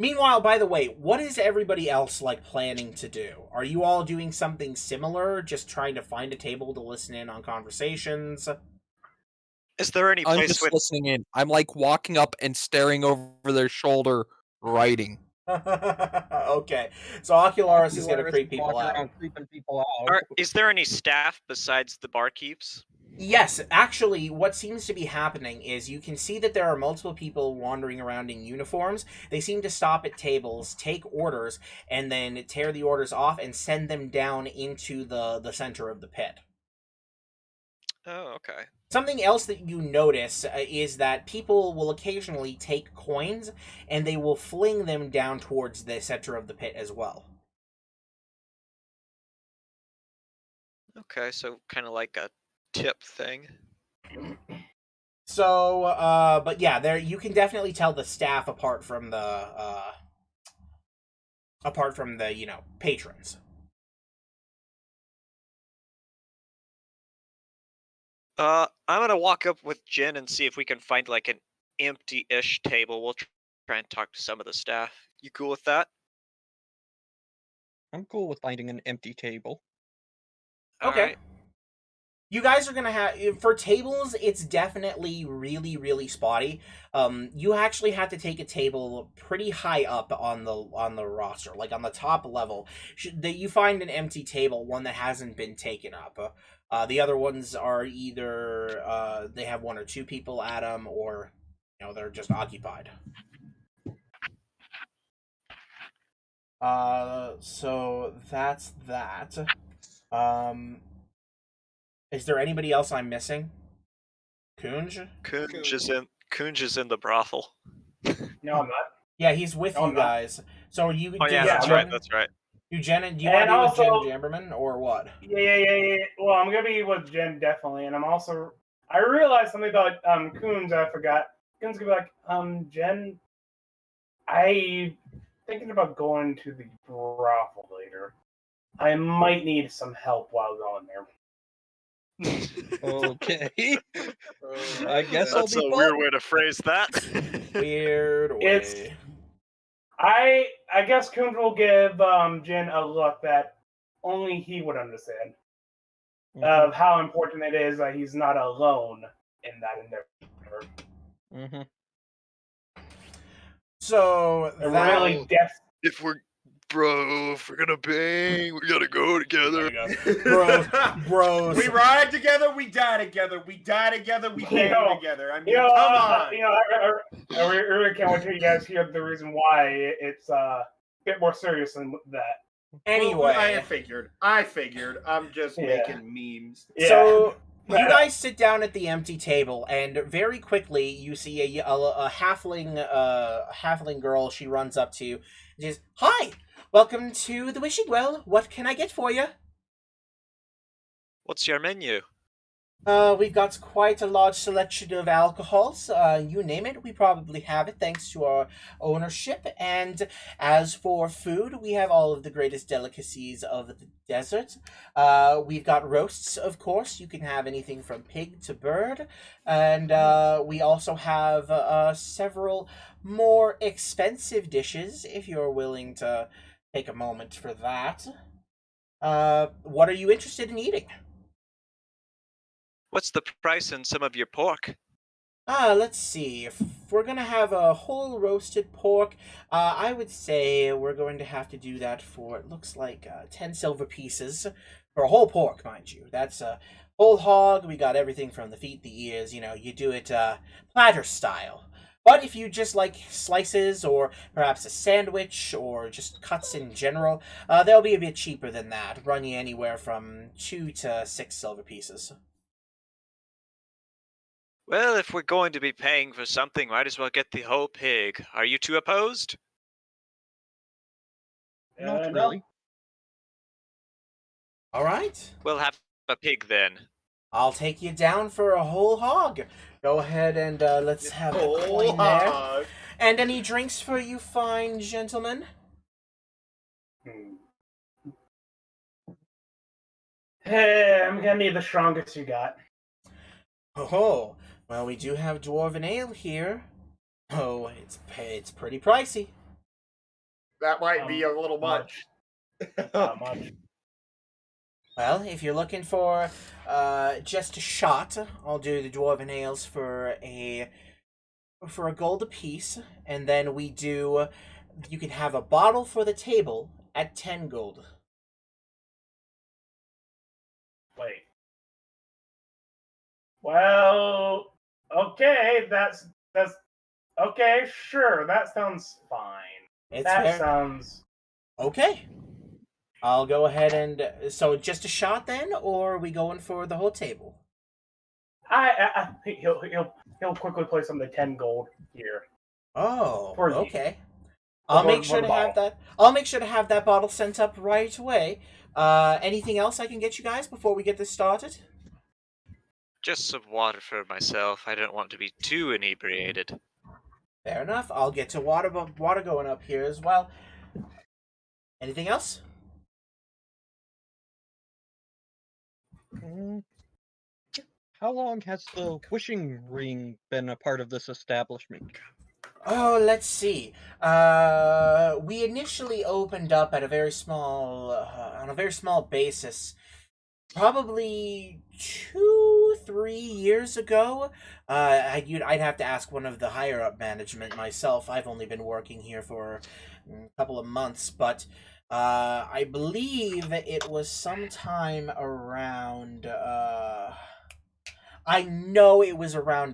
Meanwhile, by the way, what is everybody else like planning to do? Are you all doing something similar, just trying to find a table to listen in on conversations? Is there any I'm place just with? listening in. I'm like walking up and staring over their shoulder, writing. Okay, so Ocularis is going to Ocularis creep people walking out. around creeping people out. Is there any staff besides the barkeeps? Yes, actually, what seems to be happening is you can see that there are multiple people wandering around in uniforms. They seem to stop at tables, take orders, and then tear the orders off and send them down into the center of the pit. Oh, okay. Something else that you notice is that people will occasionally take coins and they will fling them down towards the center of the pit as well. Okay, so kind of like a tip thing. So, but yeah, there you can definitely tell the staff apart from the patrons. I'm gonna walk up with Jen and see if we can find like an empty-ish table. We'll try and talk to some of the staff. You cool with that? I'm cool with finding an empty table. Okay. Alright. You guys are gonna have for tables. It's definitely really spotty. You actually have to take a table pretty high up on the roster, like on the top level. That you find an empty table, one that hasn't been taken up. The other ones are either they have one or two people at them, or they're just occupied. So that's that. Is there anybody else I'm missing? Kunj? Kunj is in the brothel. No, I'm not. Yeah, he's with No, you I'm not. guys. So are you? Oh yeah, Yeah, that's I'm right. That's right. You Jen? Do you want And to be with Jen also- Jamberman or what? Yeah. Well, I'm gonna be with Jen definitely, and I realized something about Coons. I forgot. Coons gonna be like, Jen, I thinking about going to the brothel later. I might need some help while going there. Okay. I guess I'll That's be a fun. weird way to phrase that. Weird way. It's- I guess Coons will give Jen a look that only he would understand of how important it is that he's not alone in that endeavor. So A that really depth. if we're gonna bang, we gotta go together. bros. We ride together, we die together. We die together, we bang together. I mean, You know, come on. I really can't wait till you guys hear the reason why it's a bit more serious than that. Anyway, Well, I figured. I'm just Yeah. making memes. Yeah. so you guys sit down at the empty table, and very quickly you see a halfling girl. She runs up to you and says, "Hi, welcome to the Wishing Well. What can I get for you?" What's your menu? We've got quite a large selection of alcohols. You name it, we probably have it thanks to our ownership. And as for food, we have all of the greatest delicacies of the desert. We've got roasts, of course. You can have anything from pig to bird. And we also have several more expensive dishes if you're willing to take a moment for that. What are you interested in eating? What's the price in some of your pork? Let's see. If we're gonna have a whole roasted pork, I would say we're going to have to do that for, it looks like 10 silver pieces for a whole pork, mind you. That's a whole hog. We got everything from the feet, the ears, you do it platter style. But if you just like slices or perhaps a sandwich or just cuts in general, they'll be a bit cheaper than that. Run you anywhere from 2 to 6 silver pieces. Well, if we're going to be paying for something, might as well get the whole pig. Are you two opposed? Not No. really. All right. We'll have a pig then. I'll take you down for a whole hog. Go ahead and let's have the coin there. hog. And any drinks for you fine gentlemen? Hey, I'm gonna need the strongest you got. Oh, well, we do have dwarven ale here. Oh, it's pretty pricey. That might be a little much. Not much. Well, if you're looking for just a shot, I'll do the dwarven ales for a gold apiece, and then you can have a bottle for the table at 10 gold. Wait. Well, okay, that's okay, sure, that sounds fine. It's That fair. sounds Okay. I'll go ahead and so just a shot then, or are we going for the whole table? I think he'll quickly place on the 10 gold here. Oh, For you. okay. I'll make sure to have that. I'll make sure to have that bottle sent up right away. Anything else I can get you guys before we get this started? Just some water for myself. I don't want to be too inebriated. Fair enough. I'll get to water going up here as well. Anything else? How long has the wishing ring been a part of this establishment? Oh, let's see. We initially opened up at a very small, on a very small basis, probably 2-3 years ago. I'd have to ask one of the higher up management myself. I've only been working here for a couple of months, but I believe it was sometime around. I know it was around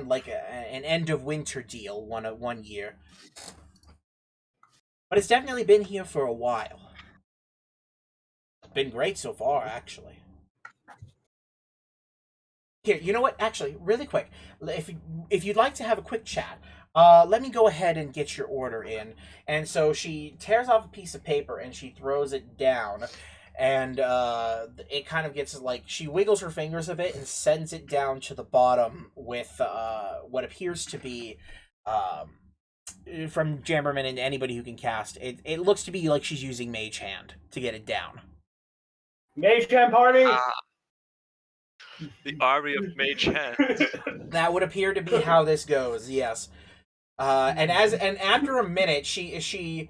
like an end of winter deal one year, but it's definitely been here for a while. Been great so far, actually. Here, you know what? Actually, really quick, if you'd like to have a quick chat, let me go ahead and get your order in. And so she tears off a piece of paper and she throws it down, and it kind of gets like she wiggles her fingers a bit and sends it down to the bottom with what appears to be from Jamberman and anybody who can cast. It looks to be like she's using Mage Hand to get it down. Mage Hand party. The army of mage hands. That would appear to be how this goes. Yes. And after a minute, you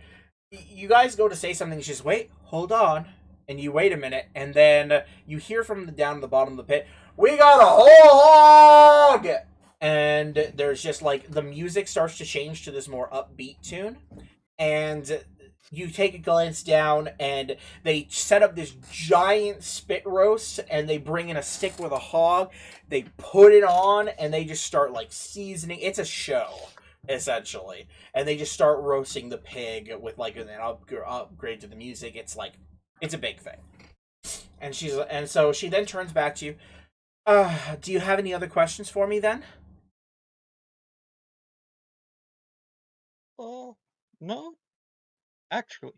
guys go to say something. She's wait, hold on, and you wait a minute, and then you hear from down at the bottom of the pit, "We got a whole hog!" And there's just like the music starts to change to this more upbeat tune, and you take a glance down, and they set up this giant spit roast, and they bring in a stick with a hog. They put it on, and they just start like seasoning. It's a show, essentially, and they just start roasting the pig with like an upgrade to the music. It's a big thing. And so she then turns back to you. Do you have any other questions for me then? No. Actually,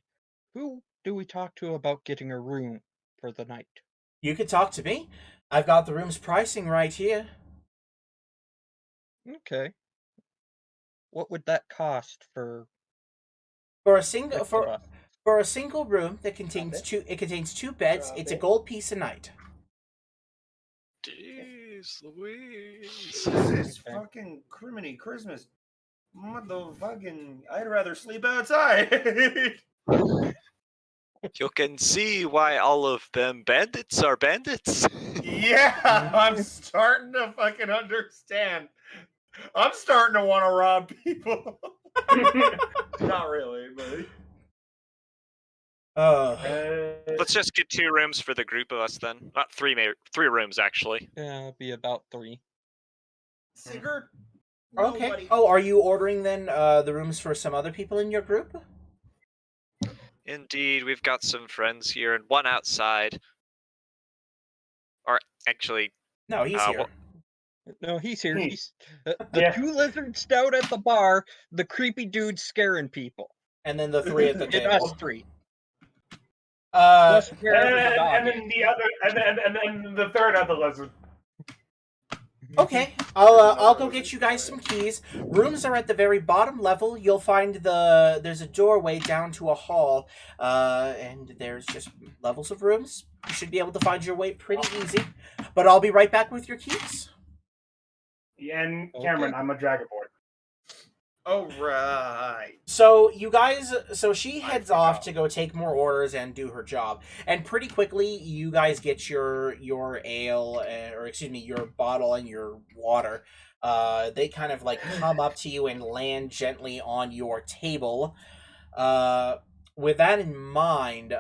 who do we talk to about getting a room for the night? You could talk to me. I've got the room's pricing right here. Okay. What would that cost for a single extra bucks? for a single room that contains two beds? It's a gold piece a night. Jeez Louise. This is fucking criminy Christmas. Motherfucking, I'd rather sleep outside. You can see why all of them bandits are bandits. Yeah, I'm starting to fucking understand. I'm starting to want to rob people. Not really, but Let's just get 2 rooms for the group of us then. Not 3 rooms actually. Yeah, it'd be about 3. Sigurd. Okay. Nobody- Oh, are you ordering then the rooms for some other people in your group? Indeed, we've got some friends here and one outside. Or actually, No, he's here. No, he's here. Hmm. He's the Yeah. 2 lizards stout at the bar, the creepy dude scaring people, And then the 3 at the and us table. 3. Plus, wherever the dog And is. then the other, and then the third other lizard. Okay, I'll go get you guys some keys. Rooms are at the very bottom level. You'll find there's a doorway down to a hall, and there's just levels of rooms. You should be able to find your way pretty easy. But I'll be right back with your keys. And Cameron, I'm a dragonborn. Oh right. So she I heads off forgot. to go take more orders and do her job. And pretty quickly, you guys get your ale, or excuse me, your bottle and your water. They kind of like come up to you and land gently on your table. With that in mind,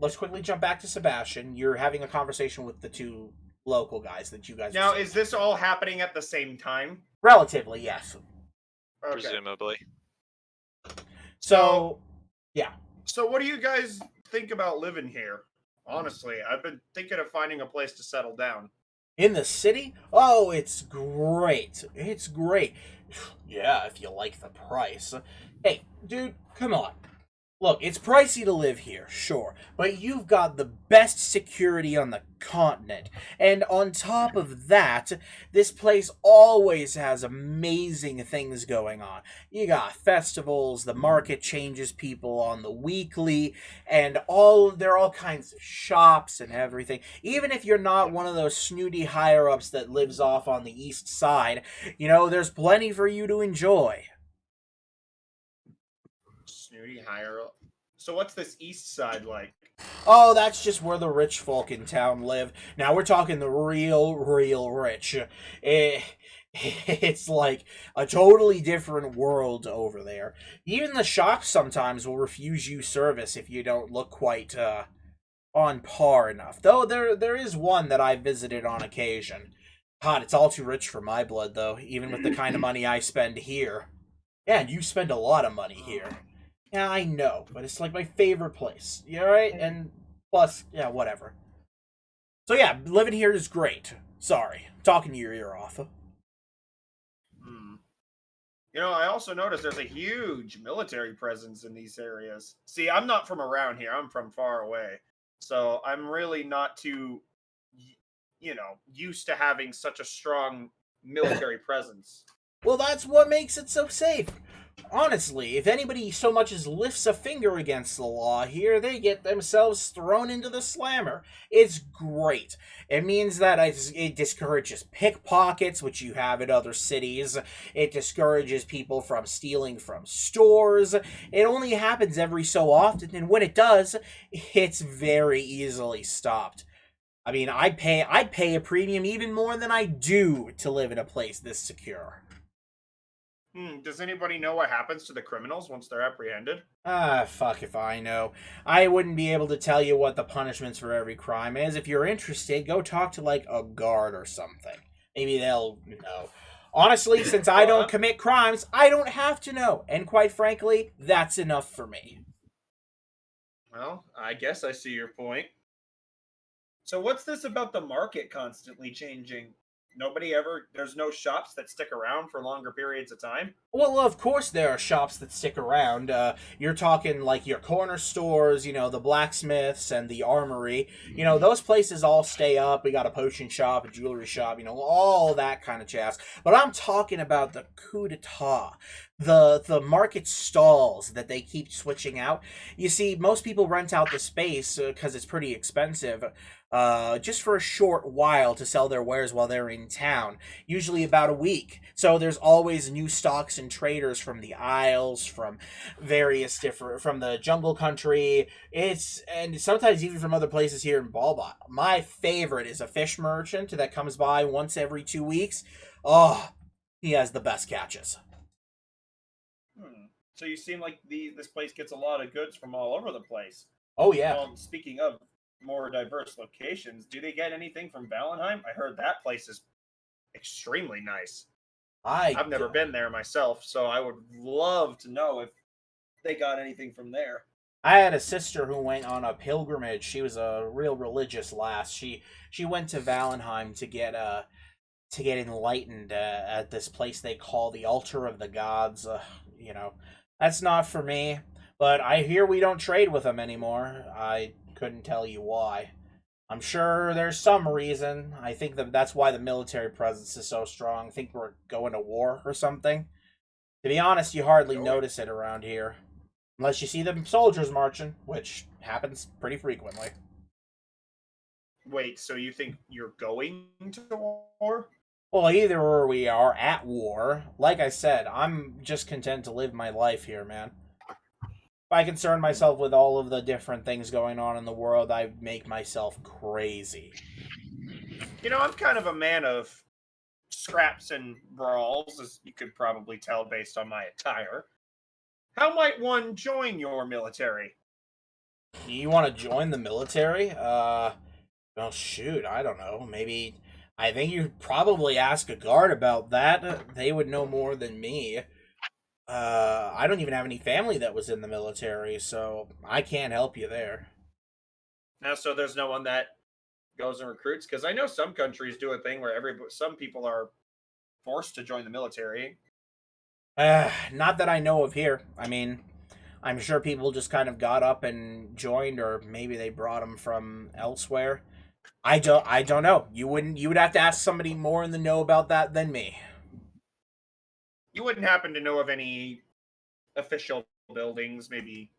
let's quickly jump back to Sebastian. You're having a conversation with the two local guys that you guys. Now, are is this all happening at the same time? relatively yes. Okay. Presumably. So So, what do you guys think about living here? Honestly, I've been thinking of finding a place to settle down. in the city, oh, it's great. It's great. Yeah, if you like the price. Hey, dude, come on. Look, it's pricey to live here, sure, but you've got the best security on the continent. And on top of that, this place always has amazing things going on. You got festivals, the market changes people on the weekly, and there are all kinds of shops and everything. Even if you're not one of those snooty higher-ups that lives off on the east side, there's plenty for you to enjoy. Snooty higher up. So, what's this east side like? Oh, that's just where the rich folk in town live. Now we're talking the real rich. It's like a totally different world over there. Even the shops sometimes will refuse you service if you don't look quite on par enough. Though there is one that I visited on occasion. God, it's all too rich for my blood, though, even with the kind of money I spend here. Yeah, and you spend a lot of money here. Yeah, I know, but it's like my favorite place. You alright? And plus, yeah, whatever. So yeah, living here is great. Sorry, talking your ear off. Hmm. I also noticed there's a huge military presence in these areas. See, I'm not from around here. I'm from far away. So I'm really not too, used to having such a strong military presence. Well, that's what makes it so safe. Honestly, if anybody so much as lifts a finger against the law here, they get themselves thrown into the slammer. It's great. It means that it discourages pickpockets, which you have in other cities. It discourages people from stealing from stores. It only happens every so often, and when it does, it's very easily stopped. I mean, I'd pay a premium even more than I do to live in a place this secure. Does anybody know what happens to the criminals once they're apprehended? Ah, fuck if I know. I wouldn't be able to tell you what the punishments for every crime is. If you're interested, go talk to, like, a guard or something. Maybe they'll know. Honestly, since I don't commit crimes, I don't have to know. And quite frankly, that's enough for me. Well, I guess I see your point. So what's this about the market constantly changing? There's no shops that stick around for longer periods of time? Well, of course there are shops that stick around. You're talking like your corner stores, the blacksmiths and the armory. Those places all stay up. We got a potion shop, a jewelry shop, all that kind of jazz. But I'm talking about the coup d'etat. The market stalls that they keep switching out. You see, most people rent out the space because it's pretty expensive. Just for a short while to sell their wares while they're in town, usually about a week. So there's always new stocks and traders from the Isles, from from the Jungle Country. And sometimes even from other places here in Balbot. My favorite is a fish merchant that comes by once every 2 weeks. Oh, he has the best catches. So you seem like this place gets a lot of goods from all over the place. Oh yeah. Speaking of more diverse locations, do they get anything from Valheim? I heard that place is extremely nice. I've never been there myself, so I would love to know if they got anything from there. I had a sister who went on a pilgrimage. She was a real religious lass. She went to Valheim to get enlightened at this place they call the Altar of the Gods. That's not for me. But I hear we don't trade with them anymore. I couldn't tell you why. I'm sure there's some reason. I think that's why the military presence is so strong. I think we're going to war or something. To be honest, you hardly notice it around here. Unless you see the soldiers marching, which happens pretty frequently. Wait, so you think you're going to war? Well, either we are at war. Like I said, I'm just content to live my life here, man. If I concern myself with all of the different things going on in the world, I make myself crazy. You know, I'm kind of a man of scraps and brawls, as you could probably tell based on my attire. How might one join your military? You want to join the military? Well, shoot, I don't know. Maybe, I think you'd probably ask a guard about that. They would know more than me. I don't even have any family that was in the military, so I can't help you there. Now, so there's no one that goes and recruits? Because I know some countries do a thing where some people are forced to join the military. Not that I know of here. I mean, I'm sure people just kind of got up and joined, or maybe they brought them from elsewhere. I don't know. You would have to ask somebody more in the know about that than me. You wouldn't happen to know of any official buildings, maybe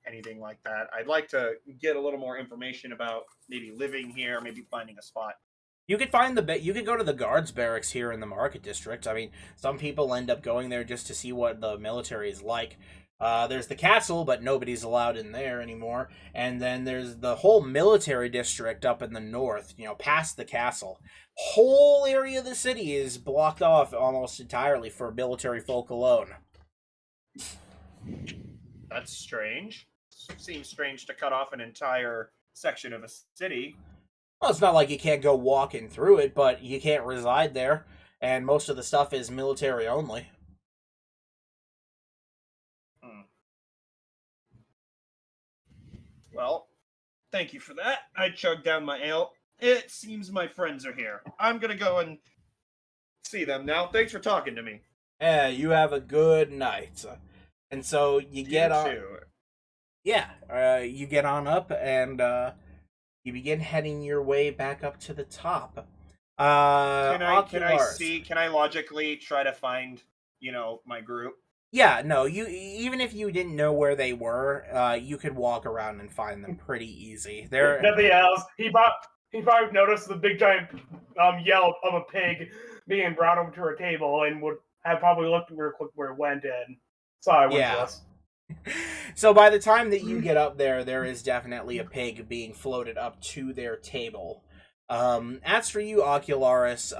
anything like that? I'd like to get a little more information about maybe living here, maybe finding a spot. You could you could go to the guards barracks here in the Market District. I mean, some people end up going there just to see what the military is like. There's the castle, but nobody's allowed in there anymore. And then there's the whole military district up in the north, past the castle. Whole area of the city is blocked off almost entirely for military folk alone. That's strange. Seems strange to cut off an entire section of a city. Well, it's not like you can't go walking through it, but you can't reside there. And most of the stuff is military only. Well, thank you for that. I chugged down my ale. It seems my friends are here. I'm gonna go and see them now. Thanks for talking to me. Yeah, you have a good night. And so you get on. Too. Yeah, you get on up and you begin heading your way back up to the top. Can I logically try to find, my group? Yeah, no, even if you didn't know where they were, you could walk around and find them pretty easy. They're Nothing else. He probably noticed the big giant yell of a pig being brought over to her table and would have probably looked real quick where it went and saw it was us. So by the time that you get up there is definitely a pig being floated up to their table. As for you, Ocularis,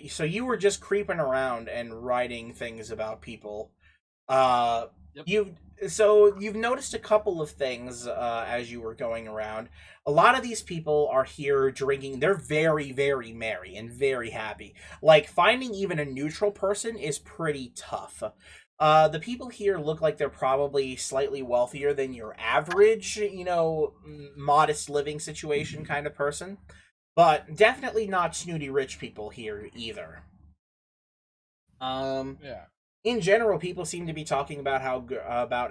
so you were just creeping around and writing things about people. Yep. You've noticed a couple of things as you were going around. A lot of these people are here drinking. They're very, very merry and very happy. Like, finding even a neutral person is pretty tough. The people here look like they're probably slightly wealthier than your average, modest living situation kind of person. But definitely not snooty rich people here either. Yeah. In general, people seem to be talking about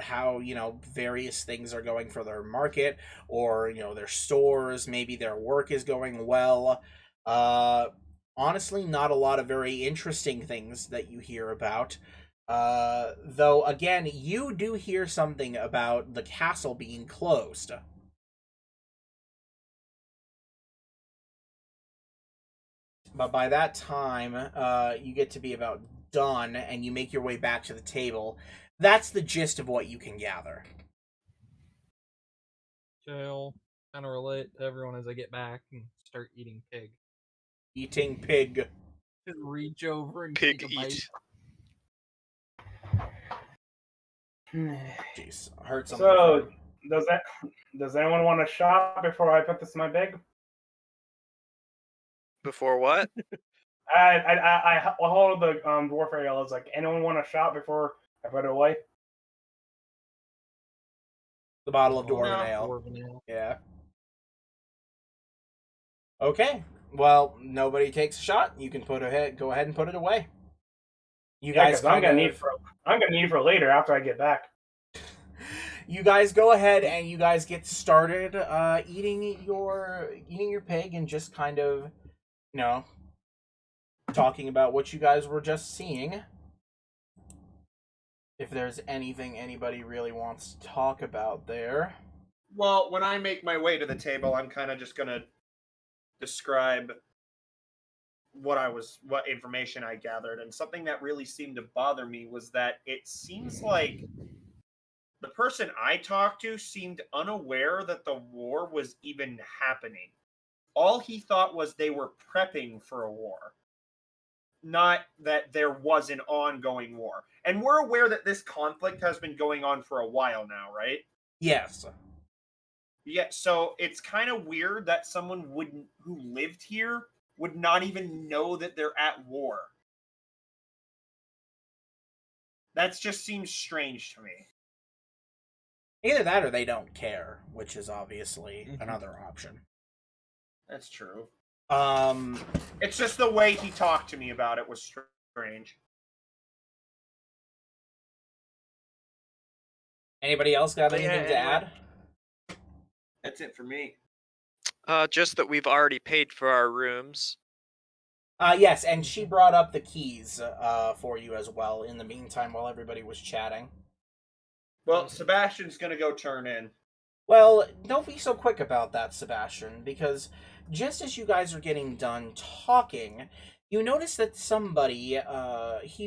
how various things are going for their market, or their stores. Maybe their work is going well. Honestly, not a lot of very interesting things that you hear about. Though again, you do hear something about the castle being closed. But by that time, you get to be about done, and you make your way back to the table. That's the gist of what you can gather. Chill. Kind of relate to everyone as I get back and start eating pig. Eating pig. Just reach over and Pig take a bite. eat. Jeez, I heard something. So, does anyone want to shop before I put this in my bag? Before what? I hold the dwarf ale. Is like, anyone want to shop before I put it away? The bottle of No. Dwarven Ale. Dwarven ale. Yeah. Okay. Well, nobody takes a shot. You can go ahead and put it away. You guys, I'm gonna need it for later after I get back. you guys go ahead and you guys get started eating your pig and just kind of, talking about what you guys were just seeing. If there's anything anybody really wants to talk about there. Well, when I make my way to the table, I'm kind of just gonna describe what information I gathered, and something that really seemed to bother me was that it seems like the person I talked to seemed unaware that the war was even happening. All he thought was they were prepping for a war, not that there was an ongoing war. And we're aware that this conflict has been going on for a while now, right? Yes. Yeah, so it's kind of weird that someone who lived here would not even know that they're at war. That just seems strange to me. Either that or they don't care, which is obviously another option. That's true. Um, It's just the way he talked to me about it was strange. anybody else got But yeah, anything to anyway. add? That's it for me. Just that we've already paid for our rooms. Yes, and she brought up the keys for you as well in the meantime while everybody was chatting. Well, Sebastian's gonna go turn in. Well, don't be so quick about that, Sebastian, because just as you guys are getting done talking, you notice that somebody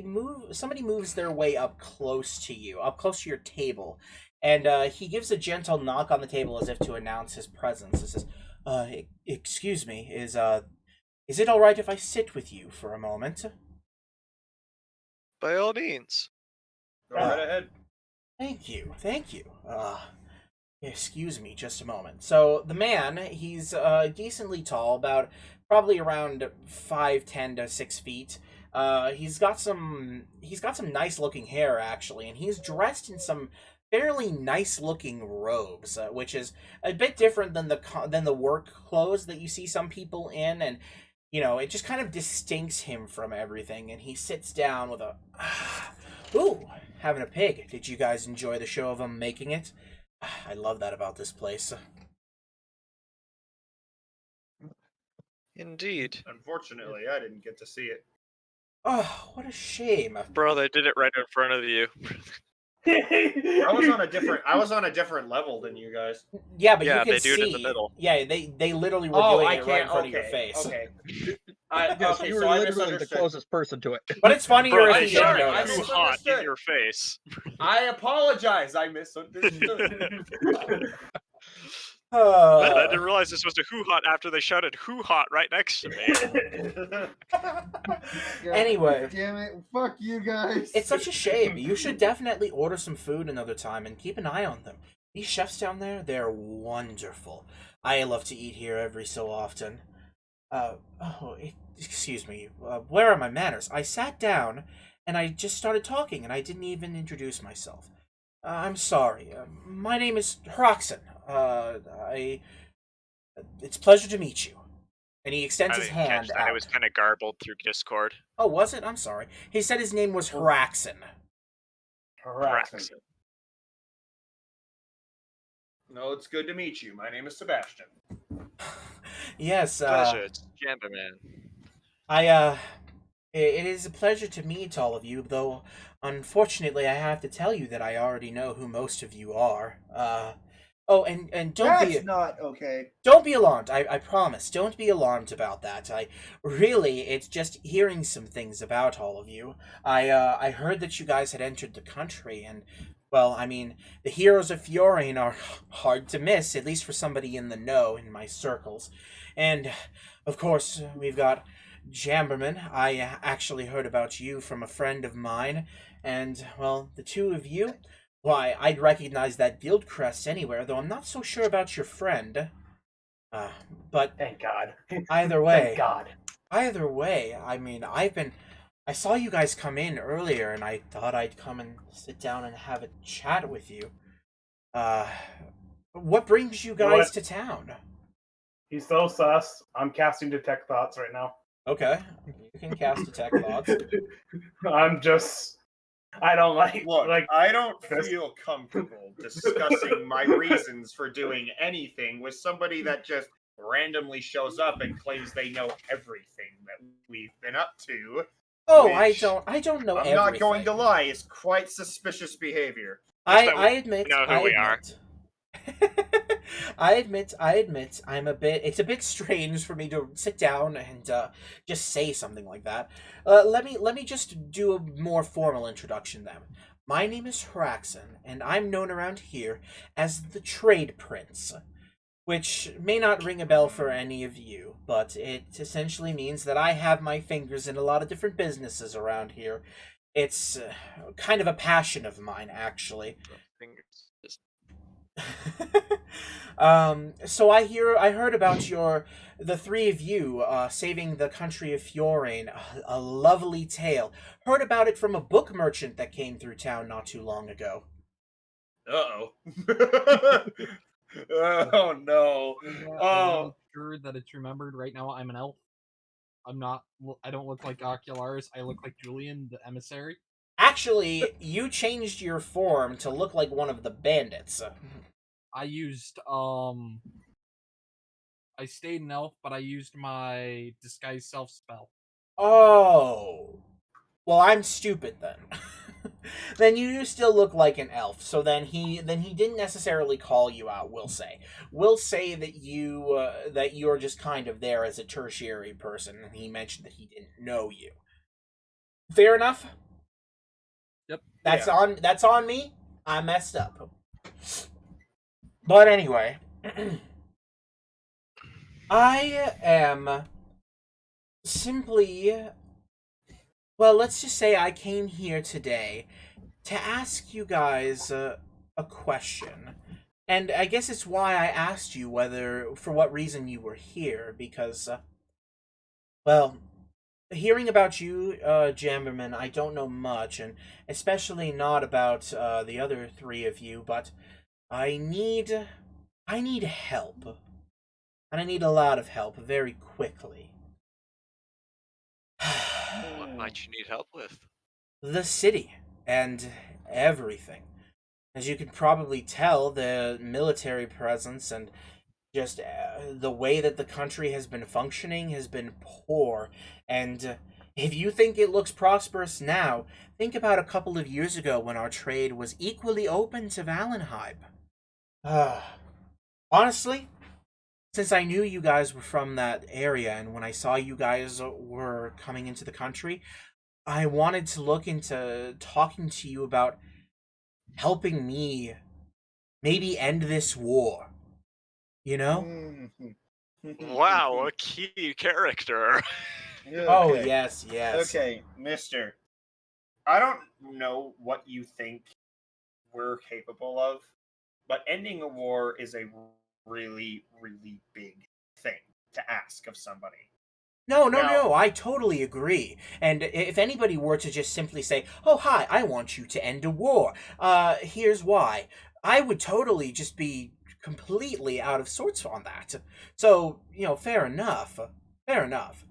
moves their way up close to you, up close to your table, and he gives a gentle knock on the table as if to announce his presence. He says, "Excuse me, is it all right if I sit with you for a moment?" By all means. Go right ahead. Thank you. Excuse me just a moment. So the man, he's decently tall, about probably around 5'10" to 6 feet. He's got some nice looking hair actually, and he's dressed in some fairly nice looking robes, which is a bit different than the work clothes that you see some people in, and it just kind of distincts him from everything. And he sits down with a ooh, having a pig. Did you guys enjoy the show of him making it? I love that about this place. Indeed. Unfortunately, I didn't get to see it. Oh, what a shame. Bro, they did it right in front of you. I was on a different level than you guys. Yeah, but Yeah, you can they do see. it in the middle. Yeah, they literally were doing it right in front of your Okay, face. okay. Yes, you were so I literally the misunderstood. closest person to it. But it's funnier Bro, if I you shot didn't sorry, I notice. too hot in misunderstood. your face. I apologize. I misunderstood. Man, I didn't realize this was a hoo-hot after they shouted hoo-hot right next to me. Anyway. Damn it! Fuck you guys. It's such a shame. You should definitely order some food another time and keep an eye on them. These chefs down there, they're wonderful. I love to eat here every so often. Excuse me. Where are my manners? I sat down and I just started talking and I didn't even introduce myself. I'm sorry. My name is Hroxen. It's a pleasure to meet you. And he extends I his didn't catch hand that. out. It was kind of garbled through Discord. Oh, was it? I'm sorry. He said his name was Hroxen. Hroxen. No, it's good to meet you. My name is Sebastian. Yes, Pleasure, it's Jamba Man. It is a pleasure to meet all of you, though unfortunately I have to tell you that I already know who most of you are. Oh, and That's not okay. don't be alarmed. I promise. Don't be alarmed about that. It's just hearing some things about all of you. I heard that you guys had entered the country, and well, I mean, the heroes of Fjorane are hard to miss, at least for somebody in the know in my circles. And of course, we've got Jamberman. I actually heard about you from a friend of mine, and well, the two of you. Why, I'd recognize that guild crest anywhere, though I'm not so sure about your friend. But Thank God. either way, Thank God. I mean, I saw you guys come in earlier, and I thought I'd come and sit down and have a chat with you. What brings you know guys what? to town? He's so sus. I'm casting Detect Thoughts right now. Okay, you can cast Detect Thoughts. I don't like Look, like I don't Chris- feel comfortable discussing my reasons for doing anything with somebody that just randomly shows up and claims they know everything that we've been up to. Oh, Which, I don't know I'm everything. not going to lie, is quite suspicious behavior. Just that I admit, know who I we are. admit. I admit, it's a bit strange for me to sit down and just say something like that. Let me just do a more formal introduction then. My name is Haraxon, and I'm known around here as the Trade Prince, which may not ring a bell for any of you, but it essentially means that I have my fingers in a lot of different businesses around here. It's kind of a passion of mine, actually. Fingers. Just- So I heard about the three of you saving the country of Fjorane. A lovely tale. Heard about it from a book merchant that came through town not too long ago. Uh-oh. Oh, no. I'm Oh. not sure that it's remembered right now. I'm an elf. I'm not. I don't look like Ocularis. I look like Julian, the emissary. Actually, you changed your form to look like one of the bandits. I used I stayed an elf, but I used my disguise self spell. Oh. Well, I'm stupid then. Then you still look like an elf. So then he didn't necessarily call you out. We'll say that you're just kind of there as a tertiary person, and he mentioned that he didn't know you. Fair enough. Yep. That's on me. I messed up. But anyway, I am simply, well, let's just say I came here today to ask you guys a question. And I guess it's why I asked you for what reason you were here, because, well, hearing about you, Jamberman, I don't know much, and especially not about the other three of you, but I need help. And I need a lot of help very quickly. What might you need help with? The city and everything. As you can probably tell, the military presence and just the way that the country has been functioning has been poor. And if you think it looks prosperous now, think about a couple of years ago when our trade was equally open to Valenheim. Honestly, since I knew you guys were from that area, and when I saw you guys were coming into the country, I wanted to look into talking to you about helping me maybe end this war. You know? Wow, a key character. Oh, Okay. yes. Okay, mister. I don't know what you think we're capable of, but ending a war is a really, really big thing to ask of somebody. No, I totally agree. And if anybody were to just simply say, "Oh, hi, I want you to end a war. Here's why." I would totally just be completely out of sorts on that. So, fair enough. Fair enough.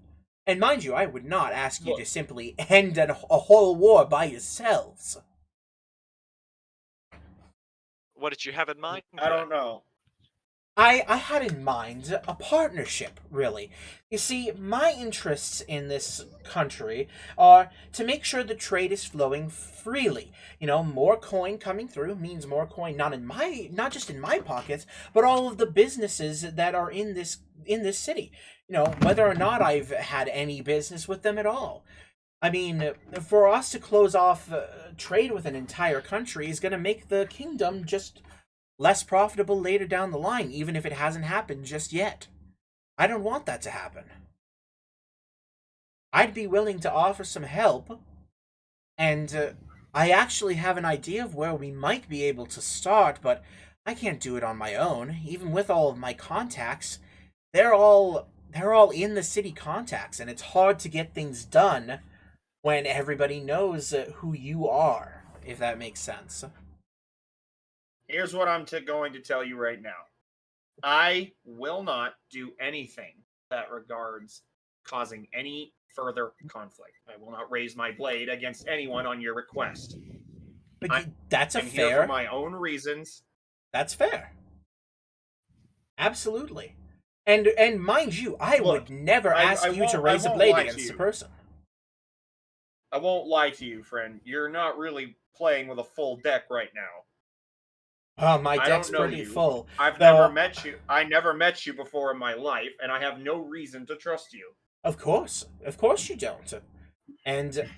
And mind you, I would not ask you to simply end a whole war by yourselves. What did you have in mind? I don't know. I had in mind a partnership, really. You see, my interests in this country are to make sure the trade is flowing freely. More coin coming through means more coin not just in my pockets, but all of the businesses that are in this city. Whether or not I've had any business with them at all. I mean, for us to close off trade with an entire country is going to make the kingdom just less profitable later down the line, even if it hasn't happened just yet. I don't want that to happen. I'd be willing to offer some help, and I actually have an idea of where we might be able to start, but I can't do it on my own. Even with all of my contacts, they're all in the city contacts, and it's hard to get things done when everybody knows who you are, if that makes sense. Here's what I'm going to tell you right now. I will not do anything that regards causing any further conflict. I will not raise my blade against anyone on your request. But I- that's a I'm here fair. for my own reasons. That's fair. Absolutely. And mind you, I Look, would never I ask you to won't- raise a won't blade lie to against a you. person. I won't lie to you, friend. You're not really playing with a full deck right now. Oh, my I deck's don't know pretty you. full. I've Though- never met you. I never met you before in my life, and I have no reason to trust you. Of course you don't. And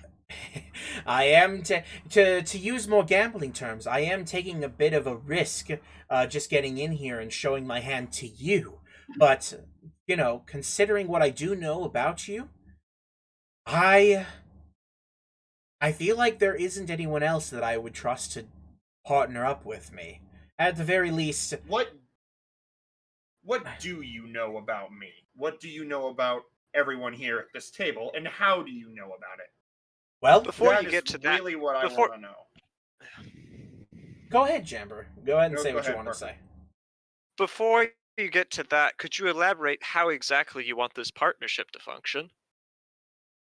I am to use more gambling terms. I am taking a bit of a risk, just getting in here and showing my hand to you. But you know, considering what I do know about you, I feel like there isn't anyone else that I would trust to partner up with me. At the very least, What do you know about me? What do you know about everyone here at this table, and how do you know about it? well, Before That you is get to that, really what I before- want to know. go ahead, Jamber. Go ahead and No, say go what you ahead, want to Parker. say. Before you get to that, could you elaborate how exactly you want this partnership to function?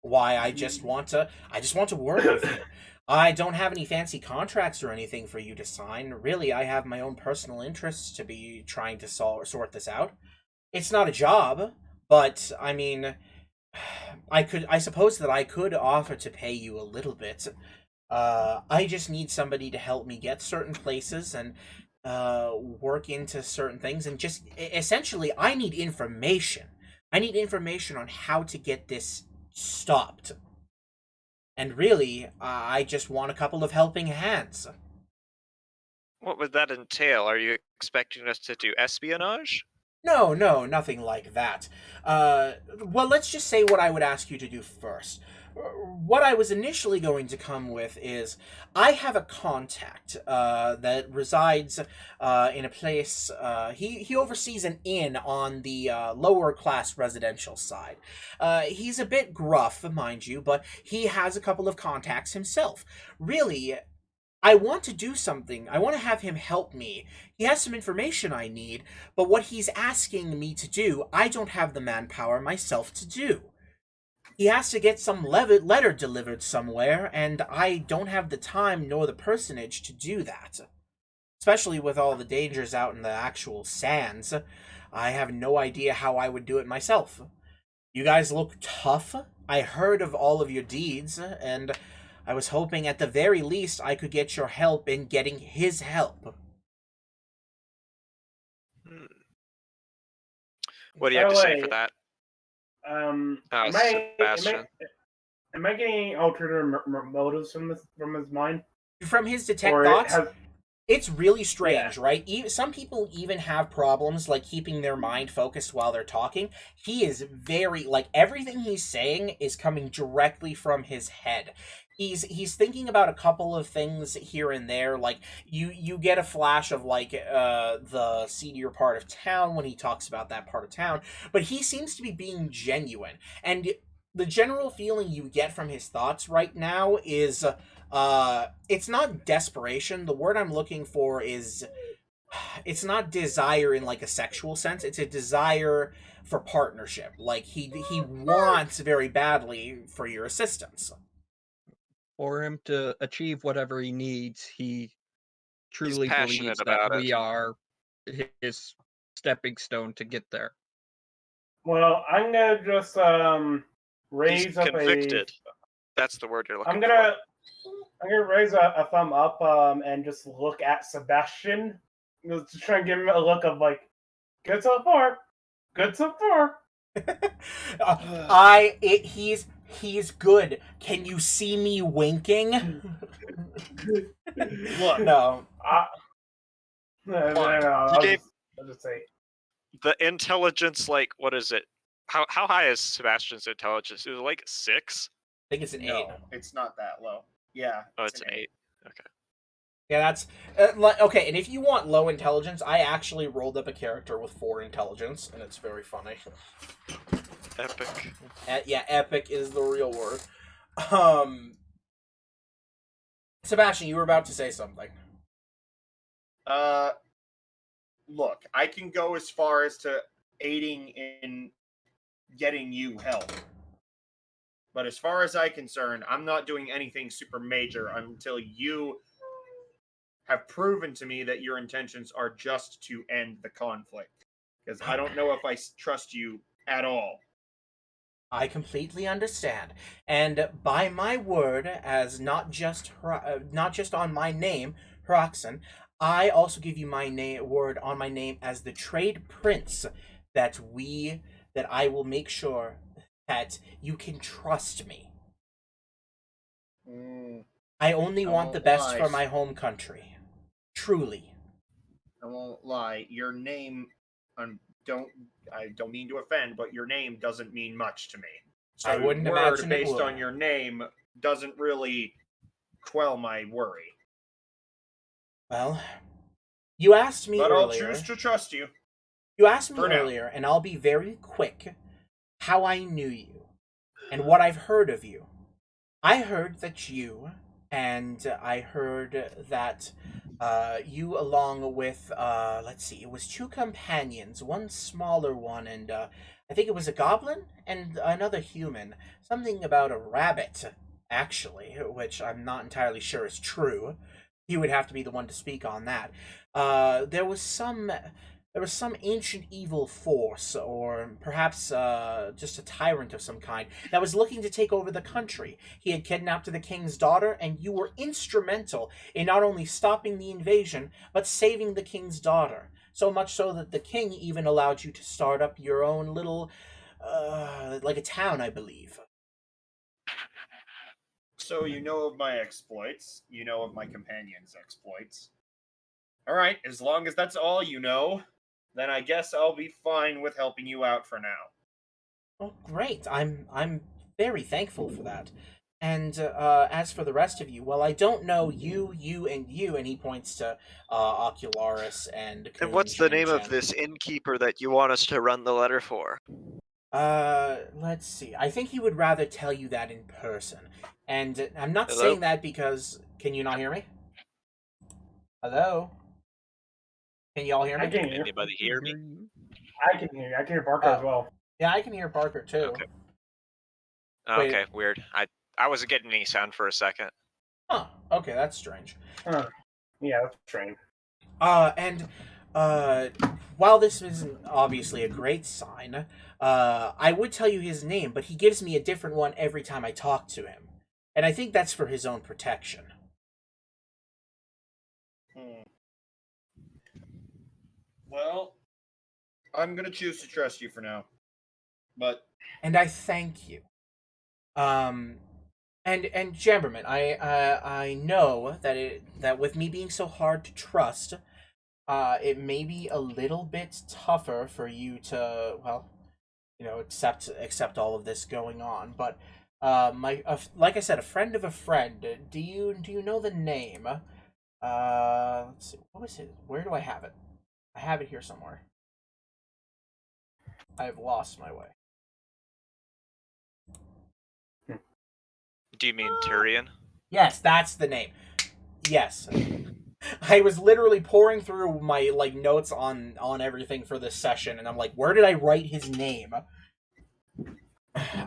Why I just want to work with you. I don't have any fancy contracts or anything for you to sign. Really, I have my own personal interests to be trying to sort this out. It's not a job, but I mean, I suppose that I could offer to pay you a little bit. I just need somebody to help me get certain places and work into certain things, and just essentially, I need information. I need information on how to get this stopped. And really, I just want a couple of helping hands. What would that entail? Are you expecting us to do espionage? No, nothing like that. Well, let's just say what I would ask you to do first. What I was initially going to come with is I have a contact that resides in a place. He oversees an inn on the lower class residential side. He's a bit gruff, mind you, but he has a couple of contacts himself. Really, I want to do something. I want to have him help me. He has some information I need, but what he's asking me to do, I don't have the manpower myself to do. He has to get some letter delivered somewhere, and I don't have the time nor the personage to do that. Especially with all the dangers out in the actual sands, I have no idea how I would do it myself. You guys look tough. I heard of all of your deeds, and I was hoping at the very least I could get your help in getting his help. What do you have to By the say way, for that? Sebastian. Am I getting alternative motives from his mind? From his detect Or thoughts, has- it's really strange, right? Some people even have problems like keeping their mind focused while they're talking. He is very like everything he's saying is coming directly from his head. He's thinking about a couple of things here and there, like you get a flash of like the seedier part of town when he talks about that part of town, but he seems to be being genuine. And the general feeling you get from his thoughts right now is it's not desperation. The word I'm looking for is it's not desire in like a sexual sense. It's a desire for partnership. Like he wants very badly for your assistance. For him to achieve whatever he needs, he truly passionate believes about that it. we are his stepping stone to get there. Well, I'm gonna just He's raise up convicted. That's the word you're looking I'm gonna raise a thumb up and just look at Sebastian. Just try and give him a look of like, good so far. Good so far. He's good. Can you see me winking? Look, No. I'll gave- just say. The intelligence, like, what is it? How high is Sebastian's intelligence? Is it like 6? I think it's an 8. no, it's not that low. Yeah. Oh, it's an 8. Okay. Yeah, that's okay. And if you want low intelligence, I actually rolled up a character with 4 intelligence, and it's very funny. Epic. Yeah, epic is the real word. Sebastian, you were about to say something. Look, I can go as far as to aiding in getting you help. But as far as I'm concerned, I'm not doing anything super major until you have proven to me that your intentions are just to end the conflict. Because I don't know if I trust you at all. I completely understand, and by my word, as not just on my name, Hroxan, I also give you my word on my name as the trade prince that I will make sure that you can trust me. I only I want the won't best for lie. my home country, truly. I won't lie. Your name, I don't mean to offend, but your name doesn't mean much to me. So I wouldn't word imagine it based would. on your name doesn't really quell my worry. Well, you asked me But I'll earlier. choose to trust you. You asked me For now. earlier, and I'll be very quick, how I knew you and what I've heard of you. I heard that you, and I heard that you, along with, let's see, it was two companions, one smaller one, and I think it was a goblin and another human. Something about a rabbit, actually, which I'm not entirely sure is true. You would have to be the one to speak on that. There was some ancient evil force, or perhaps just a tyrant of some kind, that was looking to take over the country. He had kidnapped the king's daughter, and you were instrumental in not only stopping the invasion, but saving the king's daughter. So much so that the king even allowed you to start up your own little, like a town, I believe. So you know of my exploits. You know of my companion's exploits. All right, as long as that's all you know, then I guess I'll be fine with helping you out for now. Oh, great! I'm very thankful for that. And as for the rest of you, well, I don't know you, and you, and he points to Ocularis and And what's Kunj the and name of Jen. this innkeeper that you want us to run the letter for? Let's see. I think he would rather tell you that in person. And I'm not Hello? saying that because. Can you not hear me? Hello? Can you all hear I me? can hear. Anybody hear me? you. I can hear you. I can hear Barker as well. Yeah, I can hear Parker too. Okay. Wait. Okay, weird. I wasn't getting any sound for a second. Huh. Okay, that's strange. Huh. Yeah, that's strange. And while this isn't obviously a great sign, I would tell you his name, but he gives me a different one every time I talk to him. And I think that's for his own protection. Well, I'm gonna choose to trust you for now. But And I thank you. And Jamberman, I know that with me being so hard to trust, it may be a little bit tougher for you to, well, accept all of this going on. But like I said, a friend of a friend. Do you know the name? Let's see. What was it? Where do I have it? I have it here somewhere. I've lost my way. Do you mean Tyrion? Yes, that's the name. Yes. I was literally pouring through my notes on everything for this session, and I'm like, where did I write his name?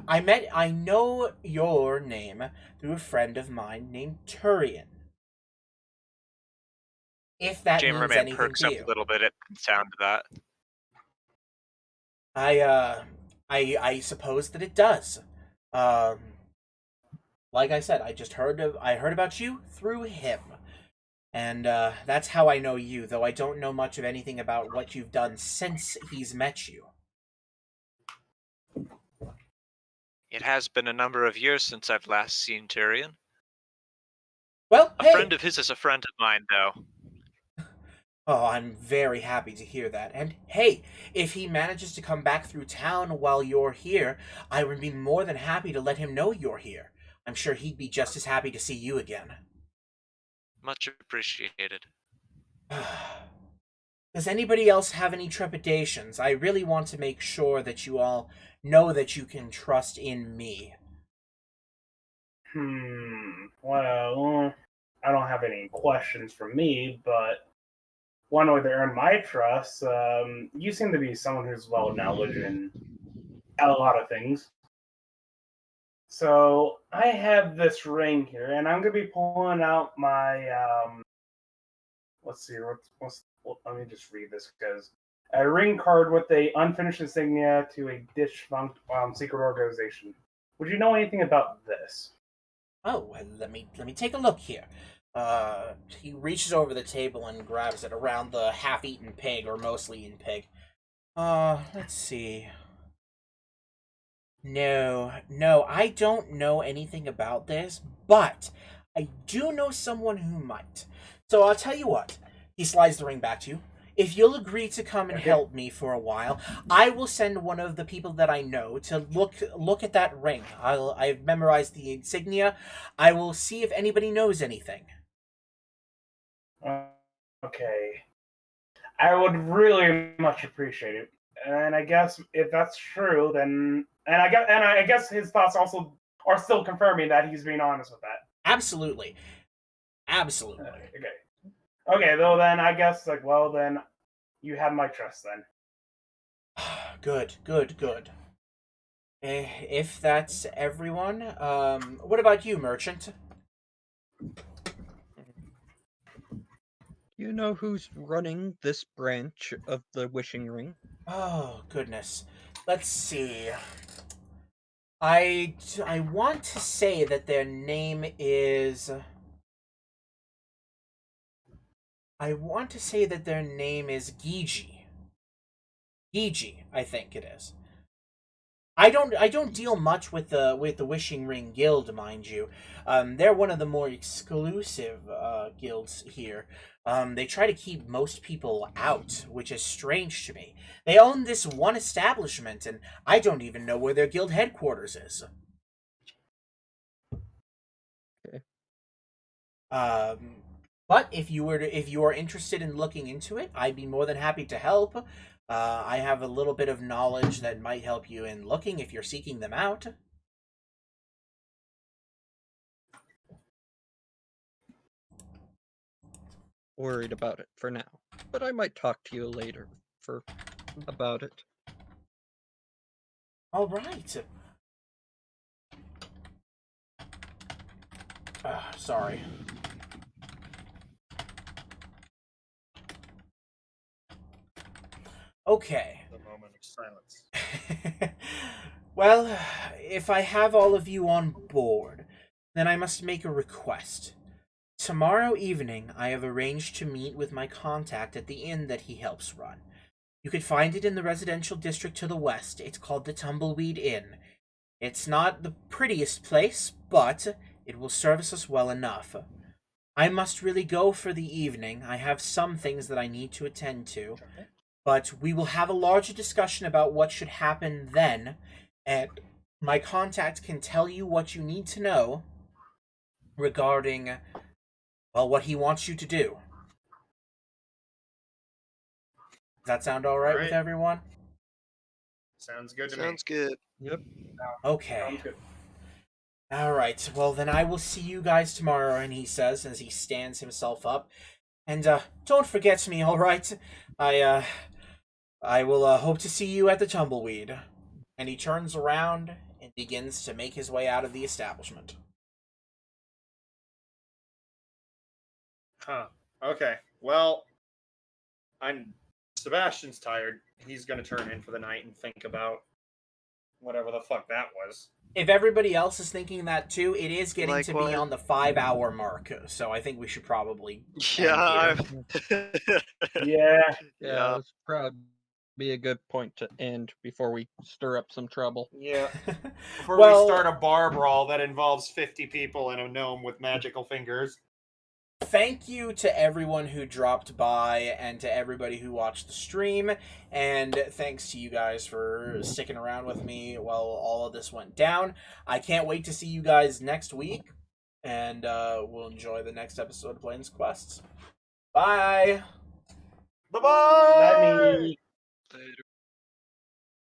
I know your name through a friend of mine named Turian. If that means Chamberman anything perks to up you. a little bit at the sound of that. I suppose that it does. Like I said, I heard about you through him. And that's how I know you, though I don't know much of anything about what you've done since he's met you. It has been a number of years since I've last seen Tyrion. Well, A hey! friend of his is a friend of mine, though. Oh, I'm very happy to hear that. And hey, if he manages to come back through town while you're here, I would be more than happy to let him know you're here. I'm sure he'd be just as happy to see you again. Much appreciated. Does anybody else have any trepidations? I really want to make sure that you all know that you can trust in me. Well, I don't have any questions for me, but one way to earn my trust, you seem to be someone who's well knowledge in a lot of things. So I have this ring here, and I'm gonna be pulling out my let's see. Let me just read this because a ring card with a unfinished insignia to a defunct secret organization. Would you know anything about this? Oh, well, let me take a look here. He reaches over the table and grabs it around the half-eaten pig, or mostly eaten pig. Let's see. No, I don't know anything about this, but I do know someone who might. So I'll tell you what. He slides the ring back to you. If you'll agree to come and help me for a while, I will send one of the people that I know to look at that ring. I've memorized the insignia. I will see if anybody knows anything. Okay. I would really much appreciate it. And I guess if that's true, then I guess his thoughts also are still confirming that he's being honest with that. Absolutely. Okay, though then I guess then you have my trust then. Good. If that's everyone, what about you, merchant? You know who's running this branch of the Wishing Ring? Oh, goodness. Let's see. I want to say that their name is... Gigi. Gigi, I think it is. I don't deal much with the Wishing Ring Guild, mind you. They're one of the more exclusive guilds here. They try to keep most people out, which is strange to me. They own this one establishment, and I don't even know where their guild headquarters is. Okay. But if you are interested in looking into it, I'd be more than happy to help. I have a little bit of knowledge that might help you in looking if you're seeking them out. Worried about it for now, but I might talk to you later about it. All right. Sorry. Okay. The moment of silence. Well, if I have all of you on board, then I must make a request. Tomorrow evening, I have arranged to meet with my contact at the inn that he helps run. You could find it in the residential district to the west. It's called the Tumbleweed Inn. It's not the prettiest place, but it will service us well enough. I must really go for the evening. I have some things that I need to attend to. But we will have a larger discussion about what should happen then, and my contact can tell you what you need to know regarding, well, what he wants you to do. Does that sound all right with everyone? Sounds good to Sounds me. good. Yep. Okay. Sounds good. All right. Well, then I will see you guys tomorrow, and he says as he stands himself up. And don't forget me, all right? I will hope to see you at the Tumbleweed. And he turns around and begins to make his way out of the establishment. Huh. Okay. Well, Sebastian's tired. He's gonna turn in for the night and think about whatever the fuck that was. If everybody else is thinking that too, it is getting to be Likewise. on the 5-hour mark, so I think we should probably Yeah. end here. Yeah. Yeah, it's probably be a good point to end before we stir up some trouble. Yeah. Before Well- we start a bar brawl that involves 50 people and a gnome with magical fingers. Thank you to everyone who dropped by and to everybody who watched the stream, and thanks to you guys for sticking around with me while all of this went down. I can't wait to see you guys next week, and we'll enjoy the next episode of Plains Quests. Bye! Bye-bye! Let me Later.